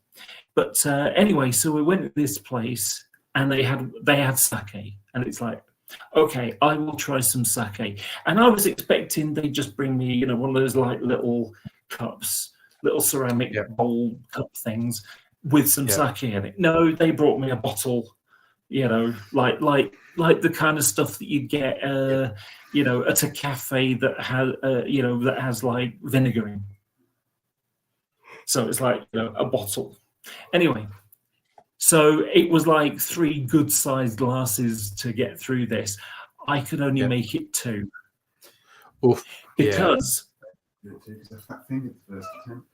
But anyway, so we went to this place and they had sake, and it's like, okay, I will try some sake. And I was expecting they'd just bring me, one of those like little cups, little ceramic bowl cup things with some sake in it. No, they brought me a bottle, like the kind of stuff that you'd get, at a cafe that has, that has like vinegar in. So it's like a bottle. Anyway, so it was like 3 good-sized glasses to get through this. I could only make it 2. Oof. Because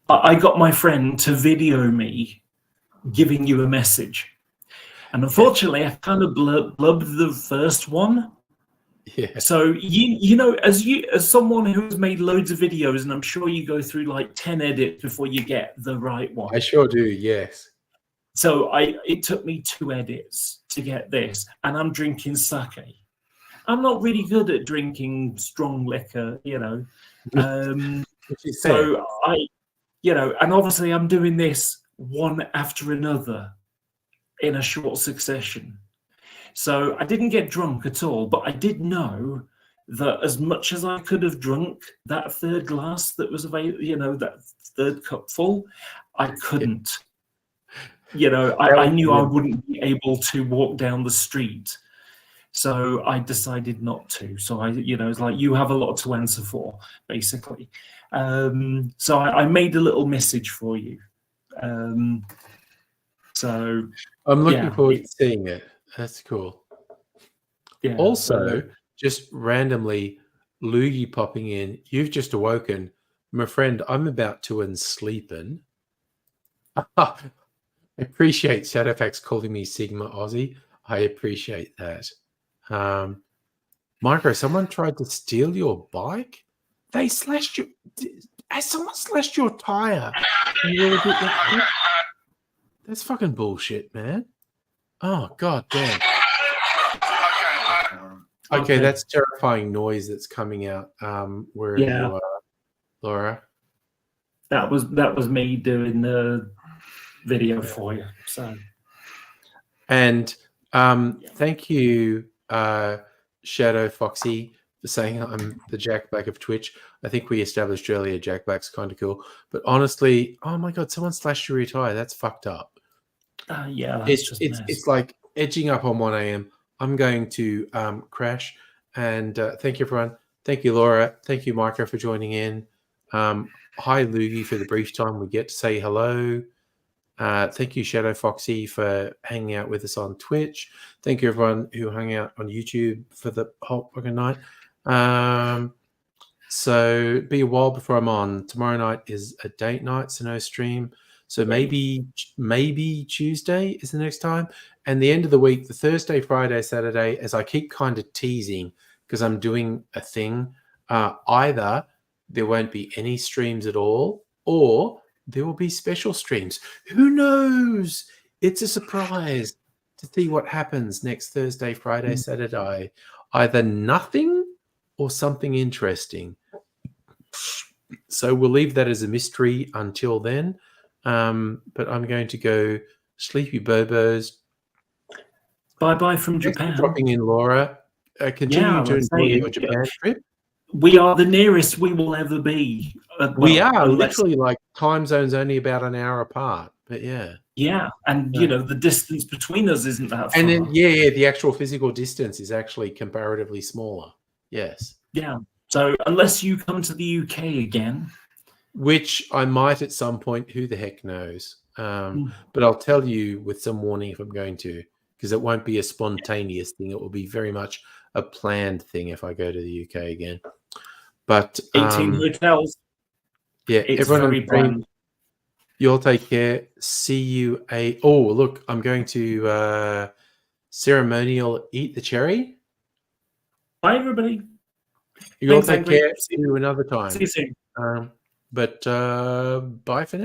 I got my friend to video me giving you a message. And unfortunately, I kind of blubbed the first one. Yeah. So as someone who has made loads of videos, and I'm sure you go through like 10 edits before you get the right one. I sure do. Yes. So it took me 2 edits to get this, and I'm drinking sake. I'm not really good at drinking strong liquor, So and obviously I'm doing this one after another in a short succession. So I didn't get drunk at all, but I did know that as much as I could have drunk that 3rd glass that was available, that 3rd cup full, I couldn't. I knew I wouldn't be able to walk down the street. So I decided not to. So it's like, you have a lot to answer for, basically. So I made a little message for you. So I'm looking forward to seeing it. That's cool. Yeah. Also, just randomly, Loogie popping in. You've just awoken, my friend. I'm about to sleeping. I appreciate Shadowfax calling me Sigma Aussie. I appreciate that. Micro, someone tried to steal your bike. They slashed you. Has someone slashed your tire? That's fucking bullshit, man. Oh, god damn. Okay, that's terrifying noise that's coming out wherever you are, Laura. That was me doing the video for you. So, and thank you, Shadow Foxy, for saying I'm the Jack Black of Twitch. I think we established earlier Jack Black's kind of cool, but honestly, oh my god, someone slashed your tire. That's fucked up. It's like edging up on 1 a.m. I'm going to crash. And thank you, everyone. Thank you, Laura. Thank you, Micro, for joining in. Hi, Loogie, for the brief time we get to say hello. Thank you, Shadow Foxy, for hanging out with us on Twitch. Thank you, everyone who hung out on YouTube for the whole fucking night. So be a while before I'm on. Tomorrow night is a date night, so no stream. So maybe Tuesday is the next time. And the end of the week, the Thursday, Friday, Saturday, as I keep kind of teasing because I'm doing a thing, either there won't be any streams at all or there will be special streams. Who knows? It's a surprise to see what happens next Thursday, Friday, Saturday. Either nothing or something interesting. So we'll leave that as a mystery until then. But I'm going to go sleepy bobos. Bye-bye from Japan. Dropping in, Laura. Continue to enjoy your Japan trip. We are the nearest we will ever be. We are literally like time zones only about an hour apart. But yeah. Yeah, and the distance between us isn't that far. And then the actual physical distance is actually comparatively smaller. Yes. Yeah. So unless you come to the UK again, which I might at some point, who the heck knows? But I'll tell you with some warning if I'm going to, because it won't be a spontaneous thing. It will be very much a planned thing if I go to the UK again. But 18 hotels. Yeah, it's everyone very planned. You all take care. See you. Oh, look, I'm going to ceremonial eat the cherry. Bye, everybody. You all take care. See you another time. See you soon. But bye for now.